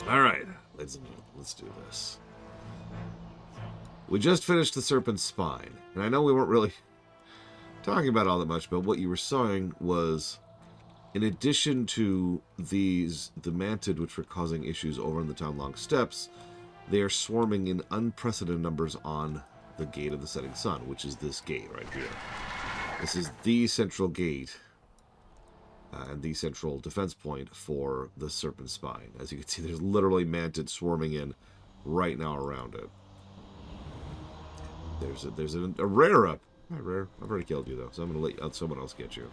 Alright, let's do this. We just finished the Serpent's Spine, and I know we weren't really talking about all that much, but what you were saying was, in addition to these, the Mantid, which were causing issues over in the Townlong Steppes, they are swarming in unprecedented numbers on the Gate of the Setting Sun, which is this gate right here. This is the central gate and the central defense point for the Serpent's Spine. As you can see, there's literally Mantid swarming in right now around it. There's a rare up. Not rare. I've already killed you though, so I'm going to let someone else get you.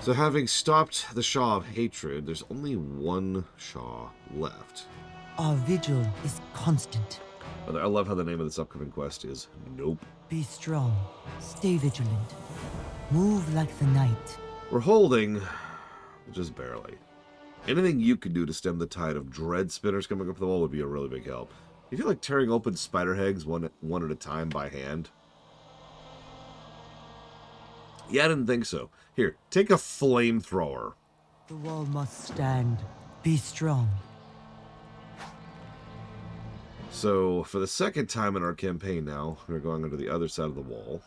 So having stopped the Shaw of Hatred, there's only one Shaw left. Our vigil is constant. I love how the name of this upcoming quest is Nope. Be strong. Stay vigilant. Move like the night. We're holding, just barely. Anything you could do to stem the tide of dread spinners coming up the wall would be a really big help. You feel like tearing open spider eggs one at a time by hand? Yeah, I didn't think so. Here, take a flamethrower. The wall must stand. Be strong. So, for the second time in our campaign now, we're going onto the other side of the wall.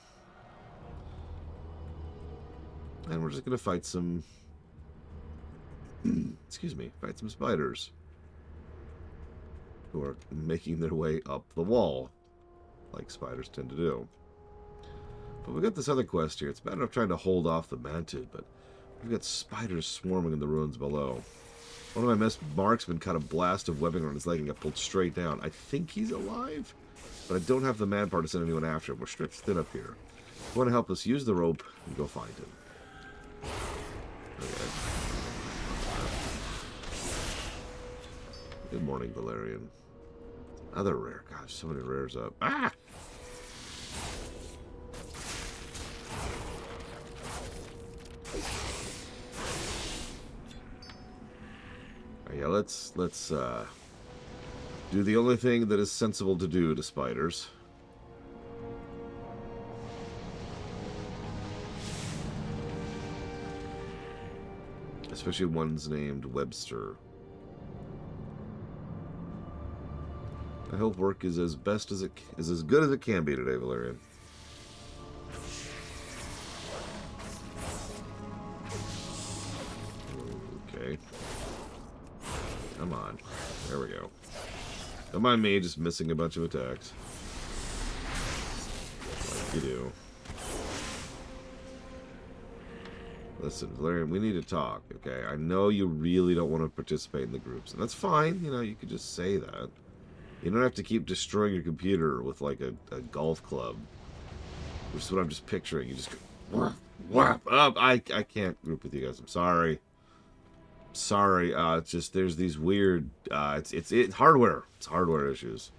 And we're just going to fight some... excuse me, fight some spiders. Who are making their way up the wall. Like spiders tend to do. But we got this other quest here. It's bad enough trying to hold off the Mantid, but we've got spiders swarming in the ruins below. One of my marksmen caught a blast of webbing on his leg and got pulled straight down. I think he's alive, but I don't have the manpower to send anyone after him. We're stretched thin up here. If you want to help us, use the rope and go find him. Okay. Good morning, Valerian. Another rare. Gosh, so many rares up. Ah! Yeah, let's do the only thing that is sensible to do to spiders. Especially ones named Webster. I hope work is as good as it can be today, Valerian. Okay. Come on. There we go. Don't mind me just missing a bunch of attacks. Like you do. Listen, Valerian, we need to talk, okay? I know you really don't want to participate in the groups, and that's fine. You know, you could just say that. You don't have to keep destroying your computer with, like, a golf club. Which is what I'm just picturing. You just go, whap, up. I can't group with you guys. I'm sorry. Sorry, it's just there's these weird it's hardware. It's hardware issues.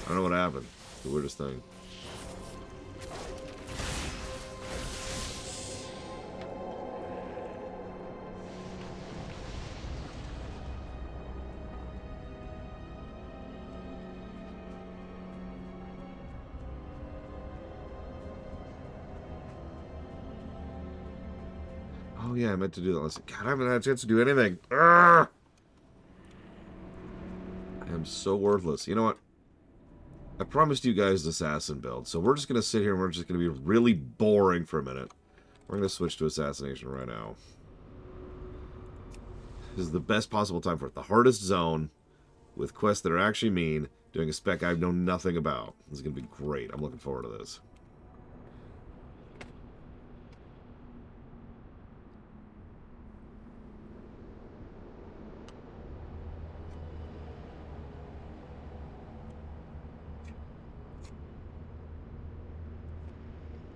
I don't know what happened. It's the weirdest thing. Oh yeah, I meant to do that. Listen, God, I haven't had a chance to do anything. Urgh! I am so worthless. You know what? I promised you guys the assassin build, so we're just going to sit here and we're just going to be really boring for a minute. We're going to switch to assassination right now. This is the best possible time for it. The hardest zone, with quests that are actually mean, doing a spec I know nothing about. This is going to be great. I'm looking forward to this.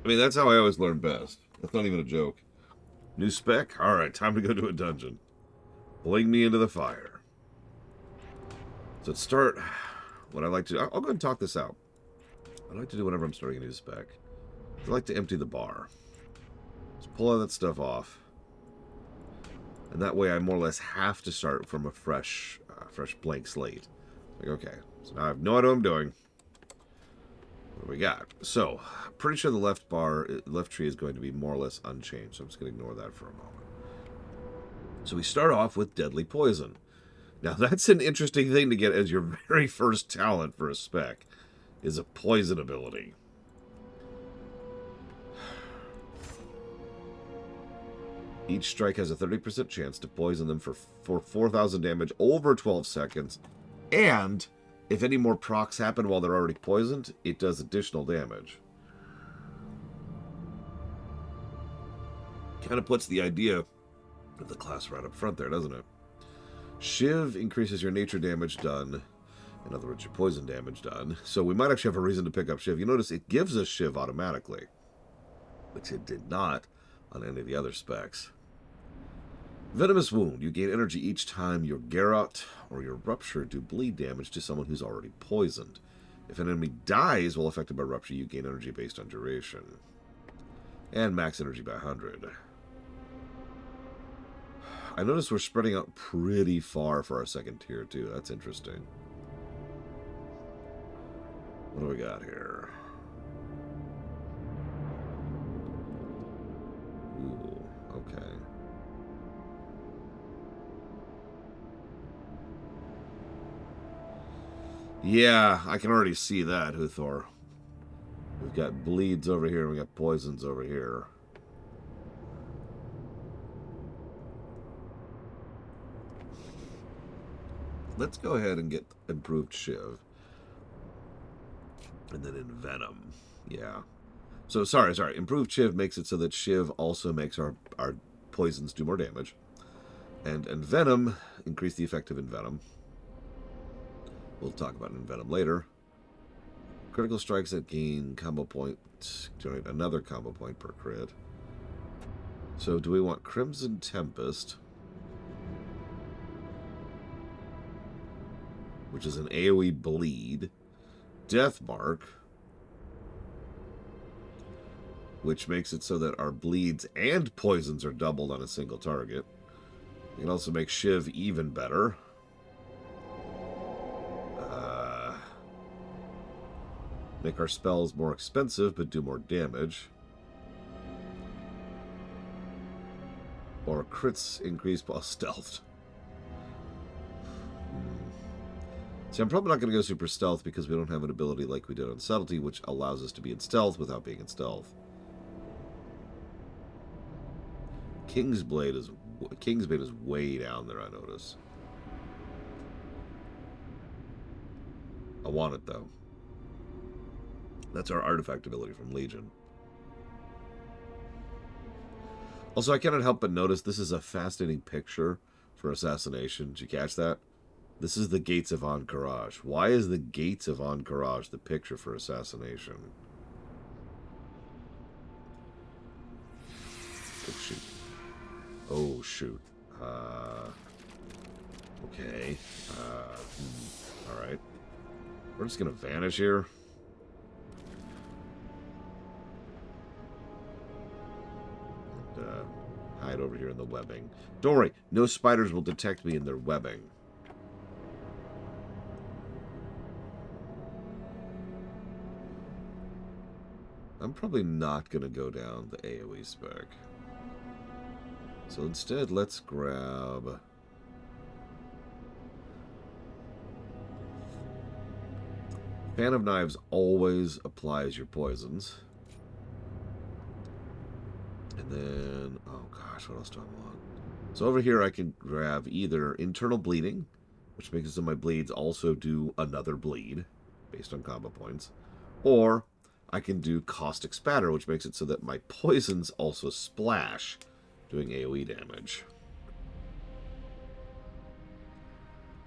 I mean, that's how I always learn best. That's not even a joke. New spec? Alright, time to go to a dungeon. Fling me into the fire. So to start, what I like to do... I'll go ahead and talk this out. I like to do whenever I'm starting a new spec. I like to empty the bar. Just pull all that stuff off. And that way I more or less have to start from a fresh blank slate. Like, okay, so now I have no idea what I'm doing. What do we got? So, pretty sure the left tree is going to be more or less unchanged, so I'm just going to ignore that for a moment. So we start off with Deadly Poison. Now, that's an interesting thing to get as your very first talent for a spec, is a poison ability. Each strike has a 30% chance to poison them for 4,000 damage over 12 seconds, and if any more procs happen while they're already poisoned, it does additional damage. Kind of puts the idea of the class right up front there, doesn't it? Shiv increases your nature damage done. In other words, your poison damage done. So we might actually have a reason to pick up Shiv. You notice it gives us Shiv automatically, which it did not on any of the other specs. Venomous Wound. You gain energy each time your Garrot or your Rupture do bleed damage to someone who's already poisoned. If an enemy dies while affected by Rupture, you gain energy based on duration. And max energy by 100. I notice we're spreading out pretty far for our second tier, too. That's interesting. What do we got here? Ooh, okay. Yeah, I can already see that, Huthor. We've got bleeds over here, and we got poisons over here. Let's go ahead and get improved Shiv. And then in Venom. Yeah. So, sorry. Improved Shiv makes it so that Shiv also makes our poisons do more damage. And Venom, increase the effective in Venom. We'll talk about it in Venom later. Critical strikes that gain combo point, generate another combo point per crit. So do we want Crimson Tempest, which is an AoE bleed, Death Mark, which makes it so that our bleeds and poisons are doubled on a single target. You can also make Shiv even better. Make our spells more expensive, but do more damage. Or crits increase while stealthed. See, I'm probably not going to go super stealth because we don't have an ability like we did on Subtlety, which allows us to be in stealth without being in stealth. Kingsbane is way down there, I notice. I want it, though. That's our artifact ability from Legion. Also, I cannot help but notice this is a fascinating picture for Assassination. Did you catch that? This is the Gates of Ahn'Qiraj. Why is the Gates of Ahn'Qiraj the picture for Assassination? Oh, shoot. Oh, shoot. Okay. Alright. We're just going to vanish here. Hide over here in the webbing. Don't worry, no spiders will detect me in their webbing. I'm probably not going to go down the AoE spec. So instead, let's grab... Fan of Knives always applies your poisons. And then, oh gosh, what else do I want? So over here I can grab either Internal Bleeding, which makes it so my bleeds also do another bleed, based on combo points. Or I can do Caustic Spatter, which makes it so that my poisons also splash, doing AoE damage.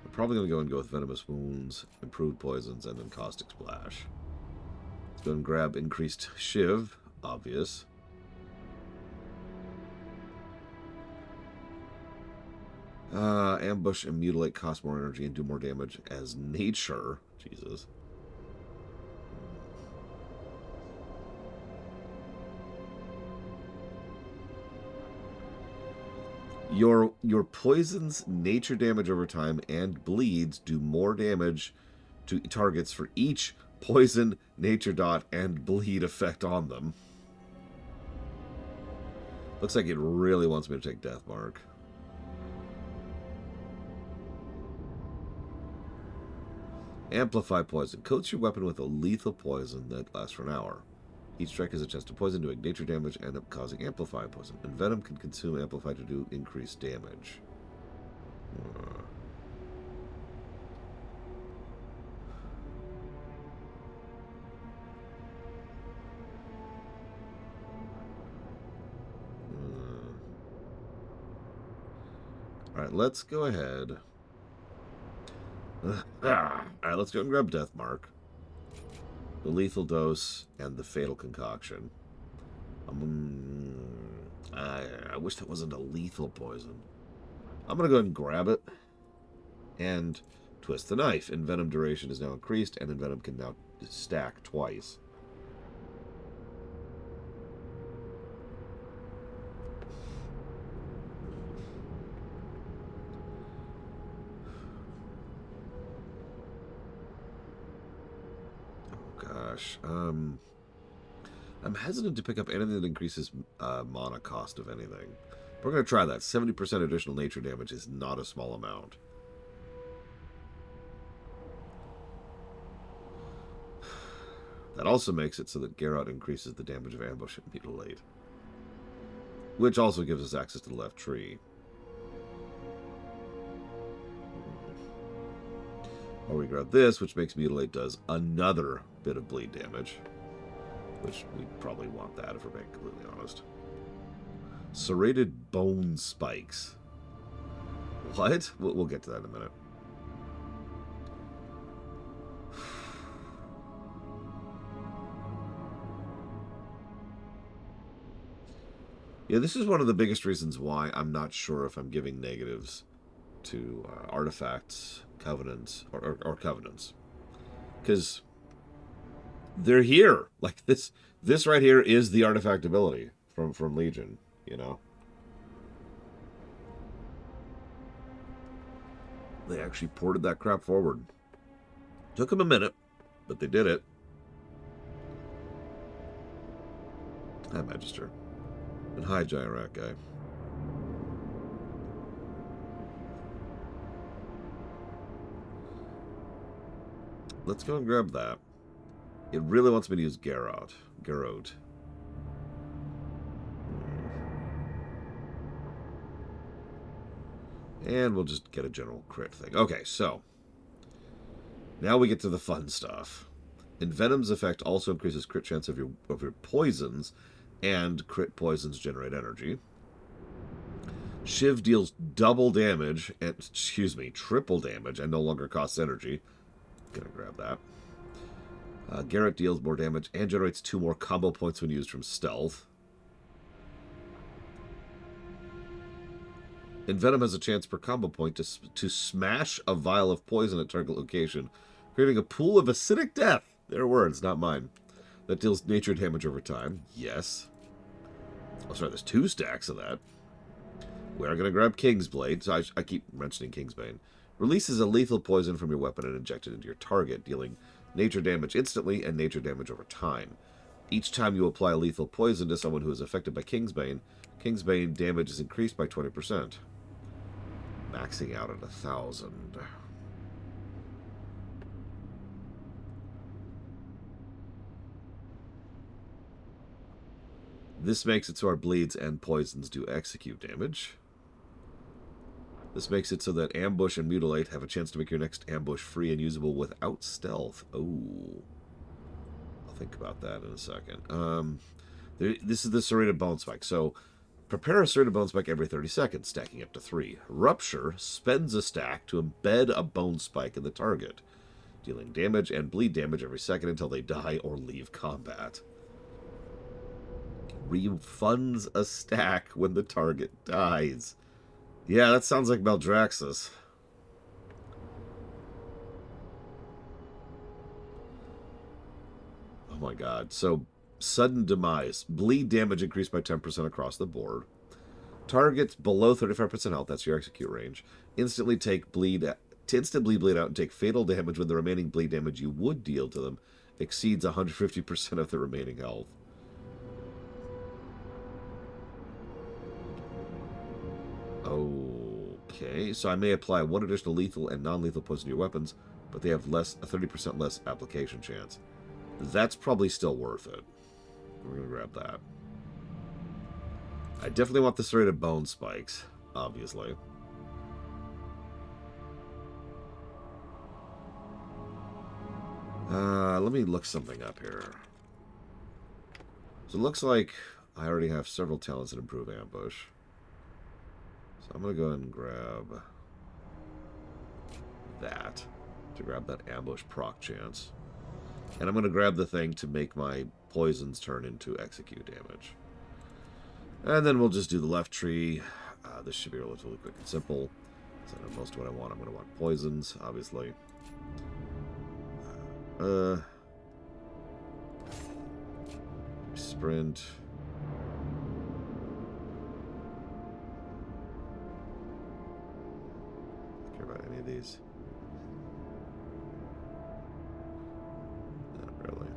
I'm probably going to go with Venomous Wounds, Improved Poisons, and then Caustic Splash. Let's go and grab Increased Shiv, obvious. Ambush and Mutilate cost more energy and do more damage as nature. Jesus. Your poisons, nature damage over time, and bleeds do more damage to targets for each poison, nature dot, and bleed effect on them. Looks like it really wants me to take Death Mark. Amplify poison. Coats your weapon with a lethal poison that lasts for an hour. Each strike has a chance to poison, doing nature damage and causing amplify poison. And venom can consume amplify to do increased damage. Alright, let's go ahead. Alright, let's go and grab Death Mark. The lethal dose and the fatal concoction. I wish that wasn't a lethal poison. I'm going to go ahead and grab it. And twist the knife. Envenom duration is now increased, and Envenom can now stack twice. Gosh. I'm hesitant to pick up anything that increases mana cost of anything. We're going to try that. 70% additional nature damage is not a small amount. That also makes it so that Garrot increases the damage of ambush and mutilate. Which also gives us access to the left tree. Or we grab this, which makes mutilate does another bit of bleed damage. Which we probably want that if we're being completely honest. Serrated bone spikes. What? We'll get to that in a minute. Yeah, this is one of the biggest reasons why I'm not sure if I'm giving negatives to artifacts, covenants, or covenants. Because they're here. Like, this right here is the artifact ability from Legion, you know? They actually ported that crap forward. Took them a minute, but they did it. Hi, Magister. And hi, Giant Rat Guy. Let's go and grab that. It really wants me to use Garrot. And we'll just get a general crit thing. Okay, so. Now we get to the fun stuff. Envenom's effect also increases crit chance of your poisons, and crit poisons generate energy. Shiv deals double damage, and, triple damage, and no longer costs energy. Gonna grab that. Garrot deals more damage and generates 2 more combo points when used from stealth. Envenom has a chance per combo point to smash a vial of poison at target location, creating a pool of acidic death. Their words, not mine. That deals nature damage over time. Yes. Oh, sorry, there's 2 stacks of that. We're going to grab Kingsblade. So I keep mentioning Kingsbane. Releases a lethal poison from your weapon and inject it into your target, dealing nature damage instantly and nature damage over time. Each time you apply a lethal poison to someone who is affected by Kingsbane, Kingsbane damage is increased by 20%. Maxing out at 1,000. This makes it so our bleeds and poisons do execute damage. This makes it so that ambush and mutilate have a chance to make your next ambush free and usable without stealth. Oh. I'll think about that in a second. This is the serrated bone spike. So, prepare a serrated bone spike every 30 seconds, stacking up to 3. Rupture spends a stack to embed a bone spike in the target, dealing damage and bleed damage every second until they die or leave combat. Refunds a stack when the target dies. Yeah, that sounds like Maldraxxus. Oh my god. So, sudden demise. Bleed damage increased by 10% across the board. Targets below 35% health, that's your execute range, instantly bleed out and take fatal damage when the remaining bleed damage you would deal to them exceeds 150% of the remaining health. Okay, so I may apply 1 additional lethal and non-lethal poison to your weapons, but they have a 30% less application chance. That's probably still worth it. We're going to grab that. I definitely want the serrated bone spikes, obviously. Let me look something up here. So it looks like I already have several talents that improve ambush. So I'm going to go ahead and grab that, to grab that ambush proc chance. And I'm going to grab the thing to make my poisons turn into execute damage. And then we'll just do the left tree. This should be relatively quick and simple. So I know most of what I want. I'm going to want poisons, obviously. Sprint. Don't care about any of these. Not really.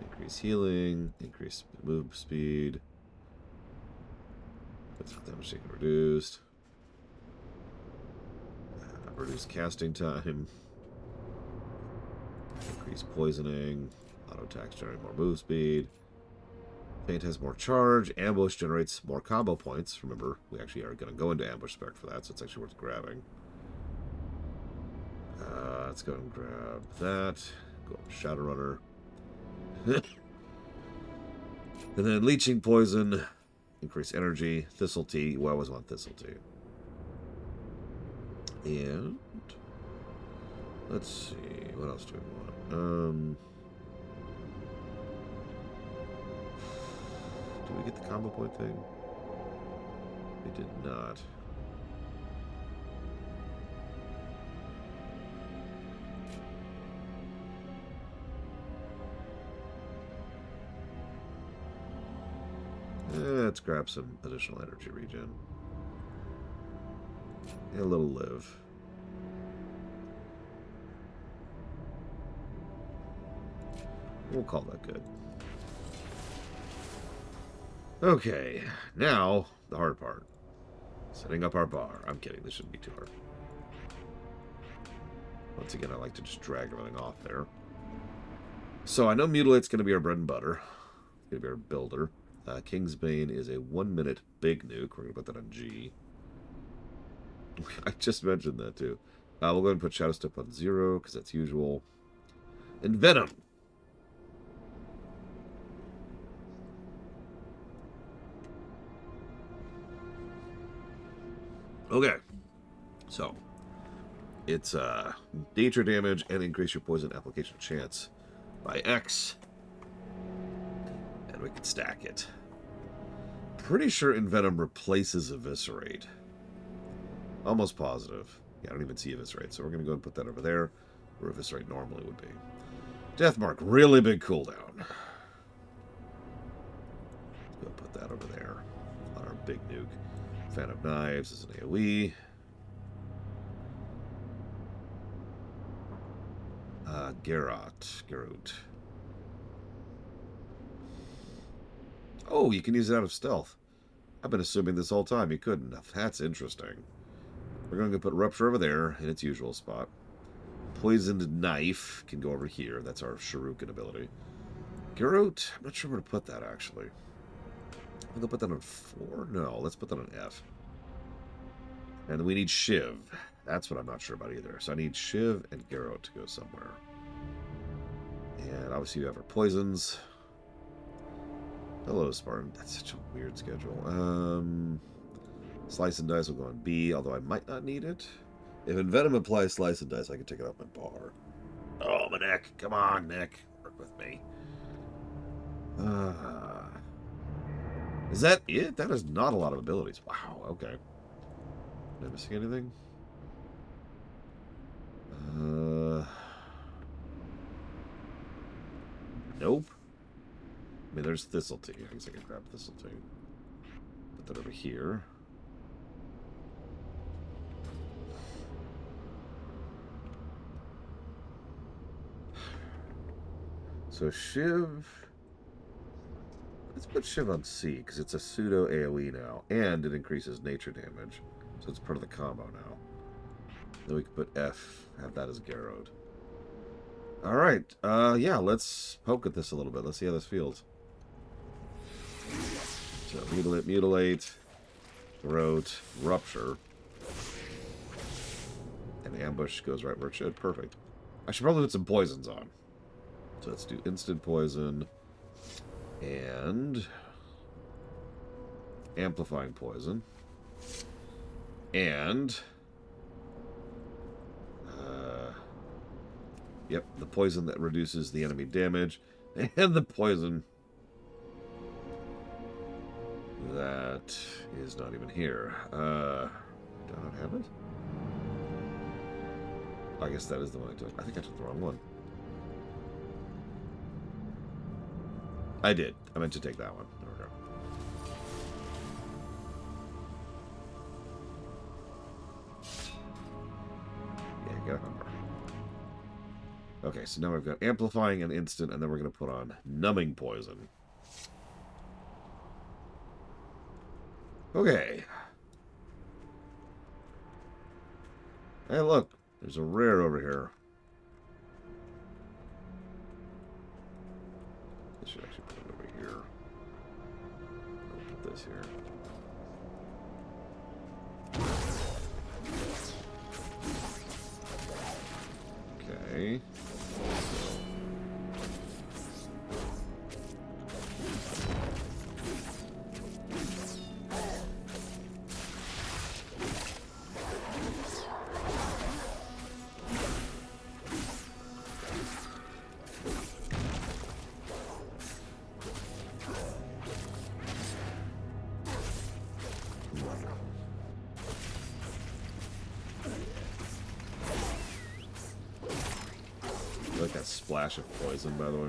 Increase healing, increase move speed. Physical damage taken reduced. Reduce casting time. Increase poisoning. Auto attacks generate more move speed. Feint has more charge. Ambush generates more combo points. Remember, we actually are going to go into ambush spec for that, so it's actually worth grabbing. Let's go and grab that. Go up Shadowrunner. And then leeching poison. Increase energy. Thistle tea. We always want thistle tea. And let's see, what else do we want? Did we get the combo point thing? We did not. Let's grab some additional energy regen. And a little live. We'll call that good. Okay, now the hard part. Setting up our bar. I'm kidding, this shouldn't be too hard. Once again, I like to just drag everything off there. So I know Mutilate's going to be our bread and butter. It's going to be our builder. Kingsbane is a 1-minute big nuke. We're going to put that on G. I just mentioned that too. We'll go ahead and put Shadow Step on 0, because that's usual. And Venom. Okay. So, it's nature damage and increase your poison application chance by X. And we can stack it. Pretty sure Envenom replaces Eviscerate. Almost positive. Yeah, I don't even see Eviscerate, so we're going to go and put that over there, where Eviscerate normally would be. Deathmark, really big cooldown. Let's go put that over there on our big nuke. Fan of Knives is an AoE. Garrot. Oh, you can use it out of stealth. I've been assuming this whole time you couldn't. That's interesting. We're going to put Rupture over there in its usual spot. Poisoned Knife can go over here. That's our Shuriken ability. Garrot, I'm not sure where to put that, actually. I'm going to put that on 4? No, let's put that on F. And then we need Shiv. That's what I'm not sure about either. So I need Shiv and Garrot to go somewhere. And obviously you have our poisons. Hello, Spartan. That's such a weird schedule. Slice and Dice will go on B, although I might not need it. If Envenom applies Slice and Dice, I can take it off my bar. Oh, my neck. Come on, Nick. Work with me. Is that it? That is not a lot of abilities. Wow, okay. Am I missing anything? Nope. I mean, there's Thistletea. I guess I can grab Thistletea. Put that over here. So Shiv... Let's put Shiv on C, because it's a pseudo AoE now, and it increases nature damage. So it's part of the combo now. Then we can put F, have that as Garrowed. Alright, yeah, let's poke at this a little bit. Let's see how this feels. So, mutilate, throat, rupture. And ambush goes right where it should. Perfect. I should probably put some poisons on. So let's do instant poison. And amplifying poison. And yep, the poison that reduces the enemy damage. And the poison that is not even here. Do I not have it? I guess that is the one I took. I think I took the wrong one. I did. I meant to take that one. There we go. Yeah, get a number. Okay, so now we've got amplifying and instant, and then we're going to put on numbing poison. Okay. Hey, look. There's a rare over here. I should actually put it over here. I'll put this here. Okay. I like that splash of poison, by the way.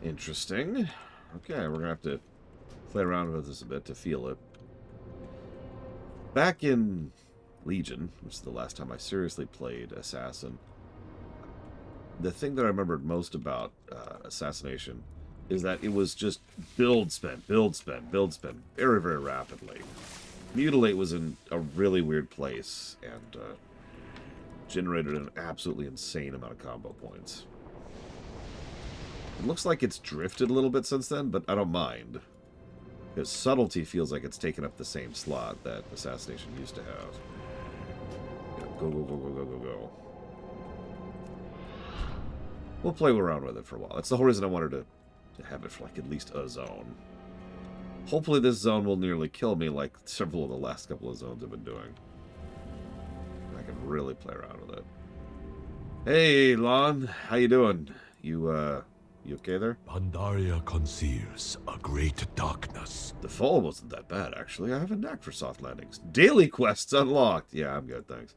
Interesting. Okay, we're gonna have to play around with this a bit to feel it. Back in Legion, which is the last time I seriously played Assassin, the thing that I remembered most about Assassination is that it was just build, spend, build, spend, build, spend very, very rapidly. Mutilate was in a really weird place and generated an absolutely insane amount of combo points. It looks like it's drifted a little bit since then, but I don't mind. Because Subtlety feels like it's taken up the same slot that Assassination used to have. Yeah, go, go, go, go, go, go, go. We'll play around with it for a while. That's the whole reason I wanted to have it for like at least a zone. Hopefully this zone will nearly kill me like several of the last couple of zones I've been doing. I can really play around with it. Hey, Lon. How you doing? You okay there? Pandaria conceals a great darkness. The fall wasn't that bad, actually. I have a knack for soft landings. Daily quests unlocked. Yeah, I'm good, thanks.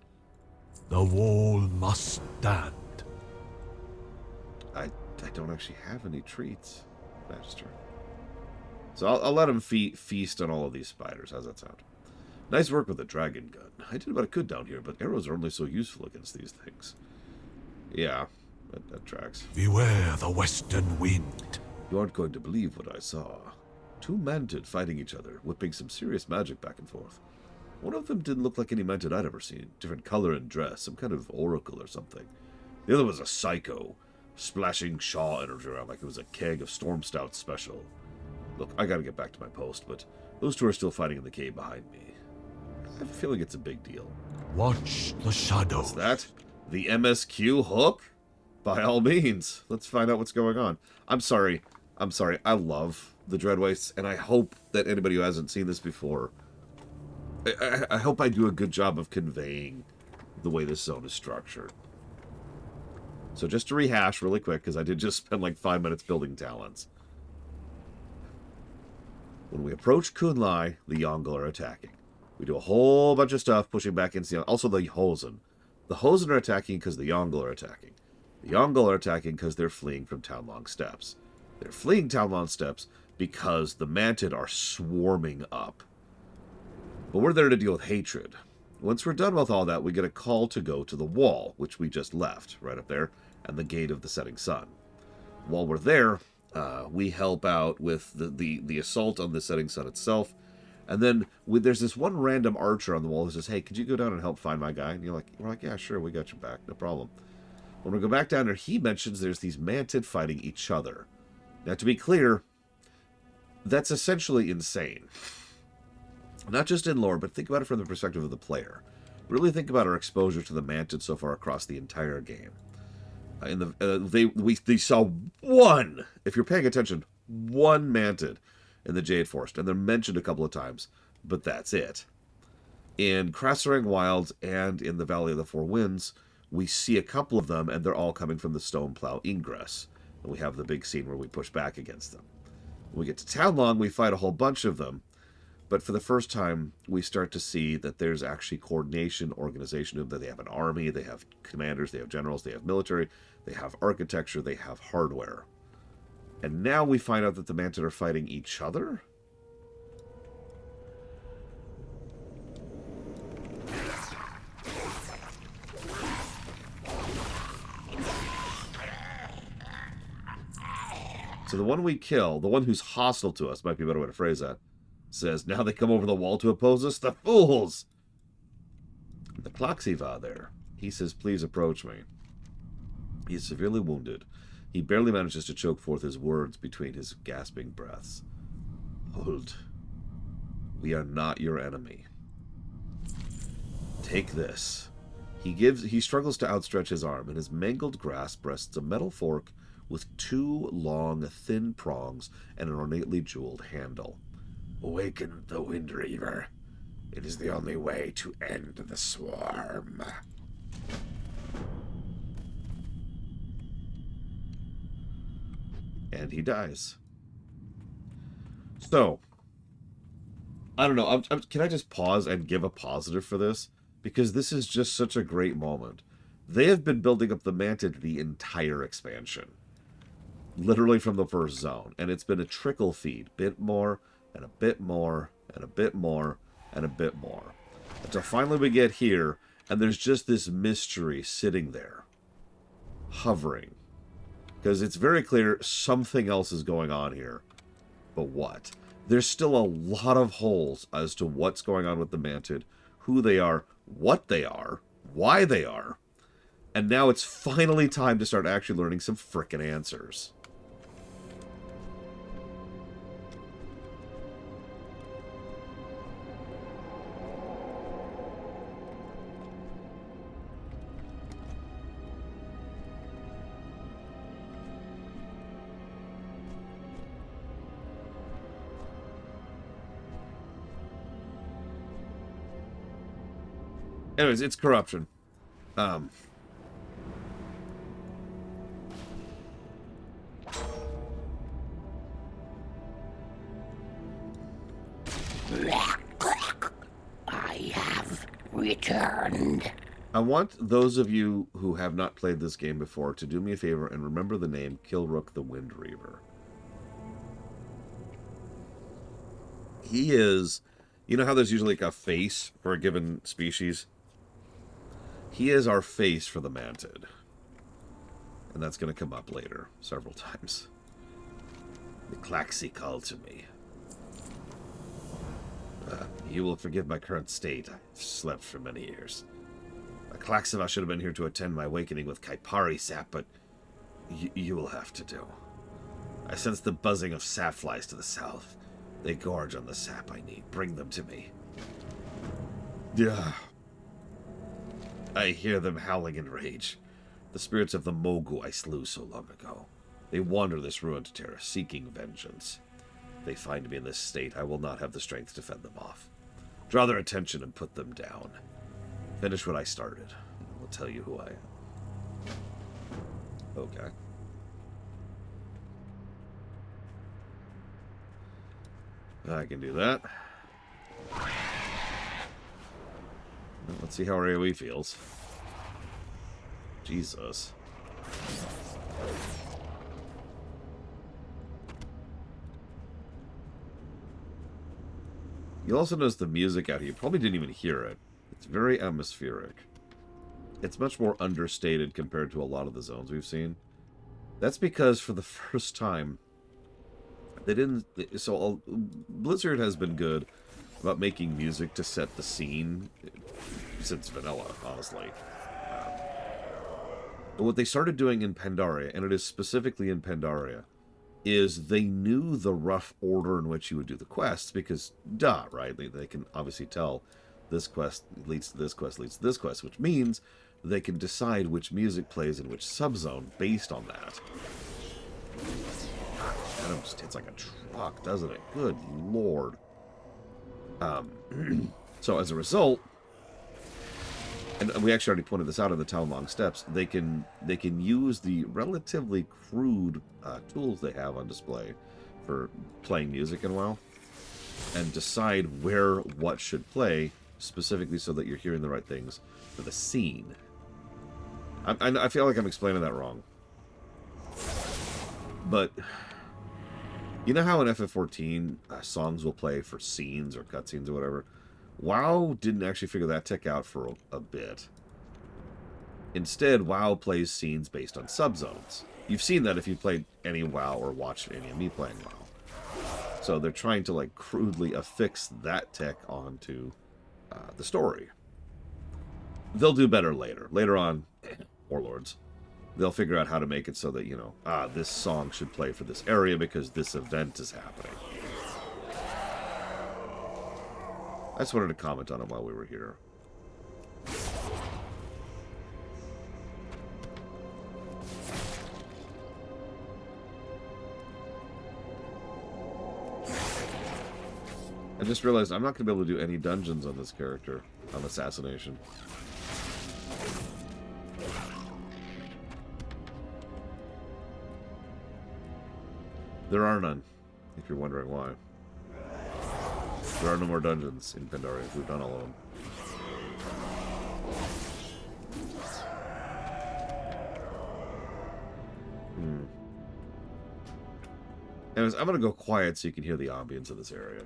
The wall must stand. I don't actually have any treats, Magister. So I'll let him feast on all of these spiders. How's that sound? Nice work with the dragon gun. I did what I could down here, but arrows are only so useful against these things. Yeah, that tracks. Beware the western wind. You aren't going to believe what I saw. Two Mantid fighting each other, whipping some serious magic back and forth. One of them didn't look like any Mantid I'd ever seen. Different color and dress, some kind of oracle or something. The other was a psycho, splashing Shaw energy around like it was a keg of Storm Stout special. Look, I gotta get back to my post, but those two are still fighting in the cave behind me. I have a feeling it's a big deal. Watch the shadows. What's that? The MSQ hook? By all means, let's find out what's going on. I'm sorry. I love the Dreadwastes, and I hope that anybody who hasn't seen this before, I hope I do a good job of conveying the way this zone is structured. So just to rehash really quick, because I did just spend like 5 minutes building talents. When we approach Kunlai, the Yongle are attacking. We do a whole bunch of stuff, pushing back into the... Also the Hosen. The Hosen are attacking because the Yongle are attacking. The Yongle are attacking because they're fleeing from Townlong Steps. They're fleeing Townlong Steps because the Mantid are swarming up. But we're there to deal with hatred. once we're done with all that, we get a call to go to the wall, which we just left, right up there, and the gate of the setting sun. While we're there, we help out with the assault on the setting sun itself. And then there's this one random archer on the wall who says, hey, could you go down and help find my guy? And we're like, yeah, sure, we got your back, no problem. When we go back down there, he mentions there's these mantid fighting each other. Now, to be clear, that's essentially insane. Not just in lore, but think about it from the perspective of the player. Really think about our exposure to the mantid so far across the entire game. We saw one, if you're paying attention, one mantid in the Jade Forest, and they're mentioned a couple of times, but that's it. In Krasserang Wilds and in the Valley of the Four Winds, we see a couple of them, and they're all coming from the Stoneplow Ingress. And we have the big scene where we push back against them. When we get to Townlong, we fight a whole bunch of them, but for the first time, we start to see that there's actually coordination, organization, that they have an army, they have commanders, they have generals, they have military, they have architecture, they have hardware. And now we find out that the Mantid are fighting each other? So the one we kill, the one who's hostile to us, might be a better way to phrase that, says, now they come over the wall to oppose us? The fools! The Klaxiva there. He says, please approach me. He is severely wounded. He barely manages to choke forth his words between his gasping breaths. Hold. We are not your enemy. Take this. He struggles to outstretch his arm. In his mangled grasp rests a metal fork with two long, thin prongs and an ornately jeweled handle. Awaken the Wind Reaver. It is the only way to end the swarm. And he dies. So, I don't know. Can I just pause and give a positive for this? Because this is just such a great moment. They have been building up the Mantid the entire expansion. Literally from the first zone. And it's been a trickle feed. Bit more, and a bit more, and a bit more, and a bit more. Until finally we get here, and there's just this mystery sitting there. Hovering. Because it's very clear something else is going on here. But what? There's still a lot of holes as to what's going on with the Mantid, who they are, what they are, why they are. And now it's finally time to start actually learning some frickin' answers. Anyways, it's corruption. I have returned. I want those of you who have not played this game before to do me a favor and remember the name Kilrook the Wind Reaver. He is... You know how there's usually like a face for a given species? He is our face for the Mantid. And that's going to come up later, several times. The Klaxi called to me. You will forgive my current state. I've slept for many years. A Klaxiva should have been here to attend my awakening with Kaipari sap, but you will have to do. I sense the buzzing of sapflies to the south. They gorge on the sap I need. Bring them to me. Yeah. I hear them howling in rage. The spirits of the Mogu I slew so long ago. They wander this ruined terra, seeking vengeance. If they find me in this state, I will not have the strength to fend them off. Draw their attention and put them down. Finish what I started. I will tell you who I am. Okay. I can do that. Let's see how our AoE feels. Jesus. You'll also notice the music out here. You probably didn't even hear it. It's very atmospheric. It's much more understated compared to a lot of the zones we've seen. That's because for the first time, they didn't... So Blizzard has been good about making music to set the scene since vanilla, honestly. But what they started doing in Pandaria, and it is specifically in Pandaria, is they knew the rough order in which you would do the quests, because, duh, right? They can obviously tell this quest leads to this quest, leads to this quest, which means they can decide which music plays in which subzone based on that. That just hits like a truck, doesn't it? Good lord. So as a result, and we actually already pointed this out in the Talmong Steps, they can use the relatively crude tools they have on display for playing music in WoW, and decide where what should play, specifically so that you're hearing the right things for the scene. I feel like I'm explaining that wrong. But you know how in FF14 songs will play for scenes or cutscenes or whatever? WoW didn't actually figure that tech out for a bit. Instead, WoW plays scenes based on subzones. You've seen that if you played any WoW or watched any of me playing WoW. So they're trying to like crudely affix that tech onto the story. They'll do better later. Later on, Warlords, they'll figure out how to make it so that, you know, this song should play for this area because this event is happening. I just wanted to comment on it while we were here. I just realized I'm not going to be able to do any dungeons on this character, on Assassination. There are none, if you're wondering why. There are no more dungeons in Pandaria. We've done all of them. Anyways, I'm going to go quiet so you can hear the ambience of this area.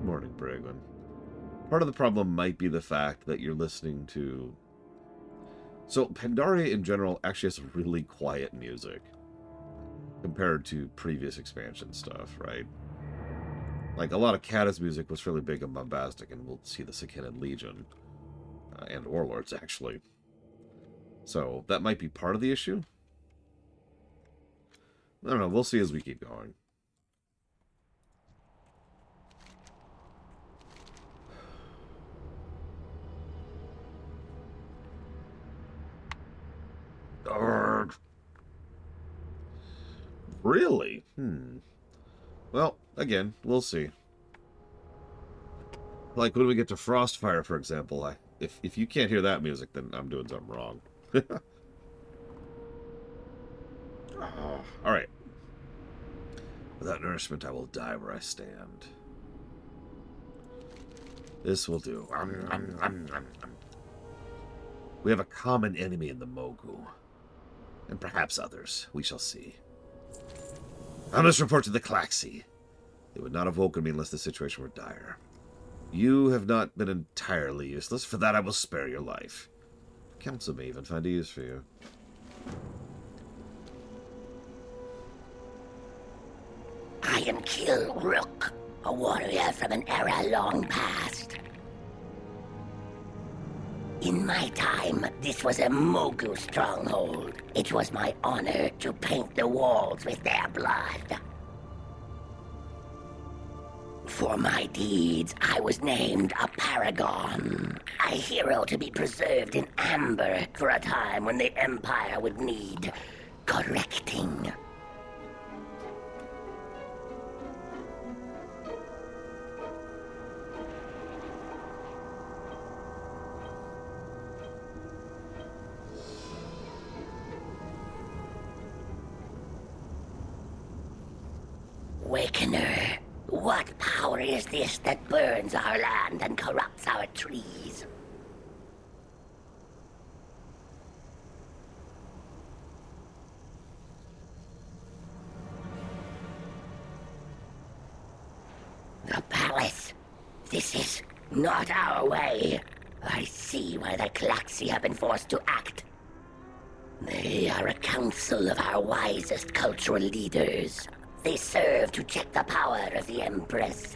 Morning, Bragman. Part of the problem might be the fact that you're listening to... So, Pandaria in general actually has really quiet music compared to previous expansion stuff, right? Like, a lot of Kata's music was really big and bombastic, and we'll see this again in Legion, and Warlords, actually. So, that might be part of the issue? I don't know, we'll see as we keep going. Really? Well, again, we'll see. Like when we get to Frostfire, for example, if you can't hear that music, then I'm doing something wrong. Alright. Without nourishment, I will die where I stand. This will do. We have a common enemy in the Mogu. And perhaps others. We shall see. I must report to the Klaxi. They would not have woken me unless the situation were dire. You have not been entirely useless. For that I will spare your life. Counsel may even find a use for you. I am Kill Rook, a warrior from an era long past. In my time, this was a Mogu stronghold. It was my honor to paint the walls with their blood. For my deeds, I was named a paragon. A hero to be preserved in amber for a time when the Empire would need correcting. Wakener, what power is this that burns our land and corrupts our trees? The palace. This is not our way. I see why the Klaxi have been forced to act. They are a council of our wisest cultural leaders. They serve to check the power of the Empress.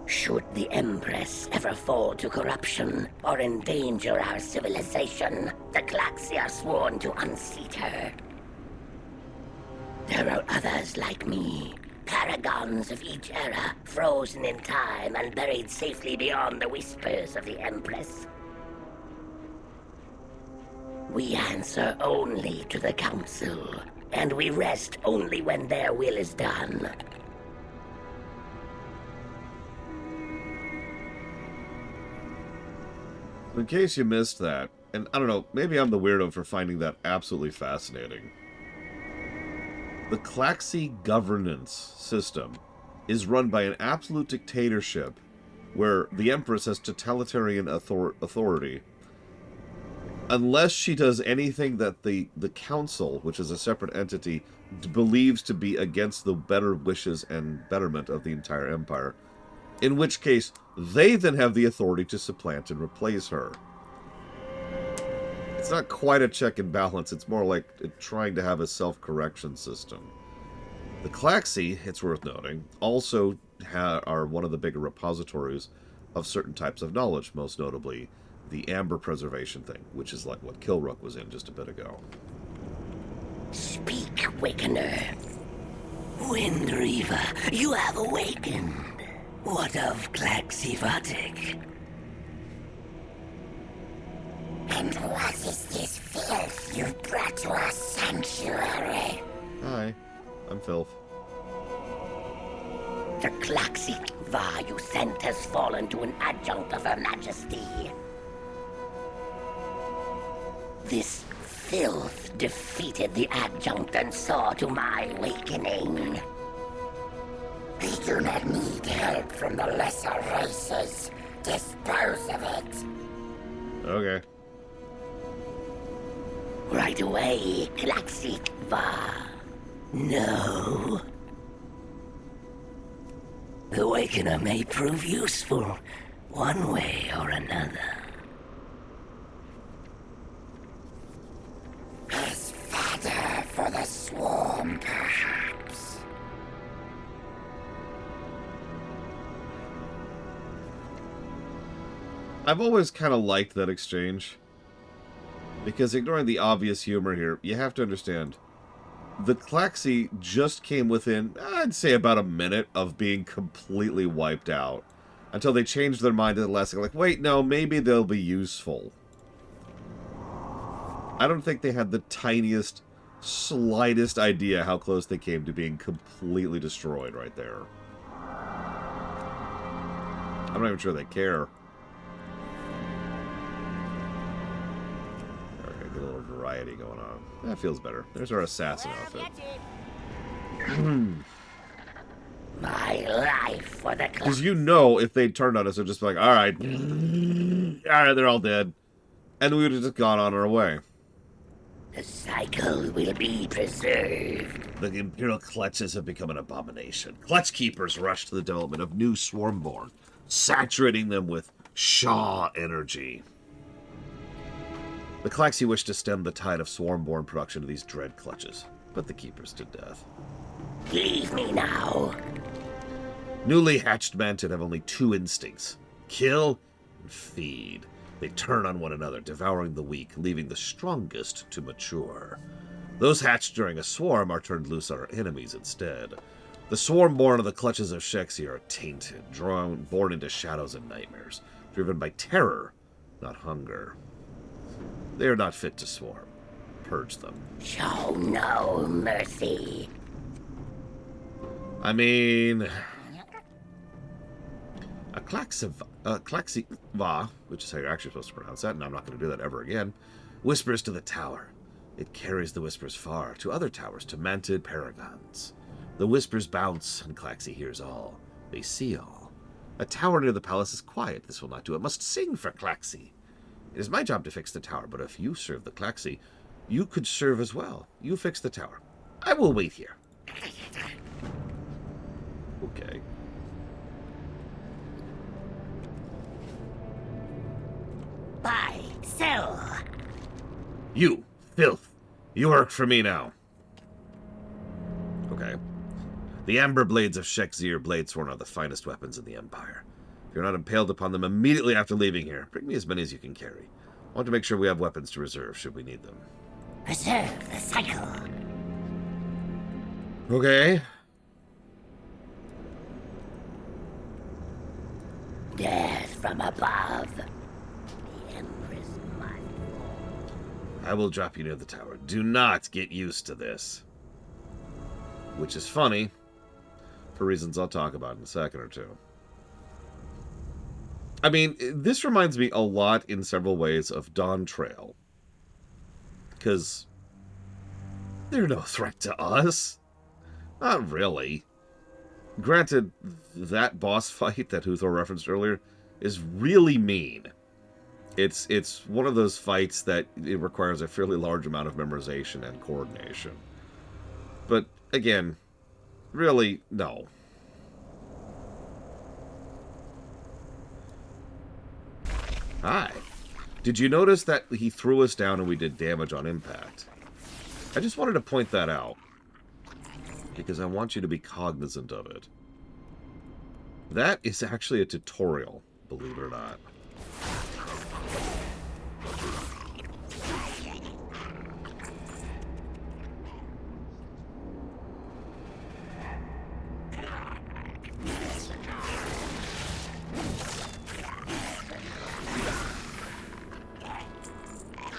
Should the Empress ever fall to corruption or endanger our civilization, the Klaxi are sworn to unseat her. There are others like me, paragons of each era, frozen in time and buried safely beyond the whispers of the Empress. We answer only to the Council, and we rest only when their will is done. In case you missed that, and I don't know, maybe I'm the weirdo for finding that absolutely fascinating. The Klaxi governance system is run by an absolute dictatorship where the Empress has totalitarian authority. Unless she does anything that the Council, which is a separate entity, believes to be against the better wishes and betterment of the entire Empire. In which case, they then have the authority to supplant and replace her. It's not quite a check and balance, it's more like trying to have a self-correction system. The Klaxi, it's worth noting, also are one of the bigger repositories of certain types of knowledge, most notably the amber preservation thing, which is like what Kilrook was in just a bit ago. Speak, Wakener. Wind Reaver, you have awakened. What of Klaxi Vatic? And what is this filth you've brought to our sanctuary? Hi, I'm Filth. The Klaxi Va you sent has fallen to an adjunct of Her Majesty. This filth defeated the adjunct and saw to my awakening. We do not need help from the lesser races. Dispose of it. Okay. Right away, Klaxi Va. No. The Awakener may prove useful, one way or another. As fodder for the swarm, perhaps. I've always kind of liked that exchange. Because ignoring the obvious humor here, you have to understand, the Klaxi just came within, I'd say, about a minute of being completely wiped out. Until they changed their mind at the last second, like, wait, no, maybe they'll be useful. I don't think they had the tiniest, slightest idea how close they came to being completely destroyed right there. I'm not even sure they care. Okay, get a little variety going on. That feels better. There's our assassin outfit. My life for the Because you know, if they'd turned on us, they'd just be like, alright, they're all dead. And we would have just gone on our way. The cycle will be preserved. The Imperial Clutches have become an abomination. Clutch Keepers rush to the development of new Swarmborn, saturating them with Shaw energy. The Klaxi wish to stem the tide of Swarmborn production of these dread Clutches, but the Keepers to death. Leave me now. Newly hatched Manton have only two instincts: kill and feed. They turn on one another, devouring the weak, leaving the strongest to mature. Those hatched during a swarm are turned loose on our enemies instead. The swarm born of the clutches of Shexi are tainted, born into shadows and nightmares, driven by terror, not hunger. They are not fit to swarm. Purge them. Show no mercy. I mean, a Klaxiva, which is how you're actually supposed to pronounce that, and I'm not going to do that ever again, whispers to the tower. It carries the whispers far, to other towers, to manted paragons. The whispers bounce, and Klaxi hears all. They see all. A tower near the palace is quiet. This will not do. It must sing for Klaxi. It is my job to fix the tower, but if you serve the Klaxi, you could serve as well. You fix the tower. I will wait here. Okay. Buy, sell. You, filth. You work for me now. Okay. The amber blades of Shexir Bladesworn are the finest weapons in the Empire. If you're not impaled upon them immediately after leaving here, bring me as many as you can carry. I want to make sure we have weapons to reserve should we need them. Preserve the cycle. Okay. Death from above. The Empress must fall. I will drop you near the tower. Do not get used to this. Which is funny, for reasons I'll talk about in a second or two. I mean, this reminds me a lot in several ways of Dawn Trail. Because they're no threat to us. Not really. Granted, that boss fight that Huthor referenced earlier is really mean. It's one of those fights that it requires a fairly large amount of memorization and coordination. But, again, really, no. Hi. Did you notice that he threw us down and we did damage on impact? I just wanted to point that out, because I want you to be cognizant of it. That is actually a tutorial, believe it or not.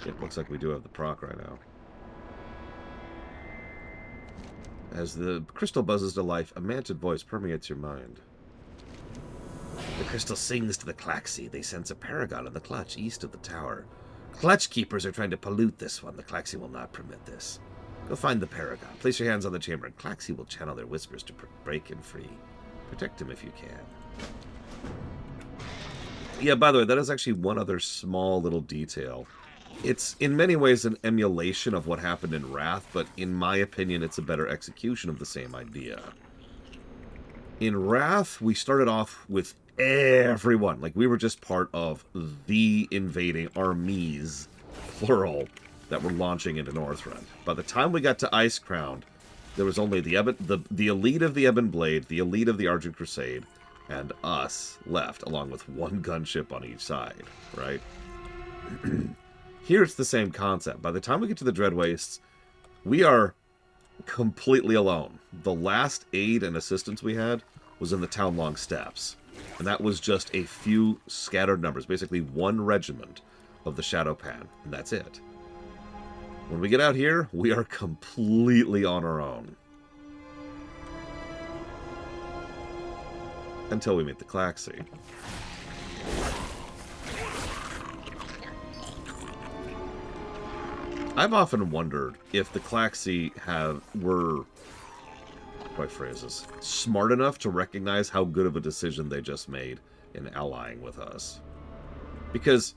It looks like we do have the proc right now. As the crystal buzzes to life, a manted voice permeates your mind. The crystal sings to the Klaxi. They sense a paragon in the clutch east of the tower. Clutch keepers are trying to pollute this one. The Klaxi will not permit this. Go find the paragon. Place your hands on the chamber, and Klaxi will channel their whispers to break him free. Protect him if you can. Yeah, by the way, that is actually one other small little detail. It's in many ways an emulation of what happened in Wrath, but in my opinion, it's a better execution of the same idea. In Wrath, we started off with everyone. Like, we were just part of the invading armies, plural, that were launching into Northrend. By the time we got to Icecrown, there was only the elite of the Ebon Blade, the elite of the Argent Crusade, and us left, along with one gunship on each side, right? Here it's the same concept. By the time we get to the Dread Wastes, we are completely alone. The last aid and assistance we had was in the Townlong Steppes. And that was just a few scattered numbers, basically one regiment of the Shadowpan, and that's it. When we get out here, we are completely on our own. Until we meet the Klaxi. I've often wondered if the Klaxi were, my phrases, smart enough to recognize how good of a decision they just made in allying with us. Because,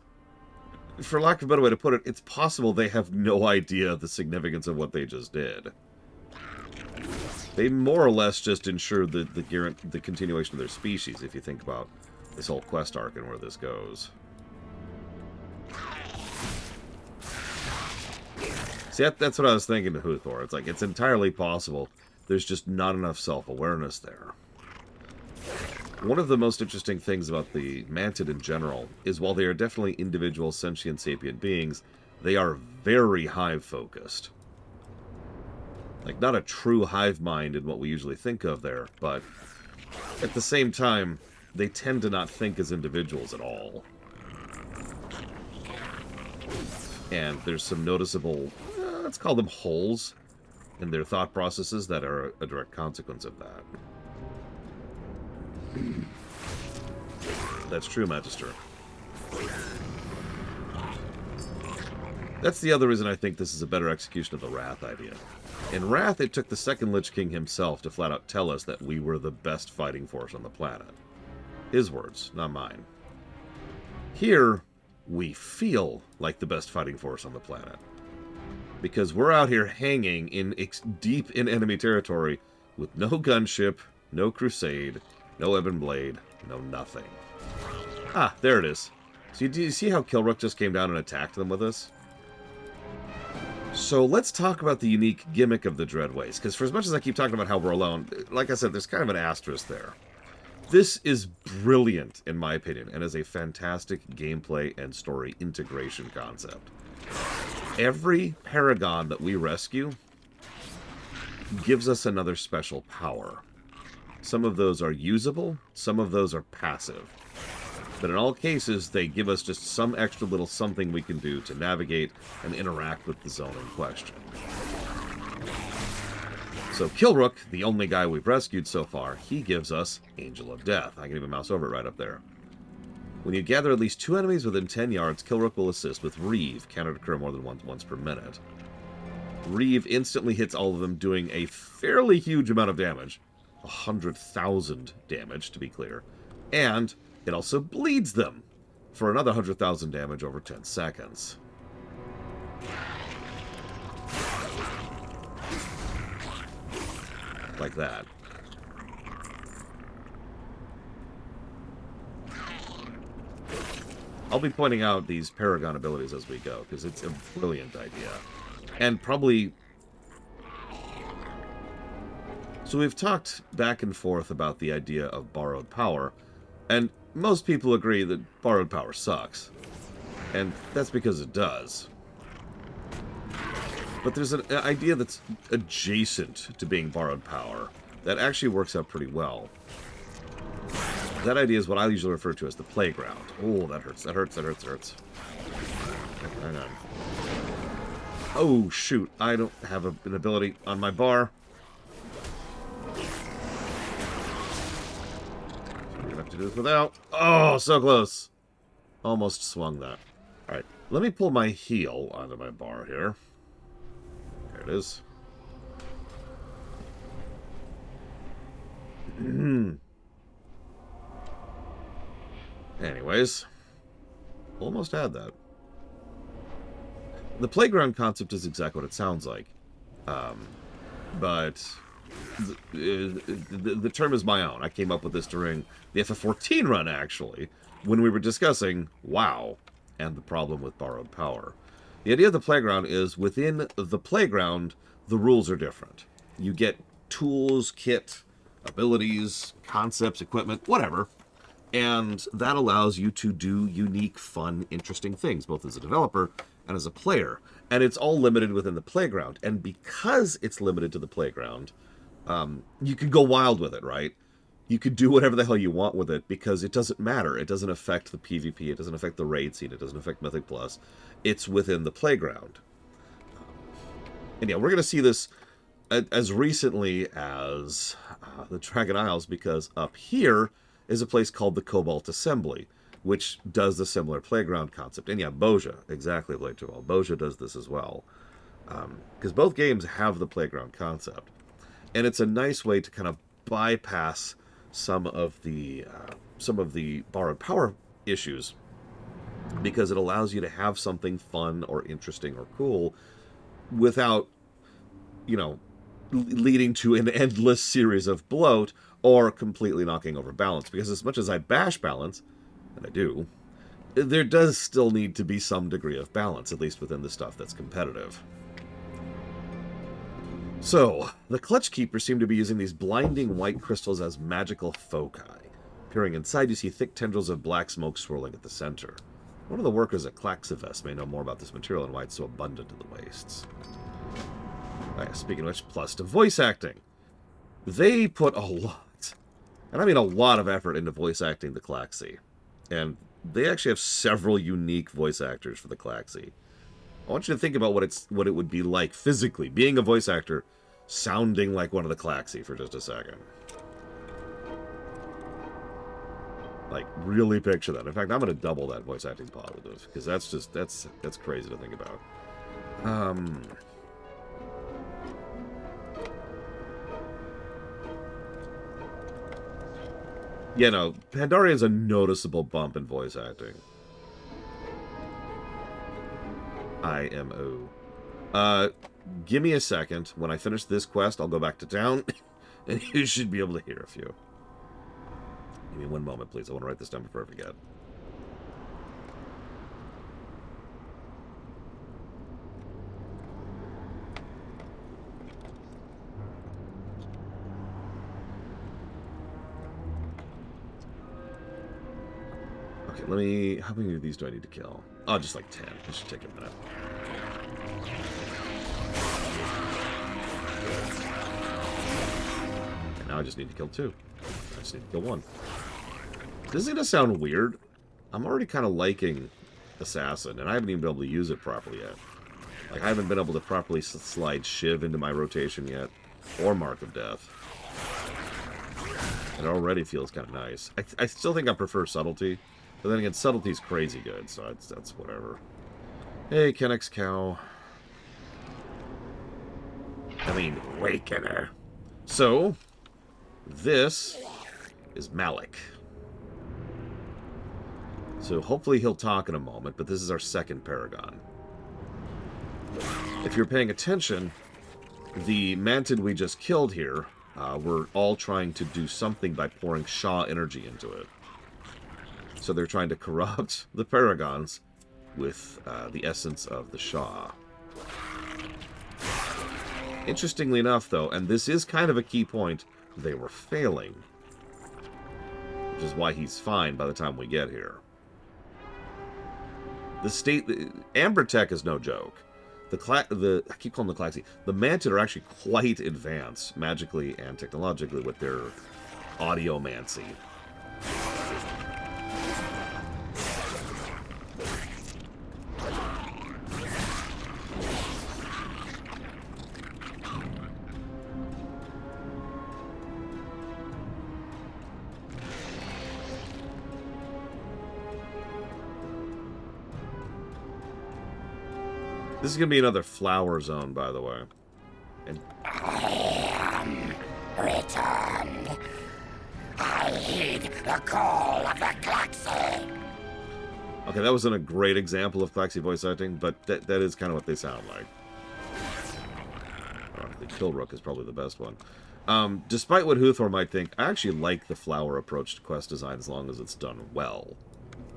for lack of a better way to put it, it's possible they have no idea the significance of what they just did. They more or less just ensure the continuation of their species, if you think about this whole quest arc and where this goes. See, that's what I was thinking to Huthor. It's like, it's entirely possible. There's just not enough self-awareness there. One of the most interesting things about the Mantid in general is while they are definitely individual sentient sapient beings, they are very hive-focused. Like, not a true hive mind in what we usually think of there, but at the same time, they tend to not think as individuals at all. And there's some noticeable, let's call them holes, in their thought processes that are a direct consequence of that. That's true, Magister. That's the other reason I think this is a better execution of the Wrath idea. In Wrath, it took the second Lich King himself to flat out tell us that we were the best fighting force on the planet. His words, not mine. Here, we feel like the best fighting force on the planet. Because we're out here hanging in deep in enemy territory with no gunship, no crusade, no ebon blade, no nothing. Ah, there it is. So do you see how Kilrook just came down and attacked them with us? So let's talk about the unique gimmick of the Dreadways, because for as much as I keep talking about how we're alone, like I said, there's kind of an asterisk there. This is brilliant, in my opinion, and is a fantastic gameplay and story integration concept. Every Paragon that we rescue gives us another special power. Some of those are usable, some of those are passive. But in all cases, they give us just some extra little something we can do to navigate and interact with the zone in question. So Kilrook, the only guy we've rescued so far, he gives us Angel of Death. I can even mouse over it right up there. When you gather at least 2 enemies within 10 yards, Kilrook will assist with Reeve, cannot occur more than once per minute. Reeve instantly hits all of them, doing a fairly huge amount of damage. 100,000 damage, to be clear. And it also bleeds them for another 100,000 damage over 10 seconds. Like that. I'll be pointing out these Paragon abilities as we go, because it's a brilliant idea. And probably... So we've talked back and forth about the idea of borrowed power, and most people agree that borrowed power sucks. And that's because it does. But there's an idea that's adjacent to being borrowed power that actually works out pretty well. That idea is what I usually refer to as the playground. Oh, that hurts, that hurts, that hurts, that hurts. Hang on. Oh, shoot. I don't have an ability on my bar. We're going to have to do this without. Oh, so close. Almost swung that. Alright, let me pull my heel onto my bar here. There it is. Anyways, almost had that. The playground concept is exactly what it sounds like. But the term is my own. I came up with this during the FF14 run, actually, when we were discussing WoW and the problem with borrowed power. The idea of the playground is within the playground, the rules are different. You get tools, kit, abilities, concepts, equipment, whatever. And that allows you to do unique, fun, interesting things, both as a developer and as a player. And it's all limited within the playground. And because it's limited to the playground, you can go wild with it, right? You could do whatever the hell you want with it because it doesn't matter. It doesn't affect the PvP. It doesn't affect the raid scene. It doesn't affect Mythic Plus. It's within the playground. And yeah, we're going to see this as recently as the Dragon Isles, because up here is a place called the Cobalt Assembly, which does the similar playground concept. And yeah, Boja, exactly like to all. Boja does this as well. Because both games have the playground concept. And it's a nice way to kind of bypass some of the borrowed power issues, because it allows you to have something fun or interesting or cool without, you know, leading to an endless series of bloat or completely knocking over balance. Because as much as I bash balance, and I do, there does still need to be some degree of balance, at least within the stuff that's competitive. So, the Clutch Keepers seem to be using these blinding white crystals as magical foci. Peering inside, you see thick tendrils of black smoke swirling at the center. One of the workers at Klaxivest may know more about this material and why it's so abundant in the wastes. Speaking of which, plus to voice acting. They put a lot, and I mean a lot of effort into voice acting the Klaxi. And they actually have several unique voice actors for the Klaxi. I want you to think about what it would be like physically, being a voice actor, sounding like one of the Klaxi for just a second. Like, really picture that. In fact, I'm going to double that voice acting positive, because that's crazy to think about. Yeah, no, Pandarian's a noticeable bump in voice acting. IMO. Give me a second. When I finish this quest, I'll go back to town, and you should be able to hear a few. Give me one moment, please. I want to write this down before I forget. Okay, let me... How many of these do I need to kill? Oh, just like 10. This should take a minute. Okay, now I just need to kill 2. I just need to kill 1. This is going to sound weird. I'm already kind of liking Assassin, and I haven't even been able to use it properly yet. Like, I haven't been able to properly slide Shiv into my rotation yet, or Mark of Death. It already feels kind of nice. I still think I prefer Subtlety, but then again, Subtlety's crazy good, so that's whatever. Hey, Kennex Cow. I mean, Wakener. So, this is Malik. So hopefully he'll talk in a moment, but this is our second Paragon. If you're paying attention, the Mantid we just killed here, we're all trying to do something by pouring Shah energy into it. So they're trying to corrupt the Paragons with the essence of the Shah. Interestingly enough, though, and this is kind of a key point, they were failing. Which is why he's fine by the time we get here. Amber Tech is no joke. I keep calling them the Klaxi. The Mantid are actually quite advanced, magically and technologically, with their audiomancy. This is going to be another flower zone, by the way. And I am returned. I heed the call of the Klaxi. Okay, that wasn't a great example of Klaxi voice acting, but that is kind of what they sound like. The Kilrook is probably the best one. Despite what Huthor might think, I actually like the flower approach to quest design as long as it's done well.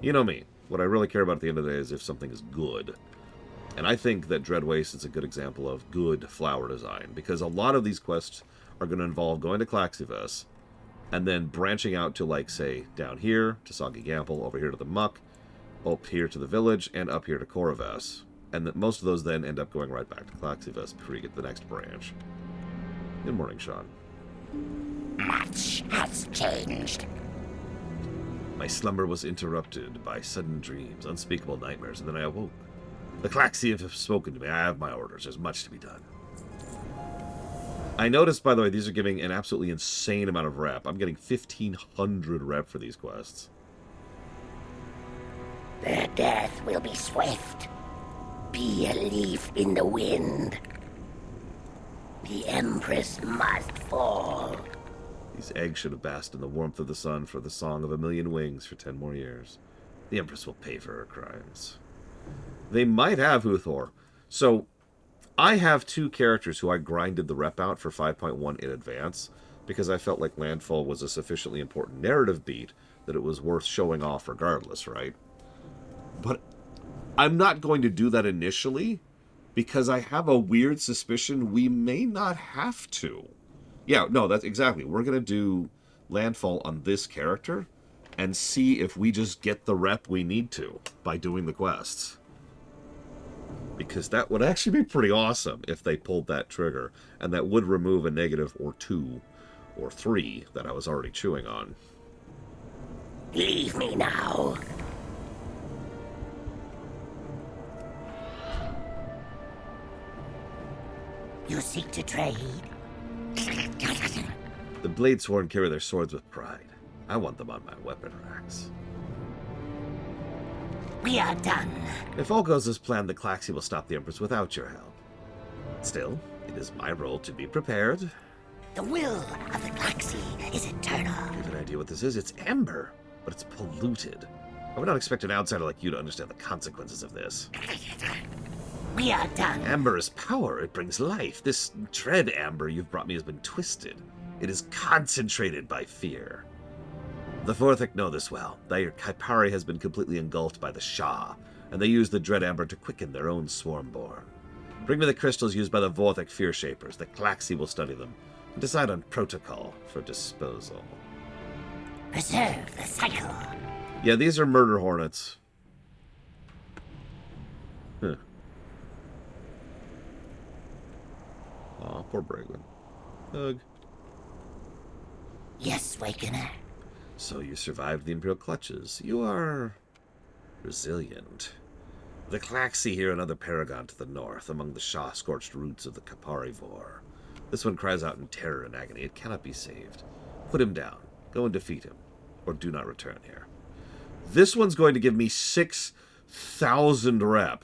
You know me. What I really care about at the end of the day is if something is good. And I think that Dread Waste is a good example of good flower design, because a lot of these quests are going to involve going to Klaxivus, and then branching out to, like, say, down here to Soggy Gamble, over here to the Muck, up here to the village, and up here to Koraves. And that most of those then end up going right back to Klaxivus before you get the next branch. Good morning, Sean. Much has changed. My slumber was interrupted by sudden dreams, unspeakable nightmares, and then I awoke. The Klaxi have spoken to me. I have my orders. There's much to be done. I noticed, by the way, these are giving an absolutely insane amount of rep. I'm getting 1,500 rep for these quests. Their death will be swift. Be a leaf in the wind. The Empress must fall. These eggs should have basked in the warmth of the sun for the song of a million wings for 10 more years. The Empress will pay for her crimes. They might have Huthor. So, I have 2 characters who I grinded the rep out for 5.1 in advance, because I felt like Landfall was a sufficiently important narrative beat that it was worth showing off regardless, right? But I'm not going to do that initially, because I have a weird suspicion we may not have to. Yeah, no, that's exactly. We're going to do Landfall on this character, and see if we just get the rep we need to by doing the quests. Because that would actually be pretty awesome if they pulled that trigger, and that would remove a negative or 2 or 3 that I was already chewing on. Leave me now. You seek to trade? The Bladesworn carry their swords with pride. I want them on my weapon racks. We are done. If all goes as planned, the Claxi will stop the Empress without your help. Still, it is my role to be prepared. The will of the Claxi is eternal. You have an idea what this is? It's amber, but it's polluted. I would not expect an outsider like you to understand the consequences of this. We are done. Amber is power. It brings life. This dread amber you've brought me has been twisted. It is concentrated by fear. The Vorthik know this well. Their Kipari has been completely engulfed by the Shah, and they use the dread amber to quicken their own swarmborn. Bring me the crystals used by the Vorthik fear shapers. The Claxi will study them and decide on protocol for disposal. Preserve the cycle. Yeah, these are murder hornets. Huh. Aw, poor Braglin. Hug. Yes, Wakener. So you survived the Imperial clutches. You are resilient. The Claxi hear another paragon to the north, among the Shah-scorched roots of the Kaparivore. This one cries out in terror and agony. It cannot be saved. Put him down. Go and defeat him, or do not return here. This one's going to give me 6,000 rep.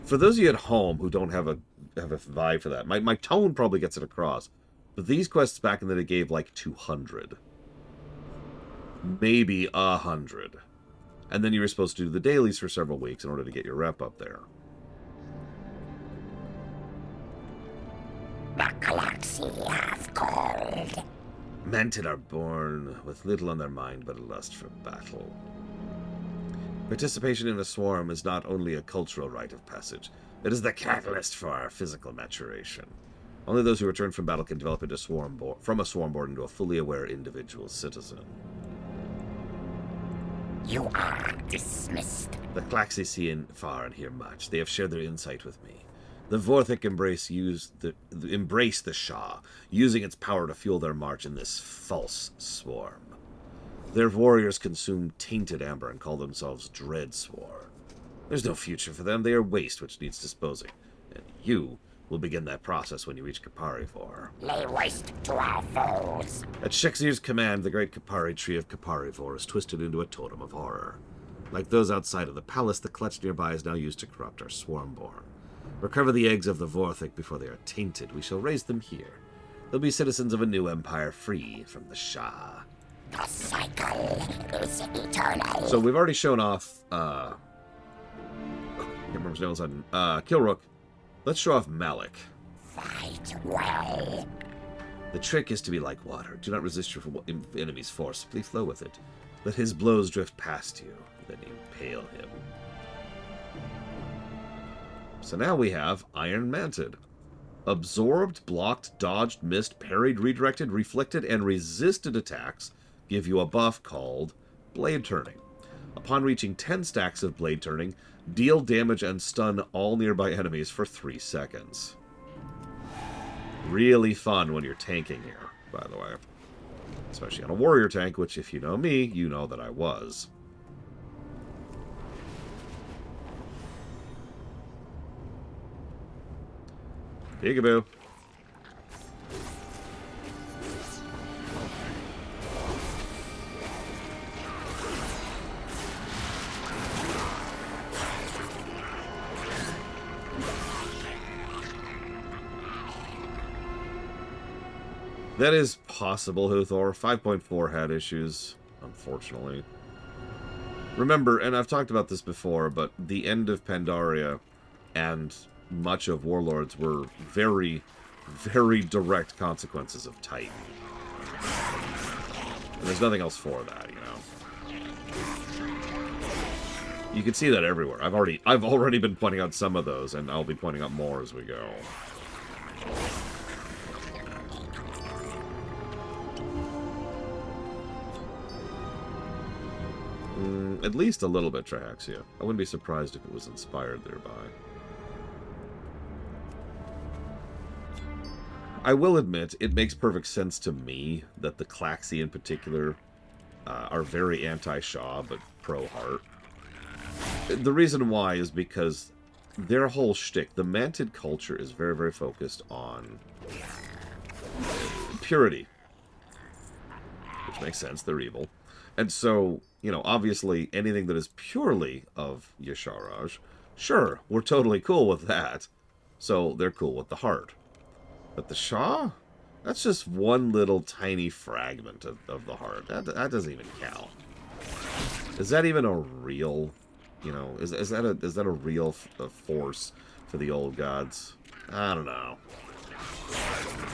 For those of you at home who don't have a vibe for that, my tone probably gets it across. But these quests back in the day gave like 200. Maybe 100. And then you were supposed to do the dailies for several weeks in order to get your rep up there. The Claxi have called. Mented are born with little on their mind but a lust for battle. Participation in a swarm is not only a cultural rite of passage, it is the catalyst for our physical maturation. Only those who return from battle can develop into from a swarmborn into a fully aware individual citizen. You are dismissed. The Claxi see far and hear much. They have shared their insight with me. The Vorthik embrace the Shah, using its power to fuel their march in this false swarm. Their warriors consume tainted amber and call themselves Dreadsworn. There's no future for them. They are waste which needs disposing. And you will begin that process when you reach Kaparivore. Lay waste to our foes. At Shexir's command, the great Kapari tree of Kaparivore is twisted into a totem of horror. Like those outside of the palace, the clutch nearby is now used to corrupt our swarmborn. Recover the eggs of the Vorthik before they are tainted. We shall raise them here. They'll be citizens of a new empire, free from the Shah. The cycle is eternal. So we've already shown off, I can't remember his name all of a sudden. Kilrook. Let's show off Malik. Fight well. The trick is to be like water. Do not resist your enemy's force. Please flow with it. Let his blows drift past you. Then impale him. So now we have Iron Manted. Absorbed, blocked, dodged, missed, parried, redirected, reflected, and resisted attacks give you a buff called Blade Turning. Upon reaching 10 stacks of Blade Turning, deal damage and stun all nearby enemies for 3 seconds. Really fun when you're tanking here, by the way. Especially on a warrior tank, which if you know me, you know that I was. Peekaboo. That is possible, Huthor. 5.4 had issues, unfortunately. Remember, and I've talked about this before, but the end of Pandaria and much of Warlords were very, very direct consequences of Titan. And there's nothing else for that, you know. You can see that everywhere. I've already been pointing out some of those, and I'll be pointing out more as we go. At least a little bit Triaxia. I wouldn't be surprised if it was inspired thereby. I will admit, it makes perfect sense to me that the Klaxi in particular are very anti-Shaw, but pro-Heart. The reason why is because their whole shtick, the Mantid culture, is very, very focused on purity. Which makes sense, they're evil. And so, you know, obviously, anything that is purely of Yasharaj, sure, we're totally cool with that. So, they're cool with the Heart. But the Shah? That's just one little tiny fragment of the Heart. That doesn't even count. Is that even a real, you know, is that a real force for the old gods? I don't know.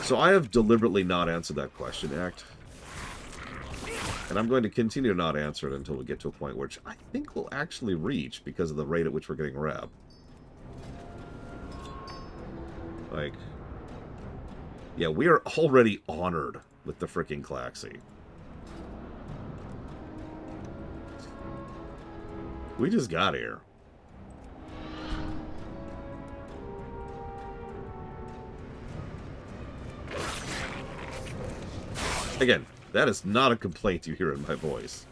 So I have deliberately not answered that question, Act. And I'm going to continue to not answer it until we get to a point which I think we'll actually reach because of the rate at which we're getting rep. Like, yeah, we are already honored with the frickin' Klaxi. We just got here. Again, that is not a complaint you hear in my voice.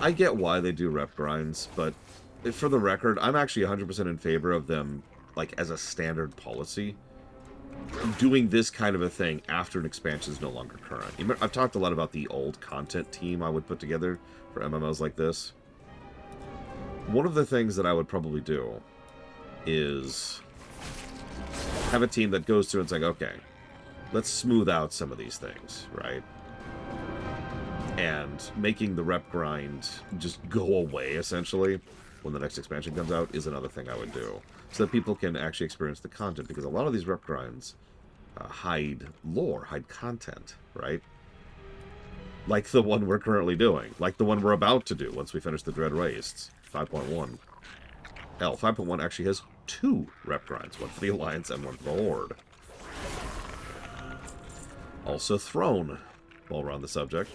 I get why they do rep grinds, but for the record, I'm actually 100% in favor of them, like, as a standard policy, doing this kind of a thing after an expansion is no longer current. I've talked a lot about the old content team I would put together for MMOs like this. One of the things that I would probably do is have a team that goes through and say, okay, let's smooth out some of these things, right? And making the rep grind just go away, essentially, when the next expansion comes out is another thing I would do. So that people can actually experience the content, because a lot of these rep grinds hide lore, hide content, right? Like the one we're currently doing. Like the one we're about to do once we finish the Dread Wastes. 5.1. Hell, 5.1 actually has 2 rep grinds. One for the Alliance and one for the Horde. Also Throne, while we're on the subject.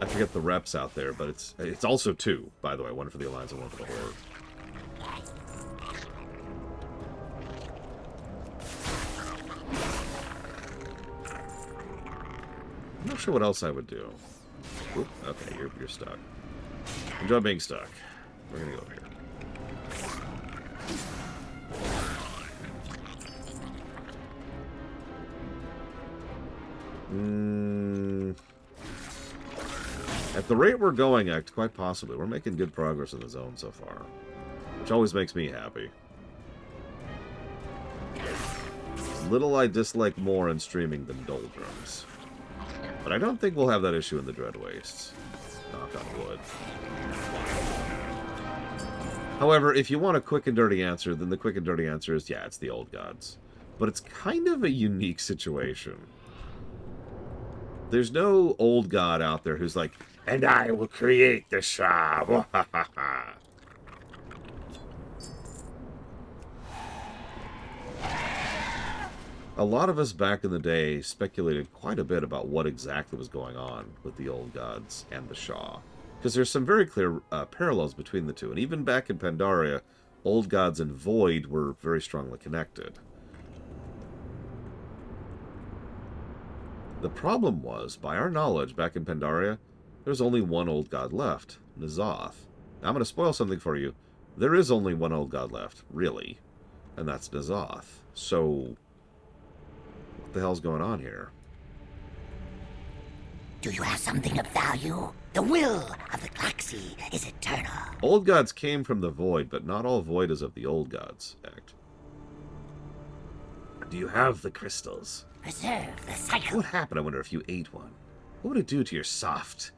I forget the reps out there, but it's also 2, by the way. One for the Alliance and one for the Horde. I'm not sure what else I would do. Oop, okay, you're stuck. Enjoy being stuck. We're gonna go over here. At the rate we're going at, quite possibly, we're making good progress in the zone so far, which always makes me happy. Little I dislike more in streaming than Doldrums. But I don't think we'll have that issue in the Dread Wastes. Knock on wood. However, if you want a quick and dirty answer, then the quick and dirty answer is, yeah, it's the old gods. But it's kind of a unique situation. There's no old god out there who's like, and I will create the Shah. A lot of us back in the day speculated quite a bit about what exactly was going on with the old gods and the Shah. Because there's some very clear parallels between the two. And even back in Pandaria, old gods and Void were very strongly connected. The problem was, by our knowledge, back in Pandaria, there's only one old god left, N'Zoth. Now, I'm going to spoil something for you. There is only one old god left, really. And that's N'Zoth. So, what the hell's going on here? Do you have something of value? The will of the Klaxi is eternal. Old gods came from the Void, but not all Void is of the old gods, Act. Do you have the crystals? Preserve the cycle. What happened, I wonder, if you ate one? What would it do to your soft,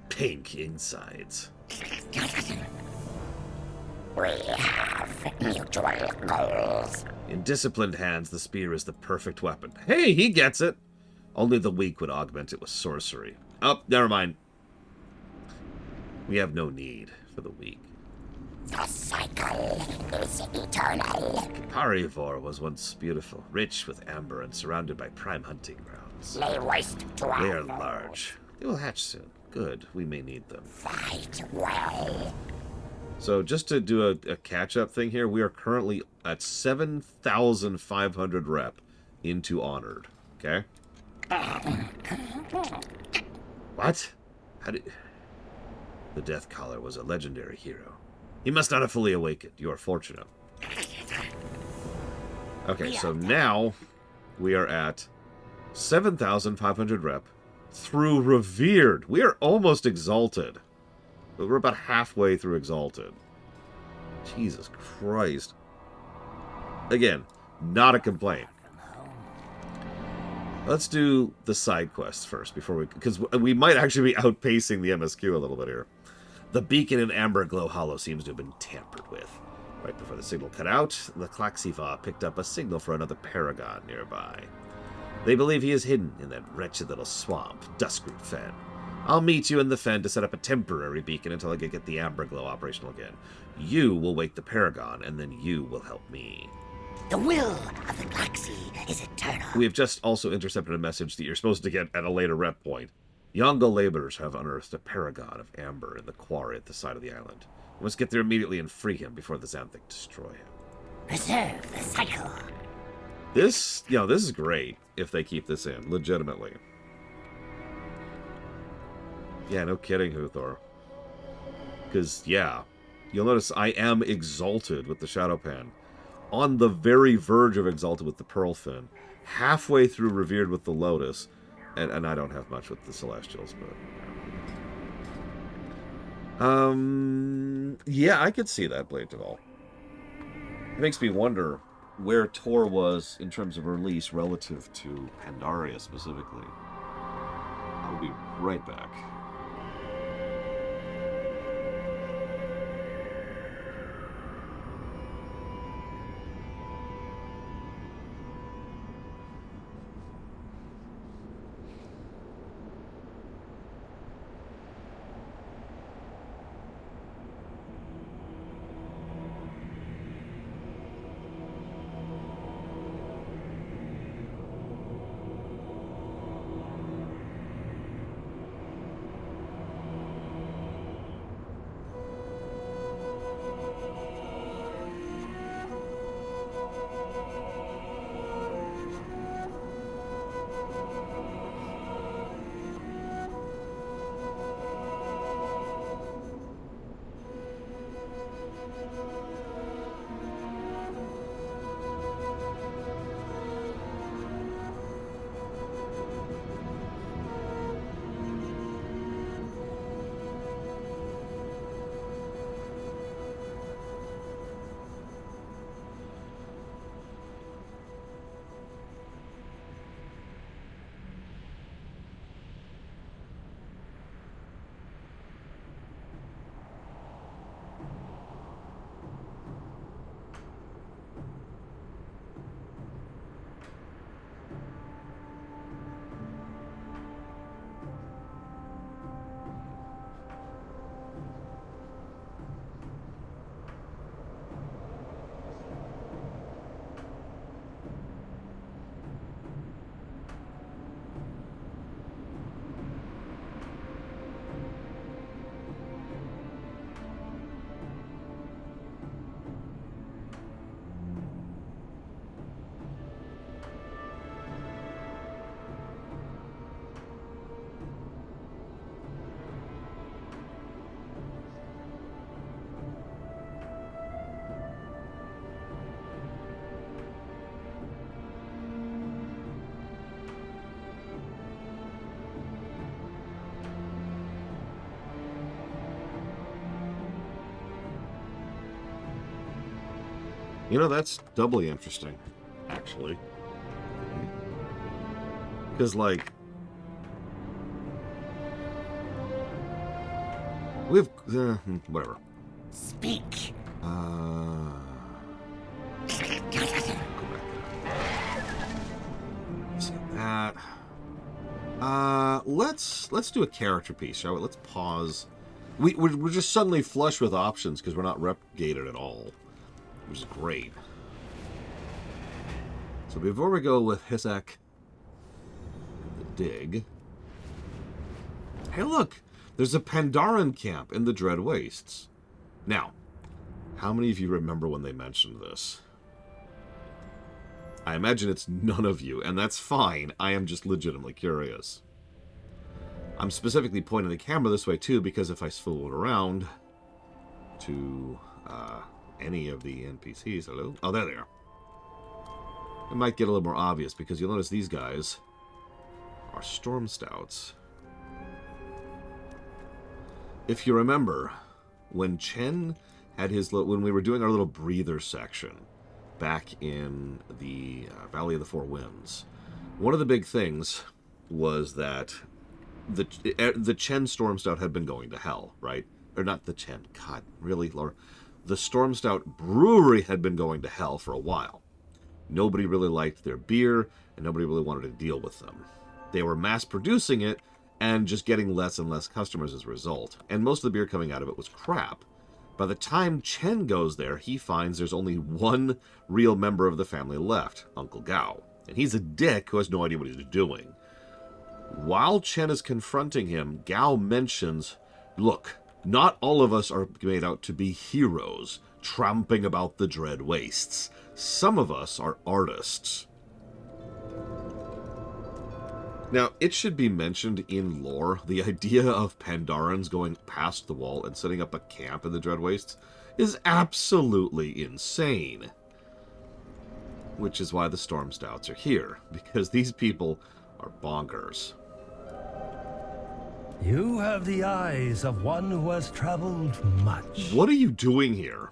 pink insides? We have mutual goals. In disciplined hands, the spear is the perfect weapon. Hey, he gets it! Only the weak would augment it with sorcery. Oh, never mind. We have no need for the weak. The cycle is eternal. Parivor was once beautiful, rich with amber, and surrounded by prime hunting grounds. Lay waste to our They are foes. large. They will hatch soon. Good, we may need them. Fight well. So just to do a catch-up thing here, we are currently at 7,500 rep into Honored. Okay? What? How did... The Death Caller was a legendary hero. He must not have fully awakened. You are fortunate. Okay, so now we are at 7,500 rep through Revered. We are almost Exalted. We're about halfway through Exalted. Jesus Christ. Again, not a complaint. Let's do the side quests first before we... Because we might actually be outpacing the MSQ a little bit here. The beacon in Amber Glow Hollow seems to have been tampered with. Right before the signal cut out, the Klaxiva picked up a signal for another Paragon nearby. They believe he is hidden in that wretched little swamp, Duskroot Fen. I'll meet you in the Fen to set up a temporary beacon until I can get the Amber Glow operational again. You will wake the Paragon, and then you will help me. The will of the Klaxi is eternal. We have just also intercepted a message that you're supposed to get at a later rep point. Yongle laborers have unearthed a Paragon of Amber in the quarry at the side of the island. We must get there immediately and free him before the Xanthic destroy him. Preserve the cycle. This is great if they keep this in, legitimately. Yeah, no kidding, Huthor. Because, yeah, you'll notice I am Exalted with the Shadow Pen. On the very verge of Exalted with the Pearl Fin. Halfway through Revered with the Lotus. And I don't have much with the Celestials, but... yeah, I could see that, Blade Deval. It makes me wonder where Tor was in terms of release relative to Pandaria specifically. I'll be right back. You know, that's doubly interesting, actually. Because, like, we have... whatever. Speak. See that. Let's do a character piece, shall we? Let's pause. We're just suddenly flush with options because we're not rep gated at all, which is great. So before we go with Hisek, the dig. Hey, look, There's a Pandaren camp in the Dread Wastes. Now, how many of you remember when they mentioned this? I imagine it's none of you, and that's fine. I am just legitimately curious. I'm specifically pointing the camera this way, too, because if I swivel it around to any of the NPCs... Hello? Oh, there they are. It might get a little more obvious, because you'll notice these guys are Storm Stouts. If you remember, when Chen had his... when we were doing our little breather section back in the Valley of the Four Winds, one of the big things was that the Chen Storm Stout had been going to hell, right? Or not the Chen. God, really, Laura? The Storm Stout brewery had been going to hell for a while. Nobody really liked their beer, and nobody really wanted to deal with them. They were mass-producing it, and just getting less and less customers as a result. And most of the beer coming out of it was crap. By the time Chen goes there, he finds there's only one real member of the family left, Uncle Gao. And he's a dick who has no idea what he's doing. While Chen is confronting him, Gao mentions, look, not all of us are made out to be heroes, tramping about the Dread Wastes. Some of us are artists. Now, it should be mentioned in lore, the idea of Pandarans going past the wall and setting up a camp in the Dread Wastes is absolutely insane. Which is why the Storm Stouts are here, because these people are bonkers. You have the eyes of one who has traveled much. What are you doing here?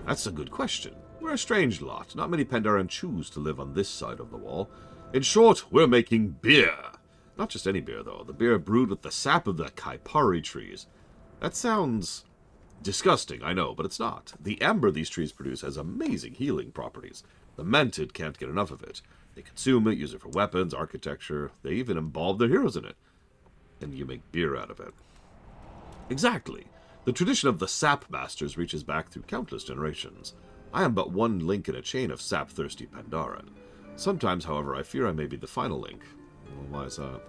That's a good question. We're a strange lot. Not many Pandaren choose to live on this side of the wall. In short, we're making beer. Not just any beer, though. The beer brewed with the sap of the Kaipari trees. That sounds disgusting, I know, but it's not. The amber these trees produce has amazing healing properties. The Mented can't get enough of it. They consume it, use it for weapons, architecture. They even embalm their heroes in it. And you make beer out of it. Exactly. The tradition of the sap masters reaches back through countless generations. I am but one link in a chain of sap-thirsty Pandaren. Sometimes, however, I fear I may be the final link. Well, why is that?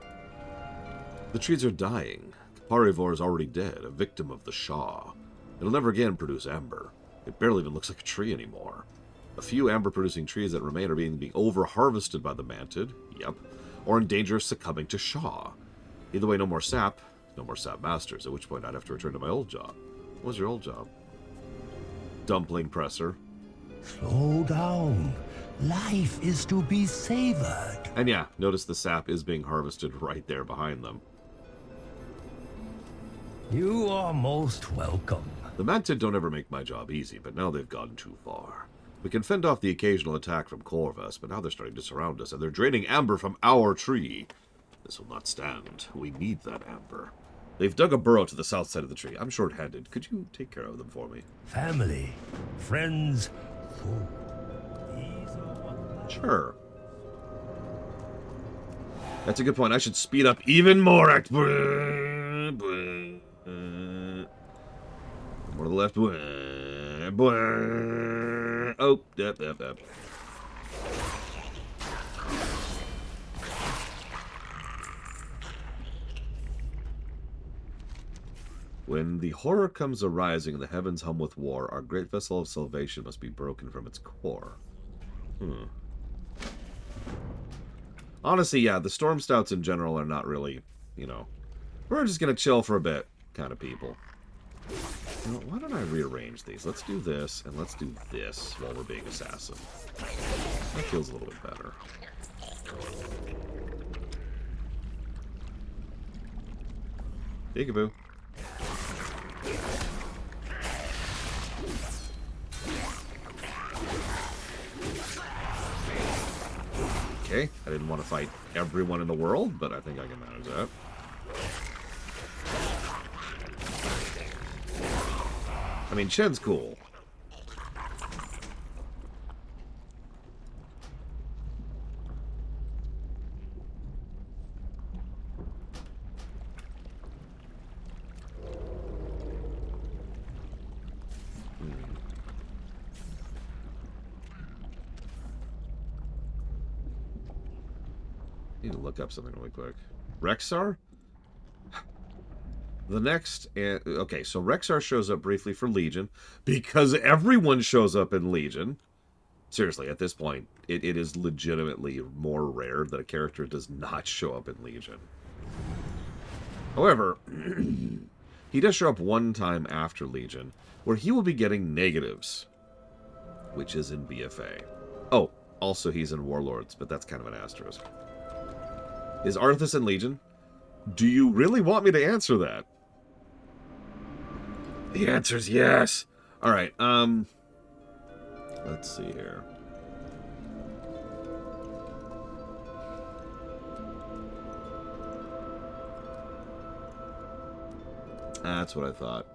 The trees are dying. Kaparivore is already dead, a victim of the Shah. It'll never again produce amber. It barely even looks like a tree anymore. A few amber-producing trees that remain are being over-harvested by the Manted, yep, or in danger of succumbing to Shah. Either way, no more sap, no more sap masters, at which point I'd have to return to my old job. What was your old job? Dumpling presser. Slow down. Life is to be savored. And yeah, notice the sap is being harvested right there behind them. You are most welcome. The Manted don't ever make my job easy, but now they've gone too far. We can fend off the occasional attack from Corvus, but now they're starting to surround us, and they're draining amber from our tree. This will not stand. We need that amber. They've dug a burrow to the south side of the tree. I'm short-handed. Could you take care of them for me? Family, friends, food. Sure. That's a good point. I should speed up even more. More to the left. Oh, yep. When the horror comes arising and the heavens hum with war, our great vessel of salvation must be broken from its core. Honestly, yeah, the Storm Stouts in general are not really, we're just going to chill for a bit kind of people. Why don't I rearrange these? Let's do this, and let's do this while we're being assassin. That feels a little bit better. Peekaboo. Okay, I didn't want to fight everyone in the world, but I think I can manage that. I mean, Chen's cool. Need to look up something really quick. Rexar? The next... okay, so Rexar shows up briefly for Legion, because everyone shows up in Legion. Seriously, at this point, it is legitimately more rare that a character does not show up in Legion. However, he does show up one time after Legion, where he will be getting negatives, which is in BFA. Oh, also he's in Warlords, but that's kind of an asterisk. Is Arthas in Legion? Do you really want me to answer that? The answer's yes. All right, let's see here. That's what I thought.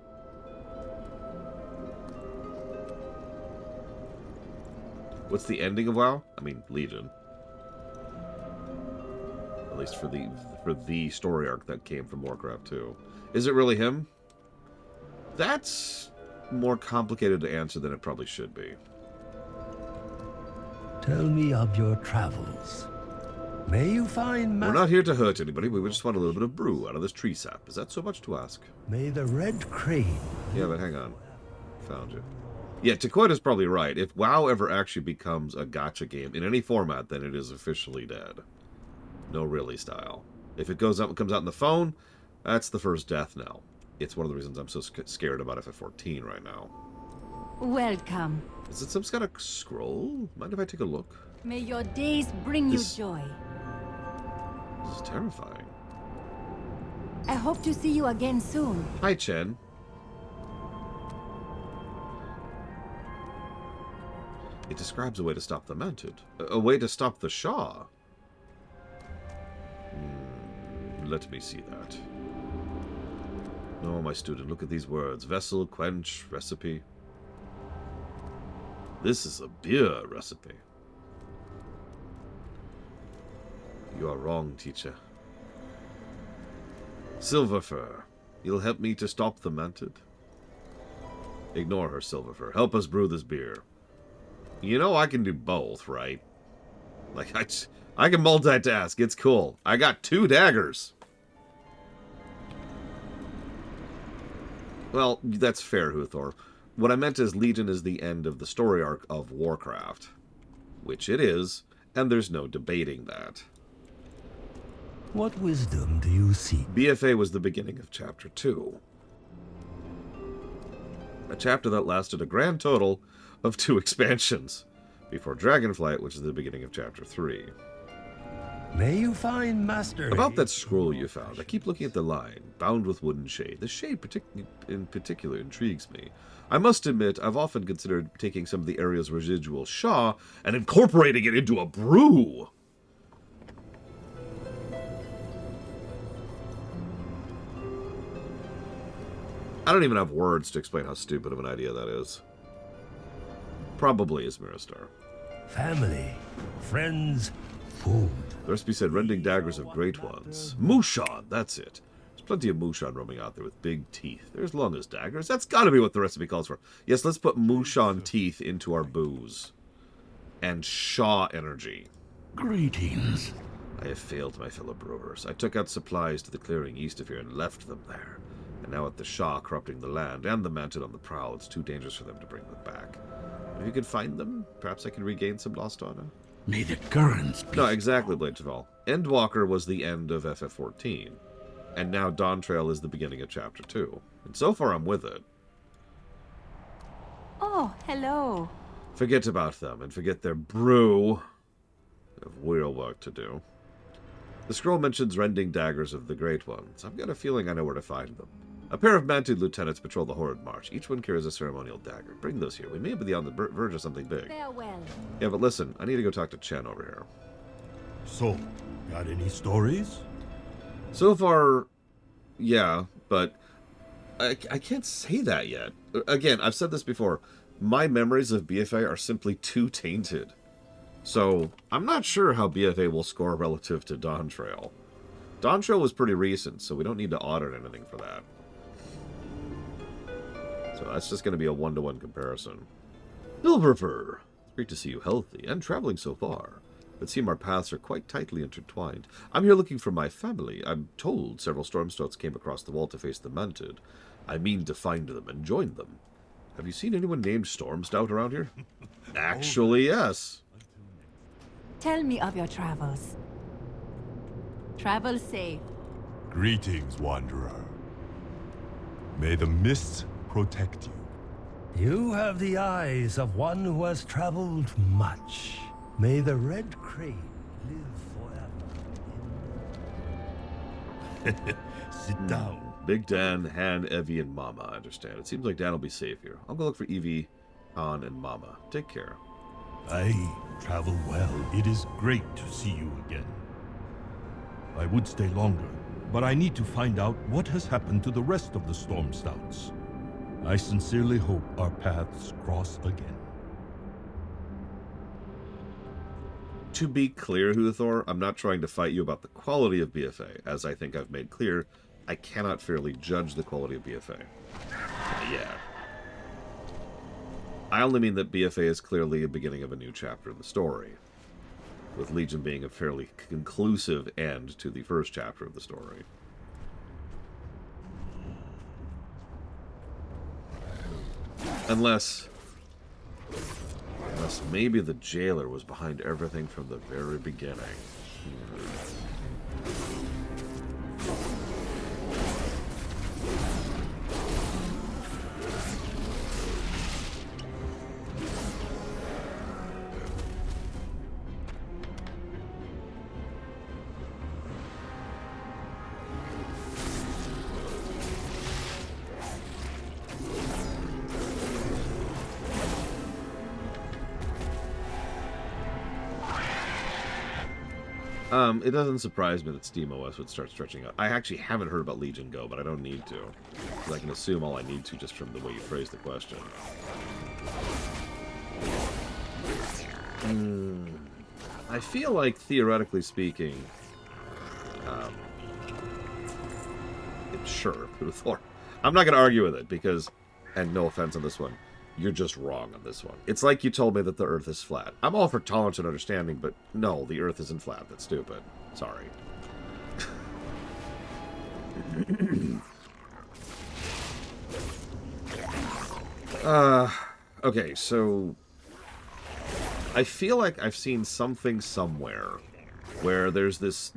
What's the ending of WoW? I mean, Legion. At least for the story arc that came from Warcraft 2. Is it really him? That's more complicated to answer than it probably should be. Tell me of your travels. May you find We're not here to hurt anybody. We just want a little bit of brew out of this tree sap. Is that so much to ask? May the red crane. Yeah, but hang on. Found you. Yeah, Takoida's probably right. If WoW ever actually becomes a gacha game in any format, then it is officially dead. No really style. If it comes out in the phone, that's the first death knell. It's one of the reasons I'm so scared about FF14 right now. Welcome. Is it some kind of scroll? Mind if I take a look? May your days bring you joy. This is terrifying. I hope to see you again soon. Hi, Chen. It describes a way to stop the Mounted. A way to stop the Shah. Let me see that. Oh, my student, look at these words. Vessel, quench, recipe. This is a beer recipe. You are wrong, teacher. Silverfur, you'll help me to stop the Mounted? Ignore her, Silverfur. Help us brew this beer. You know I can do both, right? Like, I can multitask. It's cool. I got 2 daggers. Well, that's fair, Huthor. What I meant is Legion is the end of the story arc of Warcraft. Which it is, and there's no debating that. What wisdom do you seek? BFA was the beginning of Chapter 2. A chapter that lasted a grand total of 2 expansions. Before Dragonflight, which is the beginning of Chapter 3. May you find mastery. About that scroll you found, I keep looking at the line, bound with wooden shade. The shade in particular intrigues me. I must admit, I've often considered taking some of the area's residual Shah and incorporating it into a brew. I don't even have words to explain how stupid of an idea that is. Probably is Miristar. Family, friends, food. The recipe said rending daggers of great ones. Mushan, that's it. There's plenty of Mushan roaming out there with big teeth. They're as long as daggers. That's got to be what the recipe calls for. Yes, let's put Mushan teeth into our booze. And Shaw energy. Greetings. I have failed my fellow brewers. I took out supplies to the clearing east of here and left them there. And now with the Shah corrupting the land and the Mounted on the prowl, it's too dangerous for them to bring them back. If you could find them, perhaps I could regain some lost honor. May the currents be... No, exactly, Bladeval. Endwalker was the end of FF14. And now Dawntrail is the beginning of Chapter 2. And so far I'm with it. Oh, hello. Forget about them and forget their brew. They have real work to do. The scroll mentions rending daggers of the Great Ones. I've got a feeling I know where to find them. A pair of mounted lieutenants patrol the Horrid March. Each one carries a ceremonial dagger. Bring those here. We may be on the verge of something big. Farewell. Yeah, but listen, I need to go talk to Chen over here. So, got any stories? So far, yeah, but I can't say that yet. Again, I've said this before. My memories of BFA are simply too tainted. So, I'm not sure how BFA will score relative to Dawntrail. Dawntrail was pretty recent, so we don't need to audit anything for that. So that's just going to be a one-to-one comparison. Silverfur, it's great to see you healthy and traveling so far. It seems our paths are quite tightly intertwined. I'm here looking for my family. I'm told several Stormstouts came across the wall to face the Mounted. I mean to find them and join them. Have you seen anyone named Stormstout around here? Actually, yes. Tell me of your travels. Travel safe. Greetings, Wanderer. May the mists protect you. You have the eyes of one who has traveled much. May the red crane live forever. Sit down. Big Dan, Han, Evie, and Mama, I understand. It seems like Dan will be safe here. I'll go look for Evie, Han, and Mama. Take care. I travel well. It is great to see you again. I would stay longer, but I need to find out what has happened to the rest of the Stormstouts. I sincerely hope our paths cross again. To be clear, Huthor, I'm not trying to fight you about the quality of BFA. As I think I've made clear, I cannot fairly judge the quality of BFA. Yeah. I only mean that BFA is clearly a beginning of a new chapter in the story, with Legion being a fairly conclusive end to the first chapter of the story. Unless maybe the jailer was behind everything from the very beginning. It doesn't surprise me that SteamOS would start stretching out. I actually haven't heard about Legion Go, but I don't need to. Because I can assume all I need to just from the way you phrase the question. I feel like, theoretically speaking, sure, Thor. I'm not going to argue with it, because, and no offense on this one, you're just wrong on this one. It's like you told me that the Earth is flat. I'm all for tolerance and understanding, but no, the Earth isn't flat. That's stupid. Sorry. Okay, so I feel like I've seen something somewhere where there's this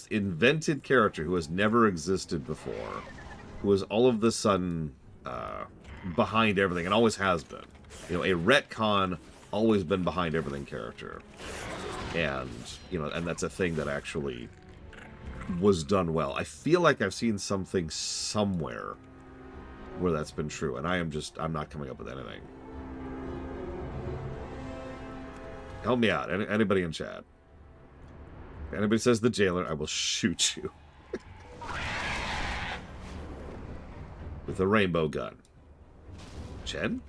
invented character who has never existed before, who is all of a sudden behind everything, and always has been. You know, a retcon, always been behind everything character. And, you know, and that's a thing that actually was done well. I feel like I've seen something somewhere where that's been true, and I'm not coming up with anything. Help me out. Anybody in chat? If anybody says the jailer, I will shoot you. With a rainbow gun. Chen?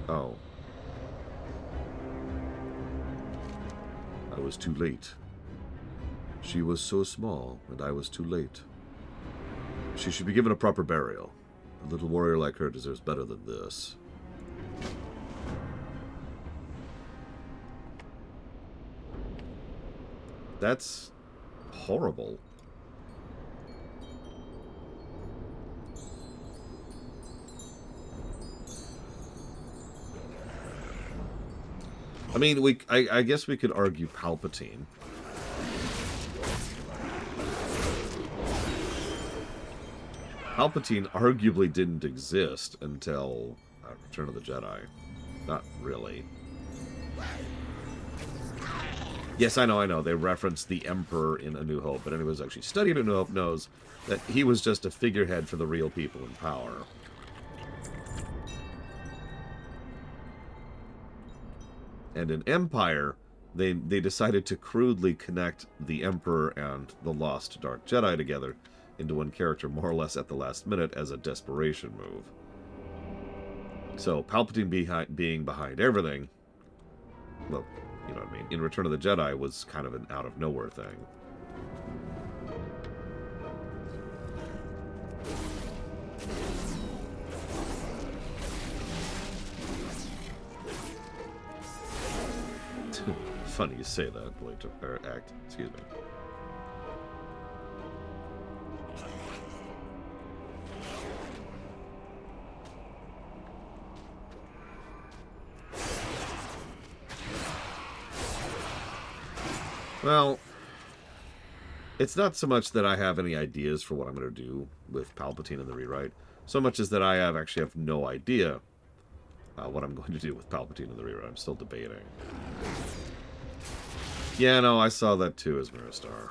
Oh. I was too late. She was so small, and I was too late. She should be given a proper burial. A little warrior like her deserves better than this. That's horrible. I mean, I guess we could argue Palpatine. Palpatine arguably didn't exist until Return of the Jedi. Not really. Yes, I know. They referenced the Emperor in A New Hope, but anyone who's actually studied A New Hope knows that he was just a figurehead for the real people in power. And in Empire, they decided to crudely connect the Emperor and the Lost Dark Jedi together into one character, more or less at the last minute, as a desperation move. So, Palpatine being behind everything, well, you know what I mean, in Return of the Jedi was kind of an out-of-nowhere thing. Funny you say that, Blade or Act. Excuse me. Well, it's not so much that I have any ideas for what I'm going to do with Palpatine in the rewrite, so much as that I actually have no idea what I'm going to do with Palpatine in the rewrite. I'm still debating. Yeah, no, I saw that too as Miristar.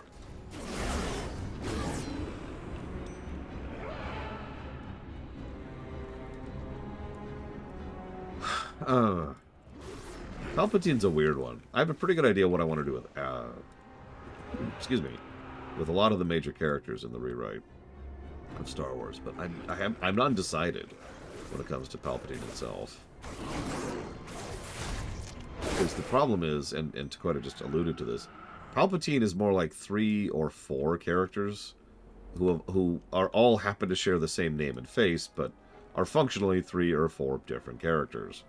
Palpatine's a weird one. I have a pretty good idea what I want to do with, excuse me, with a lot of the major characters in the rewrite of Star Wars, but I'm not undecided when it comes to Palpatine itself. Because the problem is, and Dakota just alluded to this, Palpatine is more like 3 or 4 characters who are all happen to share the same name and face, but are functionally 3 or 4 different characters.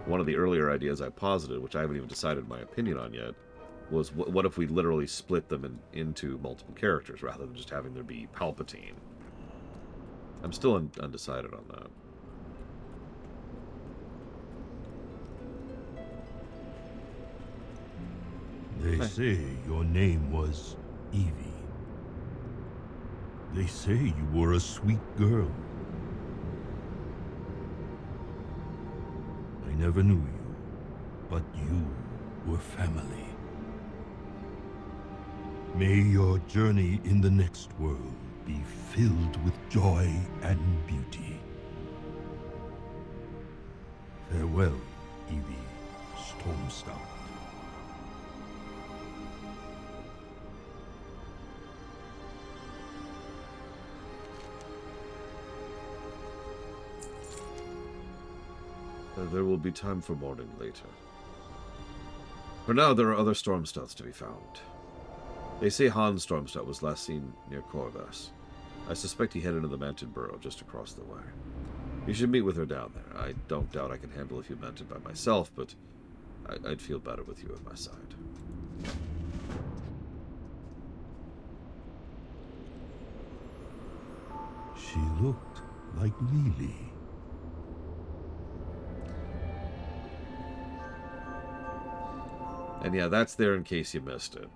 One of the earlier ideas I posited, which I haven't even decided my opinion on yet, was what if we literally split them into multiple characters rather than just having there be Palpatine? I'm still undecided on that. They say your name was Evie. They say you were a sweet girl. I never knew you, but you were family. May your journey in the next world be filled with joy and beauty. Farewell, Evie Stormstout. There will be time for mourning later. For now, there are other Stormstouts to be found. They say Han Stormstout was last seen near Corvus. I suspect he headed into the Manted Burrow just across the way. You should meet with her down there. I don't doubt I can handle a few Manted by myself, but I'd feel better with you at my side. She looked like Lily. And yeah, that's there in case you missed it.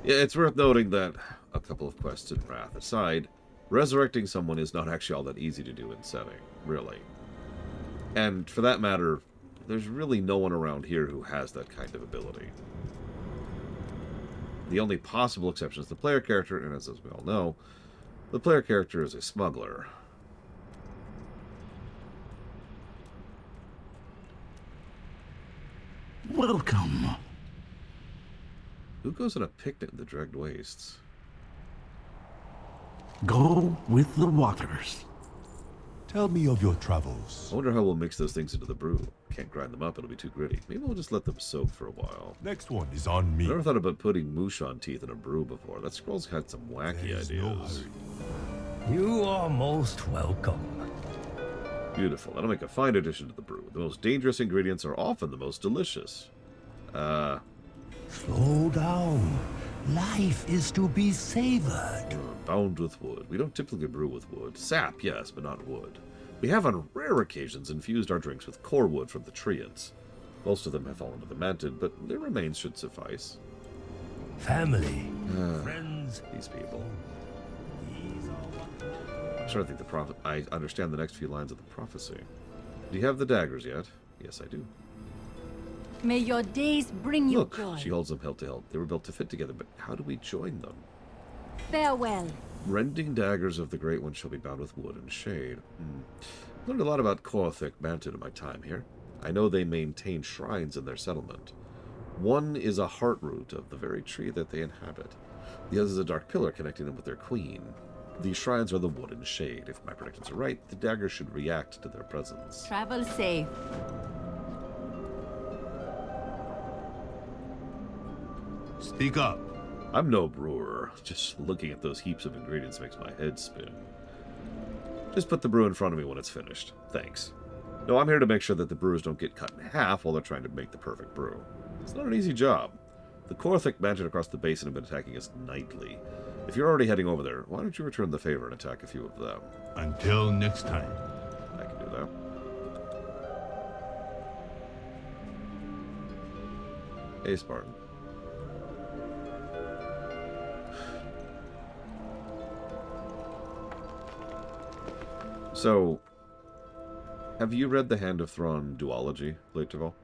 Yeah, it's worth noting that, a couple of quests in Wrath aside, resurrecting someone is not actually all that easy to do in setting, really. And for that matter, there's really no one around here who has that kind of ability. The only possible exception is the player character, and as we all know, the player character is a smuggler. Welcome. Who goes on a picnic in the Dragged Wastes? Go with the waters. Tell me of your travels. I wonder how we'll mix those things into the brew. Can't grind them up, it'll be too gritty. Maybe we'll just let them soak for a while. Next one is on me. I never thought about putting Mushan teeth in a brew before. That scroll's had some wacky There's no ideas. hurry. You are most welcome. Beautiful. That'll make a fine addition to the brew. The most dangerous ingredients are often the most delicious. Slow down. Life is to be savored. Bound with wood. We don't typically brew with wood. Sap, yes, but not wood. We have on rare occasions infused our drinks with core wood from the treants. Most of them have fallen to the manted, but their remains should suffice. Family. Friends. These people. These are what... I'm trying to think I understand the next few lines of the prophecy. Do you have the daggers yet? Yes, I do. May your days bring you Look, joy. she holds them hilt to hilt. They were built to fit together, but how do we join them? Farewell. Rending daggers of the Great One shall be bound with wood and shade. Learned a lot about Korthik Mountain in my time here. I know they maintain shrines in their settlement. One is a heart root of the very tree that they inhabit. The other is a dark pillar connecting them with their queen. These shrines are the wood and shade. If my predictions are right, the daggers should react to their presence. Travel safe. Speak up. I'm no brewer. Just looking at those heaps of ingredients makes my head spin. Just put the brew in front of me when it's finished. Thanks. No, I'm here to make sure that the brewers don't get cut in half while they're trying to make the perfect brew. It's not an easy job. The Korthik Mountain across the basin have been attacking us nightly. If you're already heading over there, why don't you return the favor and attack a few of them? Until next time. I can do that. Hey, Spartan. So, have you read the Hand of Thrawn duology, Leiterval?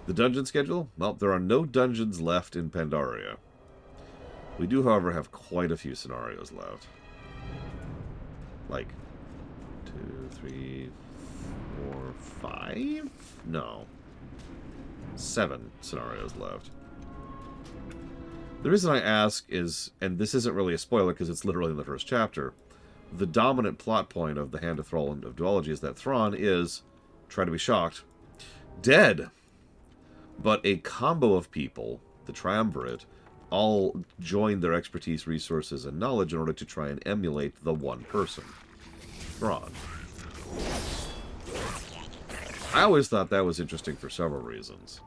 The dungeon schedule? Well, there are no dungeons left in Pandaria. We do, however, have quite a few scenarios left. Like, 2, 3, 4, 5? No. 7 scenarios left. The reason I ask is, and this isn't really a spoiler because it's literally in the first chapter, the dominant plot point of the Hand of Thrawn of duology is that Thrawn is, try to be shocked, dead. But a combo of people, the Triumvirate, all joined their expertise, resources, and knowledge in order to try and emulate the one person, Thrawn. I always thought that was interesting for several reasons.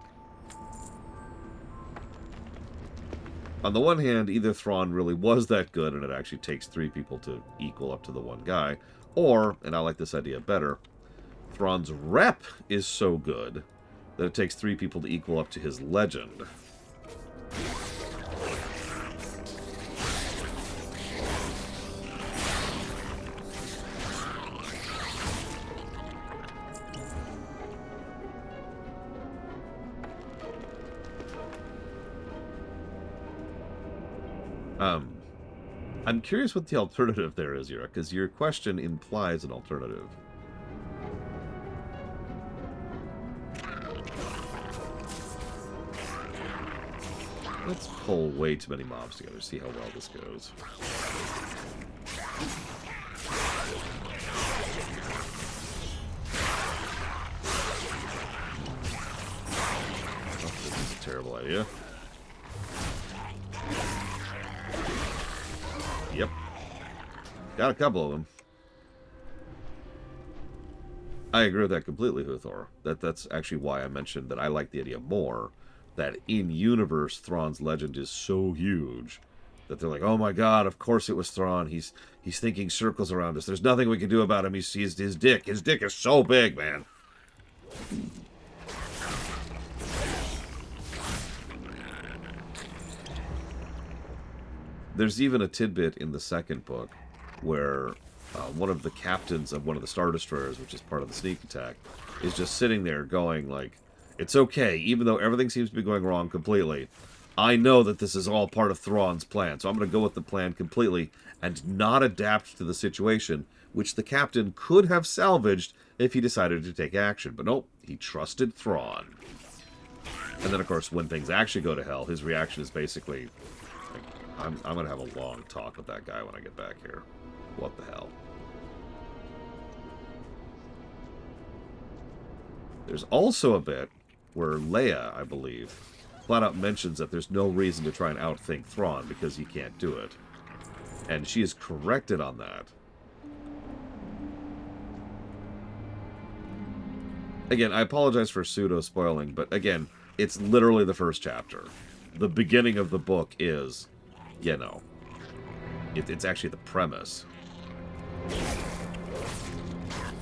On the one hand, either Thrawn really was that good and it actually takes 3 people to equal up to the one guy, or, and I like this idea better, Thrawn's rep is so good that it takes 3 people to equal up to his legend. I'm curious what the alternative there is, Yura, because your question implies an alternative. Let's pull way too many mobs together, see how well this goes. Oh, this is a terrible idea. Yep. Got a couple of them. I agree with that completely, Huthor. That's actually why I mentioned that I like the idea more. That in-universe Thrawn's legend is so huge that they're like, oh my god, of course it was Thrawn. He's thinking circles around us. There's nothing we can do about him. He's his dick. His dick is so big, man. There's even a tidbit in the second book where one of the captains of one of the Star Destroyers, which is part of the sneak attack, is just sitting there going like, it's okay, even though everything seems to be going wrong completely. I know that this is all part of Thrawn's plan, so I'm going to go with the plan completely and not adapt to the situation, which the captain could have salvaged if he decided to take action. But nope, he trusted Thrawn. And then, of course, when things actually go to hell, his reaction is basically, like, I'm going to have a long talk with that guy when I get back here. What the hell? There's also a bit where Leia, I believe, flat out mentions that there's no reason to try and outthink Thrawn because he can't do it. And she is corrected on that. Again, I apologize for pseudo-spoiling, but again, it's literally the first chapter. The beginning of the book is, you know, it's actually the premise.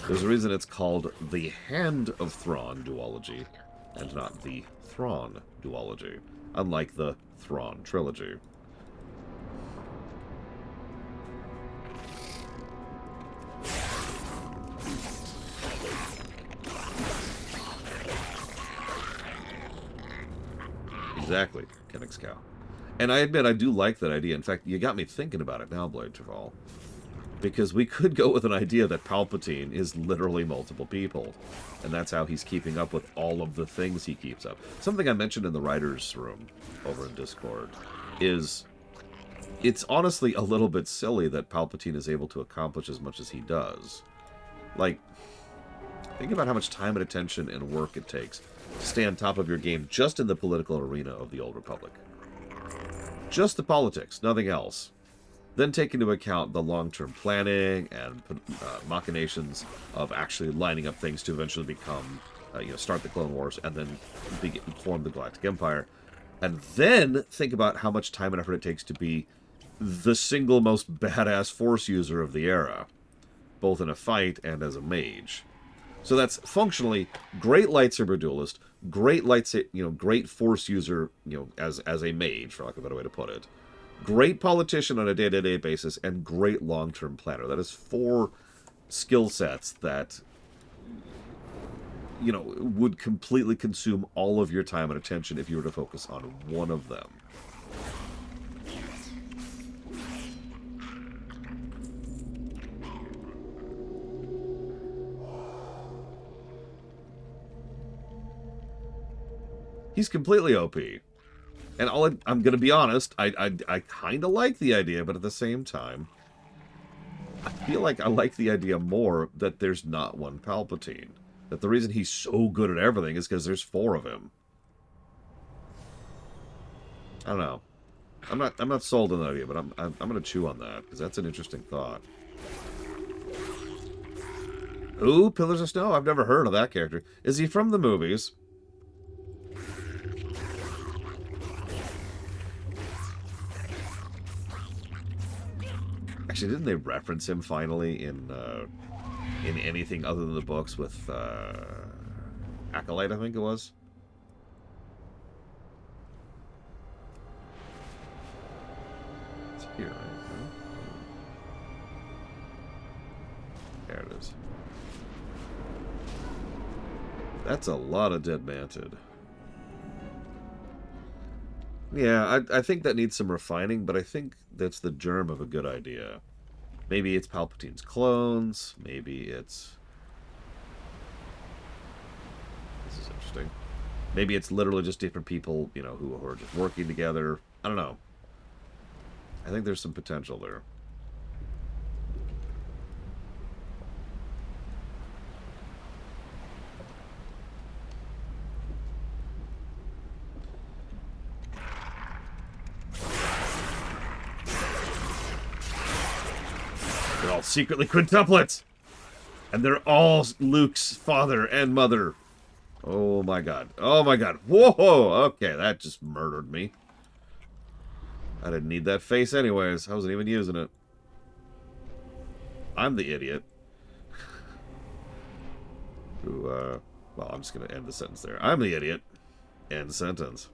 There's a reason it's called the Hand of Thrawn duology, and not the Thrawn duology, unlike the Thrawn trilogy. Exactly, Kennick's cow. And I admit, I do like that idea. In fact, you got me thinking about it now, Blade Traval. Because we could go with an idea that Palpatine is literally multiple people. And that's how he's keeping up with all of the things he keeps up. Something I mentioned in the writer's room over in Discord is... it's honestly a little bit silly that Palpatine is able to accomplish as much as he does. Like, think about how much time and attention and work it takes to stay on top of your game just in the political arena of the Old Republic. Just the politics, nothing else. Then take into account the long-term planning and machinations of actually lining up things to eventually become, start the Clone Wars and then form the Galactic Empire. And then think about how much time and effort it takes to be the single most badass Force user of the era, both in a fight and as a mage. So that's functionally great lightsaber duelist, great great Force user, as a mage, for lack of a better way to put it. Great politician on a day-to-day basis, and great long-term planner. That is 4 skill sets that, would completely consume all of your time and attention if you were to focus on one of them. He's completely OP. And I'm going to be honest, I kind of like the idea, but at the same time, I feel like I like the idea more that there's not one Palpatine. That the reason he's so good at everything is because there's 4 of him. I don't know. I'm not sold on that idea, but I'm going to chew on that, because that's an interesting thought. Ooh, Pillars of Snow? I've never heard of that character. Is he from the movies? Actually, didn't they reference him finally in anything other than the books with Acolyte, I think it was? It's here, right? There it is. That's a lot of Dead Manted. Yeah, I think that needs some refining, but I think that's the germ of a good idea. Maybe it's Palpatine's clones. Maybe it's... This is interesting. Maybe it's literally just different people, who are just working together. I don't know. I think there's some potential there. They're all secretly quintuplets! And they're all Luke's father and mother. Oh my god. Oh my god. Whoa! Okay, that just murdered me. I didn't need that face anyways. I wasn't even using it. I'm the idiot. Who, well, I'm just gonna end the sentence there. I'm the idiot. End sentence.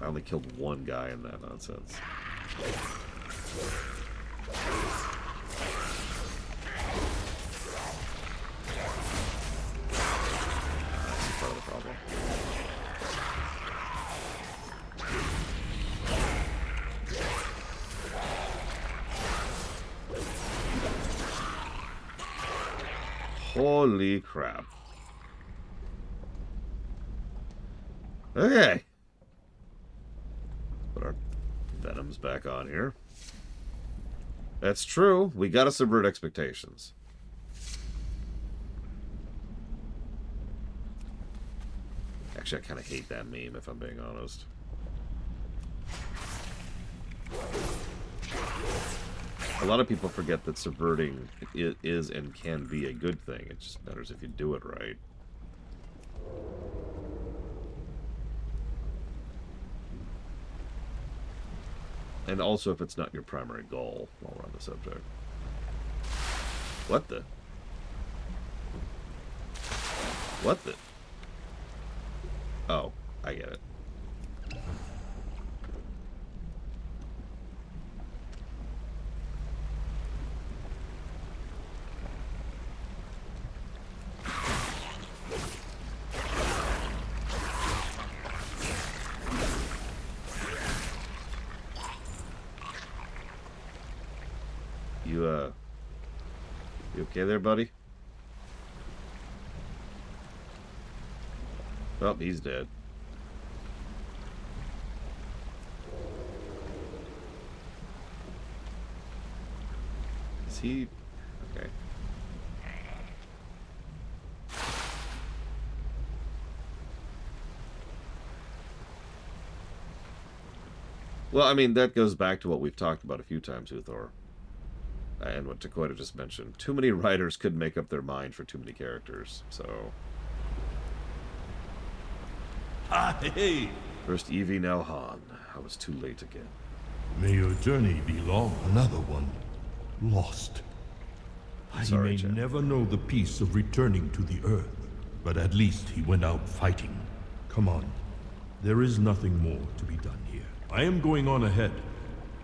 I only killed one guy in that nonsense. That's part of the problem. Holy crap. Okay. Put our Venoms back on here. That's true. We gotta subvert expectations. Actually, I kind of hate that meme, if I'm being honest. A lot of people forget that subverting is and can be a good thing. It just matters if you do it right. And also if it's not your primary goal while we're on the subject. What the? What the? Oh, I get it. You okay there, buddy? Oh, he's dead. Is he... Okay. Well, I mean, that goes back to what we've talked about a few times, Uthor. And what Dakota just mentioned. Too many writers couldn't make up their mind for too many characters, so... Ah, hey! First Evie, now Han. I was too late again. May your journey be long. Another one. Lost. He Sorry, may Jen. never know the peace of returning to the Earth, but at least he went out fighting. Come on. There is nothing more to be done here. I am going on ahead.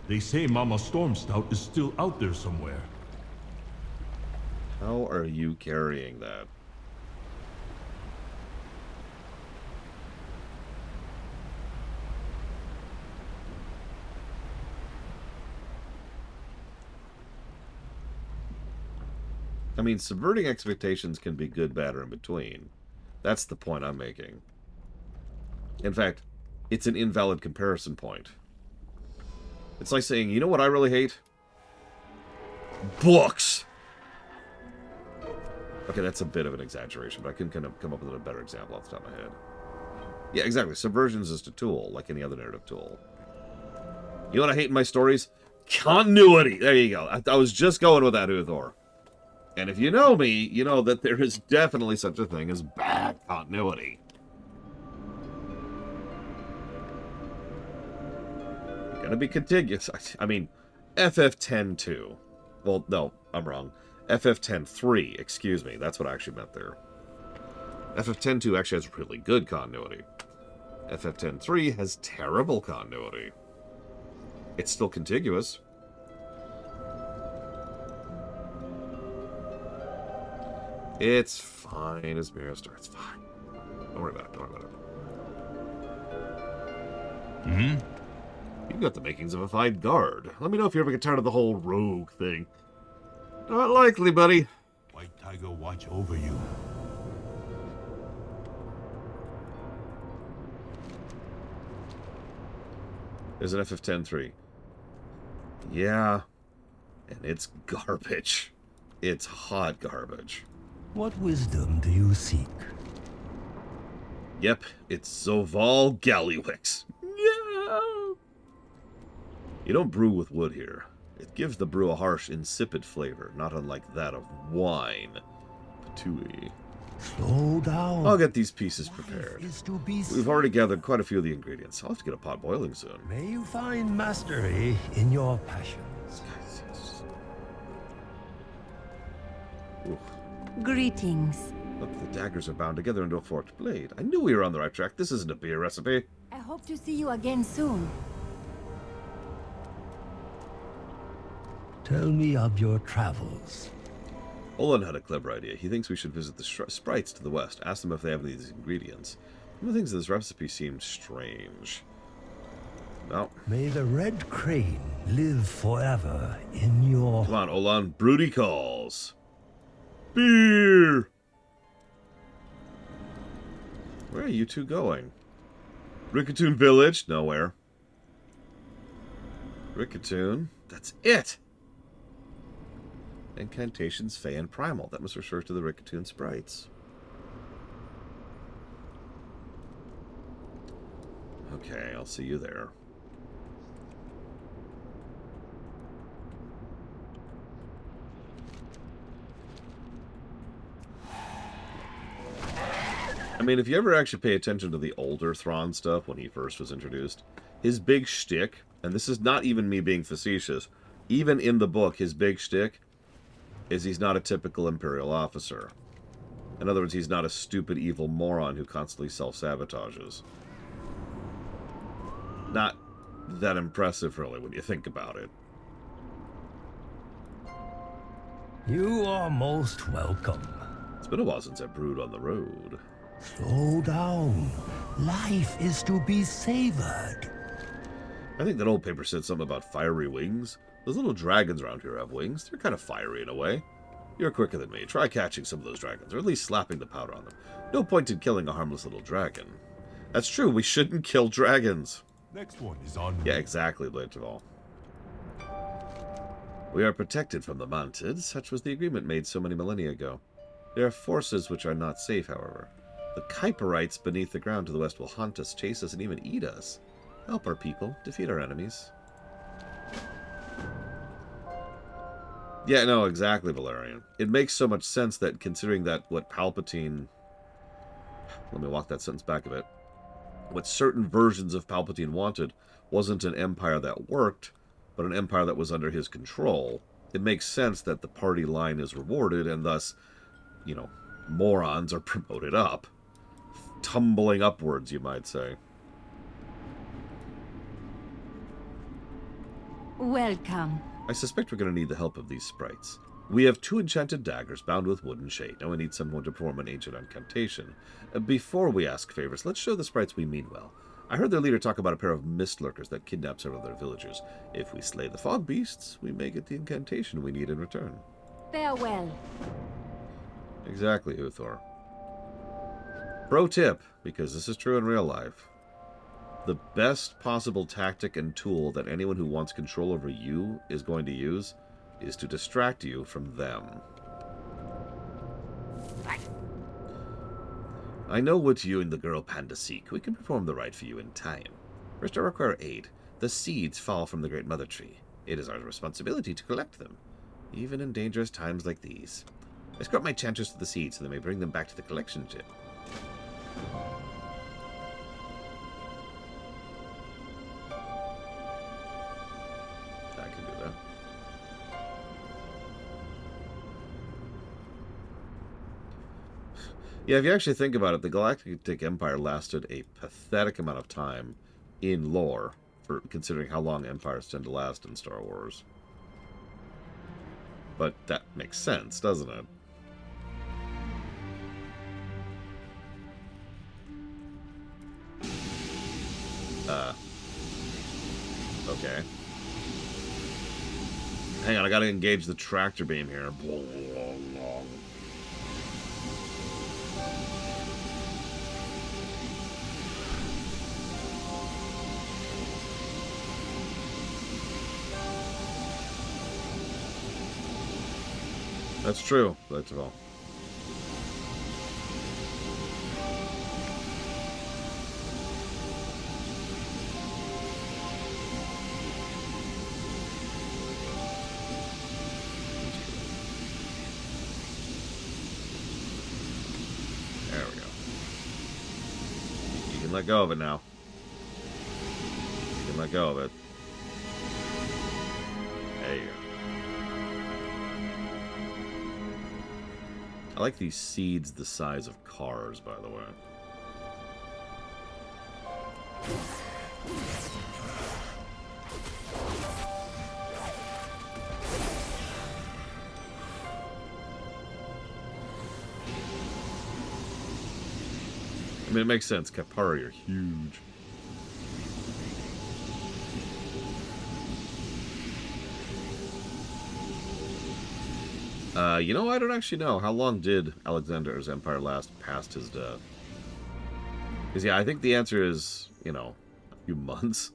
They say Mama Stormstout is still out there somewhere. How are you carrying that? I mean, subverting expectations can be good, bad, or in between. That's the point I'm making. In fact, it's an invalid comparison point. It's like saying, you know what I really hate? Books! Okay, that's a bit of an exaggeration, but I can kind of come up with a better example off the top of my head. Yeah, exactly. Subversion is just a tool, like any other narrative tool. You know what I hate in my stories? Continuity! There you go. I was just going with that, Uthor. And if you know me, you know that there is definitely such a thing as bad continuity. You're gonna be contiguous. I mean, FF10-2. Well, no, I'm wrong. FF10-3, excuse me. That's what I actually meant there. FF10-2 actually has really good continuity. FF10-3 has terrible continuity. It's still contiguous. It's fine as Mirror. It's fine. Don't worry about it. Don't worry about it. Hmm? You've got the makings of a fine guard. Let me know if you ever get tired of the whole rogue thing. Not likely, buddy. White Tiger watch over you. There's an FF10-3. Yeah. And it's garbage. It's hot garbage. What wisdom do you seek? Yep, it's Zoval Gallywix. Yeah. You don't brew with wood here. It gives the brew a harsh, insipid flavor, not unlike that of wine. Patooey. Slow down. I'll get these pieces prepared. Life is to be We've already gathered quite a few of the ingredients. I'll have to get a pot boiling soon. May you find mastery in your passions. Oof. Greetings. Look, the daggers are bound together into a forked blade. I knew we were on the right track. This isn't a beer recipe. I hope to see you again soon. Tell me of your travels. Olin had a clever idea. He thinks we should visit the sprites to the west. Ask them if they have any of these ingredients. Some of the things in this recipe seem strange. No. May the red crane live forever in your... Come on, Olan. Broody calls. Beer! Where are you two going? Rickatoon Village? Nowhere. Rickatoon? That's it! Incantations, Fey, and Primal. That must refer to the Rickatoon sprites. Okay, I'll see you there. I mean, if you ever actually pay attention to the older Thrawn stuff when he first was introduced, his big shtick, and this is not even me being facetious, even in the book, his big shtick is he's not a typical Imperial officer. In other words, he's not a stupid, evil moron who constantly self-sabotages. Not that impressive, really, when you think about it. You are most welcome. It's been a while since I brewed on the road. Slow down. Life is to be savored. I think that old paper said something about fiery wings. Those little dragons around here have wings. They're kind of fiery in a way. You're quicker than me. Try catching some of those dragons, or at least slapping the powder on them. No point in killing a harmless little dragon. That's true, we shouldn't kill dragons. Next one is on me. Yeah, exactly, Blancheval. We are protected from the mounted. Such was the agreement made so many millennia ago. There are forces which are not safe, however. The Kuiperites beneath the ground to the west will haunt us, chase us, and even eat us. Help our people, defeat our enemies. Yeah, no, exactly, Valerian. It makes so much sense that, considering that what Palpatine... Let me walk that sentence back a bit. What certain versions of Palpatine wanted wasn't an empire that worked, but an empire that was under his control. It makes sense that the party line is rewarded, and thus, you know, morons are promoted up. Tumbling upwards, you might say. Welcome. I suspect we're going to need the help of these sprites. We have 2 enchanted daggers bound with wooden shade. Now we need someone to perform an ancient incantation. Before we ask favors, let's show the sprites we mean well. I heard their leader talk about a pair of mist lurkers that kidnap several of their villagers. If we slay the fog beasts, we may get the incantation we need in return. Farewell. Exactly, Uthor. Pro tip, because this is true in real life. The best possible tactic and tool that anyone who wants control over you is going to use is to distract you from them. I know what you and the girl Panda seek. We can perform the rite for you in time. First, I require aid. The seeds fall from the Great Mother Tree. It is our responsibility to collect them, even in dangerous times like these. Escort my chanters to the seeds so they may bring them back to the collection ship. I can do that. Yeah, if you actually think about it, the Galactic Empire lasted a pathetic amount of time in lore, for considering how long empires tend to last in Star Wars. But that makes sense, doesn't it? Okay. Hang on, I gotta engage the tractor beam here. That's true, that's all. There we go. You can let go of it now. You can let go of it. There you go. I like these seeds the size of cars, by the way. I mean, it makes sense. Kapari are huge. You know, I don't actually know. How long did Alexander's empire last past his death? Because, yeah, I think the answer is, you know, a few months.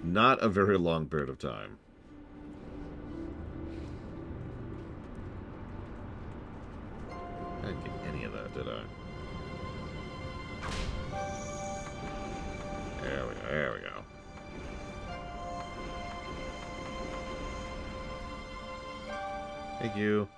Not a very long period of time. I didn't get any of that, did I? There we go, there we go. Thank you.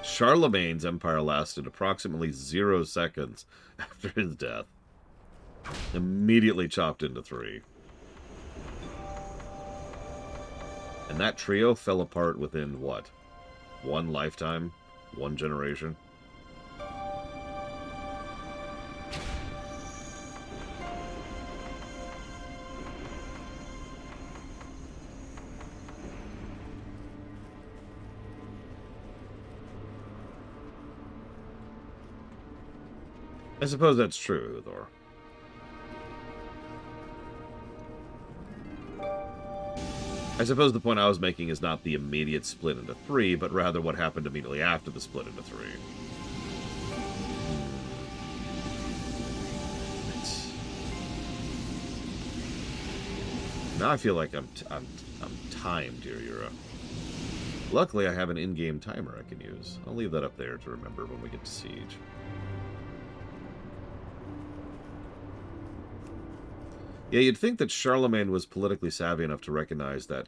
Charlemagne's empire lasted approximately 0 seconds after his death. Immediately chopped into 3. And that trio fell apart within, what? 1 lifetime? 1 generation? I suppose that's true, Thor. I suppose the point I was making is not the immediate split into 3, but rather what happened immediately after the split into 3. Now I feel like I'm timed here, Yura. Luckily, I have an in-game timer I can use. I'll leave that up there to remember when we get to Siege. Yeah, you'd think that Charlemagne was politically savvy enough to recognize that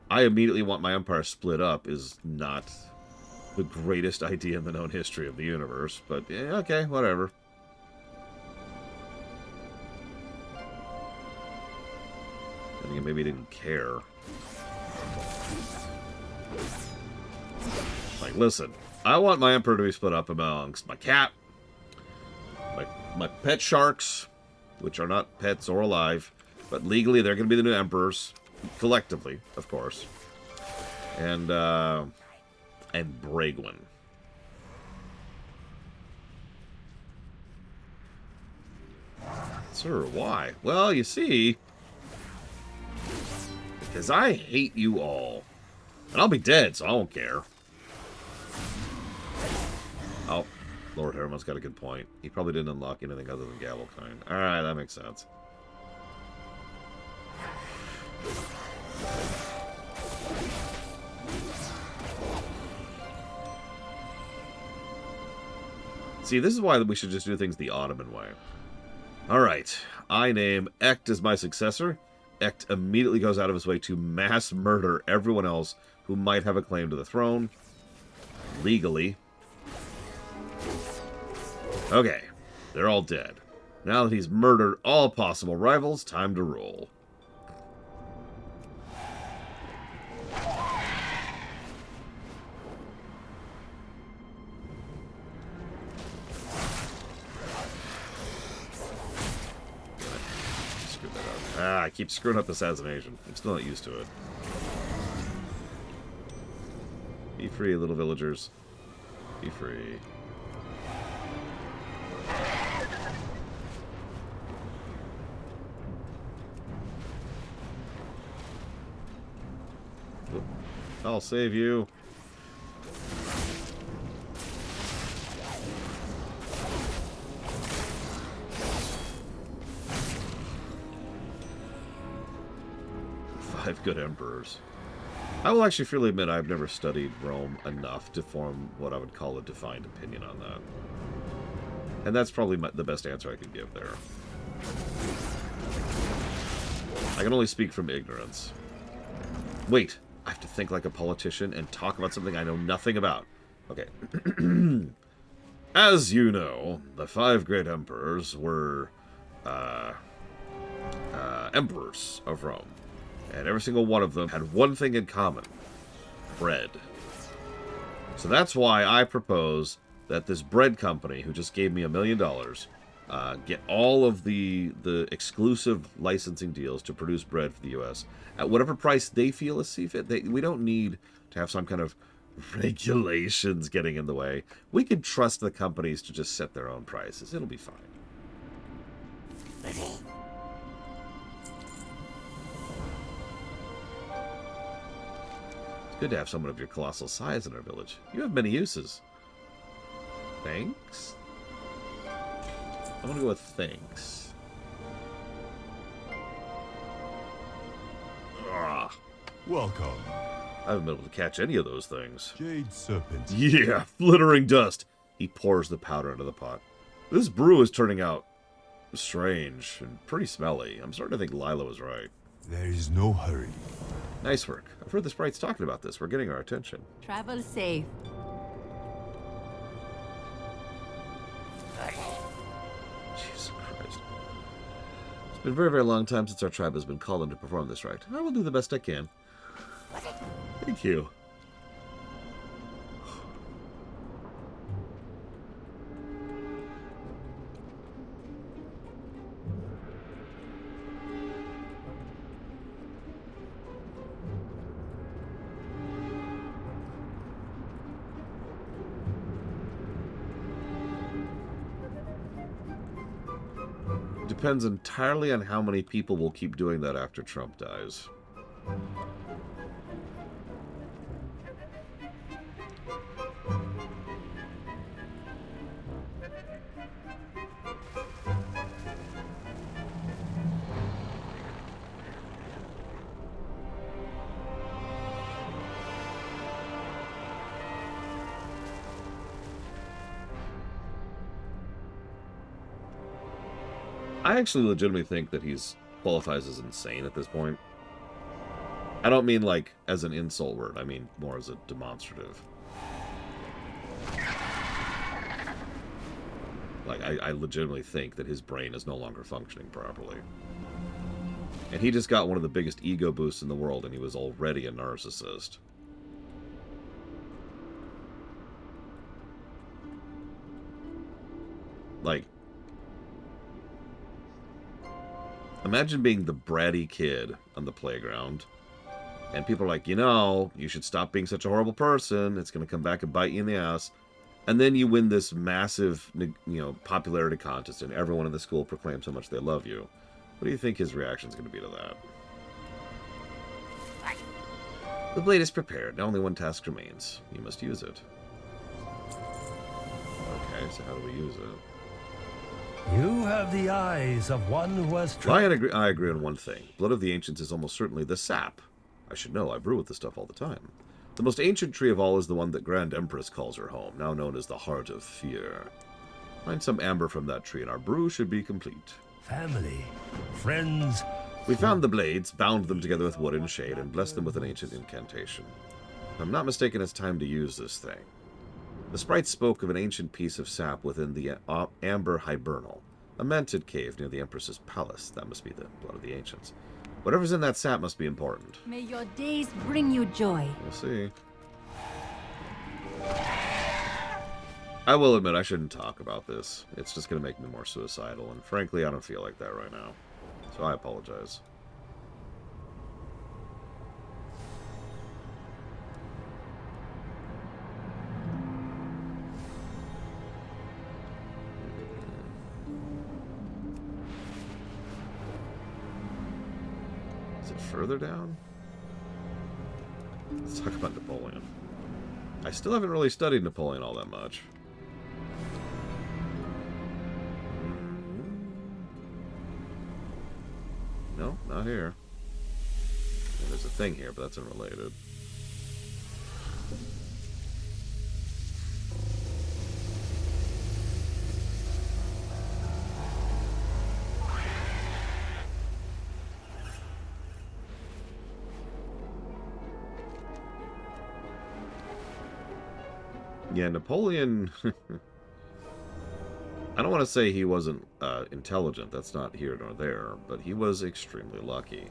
I immediately want my empire split up is not the greatest idea in the known history of the universe, but yeah, okay, whatever. I think maybe he didn't care. Like, listen, I want my emperor to be split up amongst my cat, my pet sharks, which are not pets or alive, but legally they're going to be the new emperors, collectively, of course, and Bragwin. Sir, why? Well, you see, because I hate you all. And I'll be dead, so I won't care. Oh, Lord Harriman's got a good point. He probably didn't unlock anything other than Gavelkind. Alright, that makes sense. See, this is why we should just do things the Ottoman way. Alright, I name Echt as my successor. Echt immediately goes out of his way to mass murder everyone else who might have a claim to the throne. Legally. Okay, they're all dead. Now that he's murdered all possible rivals, time to roll. Ah, I keep screwing up assassination. I'm still not used to it. Be free, little villagers. Be free. I'll save you. Five good emperors. I will actually freely admit I've never studied Rome enough to form what I would call a defined opinion on that. And that's probably the best answer I could give there. I can only speak from ignorance. Wait, I have to think like a politician and talk about something I know nothing about. Okay. As you know, the 5 great emperors were emperors of Rome. And every single one of them had one thing in common. Bread. So that's why I propose that this bread company, who just gave me $1 million, get all of the exclusive licensing deals to produce bread for the U.S. at whatever price they feel is see fit. We don't need to have some kind of regulations getting in the way. We can trust the companies to just set their own prices. It'll be fine. Good to have someone of your colossal size in our village. You have many uses. Thanks? I'm gonna go with thanks. Ah, Welcome. I haven't been able to catch any of those things. Jade Serpent. Yeah, flittering dust. He pours the powder into the pot. This brew is turning out strange and pretty smelly. I'm starting to think Lila was right. There is no hurry. Nice work. I've heard the sprites talking about this. We're getting our attention. Travel safe. Jesus Christ. It's been a very, very long time since our tribe has been called in to perform this rite. I will do the best I can. Thank you. depends entirely on how many people will keep doing that after Trump dies. I actually legitimately think that he's qualifies as insane at this point. I don't mean like as an insult word. I mean more as a demonstrative. Like, I legitimately think that his brain is no longer functioning properly. And he just got one of the biggest ego boosts in the world, and he was already a narcissist. Like, imagine being the bratty kid on the playground, and people are like, you know, you should stop being such a horrible person. It's going to come back and bite you in the ass. And then you win this massive, you know, popularity contest, and everyone in the school proclaims how much they love you. What do you think his reaction is going to be to that? The blade is prepared. Now only one task remains. You must use it. Okay, so how do we use it? You have the eyes of one who has Well, I agree on one thing. Blood of the Ancients is almost certainly the sap. I should know, I brew with this stuff all the time. The most ancient tree of all is the one that Grand Empress calls her home, now known as the Heart of Fear. Find some amber from that tree and our brew should be complete. family, friends. We found the blades, bound them together with wood and shade, and blessed them with an ancient incantation. If I'm not mistaken, it's time to use this thing. The sprite spoke of an ancient piece of sap within the Amber Hibernal, a manted cave near the Empress's palace. That must be the blood of the ancients. Whatever's in that sap must be important. May your days bring you joy. We'll see. I will admit I shouldn't talk about this. It's just going to make me more suicidal, and frankly, I don't feel like that right now. So I apologize. Is it further down? Let's talk about Napoleon. I still haven't really studied Napoleon all that much. No, not here. Well, there's a thing here, but that's unrelated. Yeah, Napoleon... I don't want to say he wasn't intelligent, that's not here nor there, but he was extremely lucky.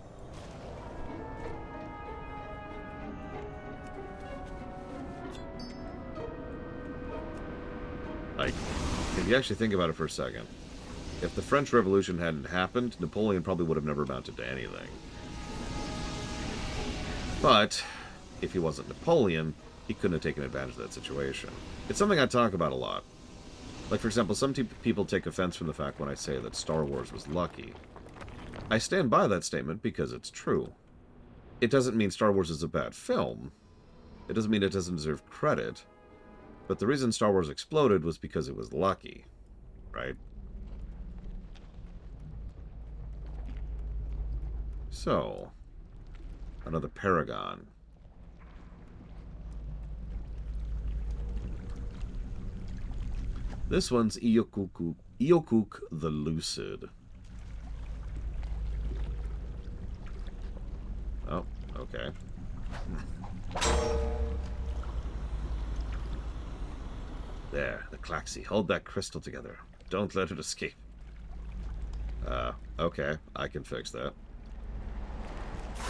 Like, if you actually think about it for a second, if the French Revolution hadn't happened, Napoleon probably would have never amounted to anything. But, if he wasn't Napoleon, he couldn't have taken advantage of that situation. It's something I talk about a lot. Like, for example, some people take offense from the fact when I say that Star Wars was lucky. I stand by that statement because it's true. It doesn't mean Star Wars is a bad film. It doesn't mean it doesn't deserve credit. But the reason Star Wars exploded was because it was lucky, right? So, another paragon. This one's Iokuk the Lucid. Oh, okay. There, the Klaxi. Hold that crystal together. Don't let it escape. Okay. I can fix that.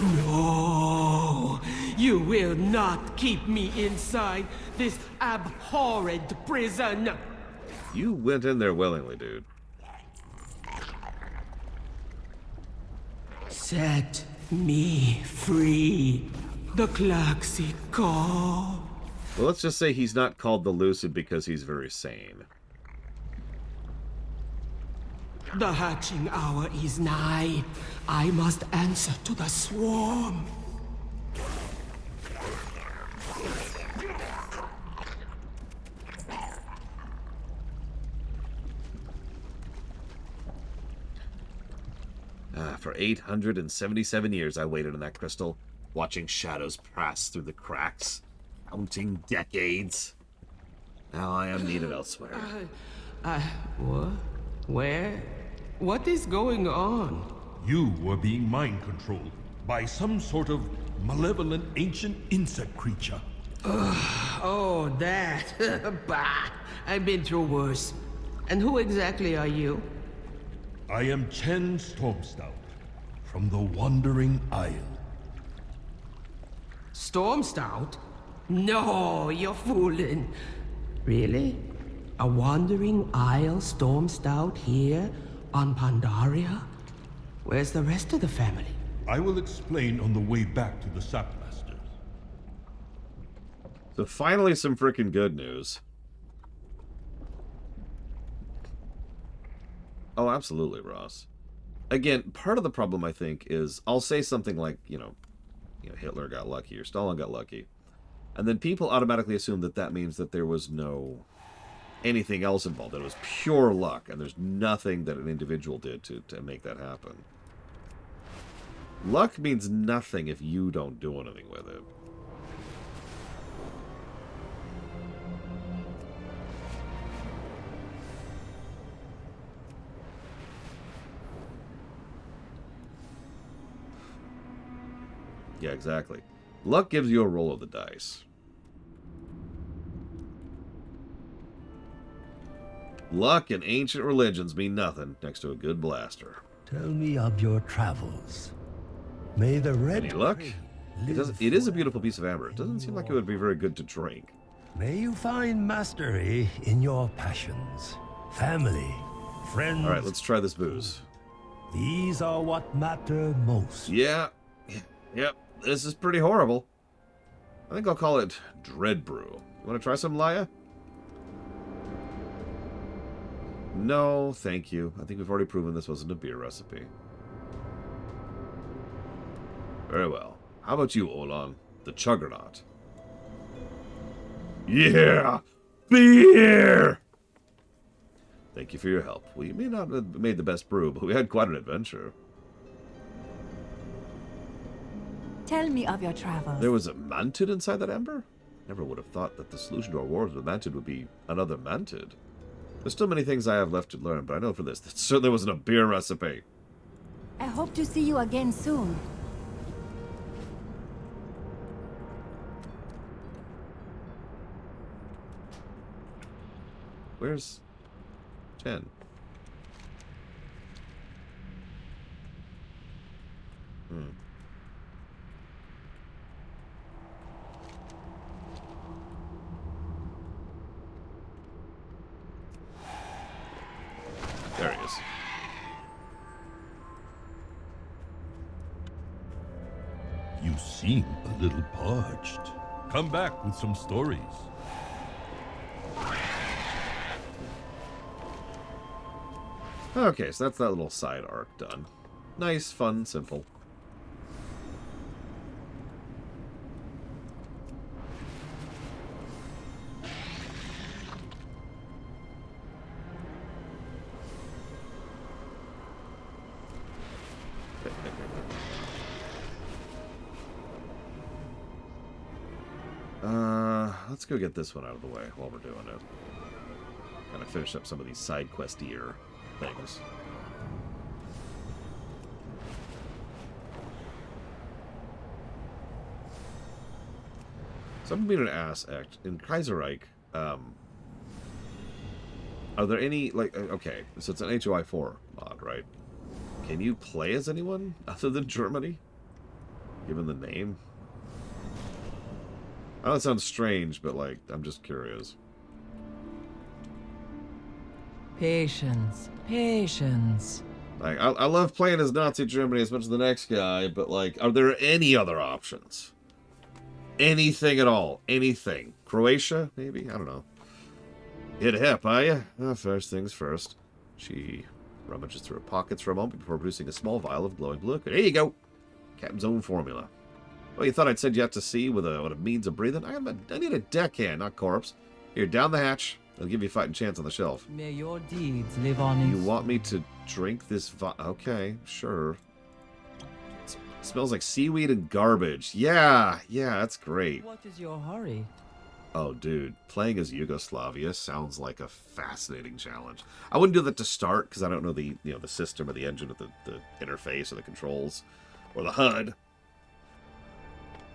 No, you will not keep me inside this abhorrent prison. You went in there willingly, dude. Set me free. The Klaxi call. Well, let's just say he's not called the Lucid because he's very sane. The hatching hour is nigh. I must answer to the swarm. For 877 years I waited in that crystal, watching shadows pass through the cracks, counting decades. Now I am needed elsewhere. What? Where? What is going on? You were being mind controlled by some sort of malevolent ancient insect creature. Oh, that. Bah! I've been through worse. And who exactly are you? I am Chen Stormstout, from the Wandering Isle. Stormstout? No, you're fooling. Really? A wandering isle Stormstout here on Pandaria? Where's the rest of the family? I will explain on the way back to the Sapmasters. So finally some freaking good news. Oh, absolutely, Ross. Again, part of the problem, I think, is I'll say something like, Hitler got lucky or Stalin got lucky. And then people automatically assume that that means that there was no anything else involved. That it was pure luck, and there's nothing that an individual did to make that happen. Luck means nothing if you don't do anything with it. Yeah, exactly. Luck gives you a roll of the dice. Luck and ancient religions mean nothing next to a good blaster. Tell me of your travels. May the red Any luck? crane It is a beautiful piece of amber. It doesn't seem like it would be very good to drink. May you find mastery in your passions. Family, friends. All right, let's try this booze. These are what matter most. Yeah. Yep. This is pretty horrible. I think I'll call it Dread Brew. You want to try some, Laya? No, thank you. I think we've already proven this wasn't a beer recipe. Very well. How about you, Olan? The Chuggernaut. Yeah! Beer! Thank you for your help. We may not have made the best brew, but we had quite an adventure. Tell me of your travels. There was a mantid inside that ember? Never would have thought that the solution to our wars with mantid would be another mantid. There's still many things I have left to learn, but I know for this, that certainly wasn't a beer recipe. I hope to see you again soon. Where's Chen? There he is. You seem a little parched. Come back with some stories. Okay, so that's that little side arc done. Nice, fun, simple. Let's go get this one out of the way while we're doing it. Kind of finish up some of these side questier things. So I'm being an ass act. In Kaiserreich, are there any, like, okay, so it's an HOI 4 mod, right? Can you play as anyone other than Germany? Given the name? I know it sounds strange, but, like, I'm just curious. Patience, patience. Like, I love playing as Nazi Germany as much as the next guy, but, like, are there any other options? Anything at all? Anything? Croatia, maybe? I don't know. Hit hip, are you? First things first. Gee. Rummages through her pockets for a moment before producing a small vial of glowing blue liquid. Here you go! Captain's own formula. Well, you thought I'd send you out to sea with a means of breathing? I need a deckhand, not corpse. Here, down the hatch. I'll give you a fighting chance on the shelf. May your deeds live on in... You want me to drink this okay, sure. Smells like seaweed and garbage. Yeah, that's great. What is your hurry? Oh, dude, playing as Yugoslavia sounds like a fascinating challenge. I wouldn't do that to start because I don't know the the system or the engine or the interface or the controls or the HUD.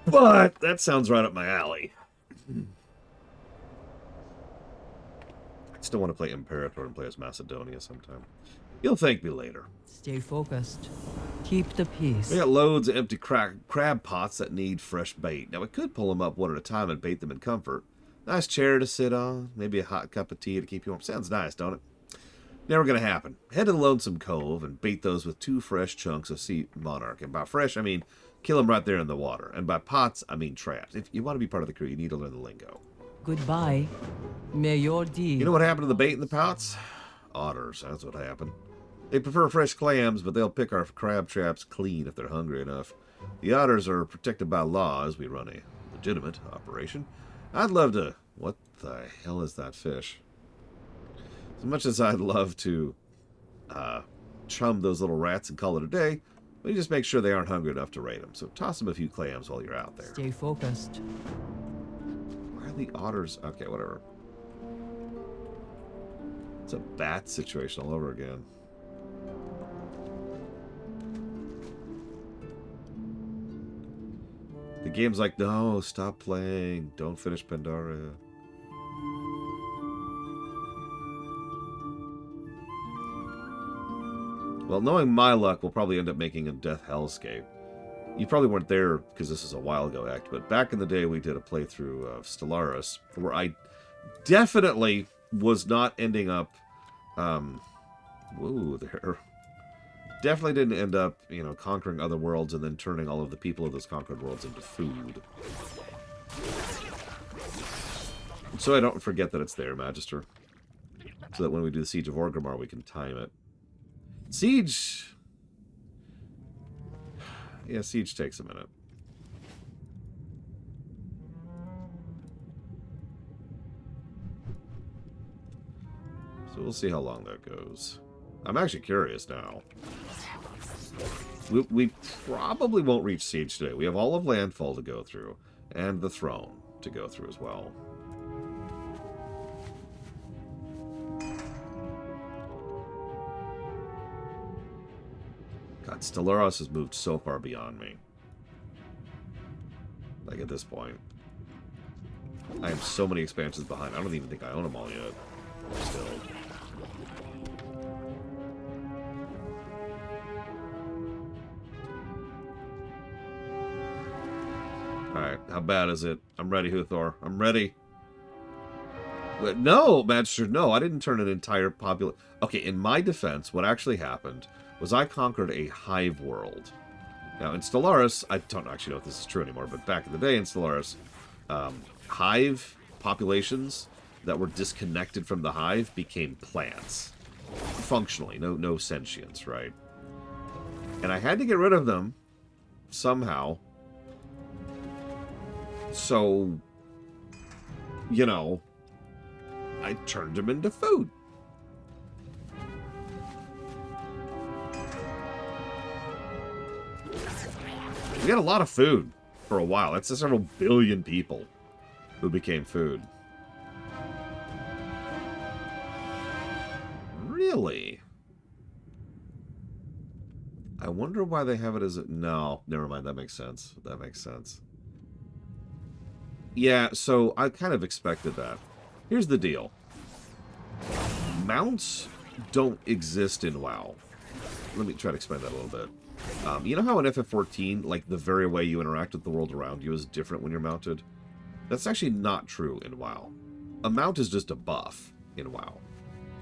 But that sounds right up my alley. I still want to play Imperator and play as Macedonia sometime. You'll thank me later. Stay focused. Keep the peace. We got loads of empty crab pots that need fresh bait. Now, we could pull them up one at a time and bait them in comfort. Nice chair to sit on. Maybe a hot cup of tea to keep you warm. Sounds nice, don't it? Never gonna happen. Head to the Lonesome Cove and bait those with 2 fresh chunks of sea monarch. And by fresh, I mean kill them right there in the water. And by pots, I mean traps. If you want to be part of the crew, you need to learn the lingo. Goodbye. May your deeds... You know what happened to the bait in the pots? Otters. That's what happened. They prefer fresh clams, but they'll pick our crab traps clean if they're hungry enough. The otters are protected by law as we run a legitimate operation. I'd love to... What the hell is that fish? As much as I'd love to chum those little rats and call it a day, we just make sure they aren't hungry enough to raid them. So toss them a few clams while you're out there. Stay focused. Why are the otters... Okay, whatever. It's a bat situation all over again. The game's like, no, stop playing. Don't finish Pandaria. Well, knowing my luck, we'll probably end up making a Death Hellscape. You probably weren't there because this is a while ago, Act, but back in the day we did a playthrough of Stellaris where I definitely was not ending up... whoa, there... Definitely didn't end up, conquering other worlds and then turning all of the people of those conquered worlds into food. So I don't forget that it's there, Magister. So that when we do the Siege of Orgrimmar, we can time it. Siege... Yeah, Siege takes a minute. So we'll see how long that goes. I'm actually curious now. We probably won't reach Siege today. We have all of Landfall to go through, and the Throne to go through as well. God, Stellaris has moved so far beyond me. Like, at this point. I have so many expansions behind. I don't even think I own them all yet. Still. Alright, how bad is it? I'm ready, Huthor. I'm ready. But no, Magister, no. I didn't turn an entire population... Okay, in my defense, what actually happened was I conquered a hive world. Now, in Stellaris, I don't actually know if this is true anymore, but back in the day in Stellaris, hive populations that were disconnected from the hive became plants. Functionally, no sentience, right? And I had to get rid of them somehow. So, I turned them into food. We had a lot of food for a while. That's several billion people who became food. Really? I wonder why they have it as a... No, never mind. That makes sense. That makes sense. Yeah, so I kind of expected that. Here's the deal. Mounts don't exist in WoW. Let me try to explain that a little bit. You know how in FF14, like, the very way you interact with the world around you is different when you're mounted? That's actually not true in WoW. A mount is just a buff in WoW.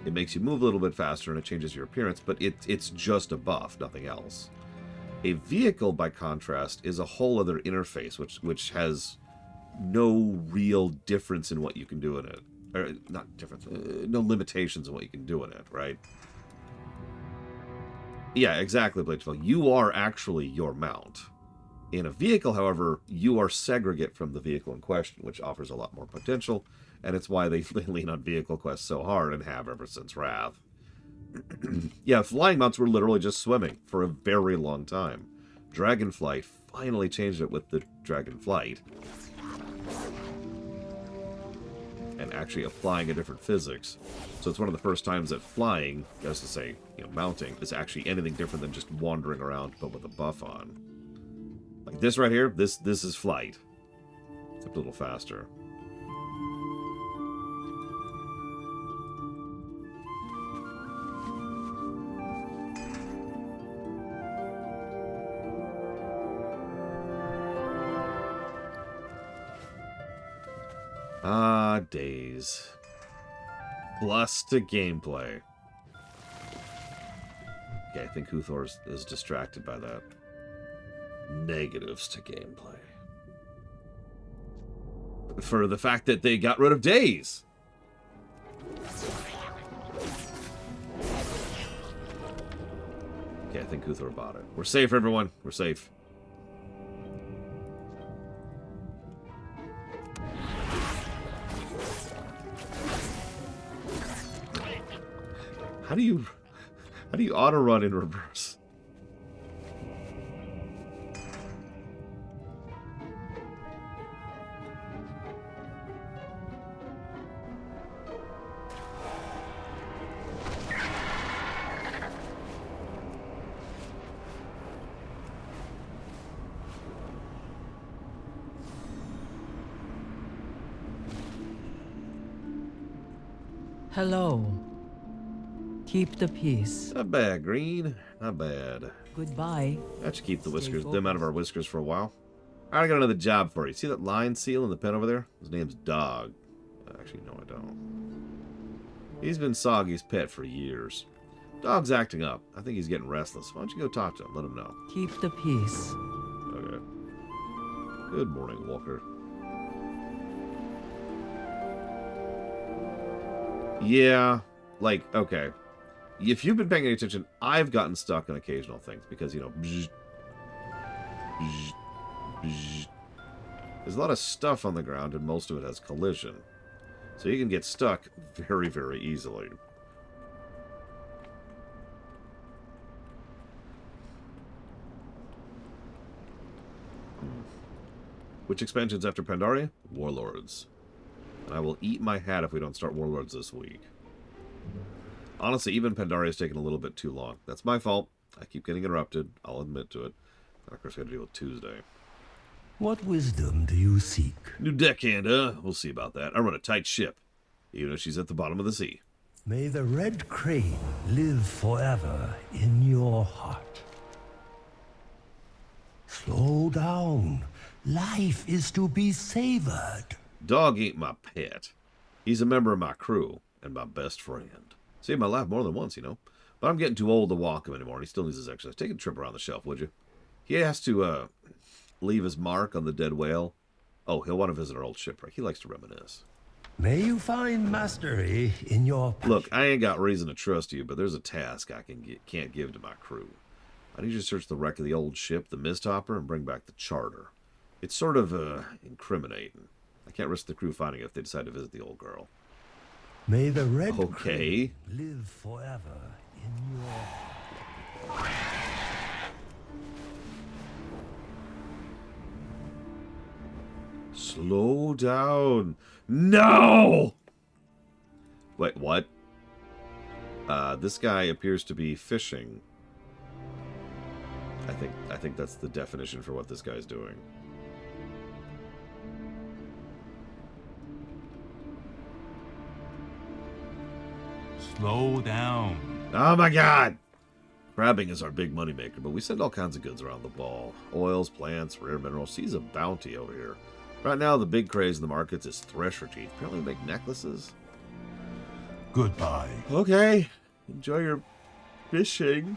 It makes you move a little bit faster and it changes your appearance, but it's just a buff, nothing else. A vehicle, by contrast, is a whole other interface, which has no real difference in what you can do in it. Or, not difference, no limitations in what you can do in it, right? Yeah, exactly, Blatchville. You are actually your mount. In a vehicle, however, you are segregate from the vehicle in question, which offers a lot more potential, and it's why they lean on vehicle quests so hard and have ever since Wrath. Yeah, flying mounts were literally just swimming for a very long time. Dragonflight finally changed it with the Dragonflight. And actually applying a different physics. So it's one of the first times that flying, as to say, mounting, is actually anything different than just wandering around, but with a buff on. Like this right here, this is flight. Except a little faster. Ah, days. Plus to gameplay. Okay, I think Huthor is distracted by that. Negatives to gameplay. For the fact that they got rid of days. Okay, I think Huthor bought it. We're safe, everyone. We're safe. How do you auto run in reverse? Hello. Keep the peace. Not bad, Green. Not bad. Goodbye. That should keep the whiskers, them out of our whiskers for a while. Alright, I got another job for you. See that lion seal in the pen over there? His name's Dog. Actually, no, I don't. He's been Soggy's pet for years. Dog's acting up. I think he's getting restless. Why don't you go talk to him? Let him know. Keep the peace. Okay. Good morning, Walker. Yeah, like, okay. If you've been paying any attention, I've gotten stuck on occasional things because, bzz, bzz, bzz. There's a lot of stuff on the ground and most of it has collision. So you can get stuck very, very easily. Which expansions after Pandaria? Warlords. And I will eat my hat if we don't start Warlords this week. Honestly, even Pandaria's taken a little bit too long. That's my fault. I keep getting interrupted. I'll admit to it. And of course, we had to deal with Tuesday. What wisdom do you seek? New deckhand, huh? We'll see about that. I run a tight ship, even if she's at the bottom of the sea. May the red crane live forever in your heart. Slow down. Life is to be savored. Dog ain't my pet. He's a member of my crew and my best friend. Saved my life more than once, But I'm getting too old to walk him anymore, and he still needs his exercise. Take a trip around the shelf, would you? He has to leave his mark on the dead whale. Oh, he'll want to visit our old shipwreck. He likes to reminisce. May you find mastery in your passion. Look, I ain't got reason to trust you, but there's a task I can't give to my crew. I need you to search the wreck of the old ship, the Misthopper, and bring back the charter. It's sort of incriminating. I can't risk the crew finding it if they decide to visit the old girl. May the red Okay. crane live forever in your heart. Slow down. No! Wait, what? This guy appears to be fishing. I think that's the definition for what this guy's doing. Slow down. Oh my god! Crabbing is our big moneymaker, but we send all kinds of goods around the ball. Oils, plants, rare minerals. Sees a bounty over here. Right now, the big craze in the markets is thresher teeth. Apparently they make necklaces. Goodbye. Okay. Enjoy your fishing.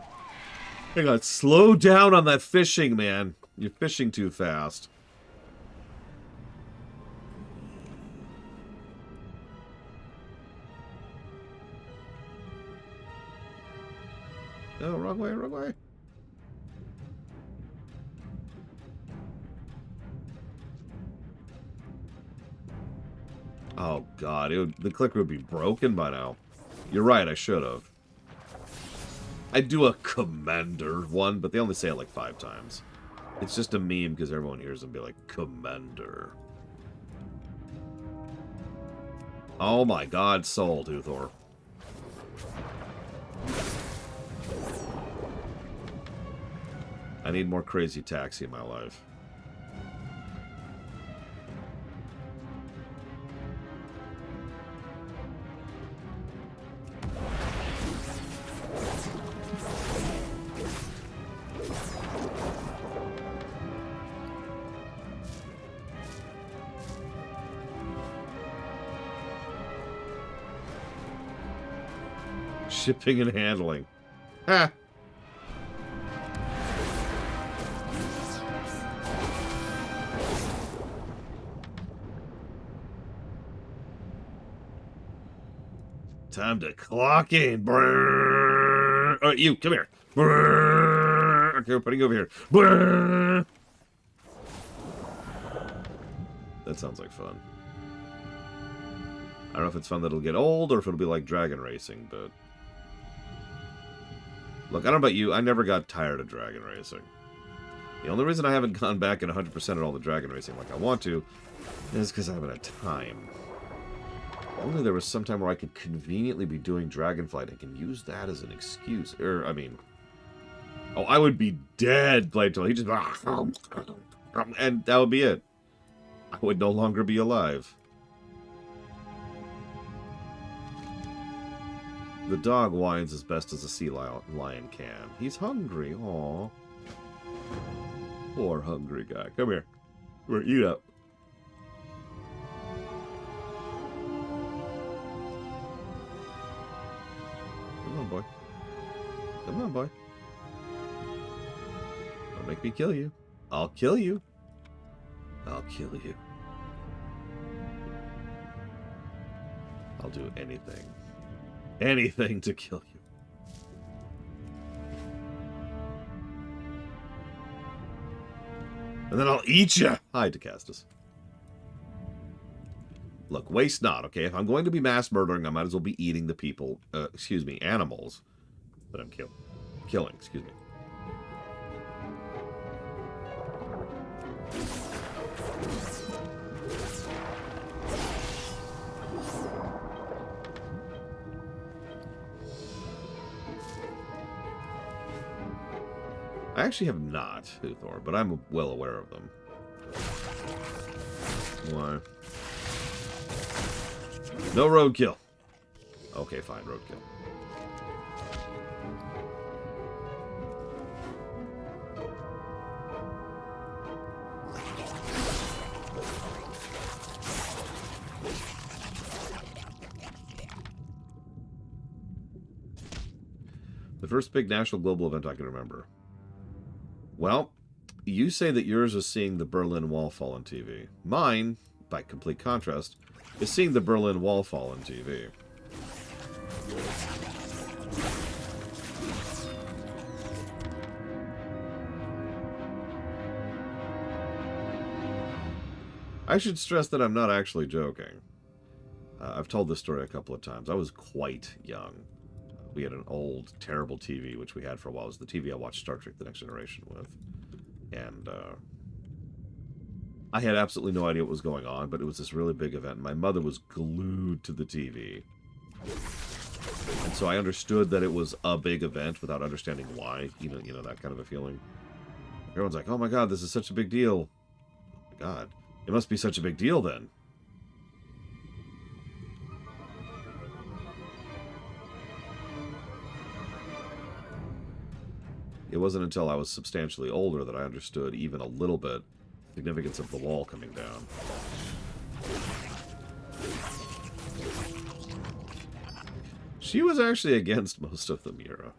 Hang on. Slow down on that fishing, man. You're fishing too fast. Oh, wrong wrong way, wrong way. Oh, God. The clicker would be broken by now. You're right, I should have. I'd do a commander one, but they only say it like 5 times. It's just a meme because everyone hears them be like, commander. Oh my God, sold, Uthor. I need more Crazy Taxi in my life. Shipping and handling. Ha! Time to clock in. Brrr. Oh, you, come here. Brrr. Okay, we're putting you over here. Brrr. That sounds like fun. I don't know if it's fun that it'll get old or if it'll be like Dragon Racing, but... Look, I don't know about you, I never got tired of Dragon Racing. The only reason I haven't gone back and 100% at all the Dragon Racing like I want to is because I haven't had time. Only there was some time where I could conveniently be doing Dragonflight and can use that as an excuse. I mean... Oh, I would be dead playing till he just... And that would be it. I would no longer be alive. The dog whines as best as a sea lion can. He's hungry, aw. Poor hungry guy. Come here. Come here, eat up. Come on, boy. Come on, boy. Don't make me kill you. I'll kill you. I'll kill you. I'll do anything. Anything to kill you. And then I'll eat you. Hi, Decastus. Look, waste not, okay? If I'm going to be mass murdering, I might as well be eating the people, animals that I'm killing, excuse me. I actually have not, Uthor, but I'm well aware of them. Why? No roadkill. Okay, fine, roadkill. The first big national global event I can remember. Well, you say that yours is seeing the Berlin Wall fall on TV. Mine, by complete contrast, is seeing the Berlin Wall fall on TV. I should stress that I'm not actually joking. I've told this story a couple of times. I was quite young. We had an old, terrible TV, which we had for a while. It was the TV I watched Star Trek The Next Generation with. And I had absolutely no idea what was going on, but it was this really big event. And my mother was glued to the TV. And so I understood that it was a big event without understanding why. You know, that kind of a feeling. Everyone's like, oh my God, this is such a big deal. Oh my God, it must be such a big deal then. It wasn't until I was substantially older that I understood even a little bit the significance of the wall coming down. She was actually against most of them, Mira.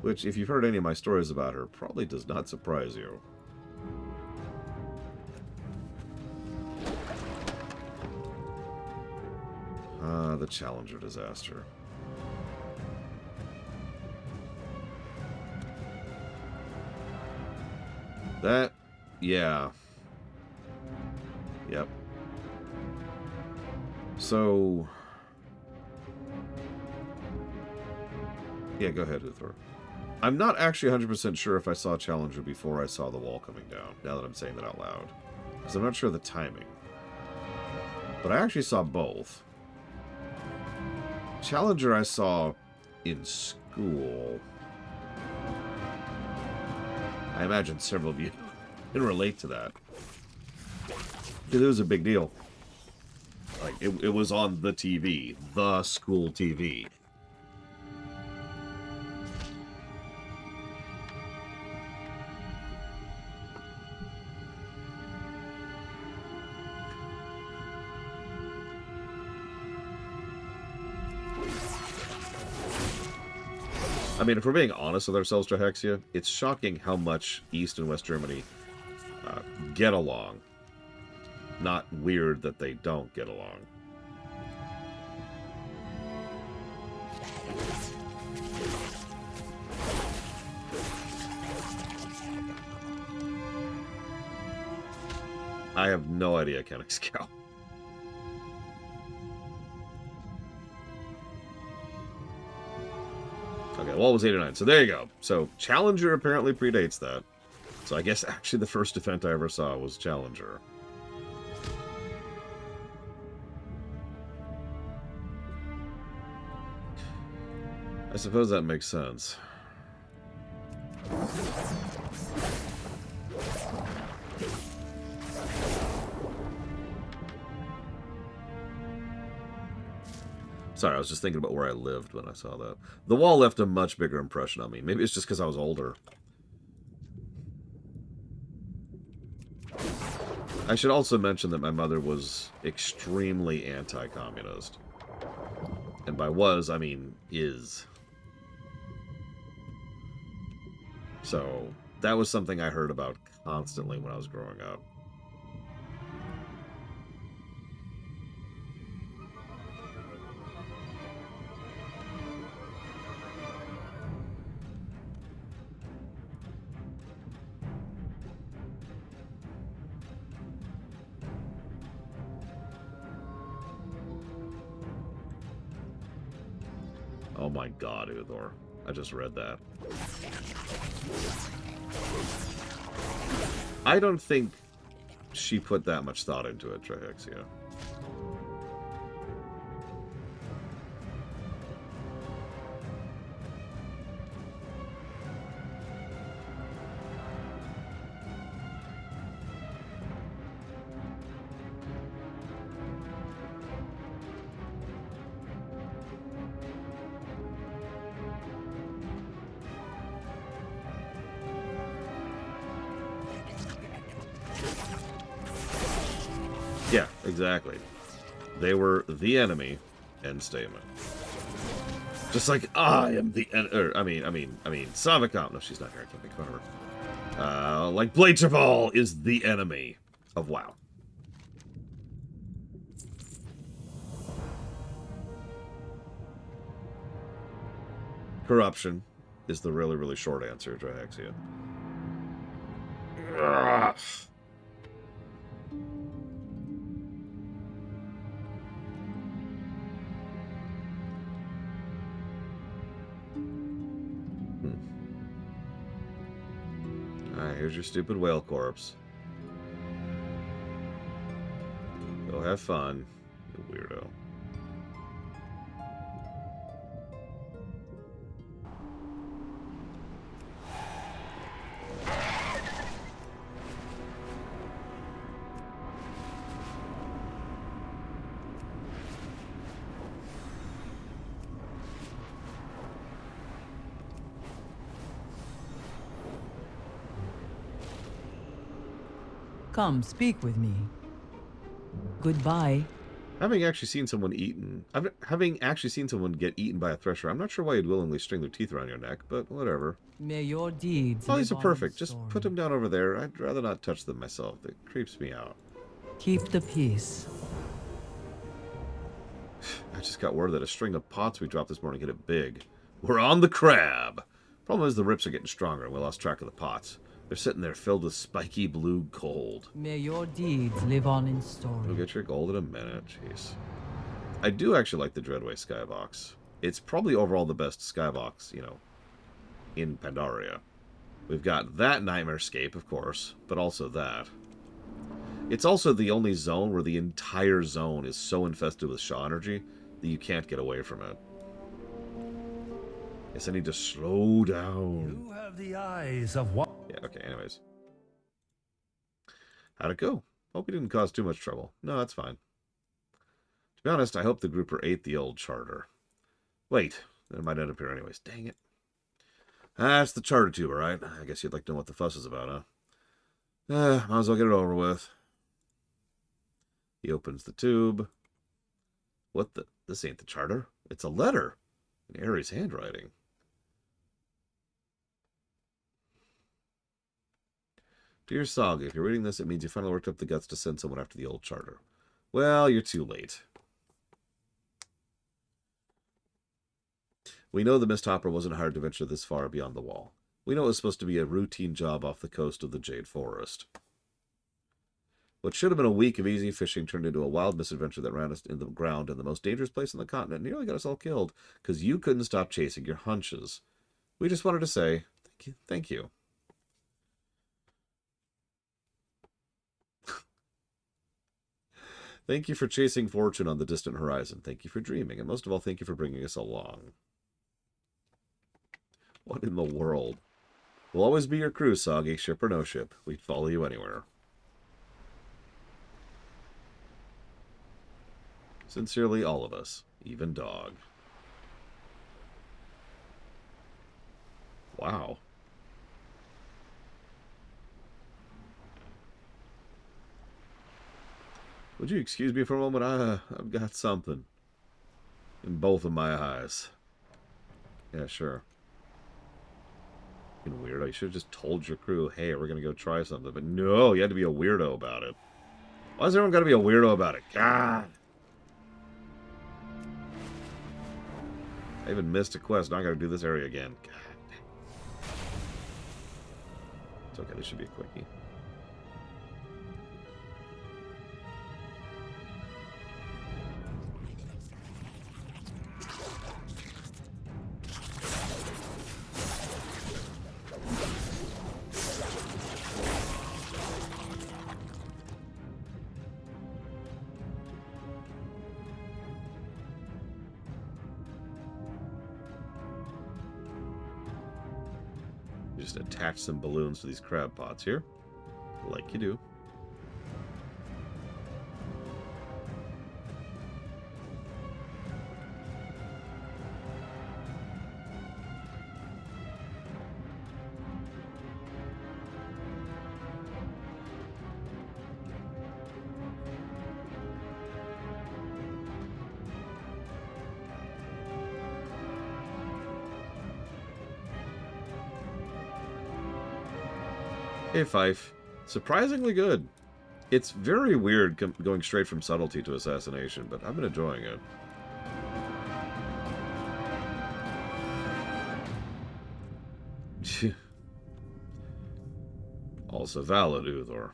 Which, if you've heard any of my stories about her, probably does not surprise you. Ah, the Challenger disaster. That, yeah. Yep. So, yeah, go ahead, Uthor. I'm not actually 100% sure if I saw Challenger before I saw the wall coming down, now that I'm saying that out loud. Because I'm not sure of the timing. But I actually saw both. Challenger I saw in school. I imagine several of you can relate to that. Because it was a big deal. Like, it was on the TV. The school TV. I mean, if we're being honest with ourselves, Trahexia, it's shocking how much East and West Germany get along. Not weird that they don't get along. I have no idea, Kennex Cow. Okay, wall was 89. So there you go. So Challenger apparently predates that. So I guess actually the first event I ever saw was Challenger. I suppose that makes sense. Sorry, I was just thinking about where I lived when I saw that. The wall left a much bigger impression on me. Maybe it's just because I was older. I should also mention that my mother was extremely anti-communist. And by was, I mean is. So, that was something I heard about constantly when I was growing up. Oh my god, Uthor. I just read that. I don't think she put that much thought into it, Trihexia. Yeah, exactly. They were the enemy. End statement. Just like I am the I mean, Savicom. No, she's not here. I can't make fun of her. Like Bladerball is the enemy of WoW. Corruption is the really, really short answer, Drahexia. Ugh. Alright, here's your stupid whale corpse. Go have fun, you weirdo. Come, speak with me. Goodbye. Having actually seen someone get eaten by a thresher, I'm not sure why you'd willingly string their teeth around your neck, but whatever. May your deeds. Oh, these are live on perfect. in Just story. put them down over there. I'd rather not touch them myself. It creeps me out. Keep the peace. I just got word that a string of pots we dropped this morning hit it big. We're on the crab! Problem is the rips are getting stronger and we lost track of the pots. They're sitting there filled with spiky blue gold. May your deeds live on in story. You'll get your gold in a minute. Jeez. I do actually like the Dreadway Skybox. It's probably overall the best Skybox, you know, in Pandaria. We've got that Nightmarescape, of course, but also that. It's also the only zone where the entire zone is so infested with Shaw energy that you can't get away from it. Guess I need to slow down. You have the eyes of one. Yeah, okay, anyways. How'd it go? Hope it didn't cause too much trouble. No, that's fine. To be honest, I hope the grouper ate the old charter. Wait, it might end up here anyways. Dang it. That's the charter tube, alright? I guess you'd like to know what the fuss is about, huh? Might as well get it over with. He opens the tube. What the? This ain't the charter. It's a letter. In Ares' handwriting. Dear Saga, if you're reading this, it means you finally worked up the guts to send someone after the old charter. Well, you're too late. We know the Misthopper wasn't hired to venture this far beyond the wall. We know it was supposed to be a routine job off the coast of the Jade Forest. What should have been a week of easy fishing turned into a wild misadventure that ran us in the ground in the most dangerous place on the continent and nearly got us all killed because you couldn't stop chasing your hunches. We just wanted to say thank you. Thank you. Thank you for chasing fortune on the distant horizon. Thank you for dreaming. And most of all, thank you for bringing us along. What in the world? We'll always be your crew, Soggy, ship or no ship. We'd follow you anywhere. Sincerely, all of us. Even Dog. Wow. Would you excuse me for a moment? I've got something in both of my eyes. Yeah, sure. Fucking weirdo. You should have just told your crew, hey, we're going to go try something. But no, you had to be a weirdo about it. Why has everyone got to be a weirdo about it? God. I even missed a quest. Now I got to do this area again. God. It's okay. This should be a quickie. Just attach some balloons to these crab pots here, like you do. Hey, Fife. Surprisingly good. It's very weird going straight from subtlety to assassination, but I've been enjoying it. Also valid, Uthor.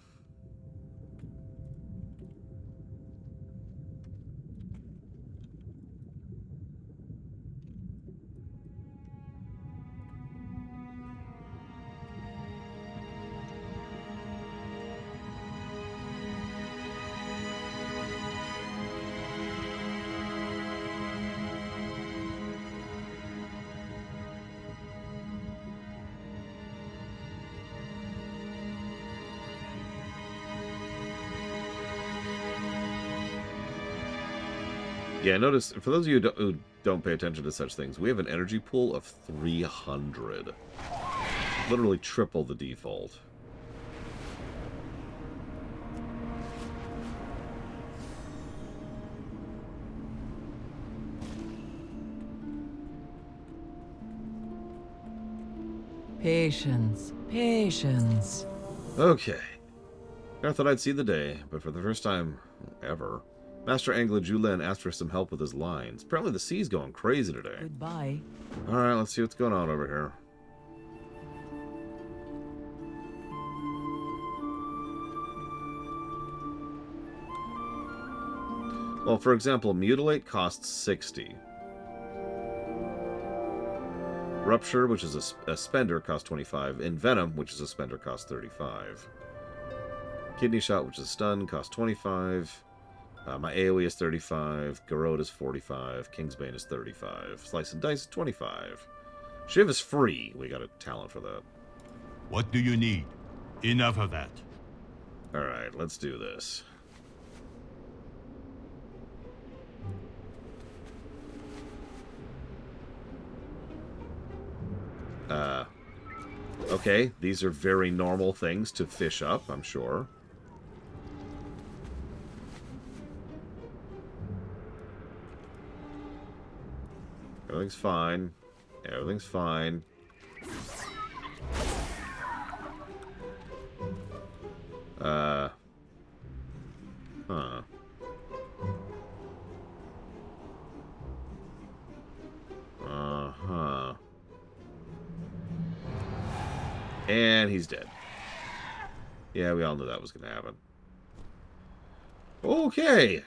Yeah, notice, for those of you who don't pay attention to such things, we have an energy pool of 300. Literally triple the default. Patience, patience. Okay. I thought I'd see the day, but for the first time ever, Master Angela Julien asked for some help with his lines. Apparently the sea's going crazy today. Goodbye. Alright, let's see what's going on over here. Well, for example, Mutilate costs 60. Rupture, which is a spender, costs 25. And Venom, which is a spender, costs 35. Kidney Shot, which is a stun, costs 25. My AoE is 35. Garrote is 45. Kingsbane is 35. Slice and Dice is 25. Shiv is free. We got a talent for that. What do you need? Enough of that. Alright, let's do this. Okay, these are very normal things to fish up, I'm sure. Everything's fine. Everything's fine. Huh. Uh-huh. And he's dead. Yeah, we all knew that was going to happen. Okay.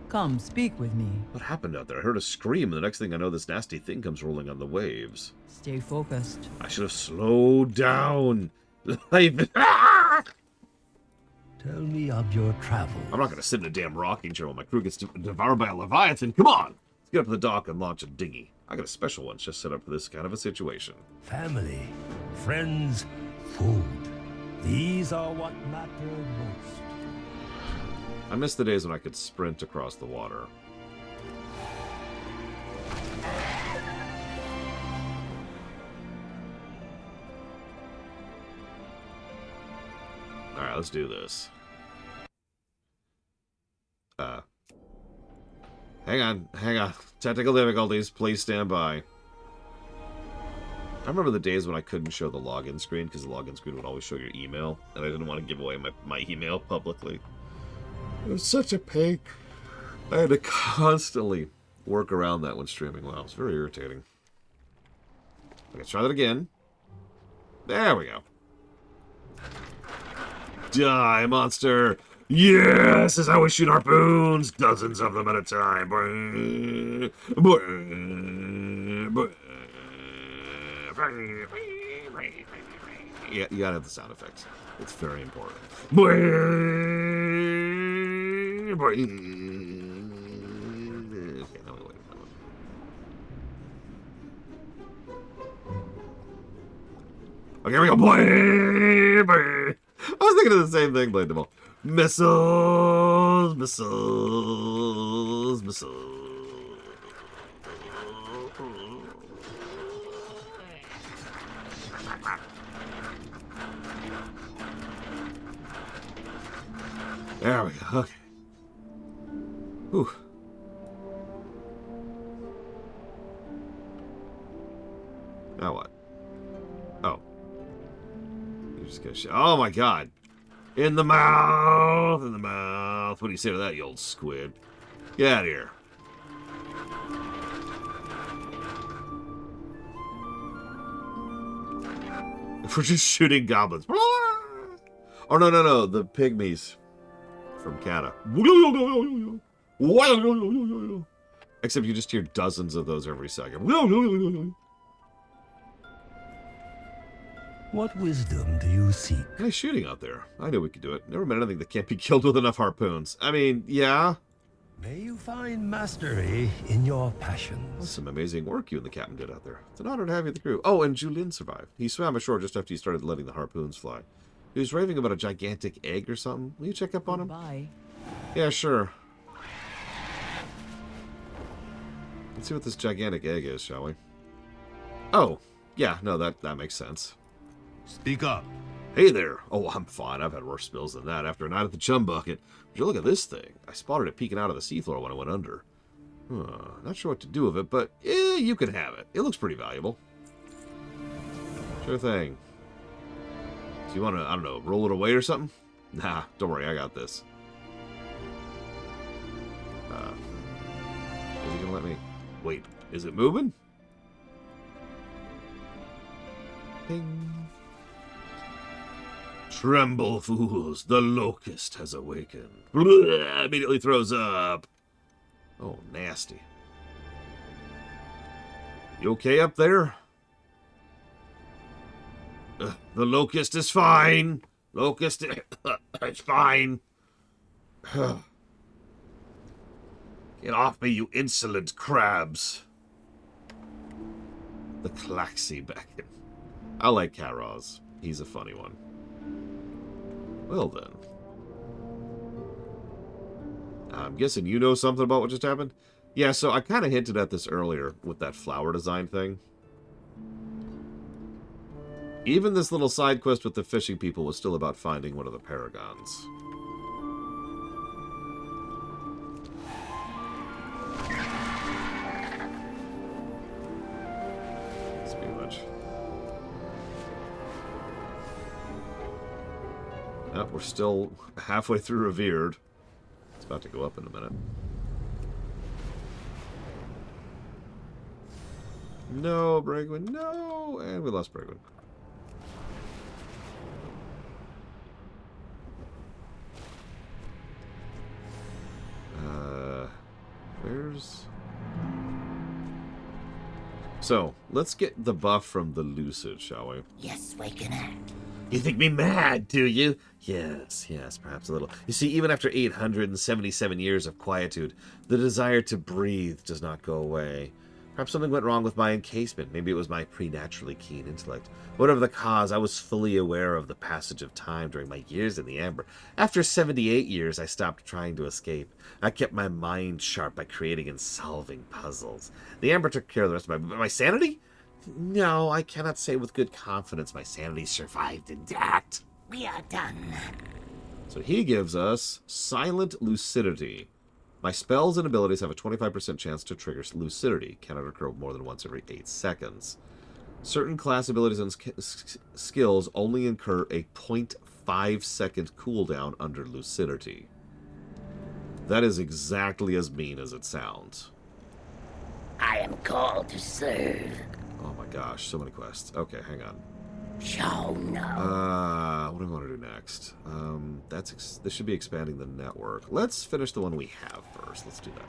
Come, speak with me. What happened out there? I heard a scream, and the next thing I know, this nasty thing comes rolling on the waves. Stay focused. I should have slowed down. Tell me of your travels. I'm not going to sit in a damn rocking chair while my crew gets devoured by a leviathan. Come on! Let's get up to the dock and launch a dinghy. I got a special one just set up for this kind of a situation. Family, friends, food. These are what matter most. I miss the days when I could sprint across the water. Alright, let's do this. Hang on. Technical difficulties, please stand by. I remember the days when I couldn't show the login screen, because the login screen would always show your email, and I didn't want to give away my email publicly. It was such a pain. I had to constantly work around that when streaming. Wow, it was very irritating. Okay, try that again. There we go. Die, monster! Yes, this is how we shoot harpoons! Dozens of them at a time. Yeah, you gotta have the sound effects. It's very important. Okay, now we wait. Okay, here we go. I was thinking of the same thing, played them all. Missiles, missiles, missiles. There we go. Okay. Whew. Now what? Oh. You're just gonna oh my god. In the mouth! In the mouth. What do you say to that, you old squid? Get out of here. If we're just shooting goblins. Oh, no. The pygmies from Kata. Except you just hear dozens of those every second. What wisdom do you seek? Nice shooting out there. I knew we could do it. Never met anything that can't be killed with enough harpoons. I mean, yeah. May you find mastery in your That's passions. some amazing work you and the captain did out there. It's an honor to have you in the crew. Oh, and Julien survived. He swam ashore just after you started letting the harpoons fly. He was raving about a gigantic egg or something. Will you check up on him? Bye. Yeah, sure. Let's see what this gigantic egg is, shall we? Oh, yeah, no, that makes sense. Speak up. Hey there. Oh, I'm fine. I've had worse spills than that after a night at the chum bucket. Would you look at this thing? I spotted it peeking out of the seafloor when I went under. Not sure what to do with it, but you can have it. It looks pretty valuable. Sure thing. So you want to, I don't know, roll it away or something? Nah, don't worry. I got this. Is he going to let me? Wait, is it moving? Ping. Tremble, fools, the locust has awakened. Blah, immediately throws up. Oh, nasty. You okay up there? The locust is fine. Locust, it's fine. Get off me, you insolent crabs. The Claxy beckon. I like Karaz. He's a funny one. Well then. I'm guessing you know something about what just happened? Yeah, so I kind of hinted at this earlier with that flower design thing. Even this little side quest with the fishing people was still about finding one of the paragons. Oh, we're still halfway through Revered. It's about to go up in a minute. No, Bragwin, no! And we lost Bragwin. Where's... So, let's get the buff from the Lucid, shall we? Yes, we can act. You think me mad, do you? Yes, perhaps a little. You see, even after 877 years of quietude, the desire to breathe does not go away. Perhaps something went wrong with my encasement. Maybe it was my preternaturally keen intellect. Whatever the cause, I was fully aware of the passage of time during my years in the Amber. After 78 years, I stopped trying to escape. I kept my mind sharp by creating and solving puzzles. The Amber took care of the rest of my sanity? No, I cannot say with good confidence my sanity survived intact. We are done. So he gives us Silent Lucidity. My spells and abilities have a 25% chance to trigger lucidity. Cannot occur more than once every 8 seconds. Certain class abilities and skills only incur a 0.5 second cooldown under lucidity. That is exactly as mean as it sounds. I am called to serve. Oh my gosh, so many quests. Okay, hang on. Show no. What do I want to do next? This should be expanding the network. Let's finish the one we have first. Let's do that.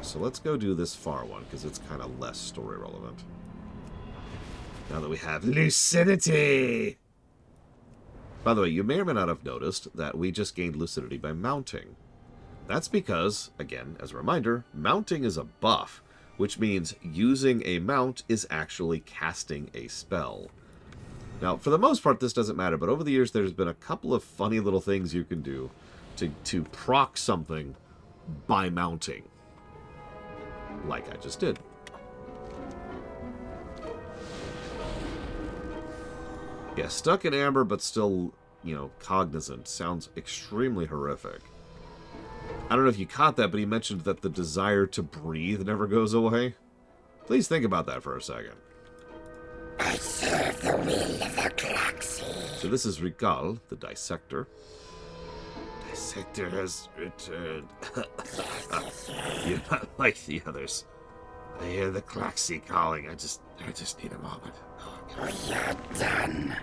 So let's go do this far one, because it's kind of less story relevant. Now that we have lucidity! By the way, you may or may not have noticed that we just gained lucidity by mounting. That's because, again, as a reminder, mounting is a buff, which means using a mount is actually casting a spell. Now, for the most part, this doesn't matter, but over the years, there's been a couple of funny little things you can do to proc something by mounting. Like I just did. Yeah, stuck in amber, but still, cognizant. Sounds extremely horrific. I don't know if you caught that, but he mentioned that the desire to breathe never goes away. Please think about that for a second. I serve the will of the Claxy. So this is Rigal, the Dissector. Dissector has returned. You're not like the others. I hear the Claxy calling. I just need a moment. We are done.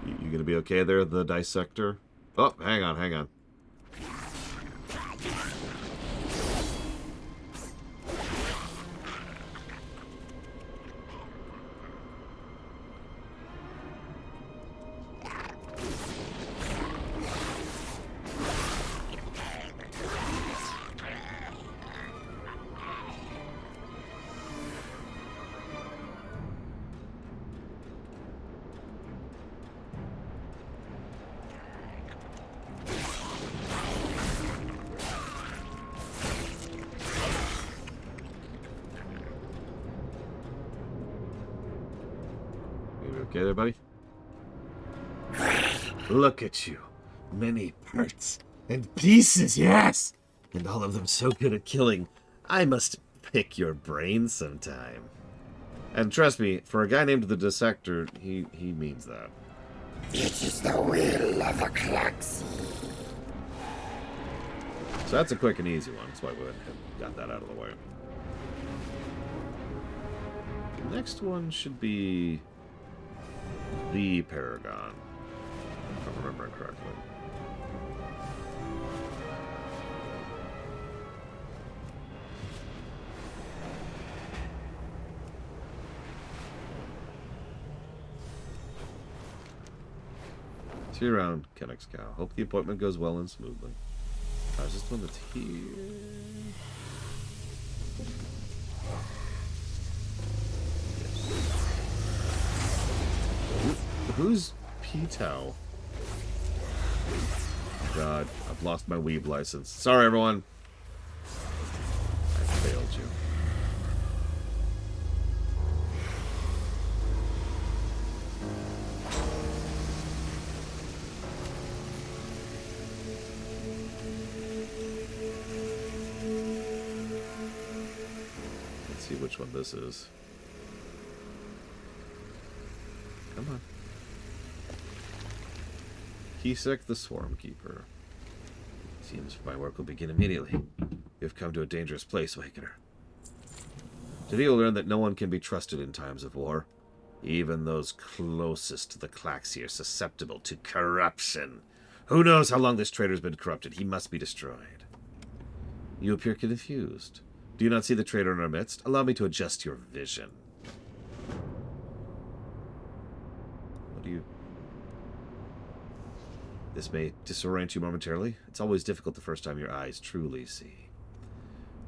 You gonna be okay there, the Dissector? Oh, hang on. Okay there, buddy? Look at you. Many parts and pieces, yes! And all of them so good at killing. I must pick your brain sometime. And trust me, for a guy named the Dissector, he means that. It is the will of the Claxy. So that's a quick and easy one. That's why we got that out of the way. Next one should be the Paragon, if I'm remembering correctly. See you around, Kennex Cow. Hope the appointment goes well and smoothly. Is this the one that's here? Who's P-Tow? God, I've lost my weeb license. Sorry, everyone. I failed you. Let's see which one this is. Come on. Kisek the Swarm Keeper. Seems my work will begin immediately. You've come to a dangerous place, Awakener. Today you'll learn that no one can be trusted in times of war. Even those closest to the Klaxi are susceptible to corruption. Who knows how long this traitor's been corrupted? He must be destroyed. You appear confused. Do you not see the traitor in our midst? Allow me to adjust your vision. What do you... This may disorient you momentarily. It's always difficult the first time your eyes truly see.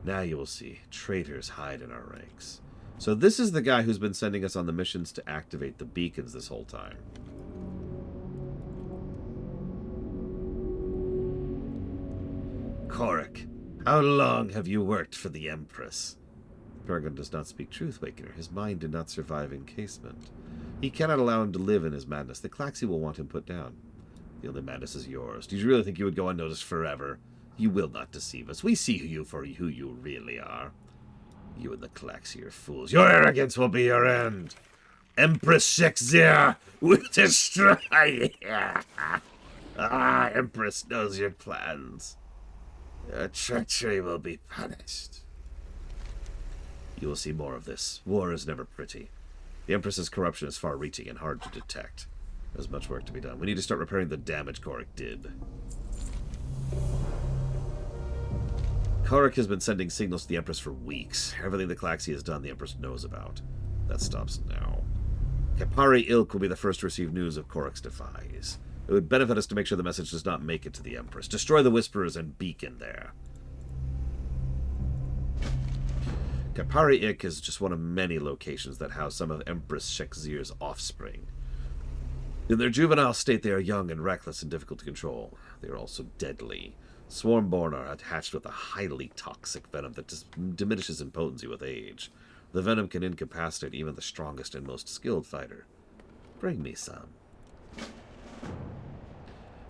Now you will see. Traitors hide in our ranks. So this is the guy who's been sending us on the missions to activate the beacons this whole time. Korik, how long have you worked for the Empress? Paragon does not speak truth, Wakener. His mind did not survive encasement. He cannot allow him to live in his madness. The Klaxi will want him put down. The only madness is yours. Do you really think you would go unnoticed forever? You will not deceive us. We see you for who you really are. You and the Klaxi are fools. Your arrogance will be your end. Empress Shekzir will destroy you. Empress knows your plans. Your treachery will be punished. You will see more of this. War is never pretty. The Empress's corruption is far-reaching and hard to detect. There's much work to be done. We need to start repairing the damage Korik did. Korik has been sending signals to the Empress for weeks. Everything the Klaxi has done, the Empress knows about. That stops now. Kapari Ilk will be the first to receive news of Korik's defies. It would benefit us to make sure the message does not make it to the Empress. Destroy the Whisperers and beacon there. Kapari Ik is just one of many locations that house some of Empress Shekzir's offspring. In their juvenile state, they are young and reckless and difficult to control. They are also deadly. Swarmborn are attached with a highly toxic venom that diminishes in potency with age. The venom can incapacitate even the strongest and most skilled fighter. Bring me some.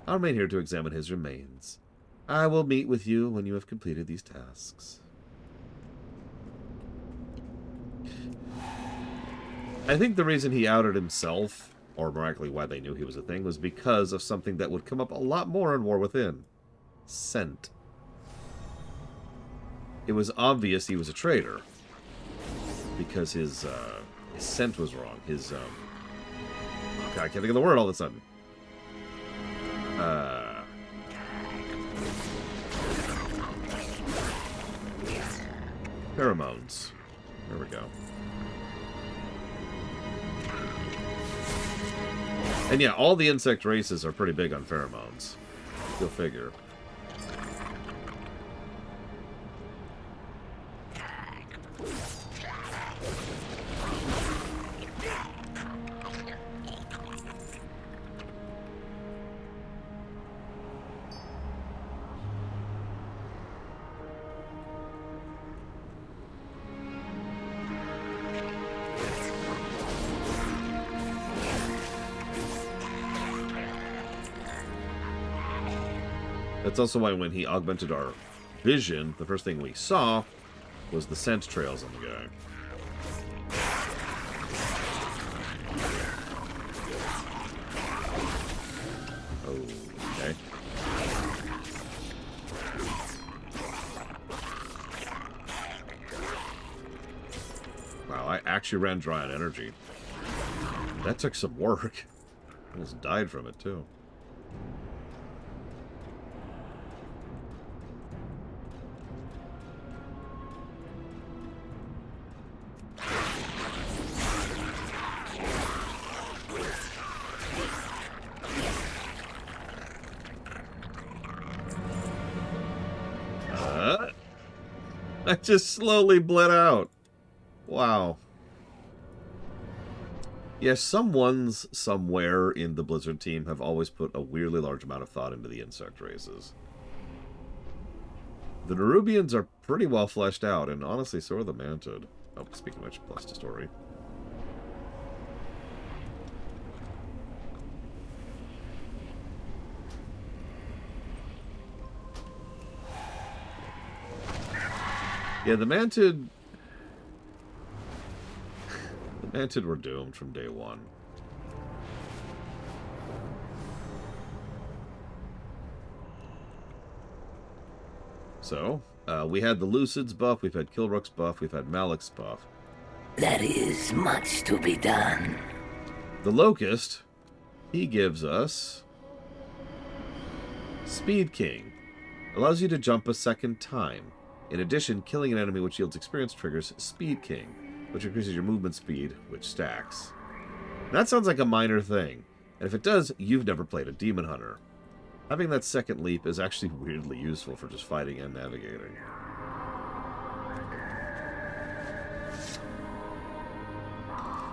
I'll remain here to examine his remains. I will meet with you when you have completed these tasks. I think the reason he outed himself, or more accurately why they knew he was a thing, was because of something that would come up a lot more in War Within. Scent. It was obvious he was a traitor. Because his scent was wrong. His, oh God, I can't think of the word all of a sudden. Pheromones. There we go. And yeah, all the insect races are pretty big on pheromones. Go figure. That's also why when he augmented our vision, the first thing we saw was the scent trails on the guy. Okay. Wow, I actually ran dry on energy. That took some work. Almost died from it, too. I just slowly bled out. Wow. Yes, some ones somewhere in the Blizzard team have always put a weirdly large amount of thought into the insect races. The Nerubians are pretty well fleshed out, and honestly, so are the Mantid. Oh, speaking of which, plus the story. Yeah, the Mantid... The Mantid were doomed from day one. So, we had the Lucid's buff, we've had Kilrook's buff, we've had Malik's buff. There is much to be done. The Locust, he gives us... Speed King. Allows you to jump a second time. In addition, killing an enemy which yields experience triggers Speed King, which increases your movement speed, which stacks. That sounds like a minor thing, and if it does, you've never played a Demon Hunter. Having that second leap is actually weirdly useful for just fighting and navigating.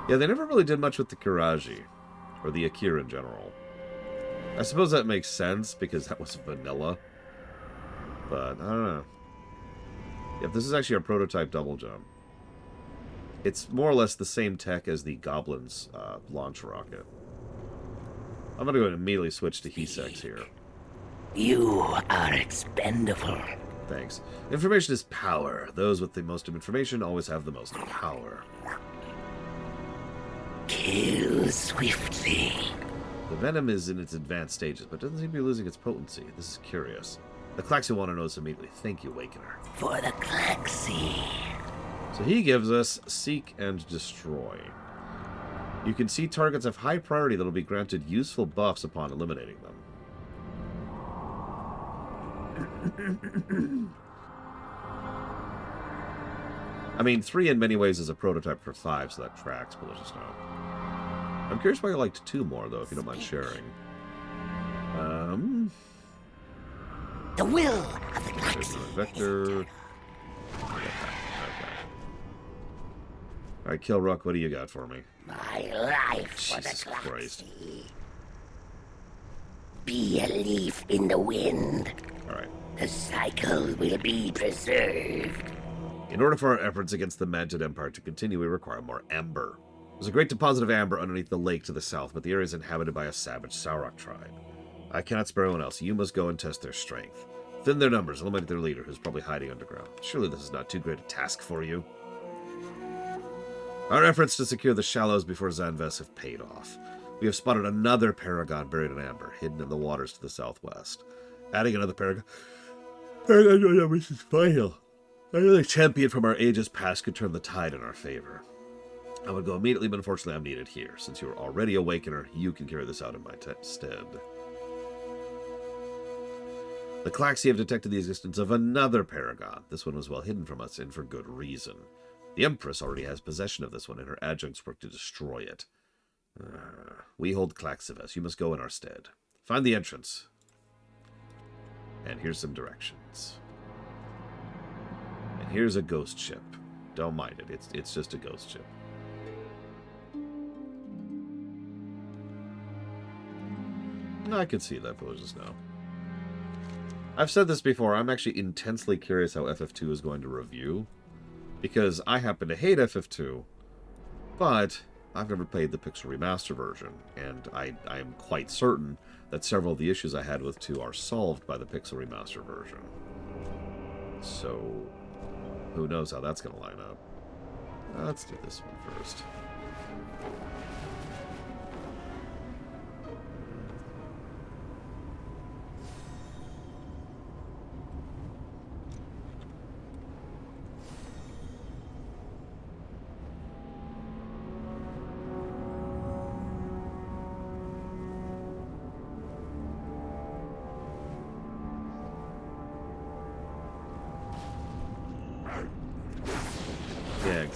Yeah, they never really did much with the Kiraji, or the Akira in general. I suppose that makes sense, because that was vanilla. But, I don't know. Yep, this is actually our prototype double jump. It's more or less the same tech as the Goblin's launch rocket. I'm going to go and immediately switch to Hesex here. You are expendable. Thanks. Information is power. Those with the most information always have the most power. Kill swiftly. The venom is in its advanced stages, but doesn't seem to be losing its potency. This is curious. The Klaxi want to know this immediately. Thank you, Awakener. For the Klaxi. So he gives us Seek and Destroy. You can see targets have high priority that will be granted useful buffs upon eliminating them. I mean, 3 in many ways is a prototype for 5, so that tracks, but let's just know. I'm curious why you liked 2 more, though, if you don't mind sharing. The will of the Klaxi. Vector. Okay. Alright, Kilrook, what do you got for me? My life for the Jesus Christ. Klaxi. Be a leaf in the wind. Alright. The cycle will be preserved. In order for our efforts against the Mantid Empire to continue, we require more amber. There's a great deposit of amber underneath the lake to the south, but the area is inhabited by a savage Saurok tribe. I cannot spare anyone else. You must go and test their strength. Thin their numbers, eliminate their leader, who's probably hiding underground. Surely this is not too great a task for you. Our efforts to secure the shallows before Zanves have paid off. We have spotted another paragon buried in amber, hidden in the waters to the southwest. Adding another paragon... which is vital. Another champion from our ages past could turn the tide in our favor. I would go immediately, but unfortunately I'm needed here. Since you are already Awakener, you can carry this out in my stead. The Klaxi have detected the existence of another paragon. This one was well hidden from us, and for good reason. The Empress already has possession of this one, and her adjuncts work to destroy it. We hold Klaxivus. You must go in our stead. Find the entrance. And here's some directions. And here's a ghost ship. Don't mind it. It's just a ghost ship. I can see that villages now. I've said this before, I'm actually intensely curious how FF2 is going to review, because I happen to hate FF2, but I've never played the Pixel Remaster version, and I am quite certain that several of the issues I had with 2 are solved by the Pixel Remaster version. So, who knows how that's going to line up. Let's do this one first.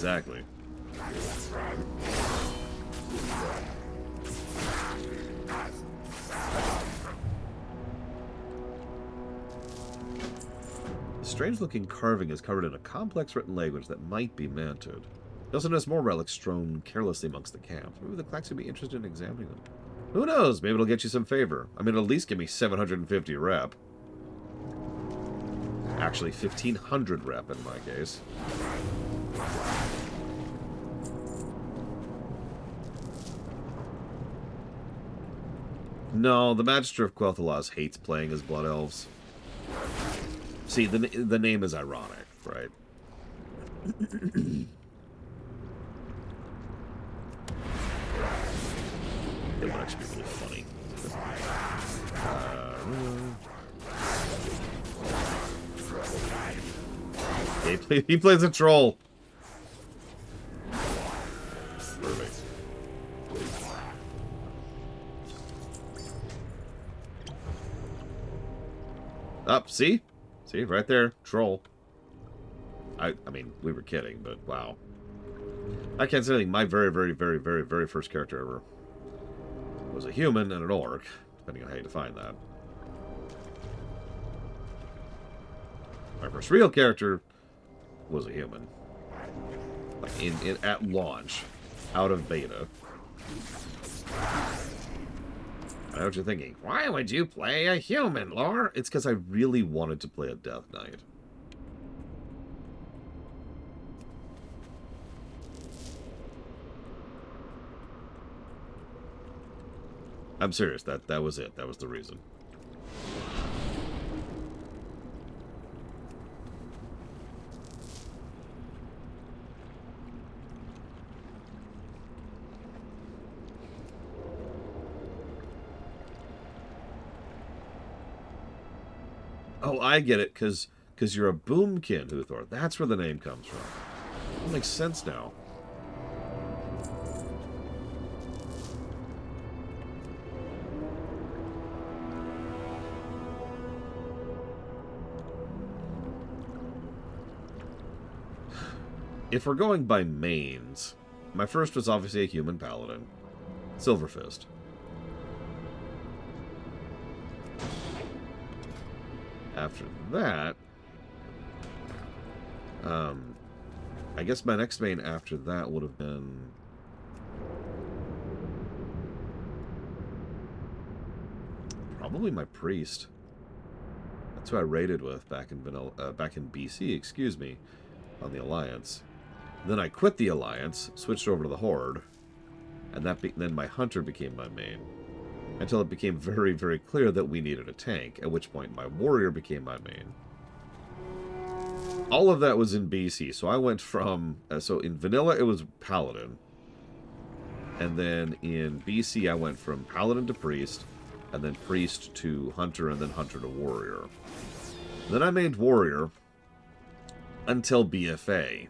exactly. The strange-looking carving is covered in a complex written language that might be manted. It also notice more relics strewn carelessly amongst the camps. Maybe the Klaxi would be interested in examining them. Who knows? Maybe it'll get you some favor. I mean, at least give me 750 rep. Actually, 1,500 rep in my case. No, the Magister of Quel'Thalas hates playing as Blood Elves. See, the name is ironic, right? It would actually be really funny. He plays a troll. Perfect. Up, see? See, right there. Troll. I mean, we were kidding, but wow. I can't say anything. My very first character ever was a human and an orc, depending on how you define that. My first real character was a human. Like at launch, out of beta. I know what you're thinking. Why would you play a human, Lore? It's because I really wanted to play a Death Knight. I'm serious. That was it. That was the reason. Oh, I get it, because you're a boomkin, Huthor. That's where the name comes from. That makes sense now. If we're going by mains, my first was obviously a human paladin. Silverfist. After that, I guess my next main after that would have been probably my priest. That's who I raided with back in BC, excuse me, on the Alliance. Then I quit the Alliance, switched over to the Horde, and then my hunter became my main. Until it became very, very clear that we needed a tank, at which point my warrior became my main. All of that was in BC, so I went from... so in vanilla, it was paladin. And then in BC, I went from paladin to priest, and then priest to hunter, and then hunter to warrior. Then I made warrior until BFA.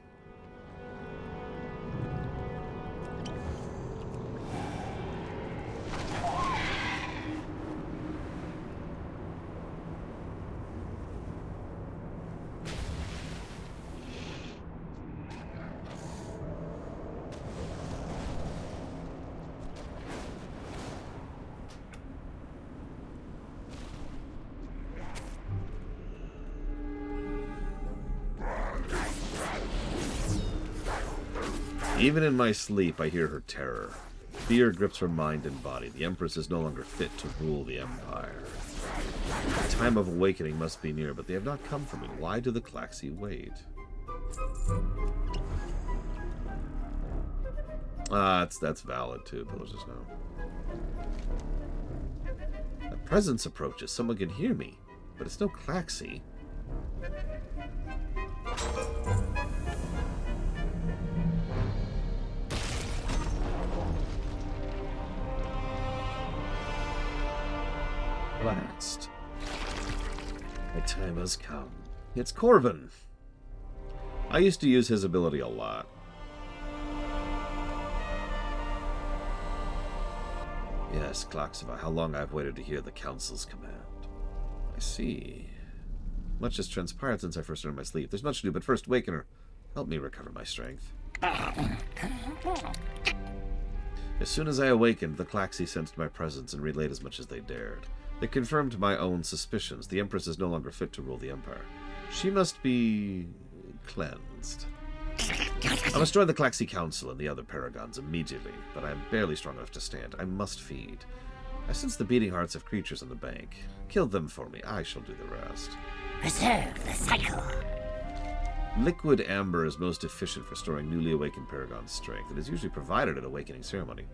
Even in my sleep, I hear her terror. Fear grips her mind and body. The Empress is no longer fit to rule the Empire. The time of awakening must be near, but they have not come for me. Why do the Klaxi wait? That's valid too, Pillars of Snow. A presence approaches. Someone can hear me, but it's no Klaxi. Last. My time has come. It's Corvin. I used to use his ability a lot. Yes, Klaxva, how long I've waited to hear the Council's command. I see. Much has transpired since I first entered my sleep. There's much to do, but first, Wakener, help me recover my strength. As soon as I awakened, the Klaxi sensed my presence and relayed as much as they dared. They confirmed my own suspicions. The Empress is no longer fit to rule the Empire. She must be cleansed. I'll destroy the Klaxi Council and the other Paragons immediately, but I am barely strong enough to stand. I must feed. I sense the beating hearts of creatures in the bank. Kill them for me. I shall do the rest. Preserve the cycle. Liquid amber is most efficient for storing newly awakened Paragon's strength. It is usually provided at Awakening Ceremony.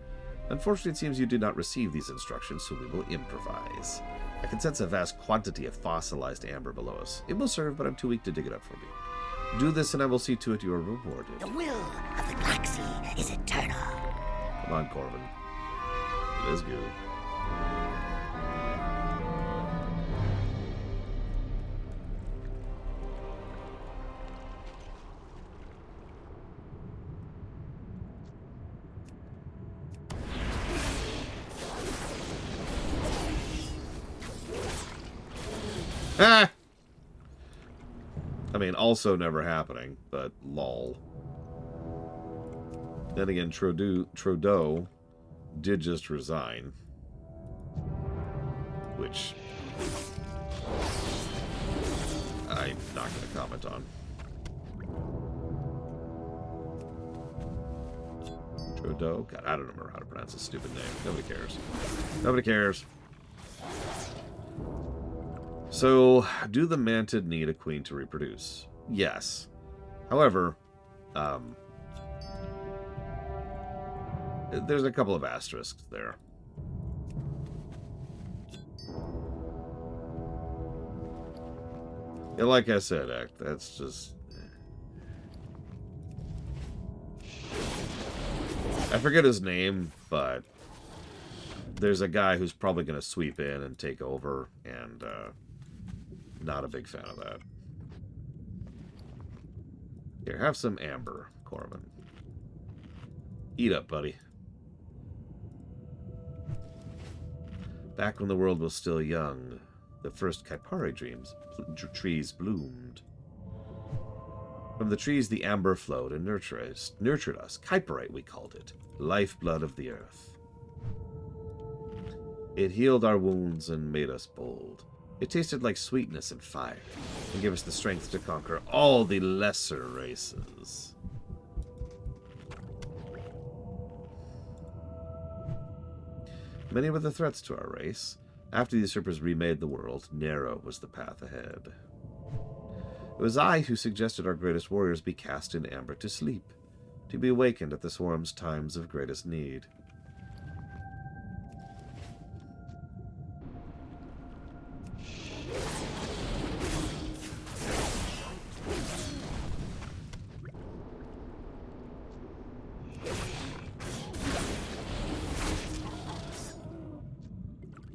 Unfortunately, it seems you did not receive these instructions, so we will improvise. I can sense a vast quantity of fossilized amber below us. It will serve, but I'm too weak to dig it up for me. Do this, and I will see to it you are rewarded. The will of the Klaxi is eternal. Come on, Corbin. Let's go. Ah! I mean, also never happening, but lol. Then again, Trudeau did just resign. Which I'm not going to comment on. Trudeau? God, I don't remember how to pronounce his stupid name. Nobody cares. Nobody cares. So, do the Mantid need a queen to reproduce? Yes. However, there's a couple of asterisks there. Yeah, like I said, that's just... I forget his name, but there's a guy who's probably going to sweep in and take over, and not a big fan of that. Here, have some amber, Corbin. Eat up, buddy. Back when the world was still young, the first Kaipari trees bloomed. From the trees, the amber flowed and nurtured us. Kaiparite, we called it. Lifeblood of the earth. It healed our wounds and made us bold. It tasted like sweetness and fire, and gave us the strength to conquer all the lesser races. Many were the threats to our race. After the usurpers remade the world, narrow was the path ahead. It was I who suggested our greatest warriors be cast in amber to sleep, to be awakened at the swarm's times of greatest need.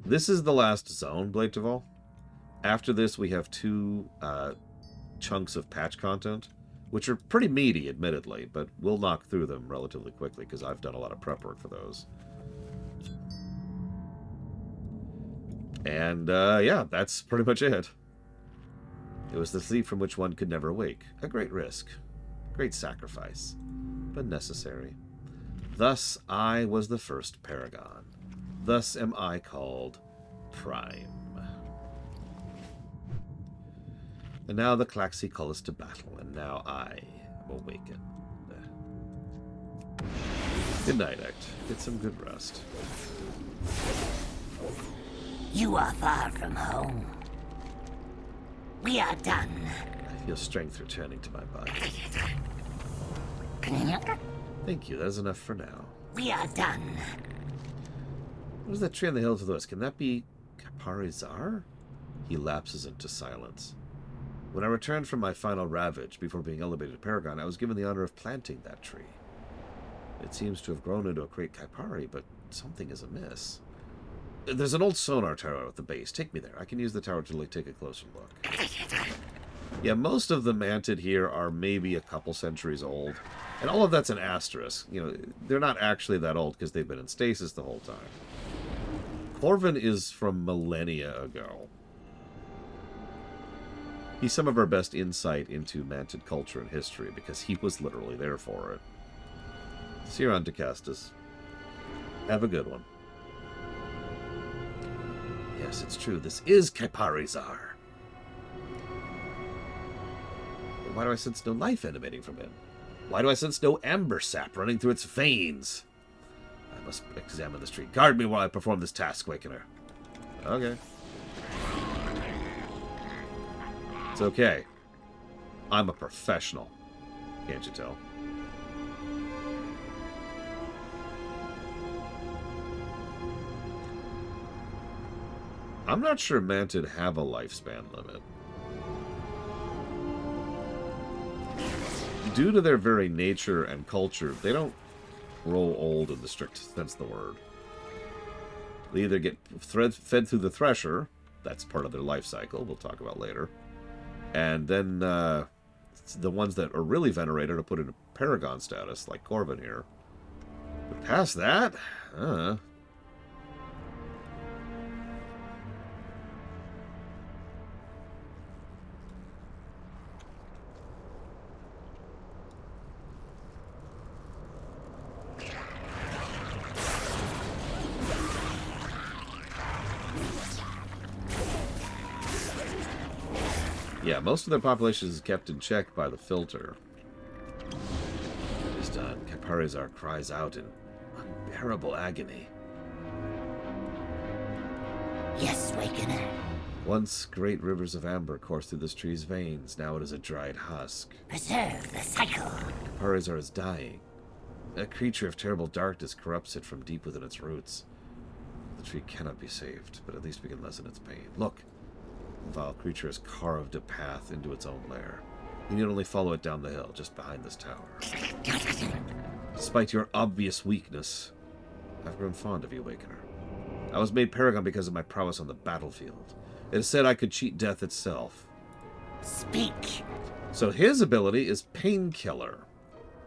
This is the last zone, Blade Taval. After this, we have two chunks of patch content, which are pretty meaty, admittedly, but we'll knock through them relatively quickly because I've done a lot of prep work for those. And, yeah, that's pretty much it. It was the sleep from which one could never wake. A great risk. Great sacrifice. But necessary. Thus I was the first Paragon. Thus am I called Prime. And now the Klaxi call us to battle, and now I am awakened. Good night, Act. Get some good rest. You are far from home. We are done. I feel strength returning to my body. Thank you, that is enough for now. We are done. What is that tree on the hill to the west? Can that be Kapari Zar? He lapses into silence. When I returned from my final ravage, before being elevated to Paragon, I was given the honor of planting that tree. It seems to have grown into a great Kaipari, but something is amiss. There's an old sonar tower at the base. Take me there. I can use the tower to take a closer look. Yeah, most of the Mantid here are maybe a couple centuries old. And all of that's an asterisk. You know, they're not actually that old because they've been in stasis the whole time. Corvin is from millennia ago. He's some of our best insight into Mantid culture and history because he was literally there for it. See you around, Decastus. Have a good one. Yes, it's true. This is Kaiparizar. Why do I sense no life emanating from him? Why do I sense no amber sap running through its veins? I must examine this tree. Guard me while I perform this task, Wakener. Okay. It's okay. I'm a professional. Can't you tell? I'm not sure Mantid have a lifespan limit. Due to their very nature and culture, they don't grow old in the strict sense of the word. They either get fed through the thresher, that's part of their life cycle, we'll talk about later, and then the ones that are really venerated are put into paragon status, like Corvin here. But past that, yeah, most of their population is kept in check by the filter. It is done. Kaiparizar cries out in unbearable agony. Yes, Wakener. Once great rivers of amber course through this tree's veins, now it is a dried husk. Preserve the cycle. Kaiparizar is dying. A creature of terrible darkness corrupts it from deep within its roots. The tree cannot be saved, but at least we can lessen its pain. Look! The vile creature has carved a path into its own lair. You need only follow it down the hill, just behind this tower. Despite your obvious weakness, I've grown fond of you, Awakener. I was made Paragon because of my prowess on the battlefield. It is said I could cheat death itself. Speak. So his ability is Painkiller.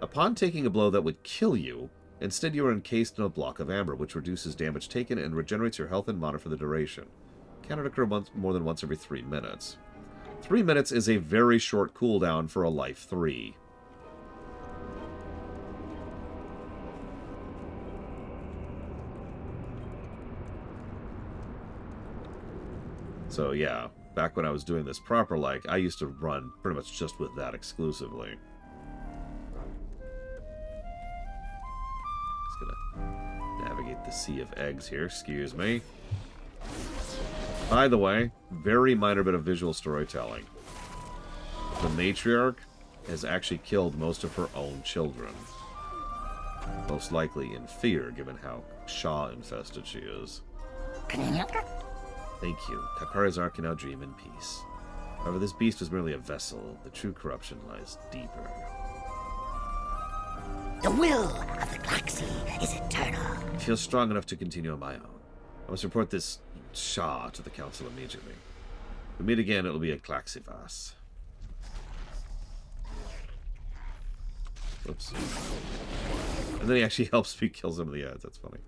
Upon taking a blow that would kill you, instead you are encased in a block of amber, which reduces damage taken and regenerates your health and mana for the duration. Cannot occur more than once every 3 minutes. 3 minutes is a very short cooldown for a life 3. So yeah, back when I was doing this proper, like, I used to run pretty much just with that exclusively. Just gonna navigate the sea of eggs here, excuse me. By the way, very minor bit of visual storytelling. The matriarch has actually killed most of her own children. Most likely in fear, given how Shaw-infested she is. Thank you. Kaiparizar can now dream in peace. However, this beast was merely a vessel. The true corruption lies deeper. The will of the galaxy is eternal. I feel strong enough to continue on my own. I must report this Shah to the council immediately. If we meet again, it'll be at Klaxivas. Oops. And then he actually helps me kill some of the ads. That's funny.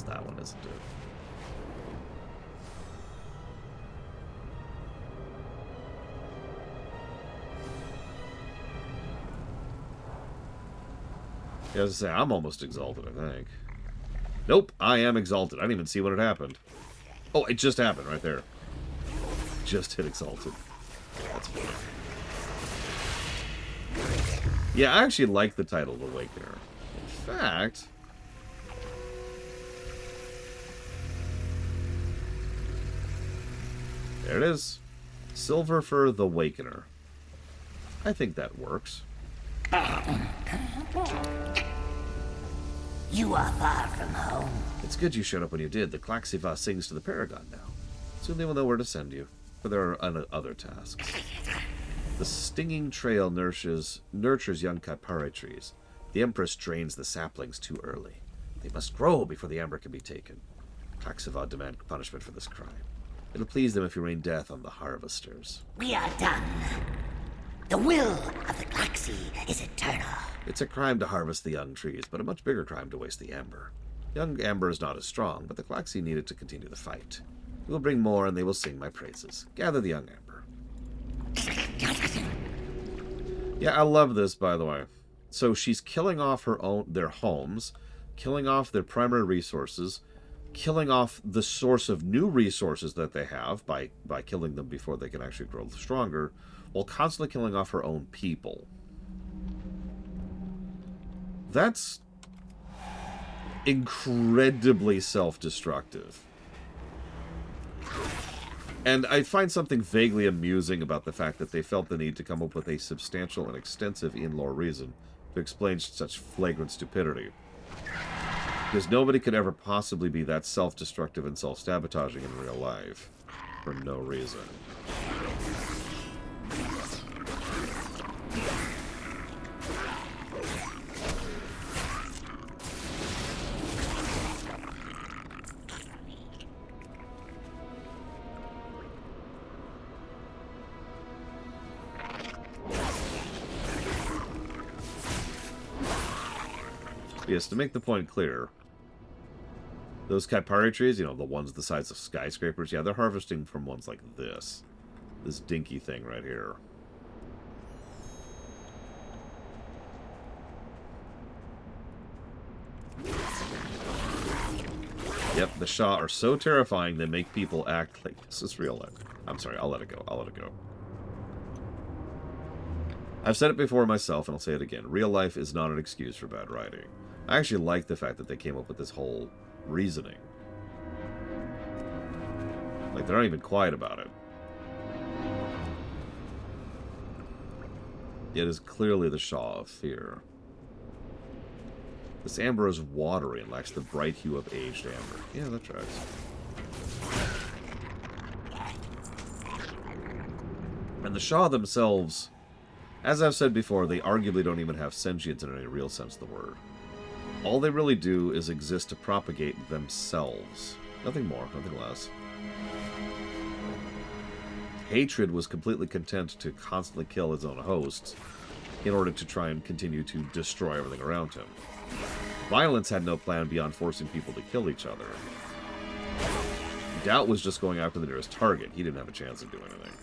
That one isn't it? Yeah, I was gonna say, I'm almost exalted, I think. Nope, I am exalted. I didn't even see when it happened. Oh, it just happened right there. Just hit exalted. That's funny. Yeah, I actually like the title, The Awakener. In fact... there it is. Silver for the Awakener. I think that works. You are far from home. It's good you showed up when you did. The Klaxivas sings to the Paragon now. Soon they will know where to send you, for there are other tasks. The stinging trail nurtures young Kaipari trees. The Empress drains the saplings too early. They must grow before the amber can be taken. Klaxivad demand punishment for this crime. It'll please them if you rain death on the harvesters. We are done. The will of the Klaxi is eternal. It's a crime to harvest the young trees, but a much bigger crime to waste the amber. Young amber is not as strong, but the Klaxi need it to continue the fight. We will bring more, and they will sing my praises. Gather the young amber. Yeah, I love this, by the way. So she's killing off their homes, killing off their primary resources, killing off the source of new resources that they have by killing them before they can actually grow stronger, while constantly killing off her own people. That's incredibly self-destructive. And I find something vaguely amusing about the fact that they felt the need to come up with a substantial and extensive in-lore reason to explain such flagrant stupidity. Because nobody could ever possibly be that self-destructive and self-sabotaging in real life. For no reason. Yes, to make the point clear, those Kaipari trees, you know, the ones the size of skyscrapers, yeah, they're harvesting from ones like this. This dinky thing right here. Yep, the Shah are so terrifying they make people act like this is real life. I'm sorry, I'll let it go. I'll let it go. I've said it before myself, and I'll say it again. Real life is not an excuse for bad writing. I actually like the fact that they came up with this whole reasoning. Like, they're not even quiet about it. It is clearly the Shah of fear. This amber is watery and lacks the bright hue of aged amber. Yeah, that tracks. And the Shah themselves, as I've said before, they arguably don't even have sentience in any real sense of the word. All they really do is exist to propagate themselves. Nothing more, nothing less. Hatred was completely content to constantly kill his own hosts in order to try and continue to destroy everything around him. Violence had no plan beyond forcing people to kill each other. Doubt was just going after the nearest target. He didn't have a chance of doing anything.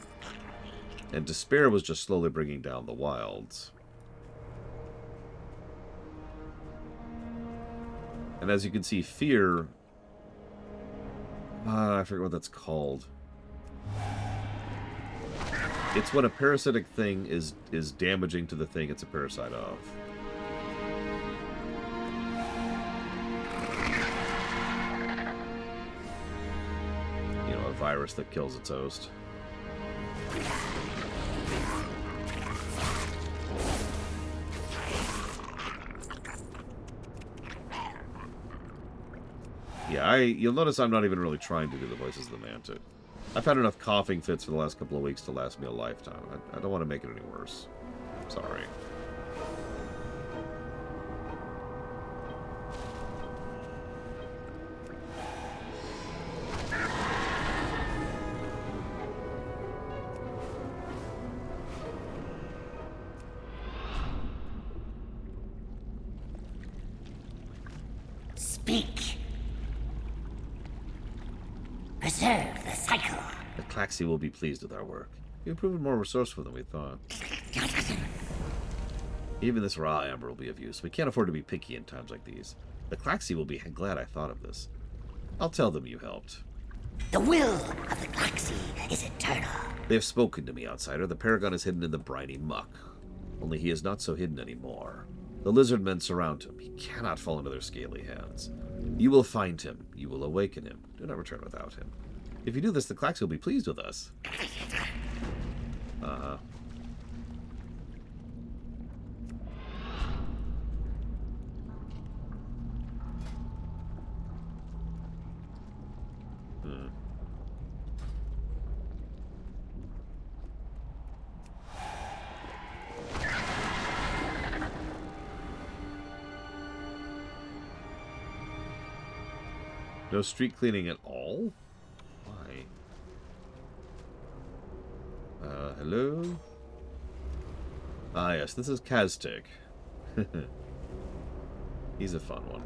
And despair was just slowly bringing down the wilds. And as you can see, fear... I forget what that's called. It's when a parasitic thing is damaging to the thing it's a parasite of. You know, a virus that kills its host. Yeah, you'll notice I'm not even really trying to do the voices of the Mantic. I've had enough coughing fits for the last couple of weeks to last me a lifetime. I don't want to make it any worse. Sorry. Speak. Preserve the cycle. The Klaxi will be pleased with our work. You've proven more resourceful than we thought. Even this raw amber will be of use. We can't afford to be picky in times like these. The Klaxi will be glad I thought of this. I'll tell them you helped. The will of the Klaxi is eternal. They have spoken to me, outsider. The Paragon is hidden in the briny muck. Only he is not so hidden anymore. The lizard men surround him. He cannot fall into their scaly hands. You will find him. You will awaken him. Do not return without him. If you do this, the Klaxi will be pleased with us. Uh-huh. No street cleaning at all? Why? Hello? Ah, yes, this is Kaztik. He's a fun one.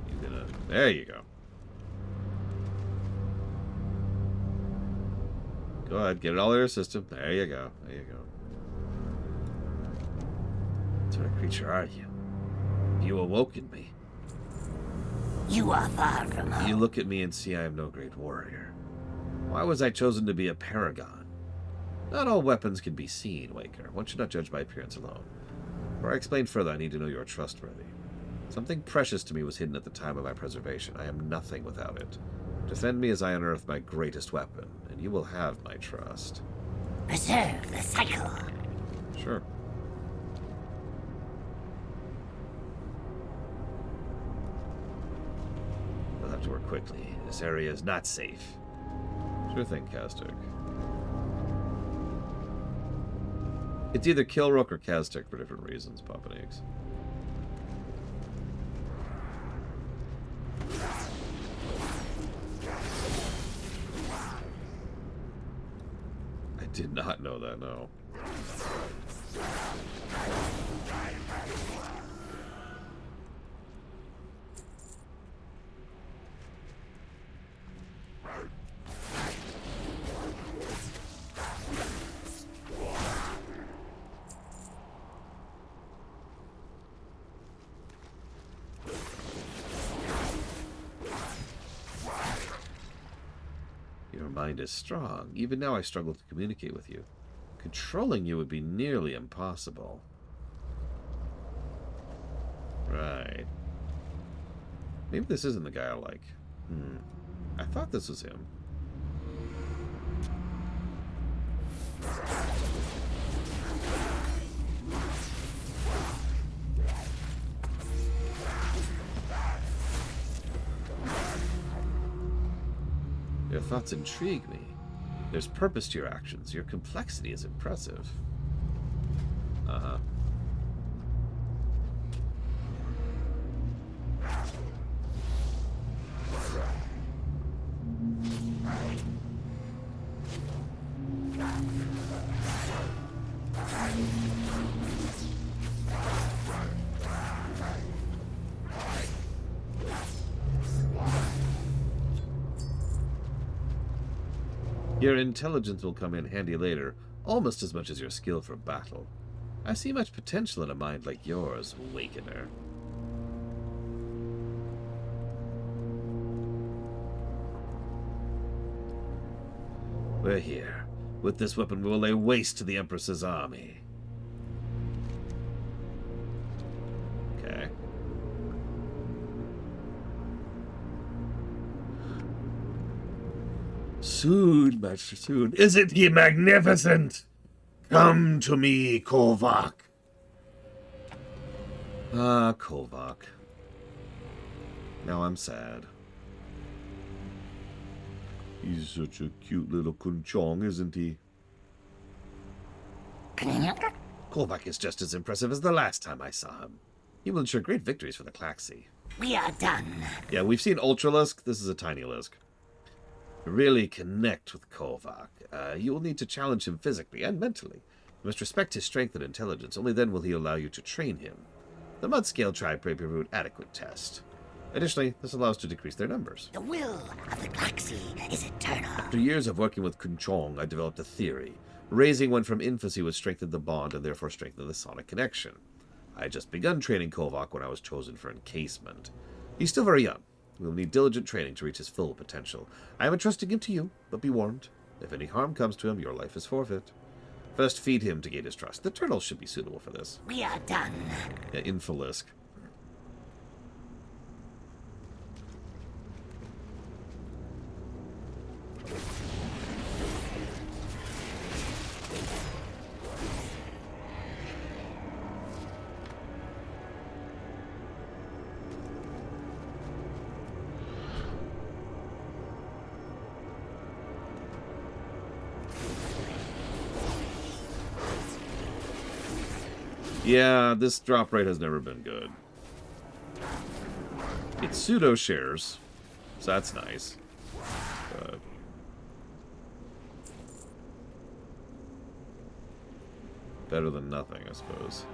He's gonna... There you go. Go ahead, get it all in your system. There you go. There you go. What sort of creature are you? You awoken me. You are far from home. You look at me and see I am no great warrior. Why was I chosen to be a paragon? Not all weapons can be seen, Waker. One should not judge by appearance alone. Before I explain further, I need to know you are trustworthy. Something precious to me was hidden at the time of my preservation. I am nothing without it. Defend me as I unearth my greatest weapon, and you will have my trust. Preserve the cycle. Sure. We'll have to work quickly. This area is not safe. Sure thing, Kaztik. It's either Kilrook or Kaztik for different reasons, Papaneeks. I did not know that, no. Your mind is strong. Even now I struggle to communicate with you. Controlling you would be nearly impossible. Right. Maybe this isn't the guy I like. I thought this was him. Your thoughts intrigue me. There's purpose to your actions. Your complexity is impressive. Uh-huh. Your intelligence will come in handy later, almost as much as your skill for battle. I see much potential in a mind like yours, Awakener. We're here. With this weapon we will lay waste to the Empress's army. Okay. Soon, Master, soon. Isn't he magnificent? Come to me, Kovak. Ah, Kovak. Now I'm sad. He's such a cute little kunchong, isn't he? Kovak is just as impressive as the last time I saw him. He will ensure great victories for the Klaxi. We are done. Yeah, we've seen Ultralisk. This is a tiny Lisk. To really connect with Kovak, you will need to challenge him physically and mentally. You must respect his strength and intelligence. Only then will he allow you to train him. The Mudscale tribe may prove an adequate test. Additionally, this allows to decrease their numbers. The will of the Klaxi is eternal. After years of working with Kunchong, I developed a theory. Raising one from infancy would strengthen the bond and therefore strengthen the sonic connection. I had just begun training Kovak when I was chosen for encasement. He's still very young. He will need diligent training to reach his full potential. I am entrusting him to you, but be warned. If any harm comes to him, your life is forfeit. First, feed him to gain his trust. The turtles should be suitable for this. We are done. Yeah, Infolisk. Yeah, this drop rate has never been good. It's pseudo shares, so that's nice. But better than nothing, I suppose.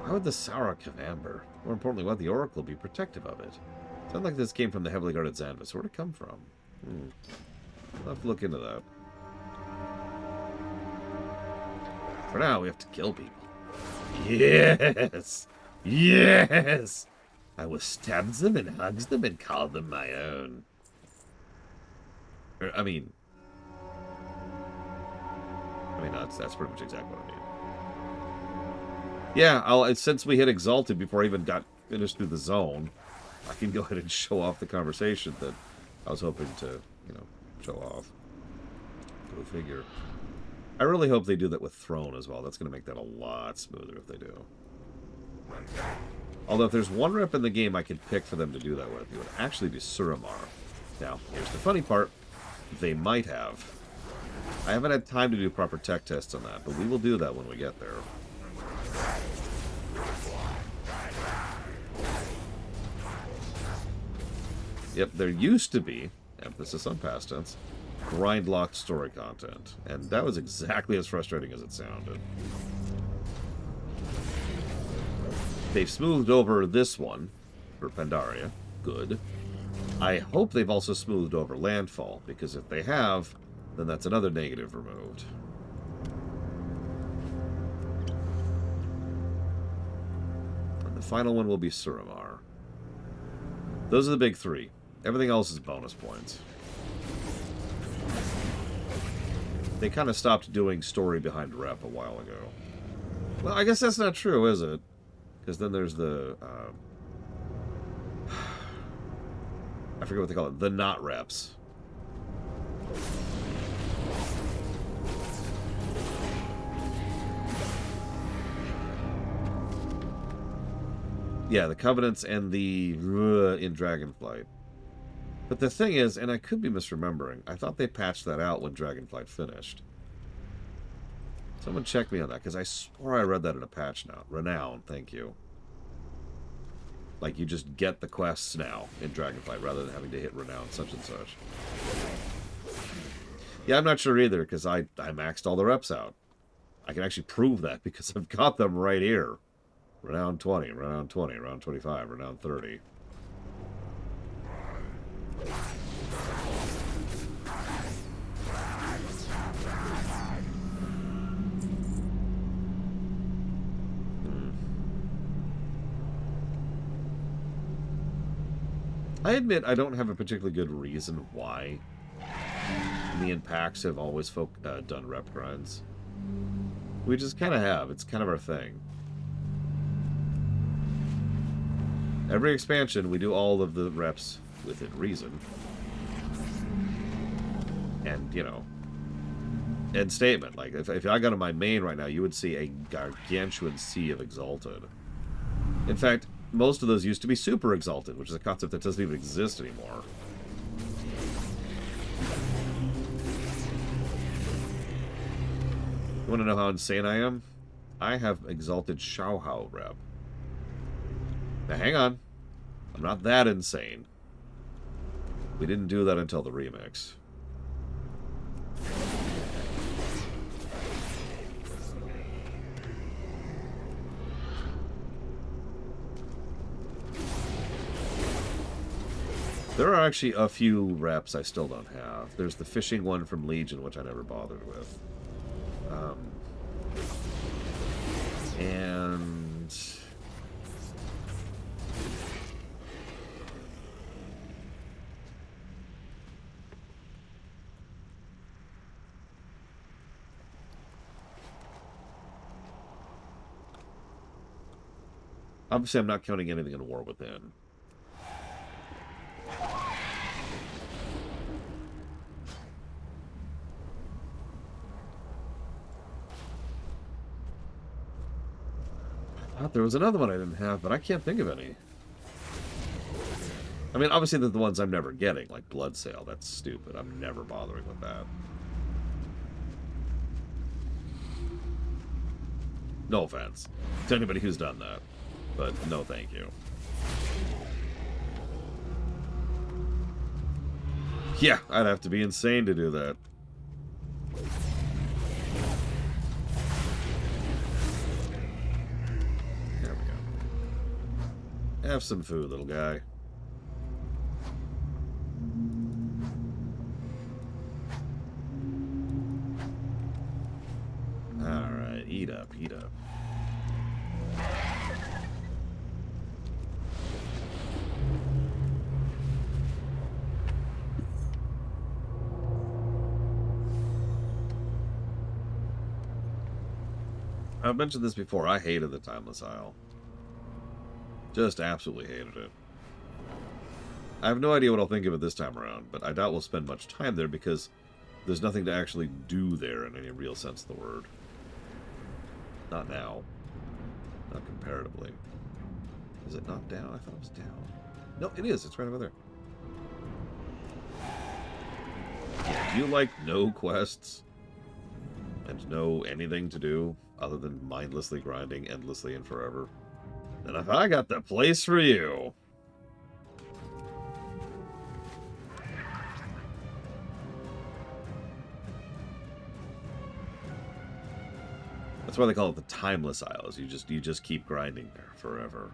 Why would the Saurak have amber? More importantly, why would the Oracle be protective of it? Sounds like this came from the heavily guarded Xanvis. Where'd it come from? I'll have to look into that. For now, we have to kill people. Yes! Yes! I will stab them and hug them and call them my own. I mean, that's pretty much exactly what I mean. Yeah, since we hit Exalted before I even got finished through the zone, I can go ahead and show off the conversation that I was hoping to, show off. Go figure. I really hope they do that with Throne as well. That's going to make that a lot smoother if they do. Although if there's one rep in the game I could pick for them to do that with, it would actually be Suramar. Now, here's the funny part. They might have. I haven't had time to do proper tech tests on that, but we will do that when we get there. Yep, there used to be, emphasis on past tense, grind-locked story content. And that was exactly as frustrating as it sounded. They've smoothed over this one for Pandaria. Good. I hope they've also smoothed over Landfall, because if they have, then that's another negative removed. And the final one will be Suramar. Those are the big three. Everything else is bonus points. They kind of stopped doing story behind rep a while ago. Well, I guess that's not true, is it? Because then there's the... I forget what they call it. The not reps. Yeah, the Covenants and the in Dragonflight. But the thing is, and I could be misremembering, I thought they patched that out when Dragonflight finished. Someone check me on that, because I swore I read that in a patch note. Renown, thank you. Like, you just get the quests now in Dragonflight, rather than having to hit Renown such and such. Yeah, I'm not sure either, because I maxed all the reps out. I can actually prove that, because I've got them right here. Renown 20, Renown 20, Renown 25, Renown 30. I admit I don't have a particularly good reason why me and Pax have always done rep grinds. We just kind of have. It's kind of our thing. Every expansion, we do all of the reps within reason. And, end statement. Like, if I got on my main right now, you would see a gargantuan sea of Exalted. In fact, most of those used to be super Exalted, which is a concept that doesn't even exist anymore. You want to know how insane I am? I have Exalted Xiaohao rep. Now, hang on. I'm not that insane. We didn't do that until the remix. There are actually a few reps I still don't have. There's the fishing one from Legion, which I never bothered with. And... obviously, I'm not counting anything in War Within. thought there was another one I didn't have, but I can't think of any. I mean, obviously they're the ones I'm never getting, like Blood Sail. That's stupid. I'm never bothering with that. No offense to anybody who's done that, but no thank you. Yeah, I'd have to be insane to do that. There we go. Have some food, little guy. Alright, eat up, eat up. I've mentioned this before. I hated the Timeless Isle. Just absolutely hated it. I have no idea what I'll think of it this time around, but I doubt we'll spend much time there because there's nothing to actually do there in any real sense of the word. Not now. Not comparatively. Is it not down? I thought it was down. No, it is. It's right over there. Yeah, do you like no quests? And no anything to do other than mindlessly grinding endlessly and forever? Then if I got the place for you. That's why they call it the Timeless Isles. You just keep grinding there forever.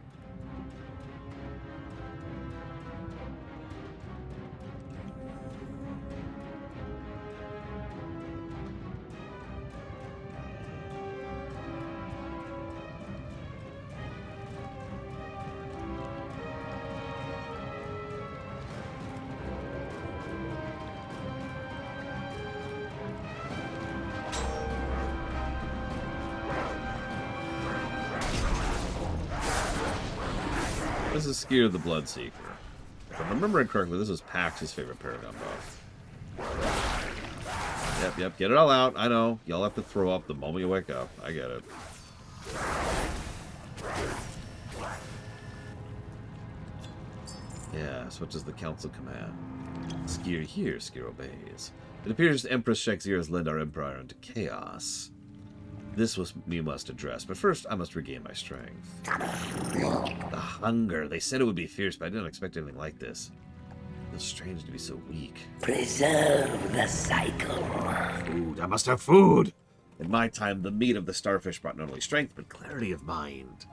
This is Skier the Bloodseeker. If I'm remembering correctly, this is Pax's favorite Paragon buff. Yep, get it all out. I know. Y'all have to throw up the moment you wake up. I get it. Yes, what does the council command? Skier hears, Skier obeys. It appears Empress Shakespeare has led our empire into chaos. This was we must address, but first I must regain my strength. The hunger. They said it would be fierce, but I didn't expect anything like this. It feels strange to be so weak. Preserve the cycle. Food. I must have food. In my time, the meat of the starfish brought not only strength, but clarity of mind.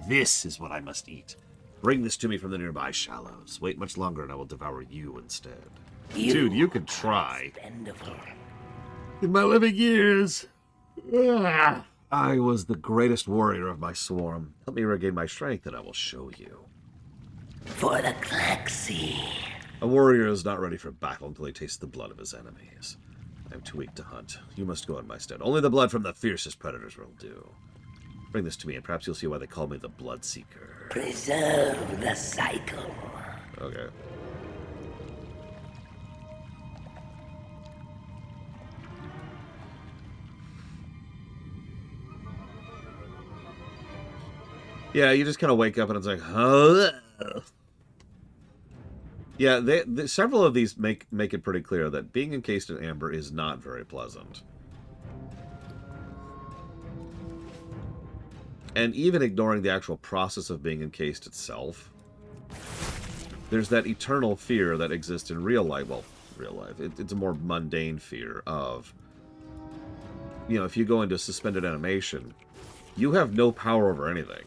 This is what I must eat. Bring this to me from the nearby shallows. Wait much longer and I will devour you instead. Dude, you could try. In my living years, I was the greatest warrior of my swarm. Help me regain my strength and I will show you. For the Klaxi. A warrior is not ready for battle until he tastes the blood of his enemies. I am too weak to hunt. You must go in my stead. Only the blood from the fiercest predators will do. Bring this to me and perhaps you'll see why they call me the Bloodseeker. Preserve the cycle. Okay. Yeah, you just kind of wake up and it's like, huh? Yeah, several of these make it pretty clear that being encased in amber is not very pleasant. And even ignoring the actual process of being encased itself, there's that eternal fear that exists in real life. Well, real life. It's a more mundane fear of, you know, if you go into suspended animation, you have no power over anything.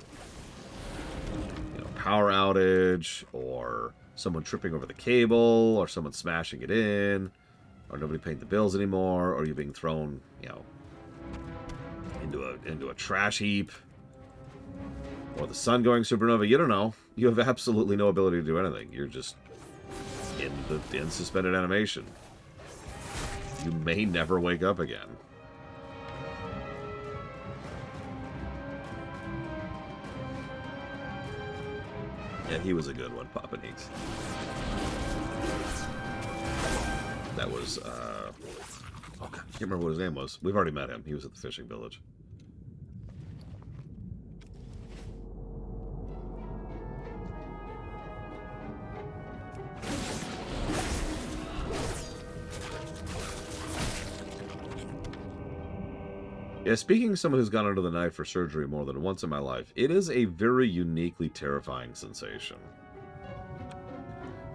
You know, power outage, or someone tripping over the cable, or someone smashing it in, or nobody paying the bills anymore, or you being thrown, you know, into a trash heap, or the sun going supernova. You don't know. You have absolutely no ability to do anything. You're just in suspended animation. You may never wake up again. Yeah, he was a good one, Papa Neeks. That was, oh God, I can't remember what his name was. We've already met him. He was at the fishing village. Yeah, speaking of someone who's gone under the knife for surgery more than once in my life, it is a very uniquely terrifying sensation.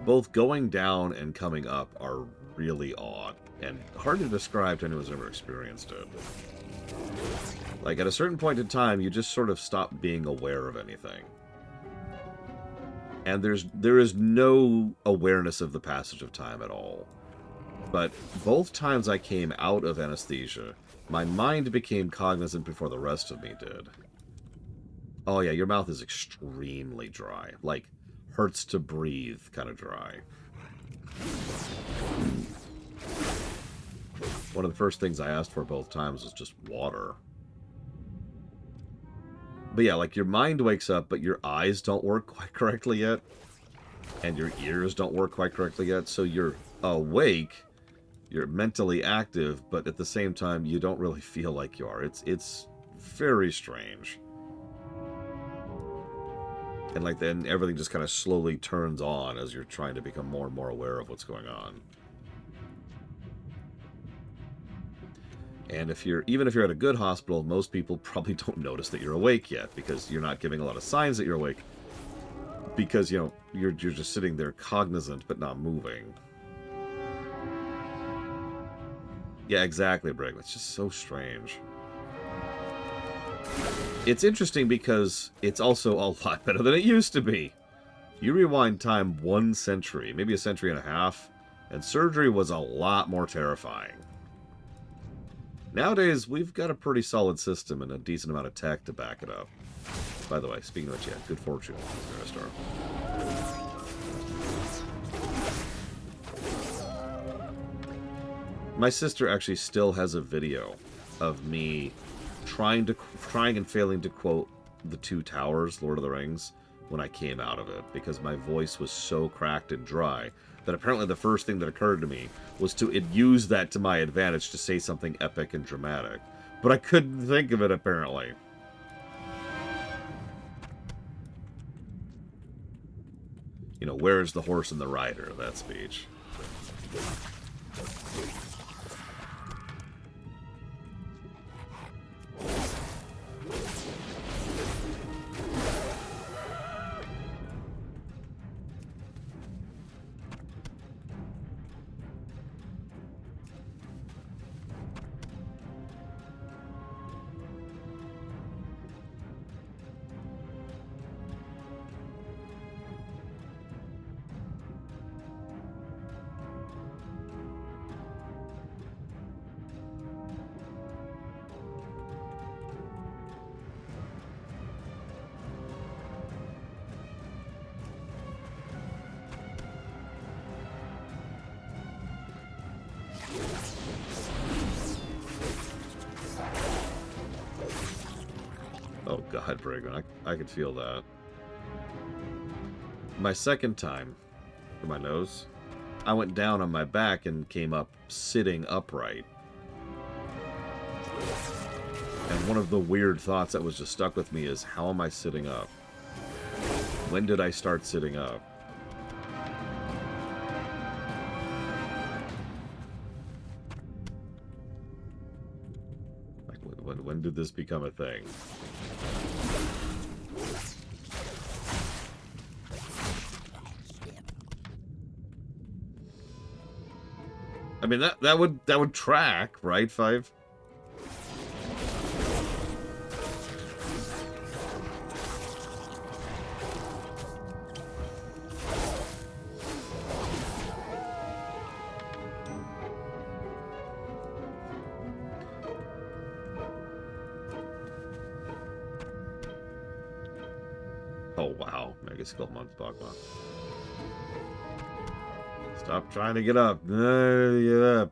Both going down and coming up are really odd, and hard to describe to anyone who's ever experienced it. Like, at a certain point in time, you just sort of stop being aware of anything. And there is no awareness of the passage of time at all. But both times I came out of anesthesia, my mind became cognizant before the rest of me did. Oh yeah, your mouth is extremely dry. Like, hurts to breathe kind of dry. One of the first things I asked for both times was just water. But yeah, like, your mind wakes up, but your eyes don't work quite correctly yet. And your ears don't work quite correctly yet. So you're awake, you're mentally active, but at the same time, you don't really feel like you are. It's very strange. And like then everything just kind of slowly turns on as you're trying to become more and more aware of what's going on. And even if you're at a good hospital, most people probably don't notice that you're awake yet because you're not giving a lot of signs that you're awake. Because, you know, you're just sitting there cognizant but not moving. Yeah, exactly, Brig. It's just so strange. It's interesting because it's also a lot better than it used to be. You rewind time 1 century, maybe a century and a half, and surgery was a lot more terrifying. Nowadays, we've got a pretty solid system and a decent amount of tech to back it up. By the way, speaking of which, yeah, good fortune, Star. My sister actually still has a video of me trying and failing to quote The Two Towers, Lord of the Rings, when I came out of it, because my voice was so cracked and dry that apparently the first thing that occurred to me was to use that to my advantage to say something epic and dramatic. But I couldn't think of it, apparently. You know, where's the horse and the rider, that speech. Oh god, Bragon, I could feel that. My second time, for my nose, I went down on my back and came up sitting upright. And one of the weird thoughts that was just stuck with me is, how am I sitting up? When did I start sitting up? Like, when did this become a thing? I mean, that would track, right, Five? Oh wow, Mega Skull Month Pokemon. Stop trying to get up. Get up.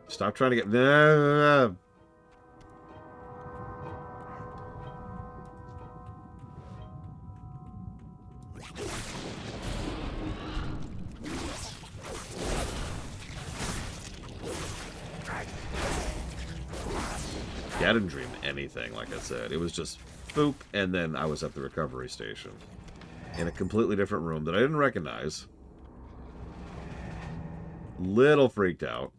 Stop trying to get up. Yeah, I didn't dream anything, like I said. It was just boop, and then I was at the recovery station. In a completely different room that I didn't recognize. Little freaked out.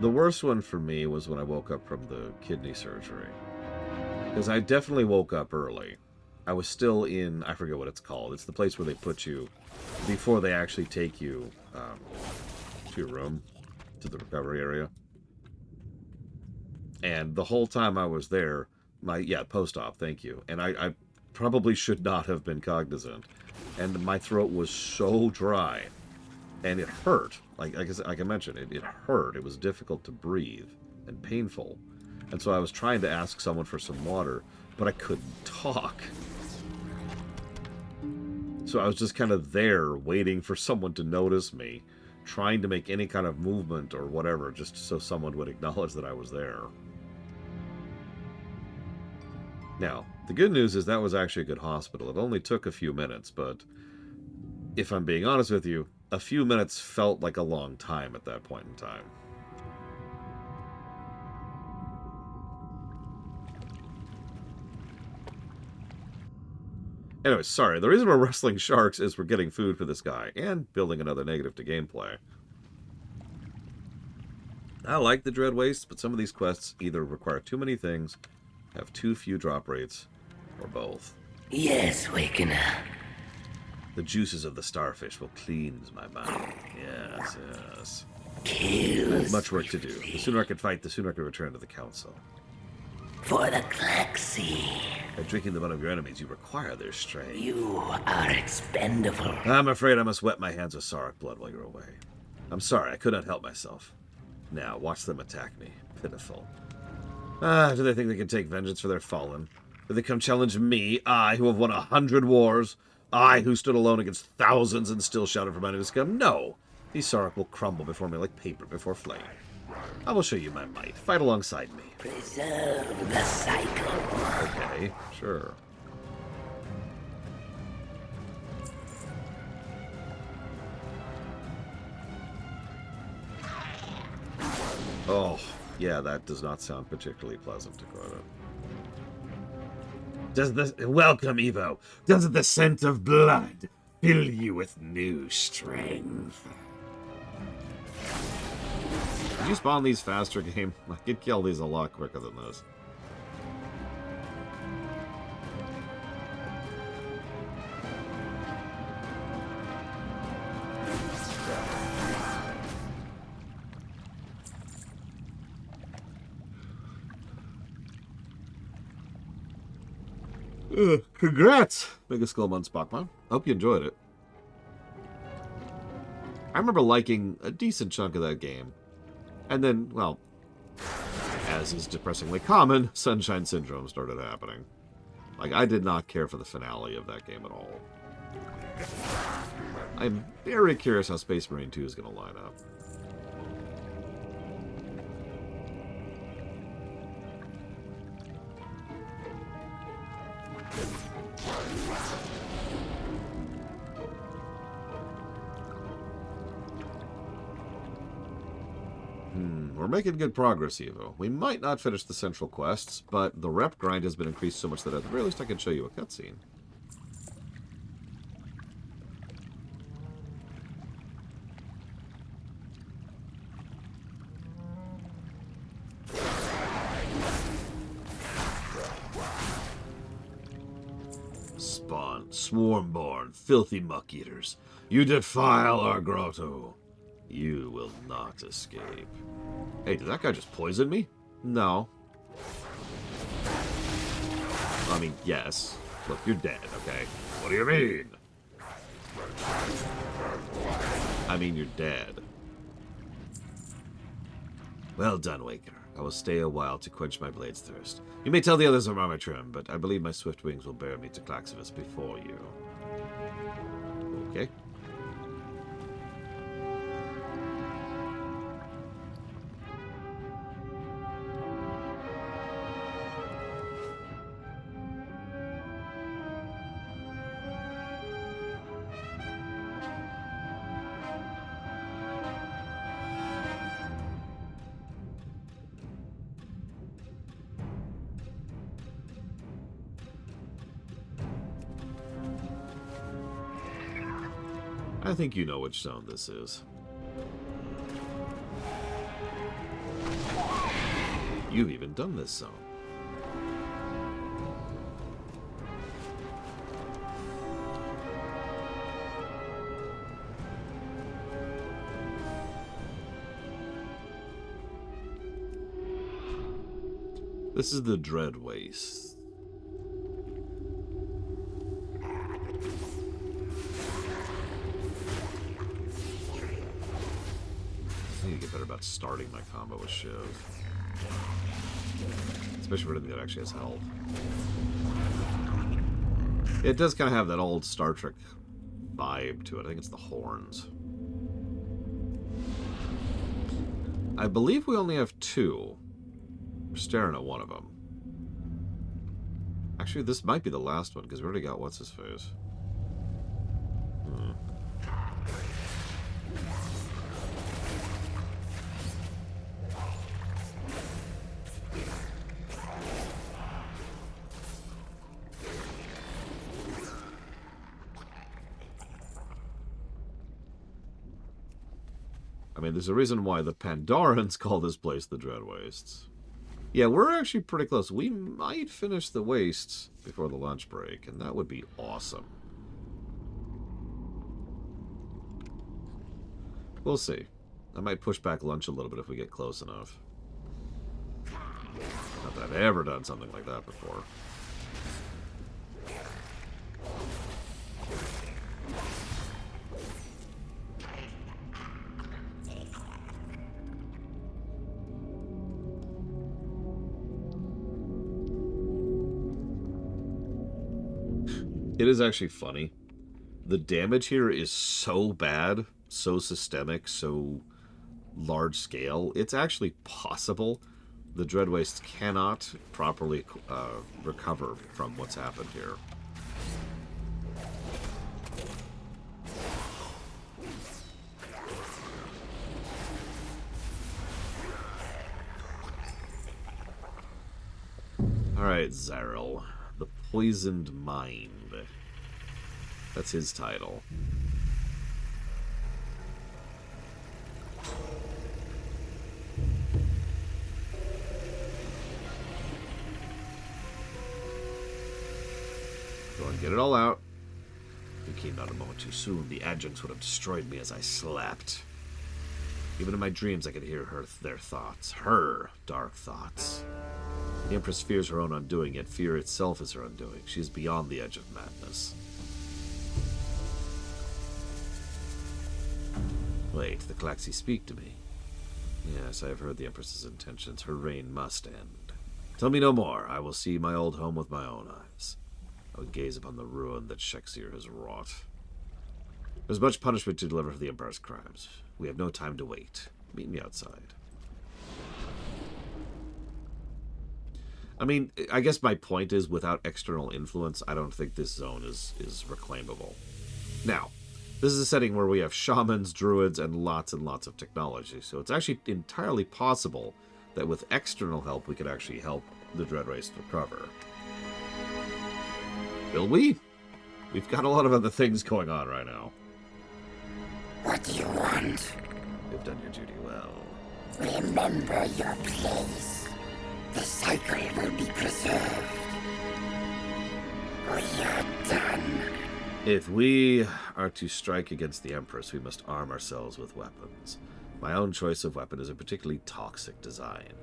The worst one for me was when I woke up from the kidney surgery. Because I definitely woke up early. I was still in, I forget what it's called. It's the place where they put you before they actually take you to your room, to the recovery area. And the whole time I was there, post-op, thank you. And I probably should not have been cognizant. And my throat was so dry. And it hurt. Like I mentioned, it hurt. It was difficult to breathe and painful. And so I was trying to ask someone for some water, but I couldn't talk. So I was just kind of there, waiting for someone to notice me, trying to make any kind of movement or whatever, just so someone would acknowledge that I was there. Now, the good news is that was actually a good hospital. It only took a few minutes, but if I'm being honest with you, a few minutes felt like a long time at that point in time. Anyway, sorry. The reason we're wrestling sharks is we're getting food for this guy and building another negative to gameplay. I like the Dread Waste, but some of these quests either require too many things, have too few drop rates, or both. Yes, Wakener. The juices of the starfish will cleanse my mind. Yes, yes. Kills Much work to do. The sooner I can fight, the sooner I can return to the council. For the Klaxi. By drinking the blood of your enemies, you require their strength. You are expendable. I'm afraid I must wet my hands with Sarek blood while you're away. I'm sorry, I could not help myself. Now, watch them attack me. Pitiful. Do they think they can take vengeance for their fallen? Do they come challenge me, I who have won 100 wars? I who stood alone against thousands and still shouted for mine to come? No! These Sarek will crumble before me like paper before flame. I will show you my might. Fight alongside me. Preserve the cycle. Okay, sure. Oh, yeah, that does not sound particularly pleasant, Dakota. Welcome, Evo. Doesn't the scent of blood fill you with new strength? Did you spawn these faster, game? I could kill these a lot quicker than this. Congrats, Mega Skull Munspockman. Hope you enjoyed it. I remember liking a decent chunk of that game. And then, well, as is depressingly common, Sunshine Syndrome started happening. Like, I did not care for the finale of that game at all. I'm very curious how Space Marine 2 is going to line up. We're making good progress, Evo. We might not finish the central quests, but the rep grind has been increased so much that at the very least I can show you a cutscene. Spawn, swarmborn, filthy muck-eaters. You defile our grotto. You will not escape. Hey, did that guy just poison me? No. I mean, yes. Look, you're dead, okay? What do you mean? I mean, you're dead. Well done, Waker. I will stay a while to quench my blade's thirst. You may tell the others I'm on my trim, but I believe my swift wings will bear me to Klaxivus before you. Okay. I think you know which zone this is. You've even done this zone. This is the Dread Waste. I need to get better about starting my combo with Shiv. Especially for anything that actually has health. It does kind of have that old Star Trek vibe to it. I think it's the horns. I believe we only have 2. We're staring at one of them. Actually, this might be the last one, because we already got what's-his-face. I mean, there's a reason why the Pandorans call this place the Dread Wastes. Yeah, we're actually pretty close. We might finish the wastes before the lunch break, and that would be awesome. We'll see. I might push back lunch a little bit if we get close enough. Not that I've ever done something like that before. It is actually funny. The damage here is so bad, so systemic, so large scale. It's actually possible the Dread Wastes cannot properly recover from what's happened here. Alright, Zyril. The Poisoned Mind. That's his title. Go and get it all out. You came out a moment too soon. The adjuncts would have destroyed me as I slept. Even in my dreams I could hear their thoughts. Her dark thoughts. The Empress fears her own undoing, yet fear itself is her undoing. She is beyond the edge of madness. Wait, the Klaxi speak to me. Yes, I have heard the Empress's intentions. Her reign must end. Tell me no more. I will see my old home with my own eyes. I will gaze upon the ruin that Shexir has wrought. There's much punishment to deliver for the Empire's crimes. We have no time to wait. Meet me outside. I mean, I guess my point is, without external influence, I don't think this zone is reclaimable. Now, this is a setting where we have shamans, druids, and lots of technology, so it's actually entirely possible that with external help, we could actually help the Dread Race recover. Will we? We've got a lot of other things going on right now. What do you want? You've done your duty well. Remember your place. The cycle will be preserved. We are done. If we are to strike against the Empress, we must arm ourselves with weapons. My own choice of weapon is a particularly toxic design.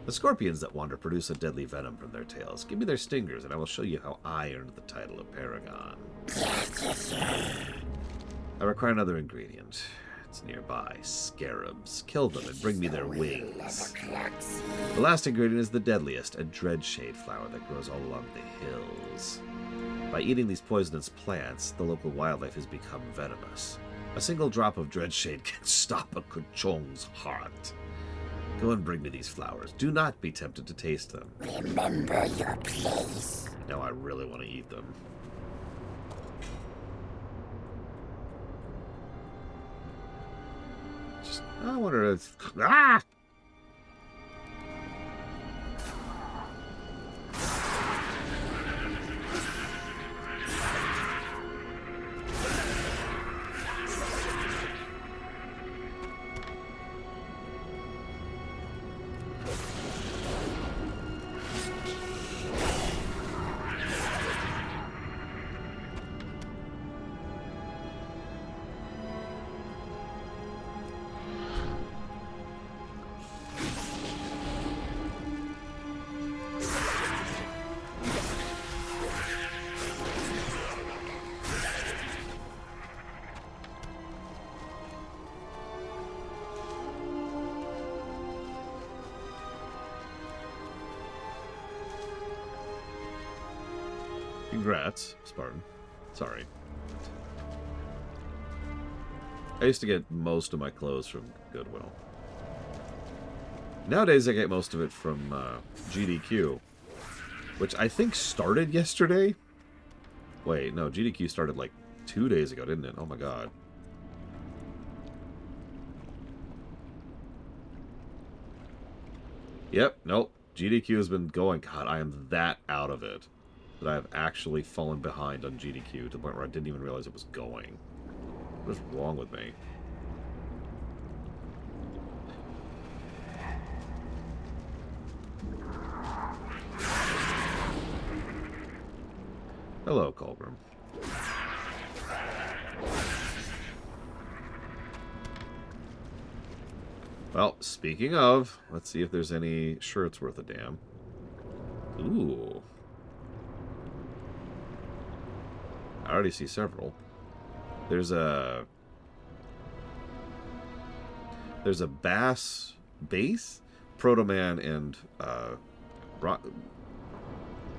The scorpions that wander produce a deadly venom from their tails. Give me their stingers, and I will show you how I earned the title of Paragon. I require another ingredient. It's nearby. Scarabs. Kill them and bring me their wings. The last ingredient is the deadliest, a dreadshade flower that grows all along the hills. By eating these poisonous plants, the local wildlife has become venomous. A single drop of dreadshade can stop a Kuchong's heart. Go and bring me these flowers. Do not be tempted to taste them. Remember your place. Now I really want to eat them. I wonder if... Ah! Congrats, Spartan. Sorry. I used to get most of my clothes from Goodwill. Nowadays, I get most of it from GDQ, which I think started yesterday. Wait, no, GDQ started like 2 days ago, didn't it? Oh my god. Yep, nope. GDQ has been going. God, I am that out of it that I have actually fallen behind on GDQ to the point where I didn't even realize it was going. What is wrong with me? Hello, Colbram. Well, speaking of, let's see if there's any shirts worth a damn. Ooh. I already see several. There's a bass, Proto Man, and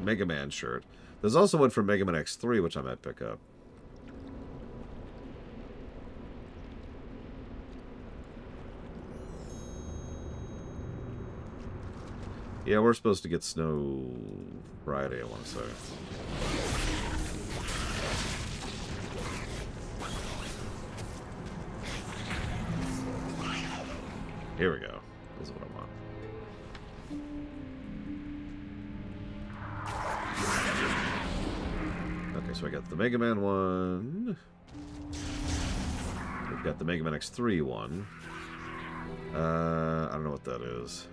Mega Man shirt. There's also one for Mega Man X3, which I might pick up. Yeah, we're supposed to get snow Friday, I want to say. Here we go. This is what I want. Okay, so I got the Mega Man one. We've got the Mega Man X3 one. I don't know what that is.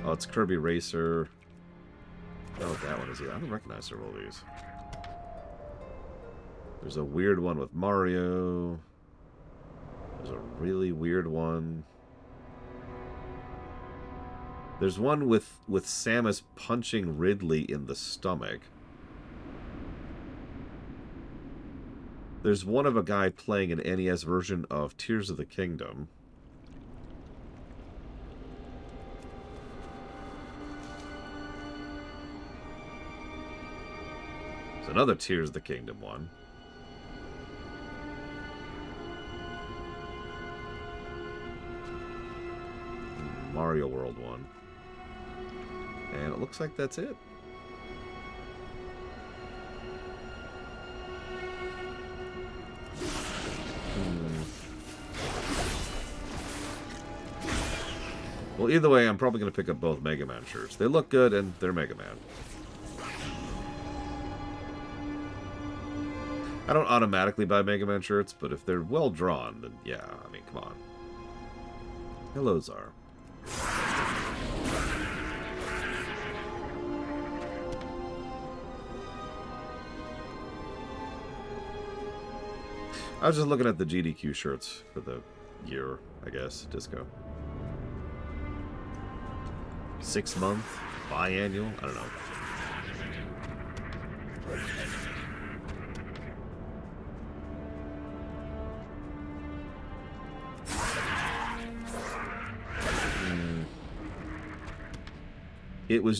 Oh, it's Kirby Racer. I don't know what that one is either. I don't recognize several of these. There's a weird one with Mario. There's a really weird one. There's one with Samus punching Ridley in the stomach. There's one of a guy playing an NES version of Tears of the Kingdom. There's another Tears of the Kingdom one. Mario World one. And it looks like that's it. Well, either way, I'm probably going to pick up both Mega Man shirts. They look good, and they're Mega Man. I don't automatically buy Mega Man shirts, but if they're well drawn, then yeah, I mean, come on. Hello, Czar. I was just looking at the GDQ shirts for the year, I guess, Disco. 6 month, biannual, I don't know.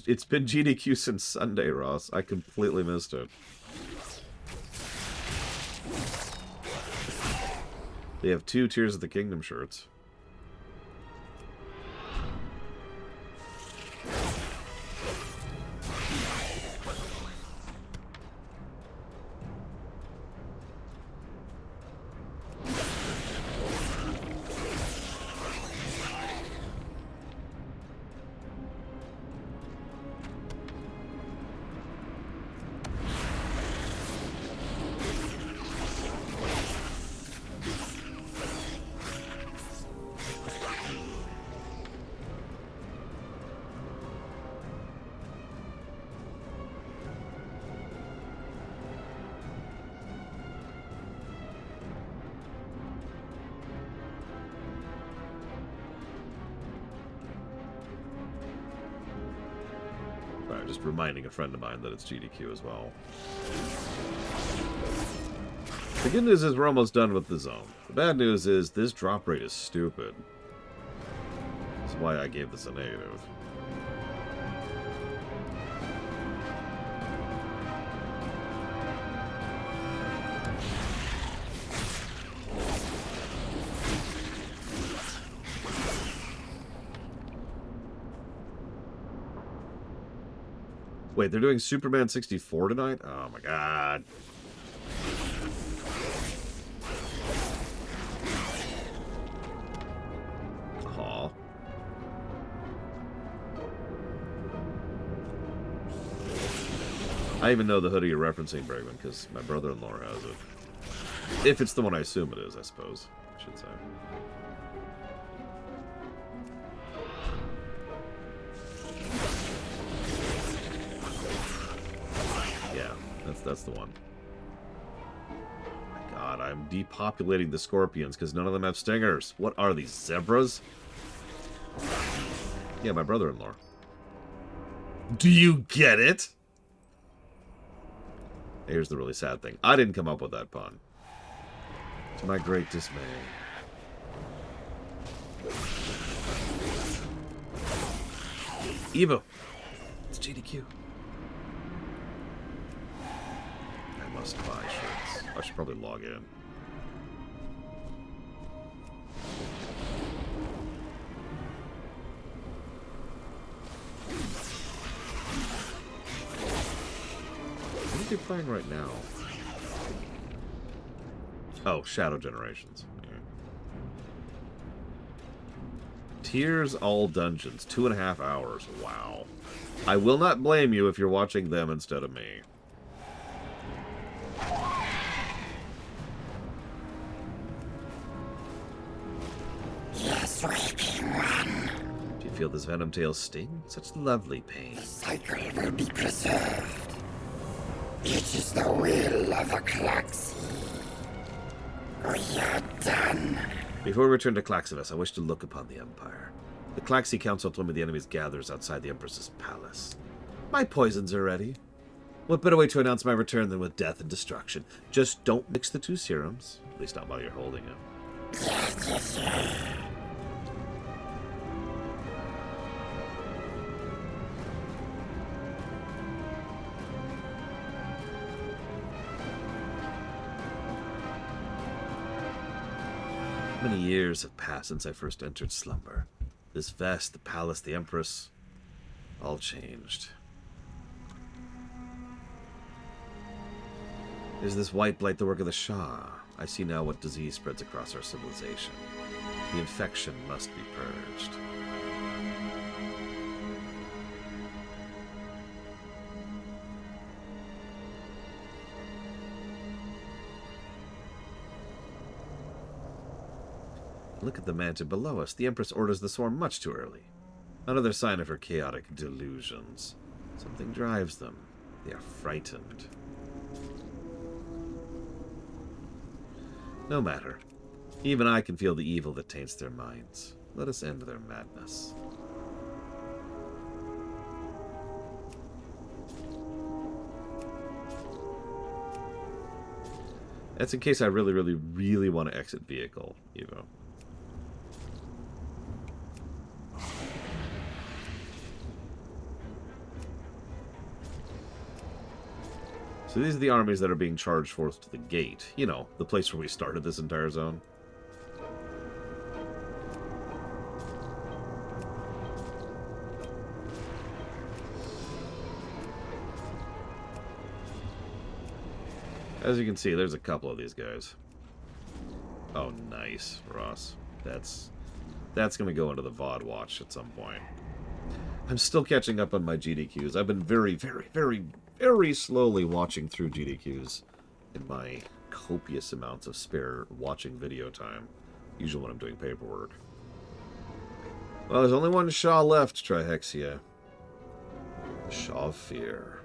It's been GDQ since Sunday, Ross. I completely missed it. They have 2 Tears of the Kingdom shirts. Just reminding a friend of mine that it's GDQ as well. The good news is we're almost done with the zone. The bad news is this drop rate is stupid. That's why I gave this a negative. Wait, they're doing Superman 64 tonight? Oh my god. Aw. I even know the hoodie you're referencing, Bregman, because my brother-in-law has it. If it's the one I assume it is, I suppose. I should say. Yeah, that's the one. My god, I'm depopulating the scorpions because none of them have stingers. What are these, zebras? Yeah, my brother-in-law. Do you get it? Here's the really sad thing. I didn't come up with that pun. To my great dismay. Evo. It's GDQ. I must buy shirts. I should probably log in. What are they playing right now? Oh, Shadow Generations. Yeah. Tears all dungeons. 2.5 hours. Wow. I will not blame you if you're watching them instead of me. Yes, Waking One. Do you feel this venom tail sting? Such lovely pain. The cycle will be preserved. It is the will of the Klaxi. We are done. Before we return to Klaxivus, I wish to look upon the Empire. The Klaxi Council told me the enemies gathers outside the Empress's palace. My poisons are ready. What better way to announce my return than with death and destruction? Just don't mix the two serums. At least not while you're holding it. Many years have passed since I first entered slumber. This vest, the palace, the Empress, all changed. Is this white blight the work of the Shah? I see now what disease spreads across our civilization. The infection must be purged. Look at the mansion below us. The Empress orders the swarm much too early. Another sign of her chaotic delusions. Something drives them. They are frightened. No matter. Even I can feel the evil that taints their minds. Let us end their madness. That's in case I really, really, really want to exit vehicle, Evo. So these are the armies that are being charged forth to the gate. You know, the place where we started this entire zone. As you can see, there's a couple of these guys. Oh, nice, Ross. That's going to go into the VOD watch at some point. I'm still catching up on my GDQs. I've been very, very, very, very slowly watching through GDQs in my copious amounts of spare watching video time. Usually when I'm doing paperwork. Well, there's only one Shaw left, Trihexia. Shaw of Fear.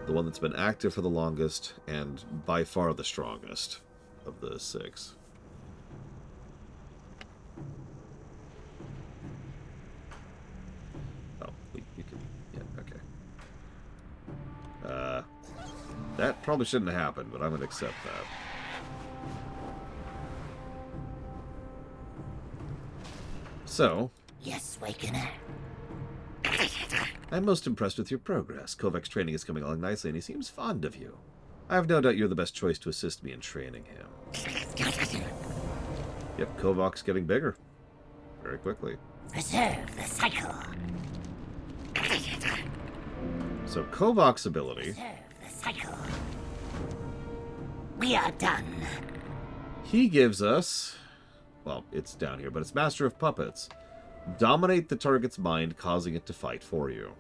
The one that's been active for the longest, and by far the strongest of the 6. Oh, you can... Yeah, okay. That probably shouldn't have happened, but I'm going to accept that. So... Yes, Wakener. I'm most impressed with your progress. Kovac's training is coming along nicely, and he seems fond of you. I have no doubt you're the best choice to assist me in training him. Yep, Kovac's getting bigger. Very quickly. Preserve the cycle. So Kovac's ability. Observe the cycle. We are done. He gives us, well, it's down here, but it's Master of Puppets. Dominate the target's mind, causing it to fight for you.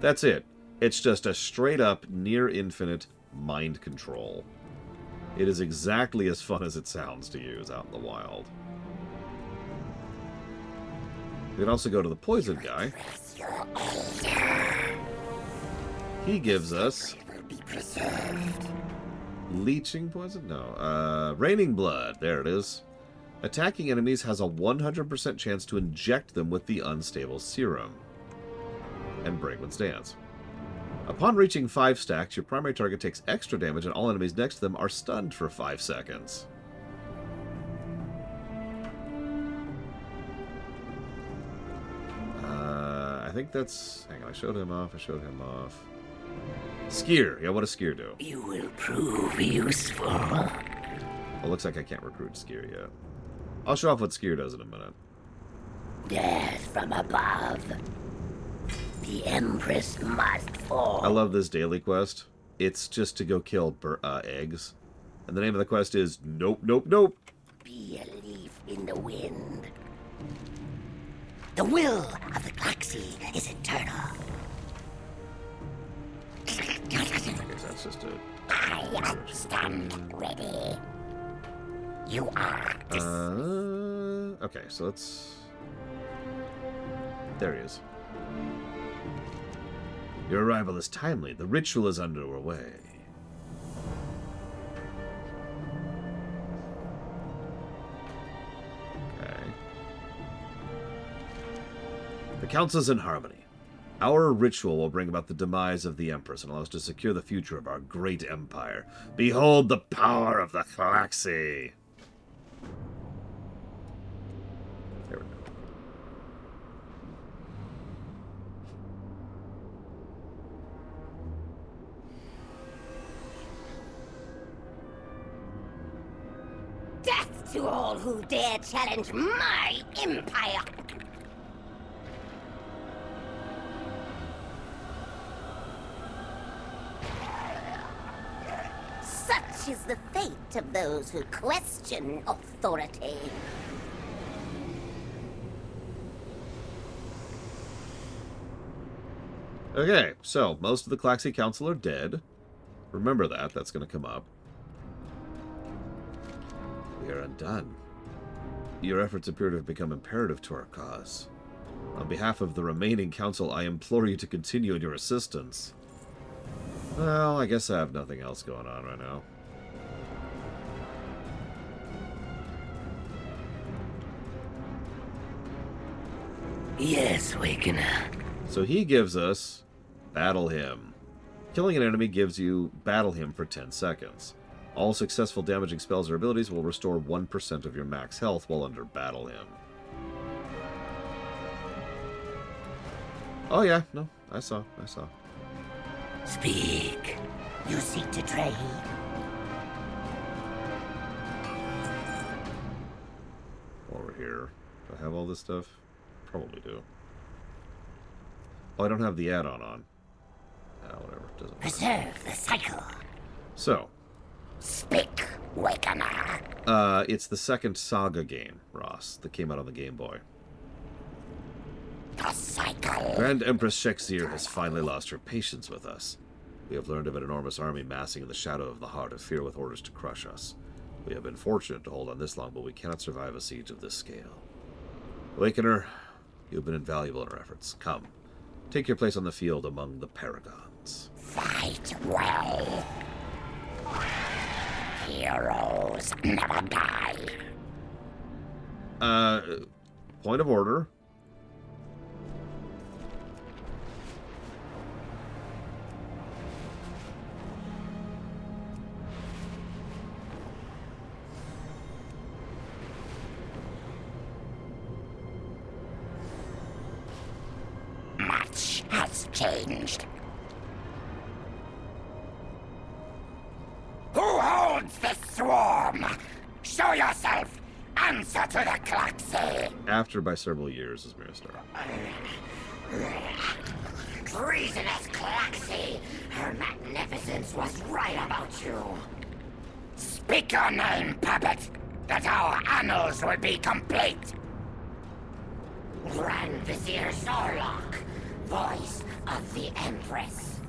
That's it. It's just a straight-up, near-infinite mind control. It is exactly as fun as it sounds to use out in the wild. We can also go to the poison guy. He gives us leeching poison? No. Raining blood. There it is. Attacking enemies has a 100% chance to inject them with the unstable serum. And Brakeman's Dance. Upon reaching 5 stacks, your primary target takes extra damage and all enemies next to them are stunned for 5 seconds. I think that's... Hang on, I showed him off. Skier. Yeah, what does Skier do? You will prove useful. Well, looks like I can't recruit Skier yet. I'll show off what Skier does in a minute. Death from above. The Empress must fall. I love this daily quest. It's just to go kill eggs. And the name of the quest is Nope, Nope, Nope. Be a leaf in the wind. The will of the galaxy is eternal. I guess that's just it. I stand ready. You are. Okay, so let's... There he is. Your arrival is timely. The ritual is underway. Okay. The council's in harmony. Our ritual will bring about the demise of the Empress and allow us to secure the future of our great empire. Behold the power of the galaxy! There we go. Death to all who dare challenge my empire! Such is the fate of those who question authority. Okay, so most of the Claxi Council are dead. Remember that. That's going to come up. We are undone. Your efforts appear to have become imperative to our cause. On behalf of the remaining council, I implore you to continue in your assistance. Well, I guess I have nothing else going on right now. Yes, Wakener. So he gives us Battle Him. Killing an enemy gives you Battle Him for 10 seconds. All successful damaging spells or abilities will restore 1% of your max health while under Battle Him. Oh yeah, no, I saw. Speak. You seek to trade? Over here. Do I have all this stuff? Probably do. Oh, I don't have the add-on on. Whatever, it doesn't matter. Preserve the cycle. So. Speak, Wakener. It's the second Saga game, Ross, that came out on the Game Boy. The cycle. Grand Empress Shexir has finally lost her patience with us. We have learned of an enormous army massing in the shadow of the Heart of Fear with orders to crush us. We have been fortunate to hold on this long, but we cannot survive a siege of this scale. Awakener, you have been invaluable in our efforts. Come, take your place on the field among the Paragons. Fight well. Heroes never die. Point of order. Much has changed. Who holds this swarm? Show yourself! Answer to the Klaxi! After by several years is Miristar. Treasonous Claxi! Her magnificence was right about you. Speak your name, puppet, that our annals will be complete. Grand Vizier Zorlok, voice of the Empress.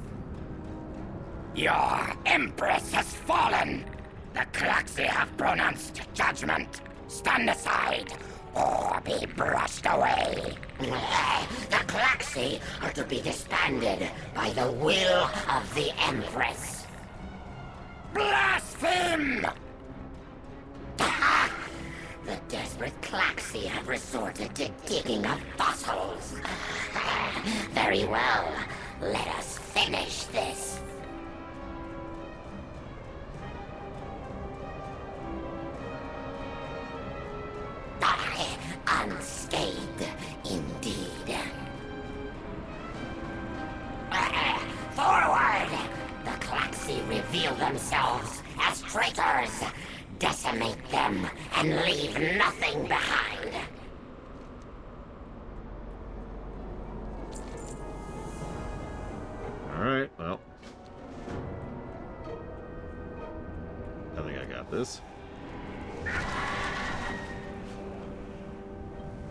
Your Empress has fallen. The Claxi have pronounced judgment. Stand aside, or be brushed away. The Claxi are to be disbanded by the will of the Empress. Blaspheme! The desperate Claxi have resorted to digging up fossils. Very well, let us finish this. Unscathed, indeed. Forward! The Claxi reveal themselves as traitors. Decimate them and leave nothing behind. Alright, well. I think I got this.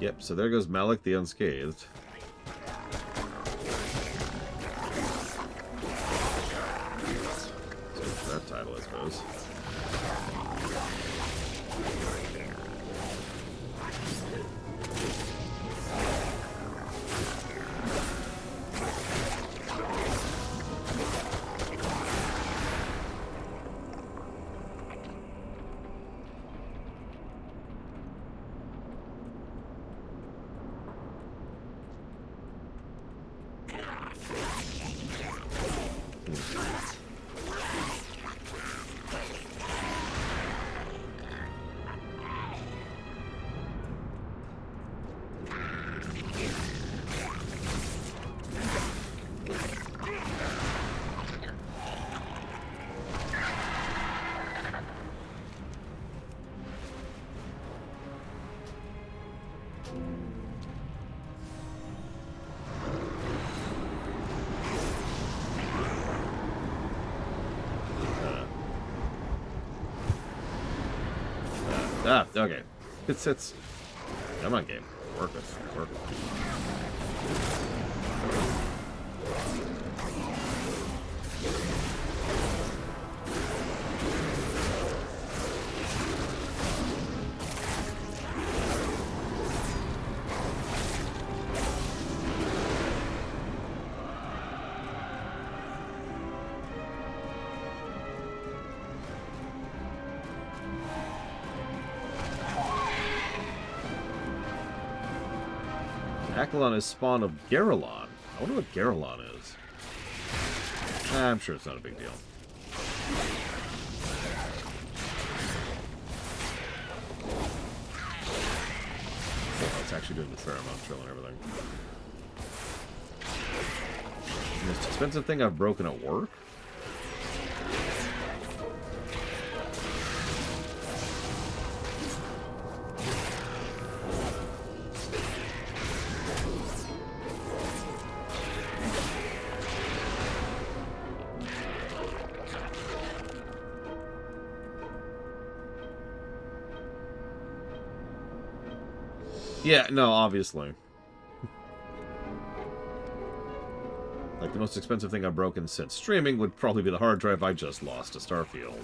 Yep, so there goes Malik the Unscathed. So for that title, I suppose. Okay. It's... Come on, game. Work with it. Work with it. Akalon is spawn of Garelon. I wonder what Garelon is. I'm sure it's not a big deal. Oh, it's actually doing the pheromone trail and everything. The most expensive thing I've broken at work? Yeah, no, obviously. Like, the most expensive thing I've broken since streaming would probably be the hard drive I just lost to Starfield.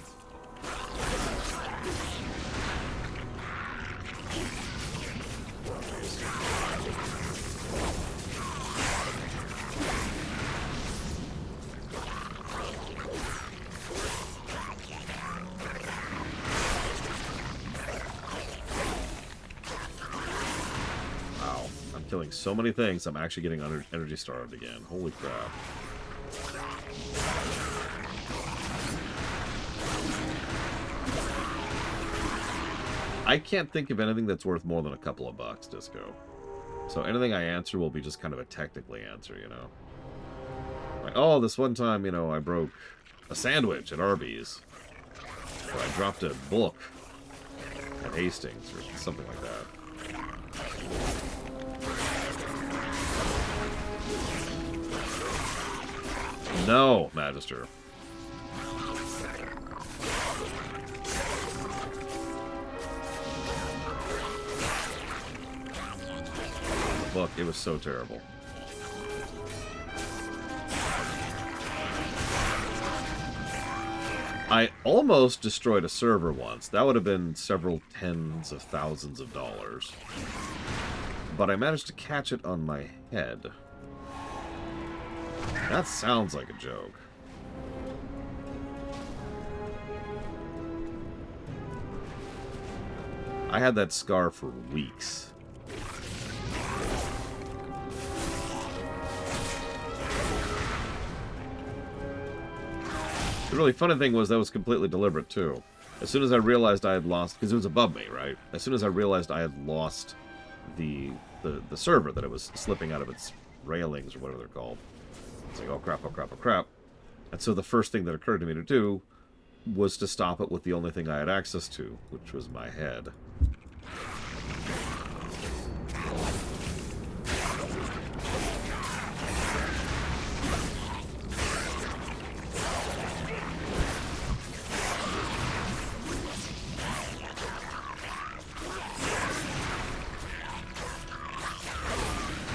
Killing so many things, I'm actually getting energy starved again. Holy crap. I can't think of anything that's worth more than a couple of bucks, Disco. So anything I answer will be just kind of a technically answer, you know? Like, oh, this one time, you know, I broke a sandwich at Arby's. Or I dropped a book at Hastings, or something like that. No, Magister. Look, it was so terrible. I almost destroyed a server once. That would have been several tens of thousands of dollars. But I managed to catch it on my head. That sounds like a joke. I had that scar for weeks. The really funny thing was that was completely deliberate, too. As soon as I realized I had lost... Because it was above me, right? As soon as I realized I had lost the server, that it was slipping out of its railings, or whatever they're called. It's like, oh crap, oh crap, oh crap. And so the first thing that occurred to me to do was to stop it with the only thing I had access to, which was my head.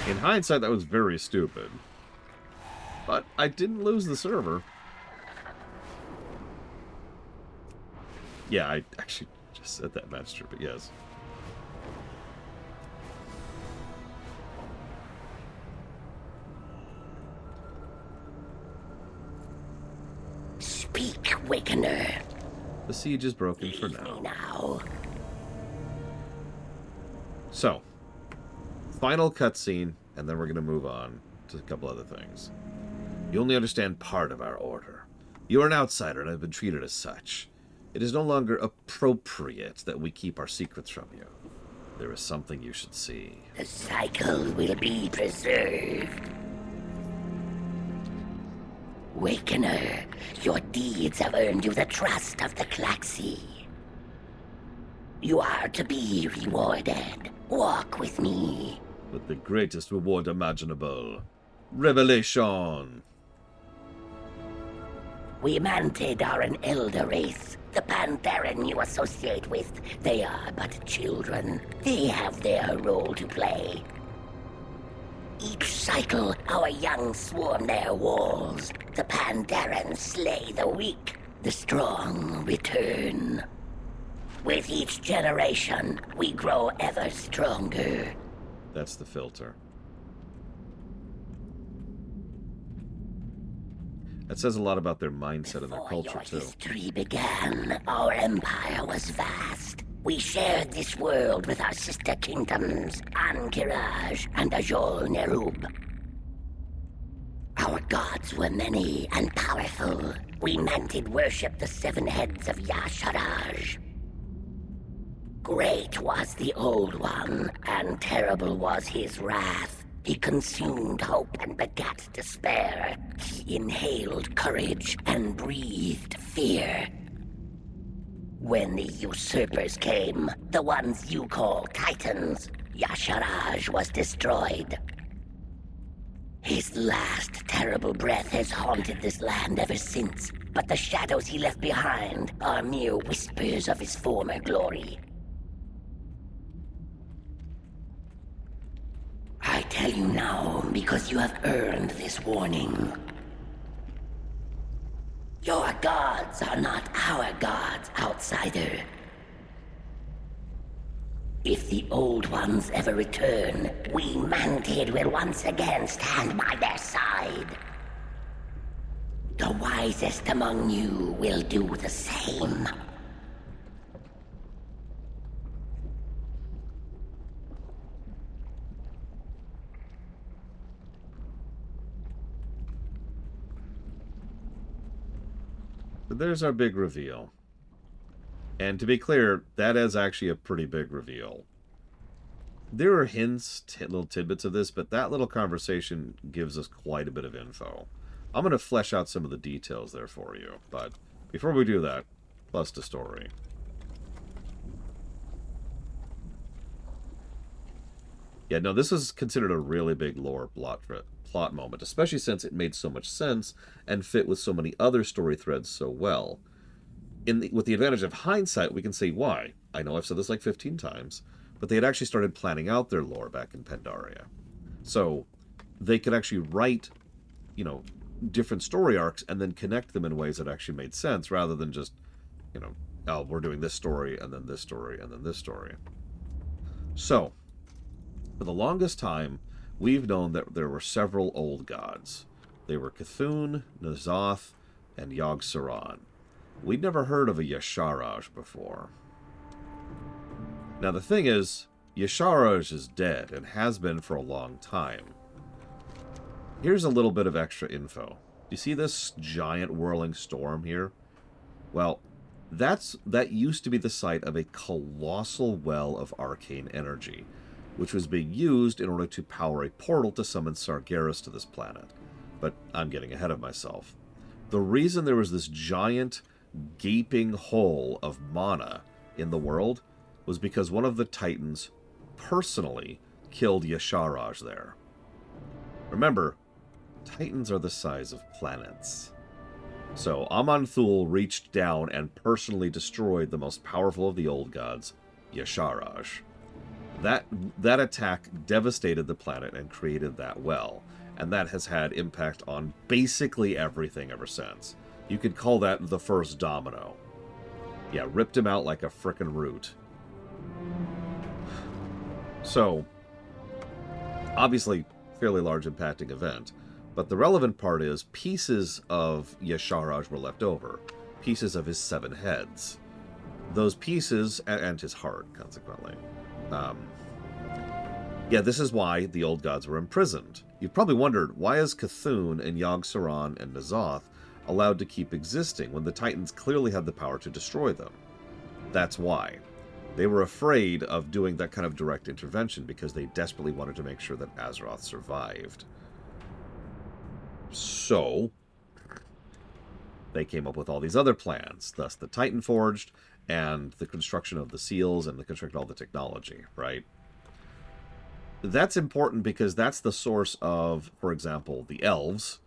In hindsight, that was very stupid. But I didn't lose the server. Yeah, I actually just said that, Master, but yes. Speak, Wakener. The siege is broken for now. Now. So, final cutscene, and then we're going to move on to a couple other things. You only understand part of our order. You are an outsider and have been treated as such. It is no longer appropriate that we keep our secrets from you. There is something you should see. The cycle will be preserved. Wakener, your deeds have earned you the trust of the Klaxi. You are to be rewarded. Walk with me. With the greatest reward imaginable. Revelation! We Mantid are an elder race. The Pandaren you associate with, they are but children. They have their role to play. Each cycle, our young swarm their walls. The Pandaren slay the weak. The strong return. With each generation, we grow ever stronger. That's the filter. That says a lot about their mindset and their culture, too. Before your history began, our empire was vast. We shared this world with our sister kingdoms, Ankiraj and Ajol Nerub. Our gods were many and powerful. We Mantid worshipped the 7 heads of Yasharaj. Great was the Old One, and terrible was his wrath. He consumed hope and begat despair. He inhaled courage and breathed fear. When the usurpers came, the ones you call Titans, Yasharaj was destroyed. His last terrible breath has haunted this land ever since, but the shadows he left behind are mere whispers of his former glory. I tell you now because you have earned this warning. Your gods are not our gods, outsider. If the Old Ones ever return, we Mantid will once again stand by their side. The wisest among you will do the same. But there's our big reveal. And to be clear, that is actually a pretty big reveal. There are hints, little tidbits of this, but that little conversation gives us quite a bit of info. I'm going to flesh out some of the details there for you, but before we do that, plus the story. Yeah, no, this was considered a really big lore plot plot moment, especially since it made so much sense and fit with so many other story threads so well. With the advantage of hindsight, we can see why. I know I've said this like 15 times, but they had actually started planning out their lore back in Pandaria. So they could actually write, different story arcs and then connect them in ways that actually made sense, rather than just, oh, we're doing this story and then this story and then this story. So, for the longest time, we've known that there were several old gods. They were Cthulhu, N'Zoth, and Yogg-Saron. We'd never heard of a Y'Shaarj before. Now the thing is, Y'Shaarj is dead and has been for a long time. Here's a little bit of extra info. Do you see this giant whirling storm here? Well, that used to be the site of a colossal well of arcane energy, which was being used in order to power a portal to summon Sargeras to this planet. But I'm getting ahead of myself. The reason there was this giant, gaping hole of mana in the world was because one of the Titans personally killed Y'Shaarj there. Remember, Titans are the size of planets. So Aman'Thul reached down and personally destroyed the most powerful of the old gods, Y'Shaarj. That attack devastated the planet and created that well, and that has had impact on basically everything ever since. You could call that the first domino. Yeah, ripped him out like a frickin' root. So, obviously, fairly large impacting event. But the relevant part is pieces of Y'Shaarj were left over. Pieces of his 7 heads. Those pieces, and his heart, consequently. Yeah, this is why the old gods were imprisoned. You've probably wondered, why is Cthulhu and Yogg-Saron and N'Zoth allowed to keep existing when the Titans clearly had the power to destroy them? That's why. They were afraid of doing that kind of direct intervention because they desperately wanted to make sure that Azeroth survived. So, they came up with all these other plans, thus the Titan Forged, and the construction of the seals, and the construction of all the technology, right? That's important because that's the source of, for example, the elves,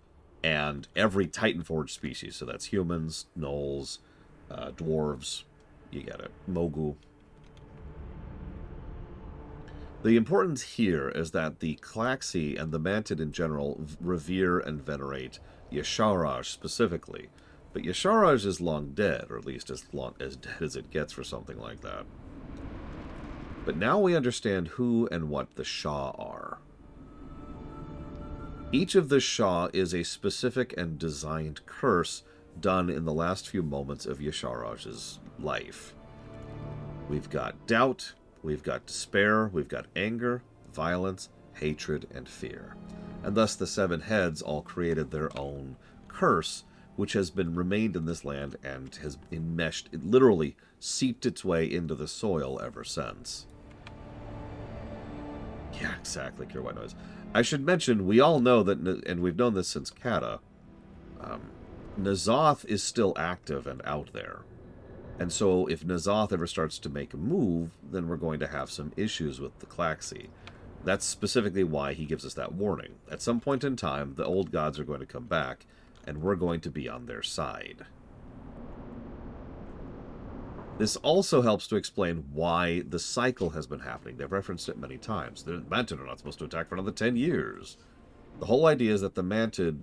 and every Titan Forged species. So that's humans, gnolls, dwarves, you get it, Mogu. The importance here is that the Klaxi and the Mantid in general revere and venerate Y'Shaarj specifically. But Y'Shaarj is long dead, or at least as dead as it gets for something like that. But now we understand who and what the Shah are. Each of the Shah is a specific and designed curse done in the last few moments of Y'Shaarj's life. We've got doubt, we've got despair, we've got anger, violence, hatred, and fear. And thus the 7 heads all created their own curse, which has been remained in this land and has enmeshed, it literally seeped its way into the soil ever since. Yeah, exactly, Cure White Noise. I should mention, we all know that, and we've known this since Kata, N'Zoth is still active and out there. And so if N'Zoth ever starts to make a move, then we're going to have some issues with the Klaxi. That's specifically why he gives us that warning. At some point in time, the old gods are going to come back, and we're going to be on their side. This also helps to explain why the cycle has been happening. They've referenced it many times. The Mantid are not supposed to attack for another 10 years. The whole idea is that the Mantid...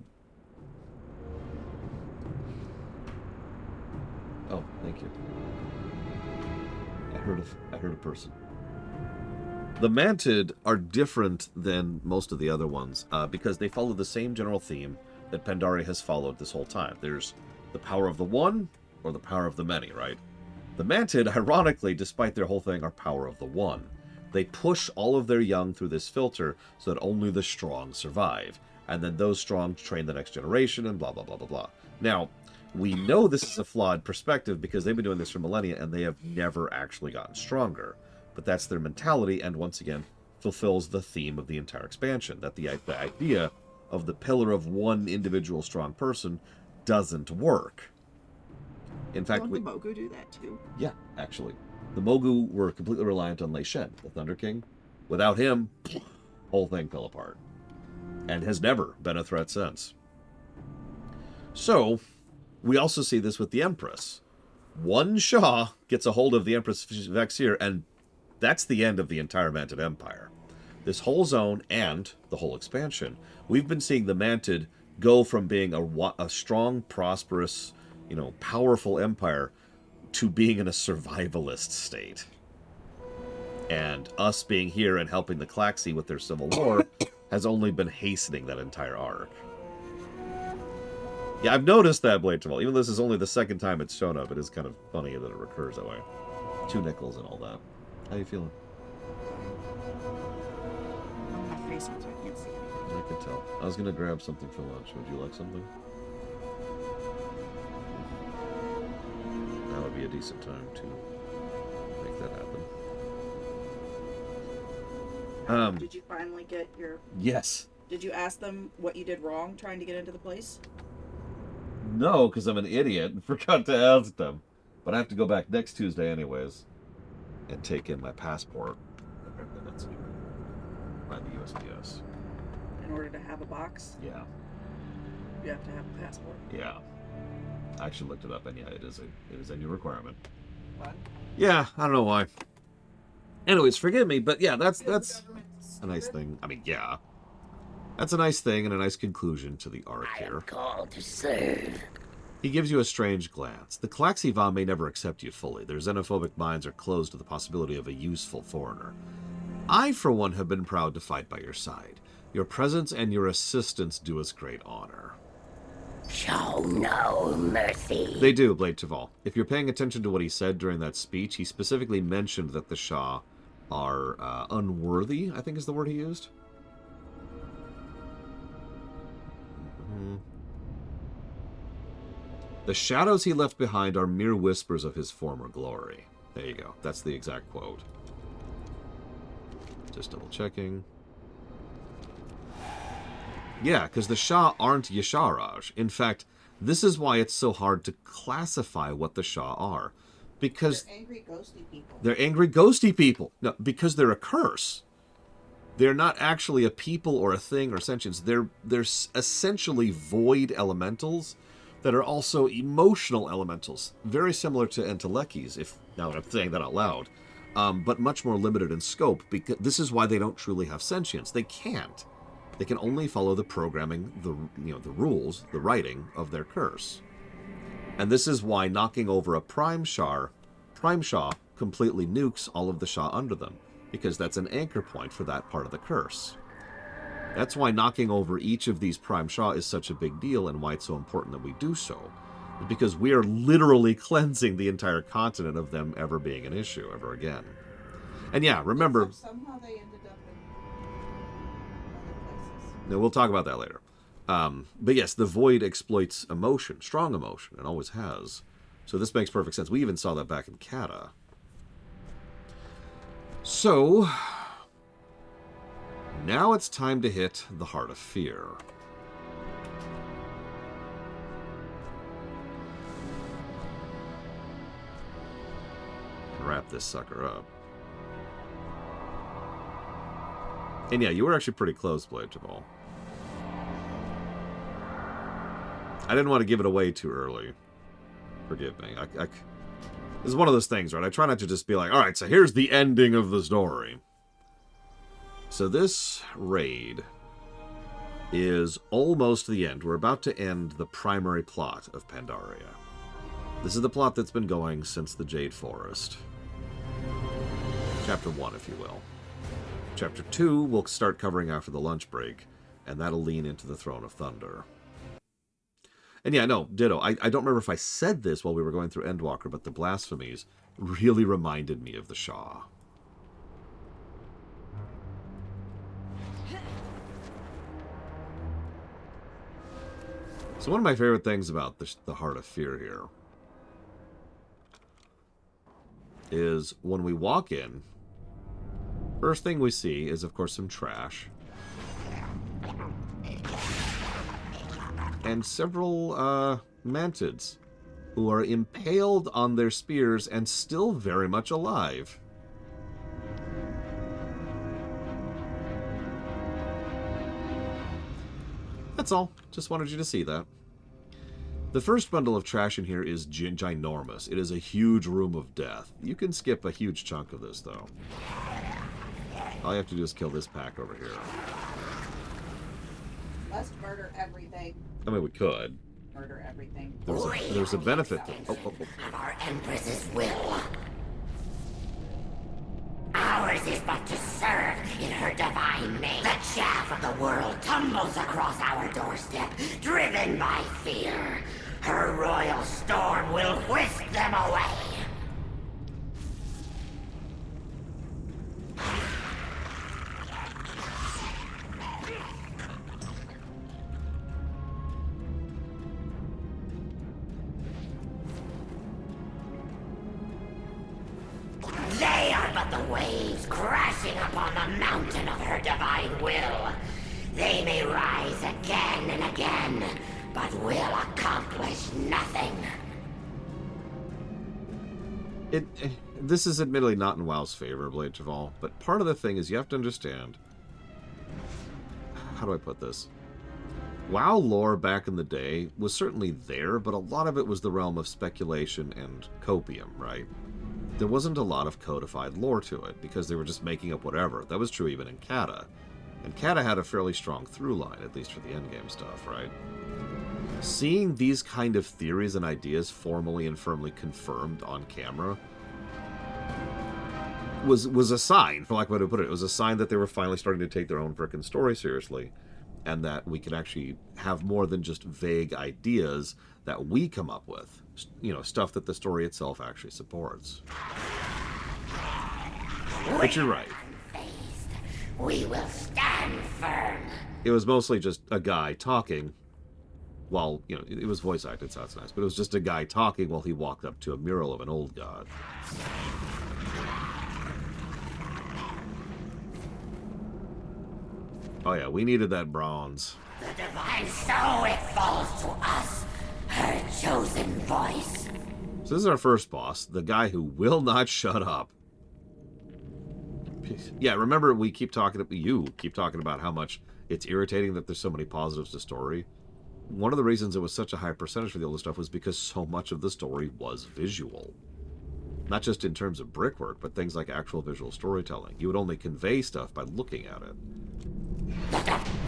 Oh, thank you. I heard a person. The Mantid are different than most of the other ones because they follow the same general theme that Pandaria has followed this whole time. There's the power of the one or the power of the many, right? The Mantid, ironically, despite their whole thing, are power of the one. They push all of their young through this filter so that only the strong survive. And then those strong train the next generation and blah, blah, blah, blah, blah. Now, we know this is a flawed perspective because they've been doing this for millennia and they have never actually gotten stronger. But that's their mentality and, once again, fulfills the theme of the entire expansion. That the idea of the pillar of one individual strong person doesn't work. In fact, don't the Mogu do that too? Yeah, actually. The Mogu were completely reliant on Lei Shen, the Thunder King. Without him, whole thing fell apart. and has never been a threat since. So, we also see this with the Empress. One Shah gets a hold of the Empress Vexir, and that's the end of the entire Mantid Empire. This whole zone and the whole expansion, we've been seeing the Mantid go from being a strong, prosperous, powerful empire to being in a survivalist state. And us being here and helping the Klaxi with their civil war has only been hastening that entire arc. Yeah, I've noticed that, Blade Travel. Even though this is only the second time it's shown up, it is kind of funny that it recurs that way. 2 nickels and all that. How you feeling? I'm facing so I can't see anything. I can tell. I was going to grab something for lunch. Would you like something? That would be a decent time to make that happen. Did you finally get your... Yes. Did you ask them what you did wrong trying to get into the place? No, because I'm an idiot and forgot to ask them. But I have to go back next Tuesday anyways and take in my passport. That's by the USPS. In order to have a box, Yeah. you have to have a passport. Yeah. I actually looked it up, and yeah, it is a new requirement. What? Yeah, I don't know why. Anyways, forgive me, but yeah, that's a nice thing. I mean, yeah. That's a nice thing and a nice conclusion to the arc I am here. called to serve. He gives you a strange glance. The Klaxiva may never accept you fully. Their xenophobic minds are closed to the possibility of a useful foreigner. I, for one, have been proud to fight by your side. Your presence and your assistance do us great honor. Show no mercy. They do, Blade Taval. If you're paying attention to what he said during that speech, he specifically mentioned that the Shah are unworthy, I think is the word he used. The shadows he left behind are mere whispers of his former glory. There you go. That's the exact quote. Just double checking. Yeah, because the Shah aren't Yasharaj. In fact, this is why it's so hard to classify what the Shah are. Because they're angry, ghosty people. They're angry, ghosty people. No, because they're a curse. They're not actually a people or a thing or sentience. They're essentially void elementals that are also emotional elementals. Very similar to Entelekis, if now that I'm saying that out loud. But much more limited in scope. Because this is why they don't truly have sentience. They can't. They can only follow the programming, the rules, the writing of their curse. And this is why knocking over a Prime Shah completely nukes all of the Shah under them, because that's an anchor point for that part of the curse. That's why knocking over each of these Prime Shah is such a big deal, and why it's so important that we do so. Because we are literally cleansing the entire continent of them ever being an issue ever again. And yeah, remember... Somehow they ended up in other places. No, we'll talk about that later. But yes, the Void exploits emotion, strong emotion, and always has. So this makes perfect sense. We even saw that back in Kata. So, now it's time to hit the Heart of Fear. And wrap this sucker up. And yeah, you were actually pretty close, Blade Jamal. I didn't want to give it away too early. Forgive me. This is one of those things, right? I try not to just be like, alright, so here's the ending of the story. So this raid is almost the end. We're about to end the primary plot of Pandaria. This is the plot that's been going since the Jade Forest. Chapter 1, if you will. Chapter 2 we'll start covering after the lunch break, and that'll lean into the Throne of Thunder. And yeah, no, ditto. I don't remember if I said this while we were going through Endwalker, but the blasphemies really reminded me of the Shah. So one of my favorite things about the Heart of Fear here is when we walk in, first thing we see is, of course, some trash. And several mantids who are impaled on their spears and still very much alive. That's all. Just wanted you to see that. The first bundle of trash in here is ginormous. It is a huge room of death. You can skip a huge chunk of this, though. All you have to do is kill this pack over here. Must murder everything. I mean, we could. Murder everything. There's a benefit to... Of our Empress's will. Ours is but to serve in her divine name. The chaff of the world tumbles across our doorstep, driven by fear. Her royal storm will whisk them away. They are but the waves crashing upon the mountain of her divine will. They may rise again and again, but will accomplish nothing. This is admittedly not in WoW's favor, Blade Javal, but part of the thing is you have to understand... How do I put this? WoW lore back in the day was certainly there, but a lot of it was the realm of speculation and copium, right? There wasn't a lot of codified lore to it, because they were just making up whatever. That was true even in Kata. And Kata had a fairly strong through line, at least for the endgame stuff, right? Seeing these kind of theories and ideas formally and firmly confirmed on camera was a sign, for lack of a way to put it. It was a sign that they were finally starting to take their own frickin' story seriously, and that we could actually have more than just vague ideas that we come up with. You know, stuff that the story itself actually supports. But you're right. We will stand firm. It was mostly just a guy talking while, you know, it was voice acted, so that's nice, but it was just a guy talking while he walked up to a mural of an old god. Oh yeah, we needed that bronze. The divine, so it falls to us, her chosen voice. So this is our first boss, the guy who will not shut up. Yeah, remember you keep talking about how much it's irritating that there's so many positives to story. One of the reasons it was such a high percentage for the older stuff was because so much of the story was visual. Not just in terms of brickwork, but things like actual visual storytelling. You would only convey stuff by looking at it.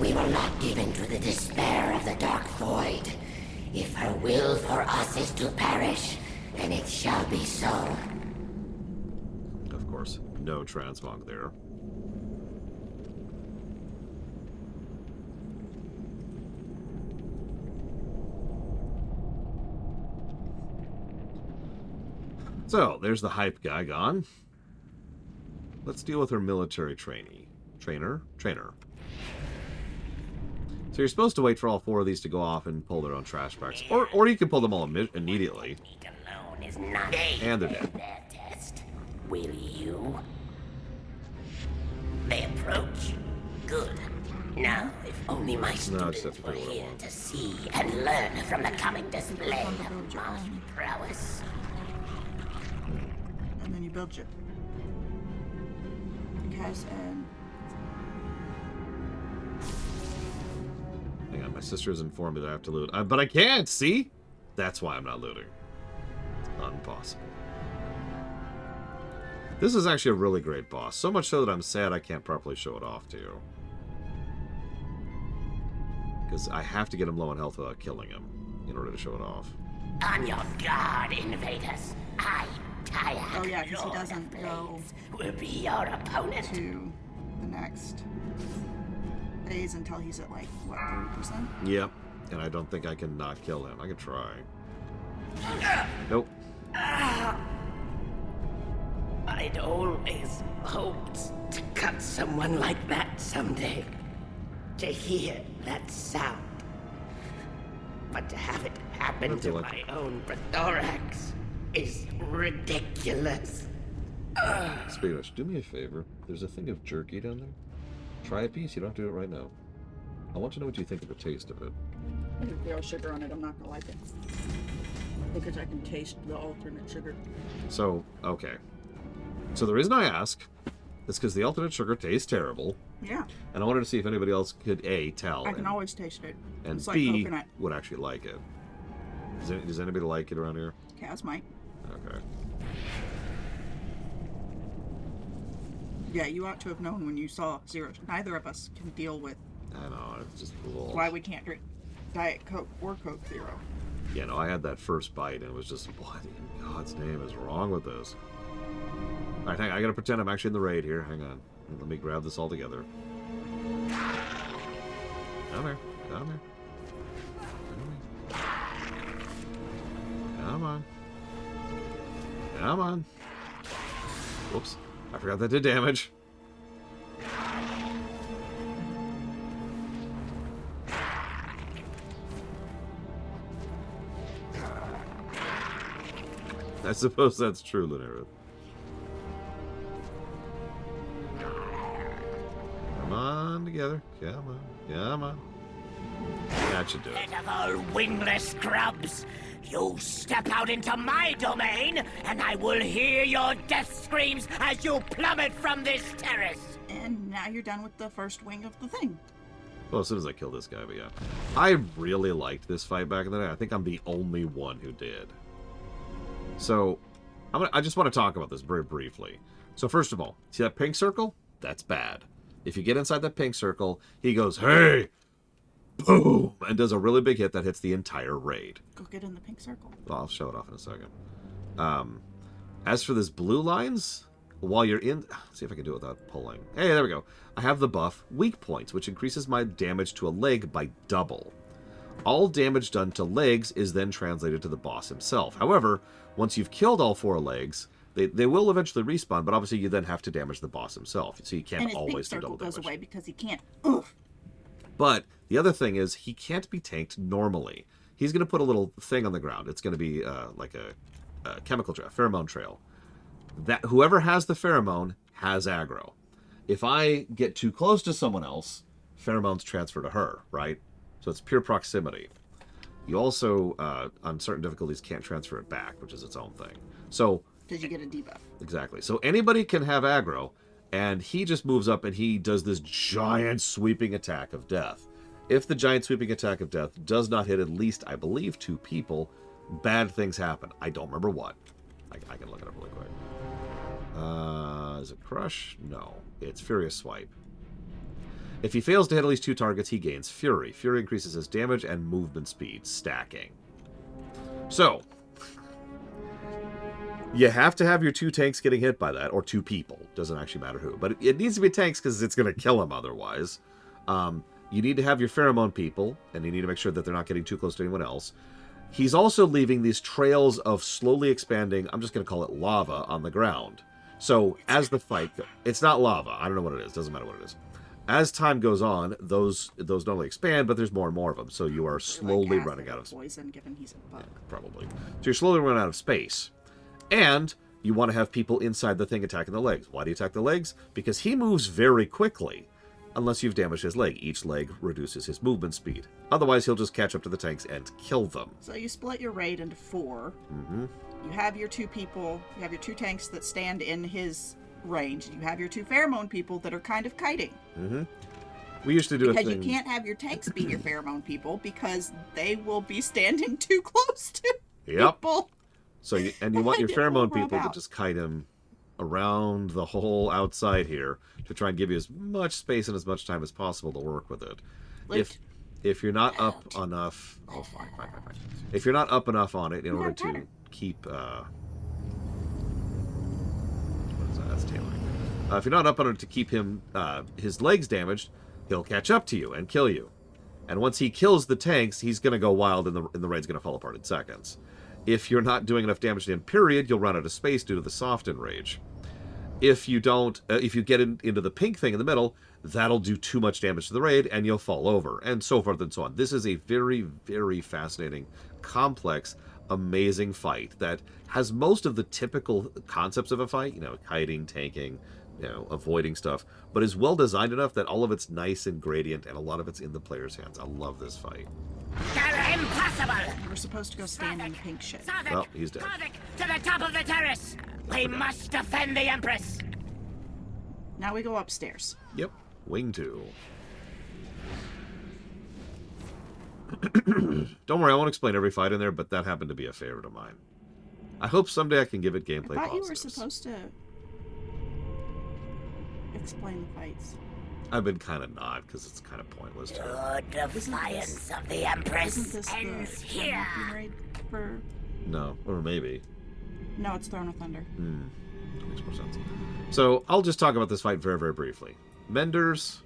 We will not give in to the despair of the dark void. If her will for us is to perish, then it shall be so. Of course, no transmog there. So, there's the hype guy gone. Let's deal with her military trainee. Trainer? So you're supposed to wait for all 4 of these to go off and pull their own trash packs. Or you can pull them all immediately. And they're dead. Test. Will you? They approach. Good. Now, if only my students were here to see and learn from the coming display of my prowess. And then you build your house and... Hang on, my sister has informed me that I have to loot. But I can't, see? That's why I'm not looting. It's impossible. This is actually a really great boss. So much so that I'm sad I can't properly show it off to you. Because I have to get him low on health without killing him in order to show it off. On your guard, invaders. Oh yeah, because he doesn't go will be your opponent to the next phase until he's at like, what, 30%? Yep. And I don't think I can not kill him. I can try. Nope. I'd always hoped to cut someone like that someday. To hear that sound. But to have it happen to my own Thorax is ridiculous. Speaking of which, do me a favor. There's a thing of jerky down there. Try a piece. You don't have to do it right now. I want to know what you think of the taste of it. I can throw sugar on it. I'm not gonna like it. Because I can taste the alternate sugar. So, okay. So the reason I ask It's because the alternate sugar tastes terrible. Yeah. And I wanted to see if anybody else could A, tell. I can always taste it. And It's like B, coconut. would actually like it. Does anybody like it around here? Kaz might. Okay. Yeah, you ought to have known when you saw Zero. Neither of us can deal with I know, it's just a little... why we can't drink Diet Coke or Coke Zero. Yeah, no, I had that first bite and it was just, what in God's name is wrong with this? Alright, hang on, I gotta pretend I'm actually in the raid here. Hang on. Let me grab this all together. Come here. Come here. Come on. Come on. Whoops. I forgot that did damage. I suppose that's true, Lunera. Come on together. Come on. Come on. That should do it. Pitiful wingless scrubs! You step out into my domain, and I will hear your death screams as you plummet from this terrace! And now you're done with the first wing of the thing. Well, as soon as I kill this guy, but yeah. I really liked this fight back in the day. I think I'm the only one who did. So, I just want to talk about this very briefly. So first of all, see that pink circle? That's bad. If you get inside that pink circle, he goes, hey! Boom! And does a really big hit that hits the entire raid. Go get in the pink circle. Well, I'll show it off in a second. As for this blue lines, while you're in... See if I can do it without pulling. Hey, there we go. I have the buff Weak Points, which increases my damage to a leg by double. All damage done to legs is then translated to the boss himself. However, once you've killed all 4 legs, they will eventually respawn, but obviously you then have to damage the boss himself. So you can't always do double damage. And his pink circle goes away because he can't... Ugh. But the other thing is he can't be tanked normally. He's going to put a little thing on the ground. It's going to be like a chemical trail, pheromone trail. That whoever has the pheromone has aggro. If I get too close to someone else, pheromones transfer to her, right? So it's pure proximity. You also, on certain difficulties, can't transfer it back, which is its own thing. So... Did you get a debuff? Exactly. So anybody can have aggro, and he just moves up and he does this giant sweeping attack of death. If the giant sweeping attack of death does not hit at least, I believe, 2 people, bad things happen. I don't remember what. I can look it up really quick. Is it Crush? No. It's Furious Swipe. If he fails to hit at least 2 targets, he gains Fury. Fury increases his damage and movement speed, stacking. So, you have to have your 2 tanks getting hit by that, or 2 people. Doesn't actually matter who. But it needs to be tanks because it's going to kill him otherwise. You need to have your pheromone people, and you need to make sure that they're not getting too close to anyone else. He's also leaving these trails of slowly expanding, I'm just going to call it lava, on the ground. So, as the fight... It's not lava. I don't know what it is. Doesn't matter what it is. As time goes on, those not only expand, but there's more and more of them. So you are slowly running out of... Poison, given he's a bug. Yeah, probably. So you're slowly running out of space. And you want to have people inside the thing attacking the legs. Why do you attack the legs? Because he moves very quickly. Unless you've damaged his leg. Each leg reduces his movement speed. Otherwise, he'll just catch up to the tanks and kill them. So you split your raid into 4. Mm-hmm. You have your 2 people. You have your 2 tanks that stand in his range. You have your 2 pheromone people that are kind of kiting. Mm-hmm. We used to do because a thing... you can't have your tanks be your pheromone people because they will be standing too close to people. So you want your pheromone people to just kite him around the whole outside here to try and give you as much space and as much time as possible to work with it. If you're not up enough... Oh, fine. If you're not up enough on it in order to keep... What is that? That's tailoring. If you're not up on it to keep him his legs damaged, he'll catch up to you and kill you. And once he kills the tanks, he's going to go wild and the raid's going to fall apart in seconds. If you're not doing enough damage in period, you'll run out of space due to the soft enrage. If you don't, if you get into the pink thing in the middle, that'll do too much damage to the raid and you'll fall over, and so forth and so on. This is a very, very fascinating, complex, amazing fight that has most of the typical concepts of a fight, kiting, tanking, avoiding stuff, but is well designed enough that all of it's nice and gradient and a lot of it's in the player's hands. I love this fight. They're impossible! We're supposed to go stand in the pink shit. Well, he's dead. To the top of the terrace! We must defend the Empress! Now we go upstairs. Yep. Wing 2. Don't worry, I won't explain every fight in there, but that happened to be a favorite of mine. I hope someday I can give it gameplay I thought positives. you were supposed to explain the fights. I've been kind of not, because it's kind of pointless. Your defiance of the Empress ends here. For... No, or maybe. No, it's Throne of Thunder. That makes more sense. So, I'll just talk about this fight very, very briefly. Menders,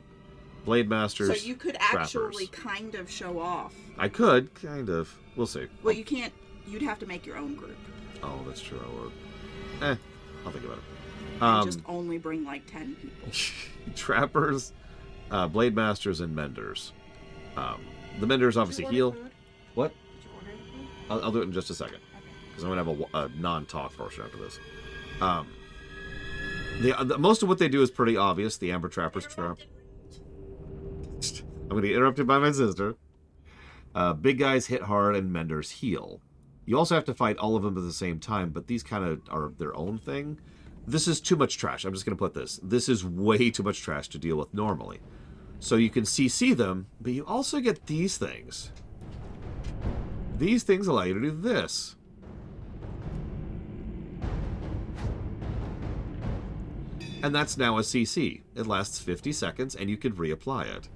Blade Masters, So you could actually Trappers. kind of show off. I could, kind of. We'll see. Well, you can't. You'd have to make your own group. Oh, that's true. I'll think about it. And just only bring like 10 people. Trappers, Blade Masters, and Menders. The Menders obviously heal. Food? What? Did you order the food? I'll do it in just a second. Because I'm going to have a non-talk portion after this. Most of what they do is pretty obvious. The Amber Trappers trap. I'm going to get interrupted by my sister. Big guys hit hard and Menders heal. You also have to fight all of them at the same time, but these kind of are their own thing. This is too much trash. I'm just going to put this. This is way too much trash to deal with normally. So you can CC them, but you also get these things. These things allow you to do this. And that's now a CC. It lasts 50 seconds, and you can reapply it.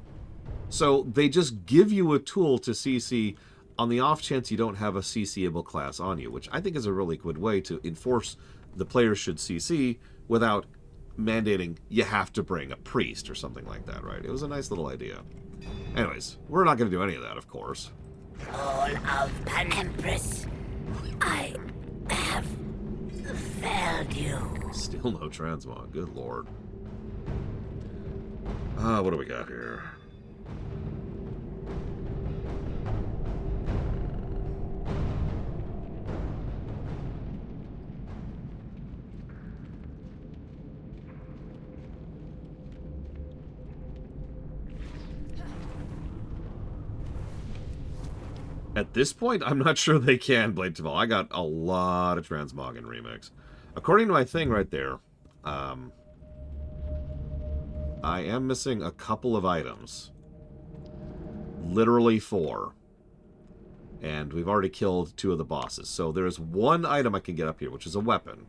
So they just give you a tool to CC on the off chance you don't have a CCable class on you, which I think is a really good way to enforce the players should CC without mandating you have to bring a priest or something like that, right? It was a nice little idea. Anyways, we're not going to do any of that, of course. All of an Empress, I have failed you. Still no transmog, good lord. What do we got here? At this point, I'm not sure they can Blade Taval. I got a lot of transmog in Remix. According to my thing right there, I am missing a couple of items. Literally 4. And we've already killed 2 of the bosses. So there's one item I can get up here, which is a weapon,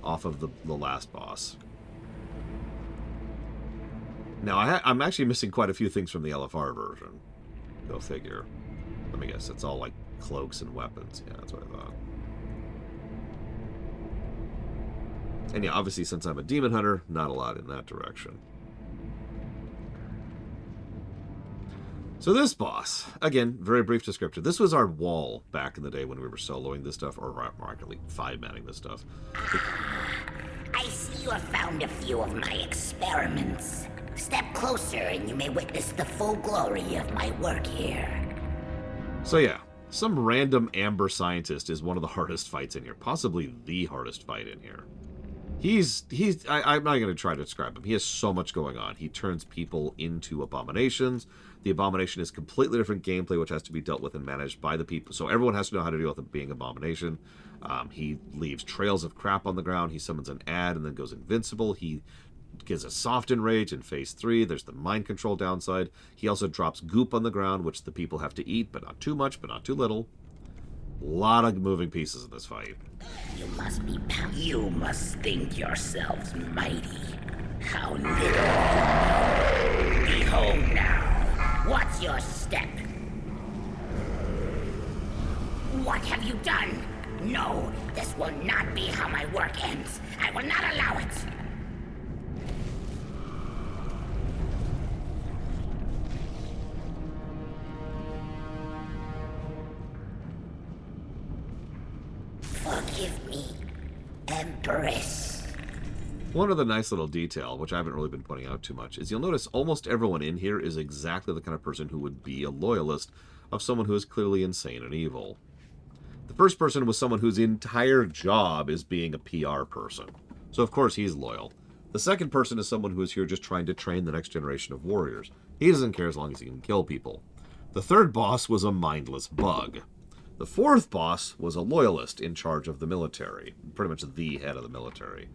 off of the last boss. Now, I'm actually missing quite a few things from the LFR version. Go figure. Let me guess, it's all like cloaks and weapons. Yeah, that's what I thought. And yeah, obviously since I'm a demon hunter, not a lot in that direction. So this boss, again, very brief description. This was our wall back in the day when we were soloing this stuff, or more accurately, 5-manning this stuff. I see you have found a few of my experiments. Step closer and you may witness the full glory of my work here. So yeah, some random amber scientist is one of the hardest fights in here. Possibly the hardest fight in here. I'm not going to try to describe him. He has so much going on. He turns people into abominations. The abomination is completely different gameplay, which has to be dealt with and managed by the people. So everyone has to know how to deal with it being abomination. He leaves trails of crap on the ground. He summons an ad and then goes invincible. He gives a soft enrage in phase 3. There's the mind control downside. He also drops goop on the ground, which the people have to eat, but not too much, but not too little. A lot of moving pieces in this fight. You must think yourselves mighty. How little. Behold now. What's your step? What have you done? No, this will not be how my work ends. I will not allow it. Forgive me, Empress. One other nice little detail, which I haven't really been pointing out too much, is you'll notice almost everyone in here is exactly the kind of person who would be a loyalist of someone who is clearly insane and evil. The first person was someone whose entire job is being a PR person. So of course he's loyal. The second person is someone who is here just trying to train the next generation of warriors. He doesn't care as long as he can kill people. The third boss was a mindless bug. The fourth boss was a loyalist in charge of the military, pretty much the head of the military.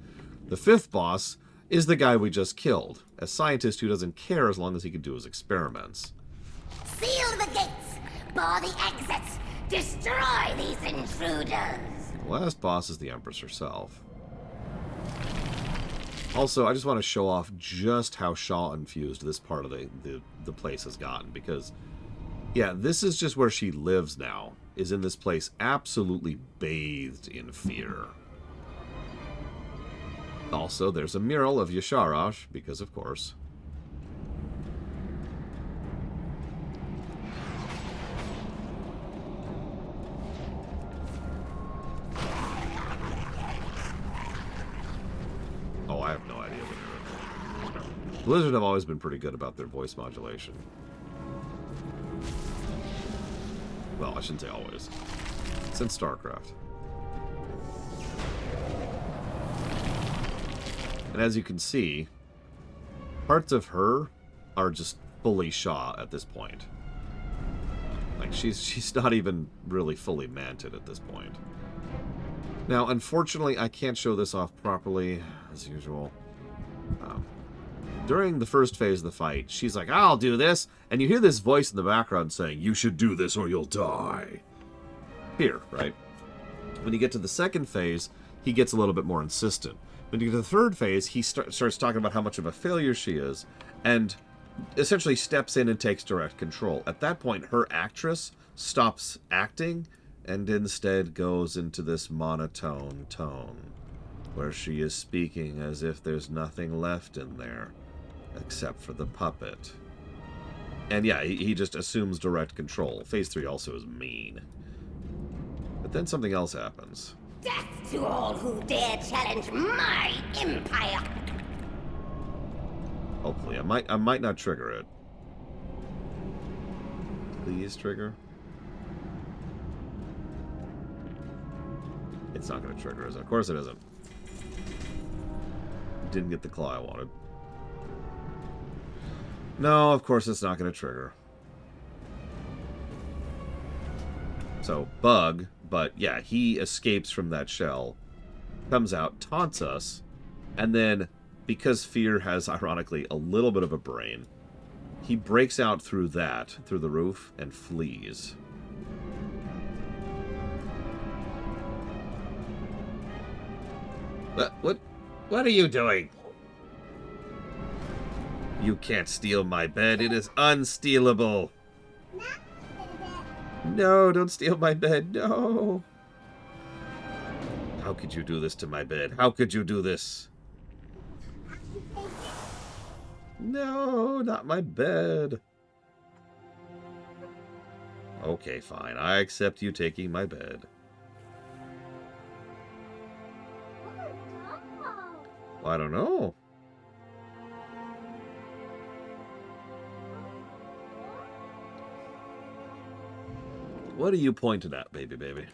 The fifth boss is the guy we just killed, a scientist who doesn't care as long as he can do his experiments. Seal the gates! Bar the exits! Destroy these intruders! The last boss is the Empress herself. Also, I just want to show off just how Shaw-infused this part of the place has gotten, because, yeah, this is just where she lives now, is in this place absolutely bathed in fear. Also, there's a mural of Yasharash, because of course. Oh, I have no idea what they're doing. Blizzard have always been pretty good about their voice modulation. Well, I shouldn't say always. Since StarCraft. And as you can see, parts of her are just fully Shaw at this point. Like, she's not even really fully manted at this point. Now, unfortunately, I can't show this off properly, as usual. During the first phase of the fight, she's like, I'll do this, and you hear this voice in the background saying, you should do this or you'll die. Here, right? When you get to the second phase, he gets a little bit more insistent. When you get to the third phase, he starts talking about how much of a failure she is, and essentially steps in and takes direct control. At that point, her actress stops acting, and instead goes into this monotone tone, where she is speaking as if there's nothing left in there, except for the puppet. And yeah, he just assumes direct control. Phase 3 also is mean. But then something else happens. Death to all who dare challenge my empire! Hopefully, I might not trigger it. Please trigger. It's not going to trigger, is it? Of course it isn't. Didn't get the claw I wanted. No, of course it's not going to trigger. So, bug, but yeah, he escapes from that shell, comes out, taunts us, and then, because Fear has, ironically, a little bit of a brain, he breaks out through the roof, and flees. What are you doing? You can't steal my bed. It is unstealable. No, don't steal my bed. No. How could you do this to my bed? How could you do this? No, not my bed. Okay, fine. I accept you taking my bed. Well, I don't know. What are you pointing at, baby?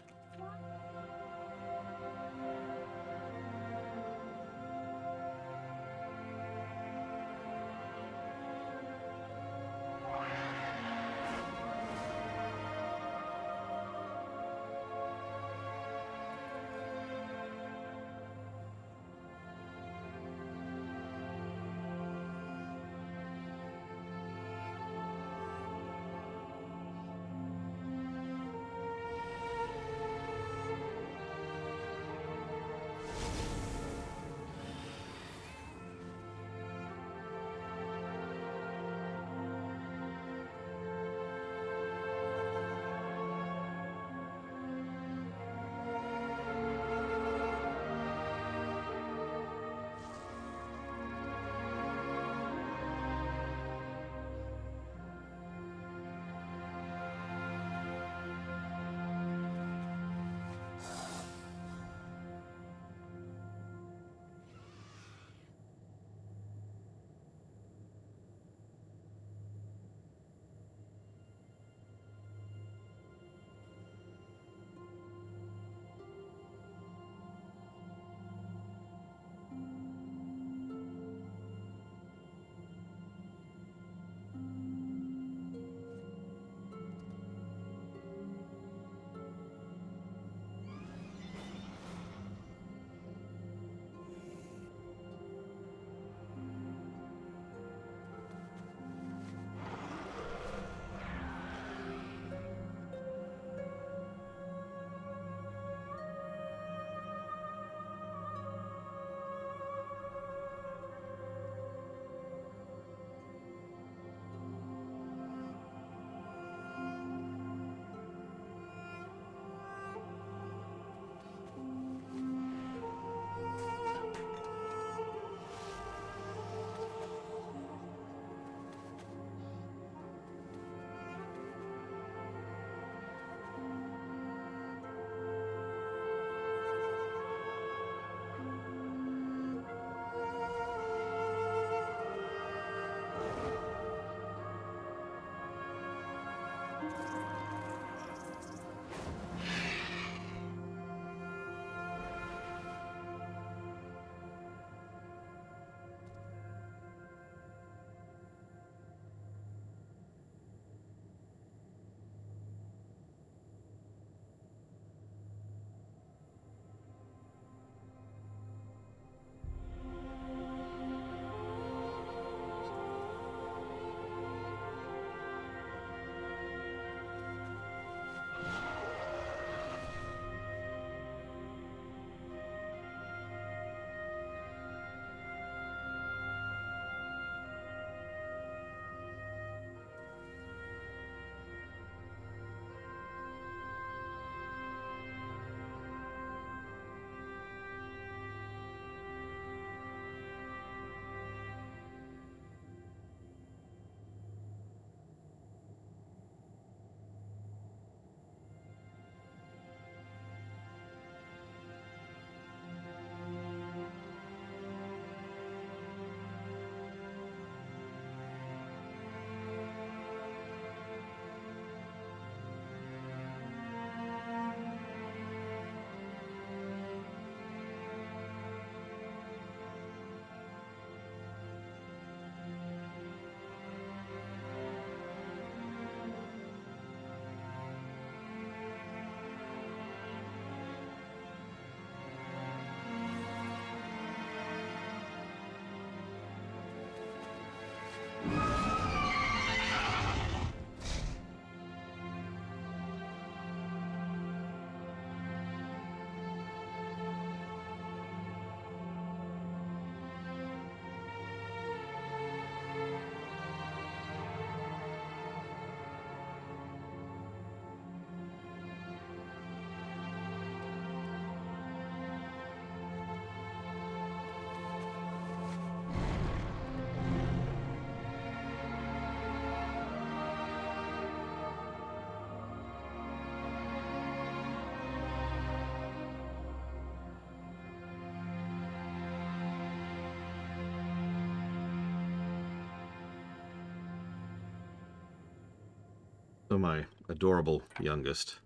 So my adorable youngest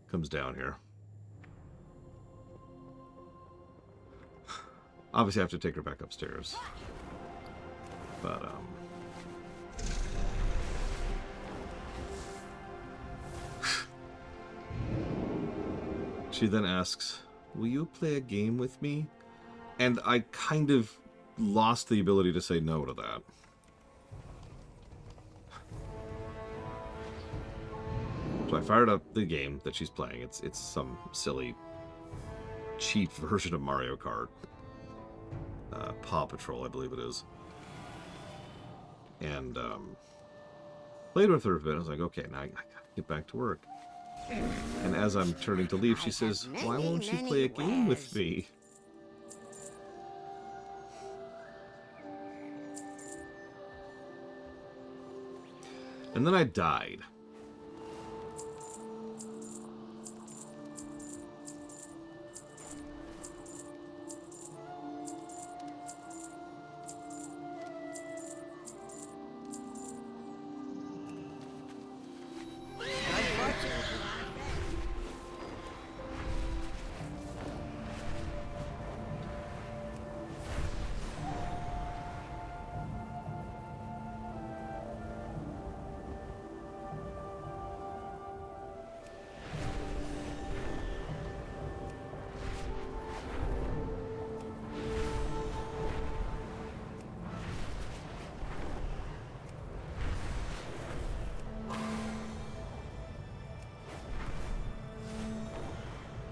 comes down here. Obviously, I have to take her back upstairs. But, she then asks, will you play a game with me? And I kind of lost the ability to say no to that. So I fired up the game that she's playing. It's some silly, cheap version of Mario Kart. Paw Patrol, I believe it is. And played with her a bit. I was like, okay, now I gotta get back to work. And as I'm turning to leave, she says, why won't you play a game with me? And then I died.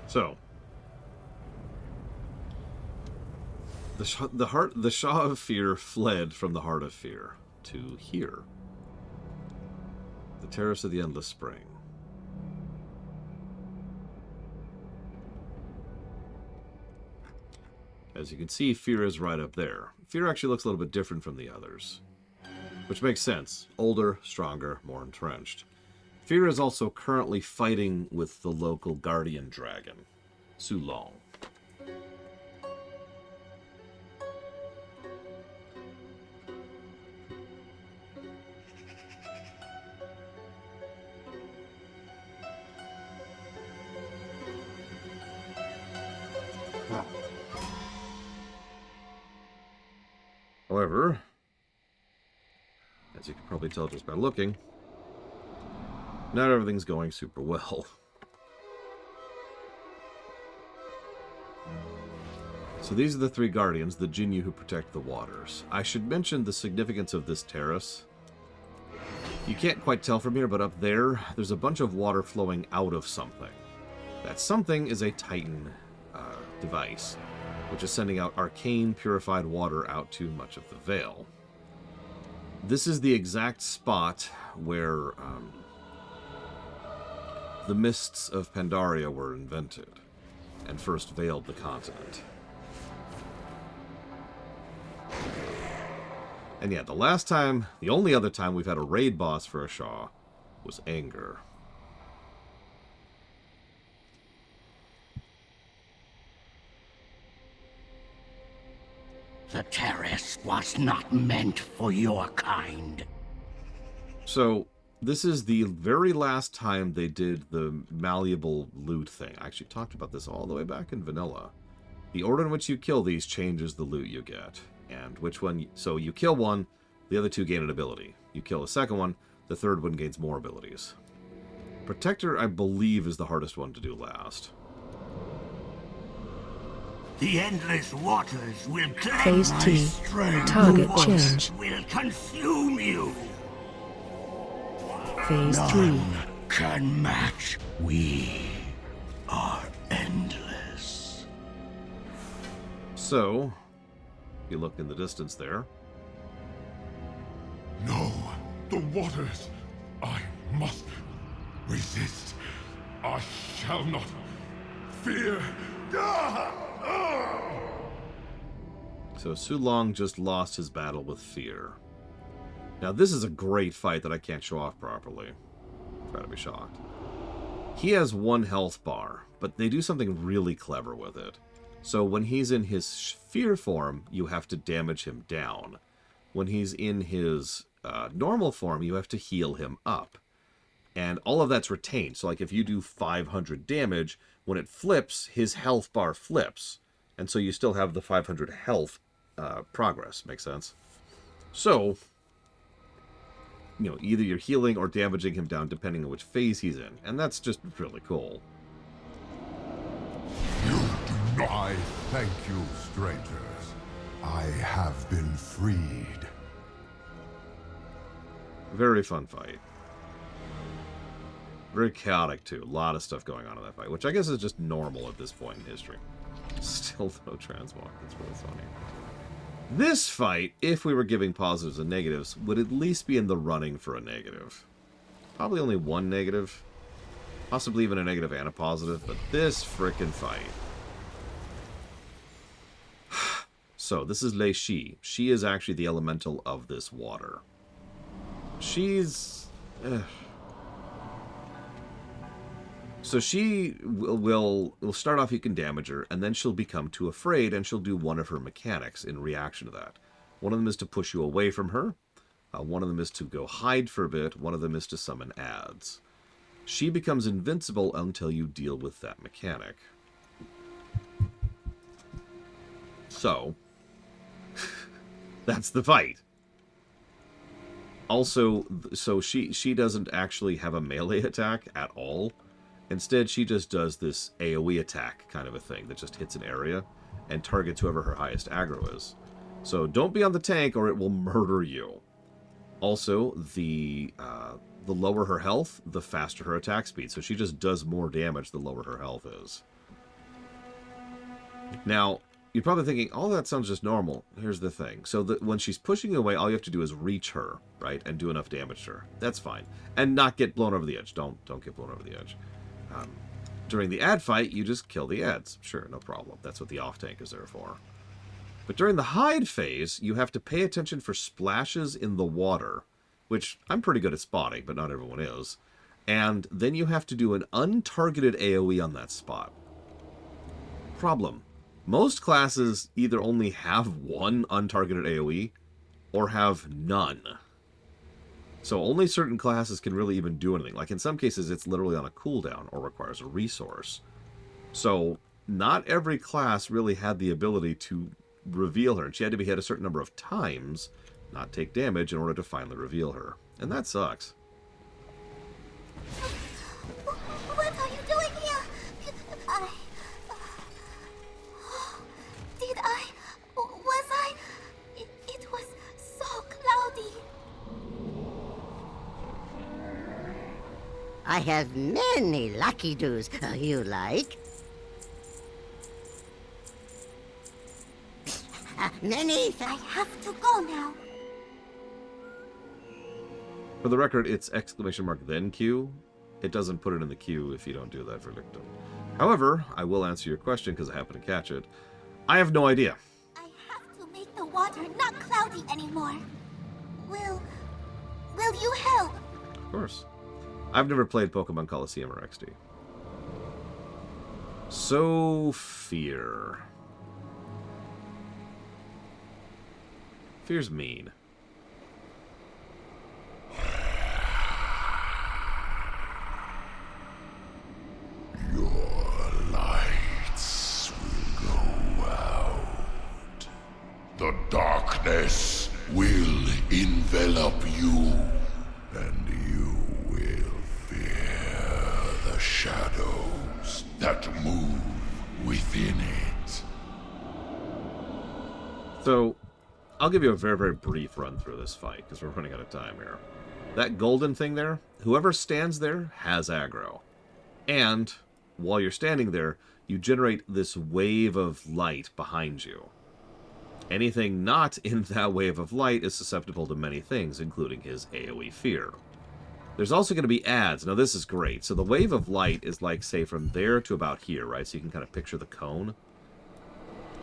So, the Shah of Fear fled from the Heart of Fear to here, the Terrace of the Endless Spring. As you can see, Fear is right up there. Fear actually looks a little bit different from the others, which makes sense. Older, stronger, more entrenched. Fear is also currently fighting with the local guardian dragon, Sulong. However, as you can probably tell just by looking, not everything's going super well. So these are the three guardians, the Jinyu who protect the waters. I should mention the significance of this terrace. You can't quite tell from here, but up there's a bunch of water flowing out of something. That something is a Titan device, which is sending out arcane, purified water out to much of the Vale. This is the exact spot where the mists of Pandaria were invented and first veiled the continent. And yeah, the only other time we've had a raid boss for a Shah was Anger. The terrace was not meant for your kind. So, this is the very last time they did the malleable loot thing. I actually talked about this all the way back in Vanilla. The order in which you kill these changes the loot you get. And which one... So you kill one, the other two gain an ability. You kill a second one, the third one gains more abilities. Protector, I believe, is the hardest one to do last. The endless waters will claim Phase my 2. strength. Target The waters change. will consume you. Phase None 3. can match. We are endless. So, if you look in the distance there. No, the waters. I must resist. I shall not fear. So Sulong just lost his battle with Fear. Now this is a great fight that I can't show off properly. Try to be shocked. He has one health bar, but they do something really clever with it. So when he's in his Fear form, you have to damage him down. When he's in his normal form, you have to heal him up. And all of that's retained. So like if you do 500 damage, when it flips, his health bar flips. And so you still have the 500 health progress. Makes sense? So, you know, either you're healing or damaging him down depending on which phase he's in. And that's just really cool. You do not. I thank you, strangers. I have been freed. Very fun fight. Very chaotic, too. A lot of stuff going on in that fight, which I guess is just normal at this point in history. Still no transmog. That's really funny. This fight, if we were giving positives and negatives, would at least be in the running for a negative. Probably only one negative. Possibly even a negative and a positive, but this frickin' fight. So, this is Lei Shi. She is actually the elemental of this water. She's... So she will start off, you can damage her, and then she'll become too afraid, and she'll do one of her mechanics in reaction to that. One of them is to push you away from her. One of them is to go hide for a bit. One of them is to summon adds. She becomes invincible until you deal with that mechanic. So, that's the fight. Also, so she doesn't actually have a melee attack at all. Instead, she just does this AoE attack kind of a thing that just hits an area and targets whoever her highest aggro is. So don't be on the tank or it will murder you. Also, the lower her health, the faster her attack speed. So she just does more damage the lower her health is. Now, you're probably thinking, oh, that sounds just normal. Here's the thing. So when she's pushing you away, all you have to do is reach her, right? And do enough damage to her. That's fine. And not get blown over the edge. Don't get blown over the edge. During the ad fight, you just kill the ads. Sure, no problem. That's what the off-tank is there for. But during the hide phase, you have to pay attention for splashes in the water, which I'm pretty good at spotting, but not everyone is. And then you have to do an untargeted AoE on that spot. Problem. Most classes either only have one untargeted AoE, or have none. So only certain classes can really even do anything. Like in some cases, it's literally on a cooldown or requires a resource. So not every class really had the ability to reveal her. And she had to be hit a certain number of times, not take damage, in order to finally reveal her. And that sucks. What are you doing here? It was so cloudy. I have many lucky doos you like. Many. I have to go now. For the record, it's exclamation mark then Q. It doesn't put it in the queue if you don't do that for Victim. However, I will answer your question because I happen to catch it. I have no idea. I have to make the water not cloudy anymore. Will you help? Of course. I've never played Pokemon Coliseum or XD. So, fear. Fear's mean. Your lights will go out. The darkness will envelop you, and you will fear the shadows that move within it. So, I'll give you a very, very brief run through this fight, because we're running out of time here. That golden thing there, whoever stands there has aggro. And, while you're standing there, you generate this wave of light behind you. Anything not in that wave of light is susceptible to many things, including his AoE fear. There's also going to be adds. Now, this is great. So the wave of light is like, say, from there to about here, right? So you can kind of picture the cone.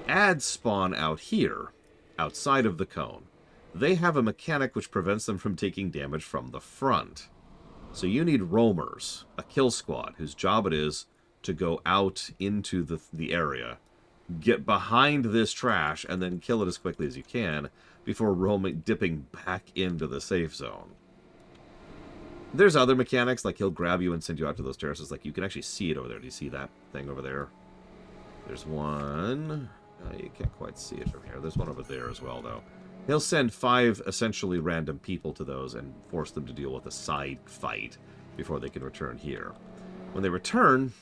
Adds spawn out here, outside of the cone. They have a mechanic which prevents them from taking damage from the front. So you need roamers, a kill squad, whose job it is to go out into the area, get behind this trash, and then kill it as quickly as you can before dipping back into the safe zone. There's other mechanics, like he'll grab you and send you out to those terraces. Like, you can actually see it over there. Do you see that thing over there? There's one. You can't quite see it from here. There's one over there as well, though. He'll send 5 essentially random people to those and force them to deal with a side fight before they can return here. When they return,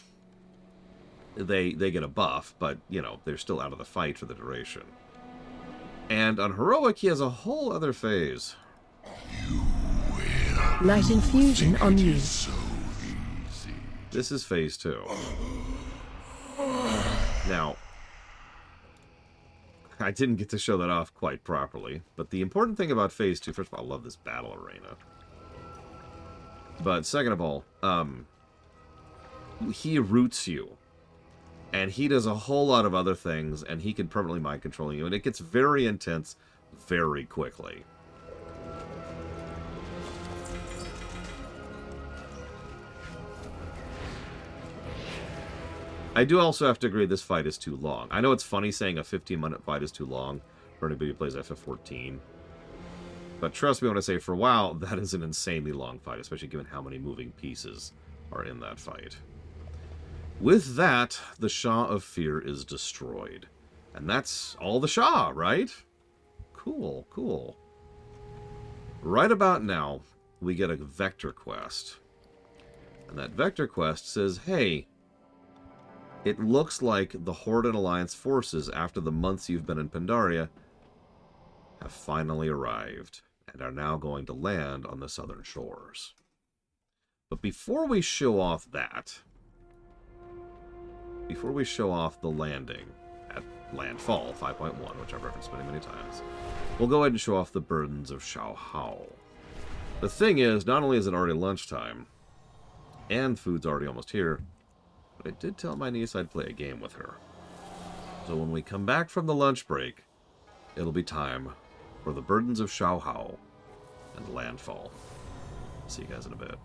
they get a buff, but, you know, they're still out of the fight for the duration. And on Heroic, he has a whole other phase. Light infusion on you. This is phase 2. Now, I didn't get to show that off quite properly, but the important thing about phase 2, first of all, I love this battle arena. But second of all, he roots you. And he does a whole lot of other things, and he can permanently mind control you, and it gets very intense very quickly. I do also have to agree this fight is too long. I know it's funny saying a 15-minute fight is too long for anybody who plays FF14. But trust me when I say, for WoW, that is an insanely long fight, especially given how many moving pieces are in that fight. With that, the Shah of Fear is destroyed. And that's all the Shah, right? Cool, cool. Right about now, we get a vector quest. And that vector quest says, hey, it looks like the Horde and Alliance forces, after the months you've been in Pandaria, have finally arrived and are now going to land on the southern shores. But before we show off that, before we show off the landing at Landfall 5.1, which I've referenced many, many times, we'll go ahead and show off the burdens of Shao Hao. The thing is, not only is it already lunchtime, and food's already almost here, but I did tell my niece I'd play a game with her. So when we come back from the lunch break, it'll be time for the burdens of Shao Hao and Landfall. See you guys in a bit.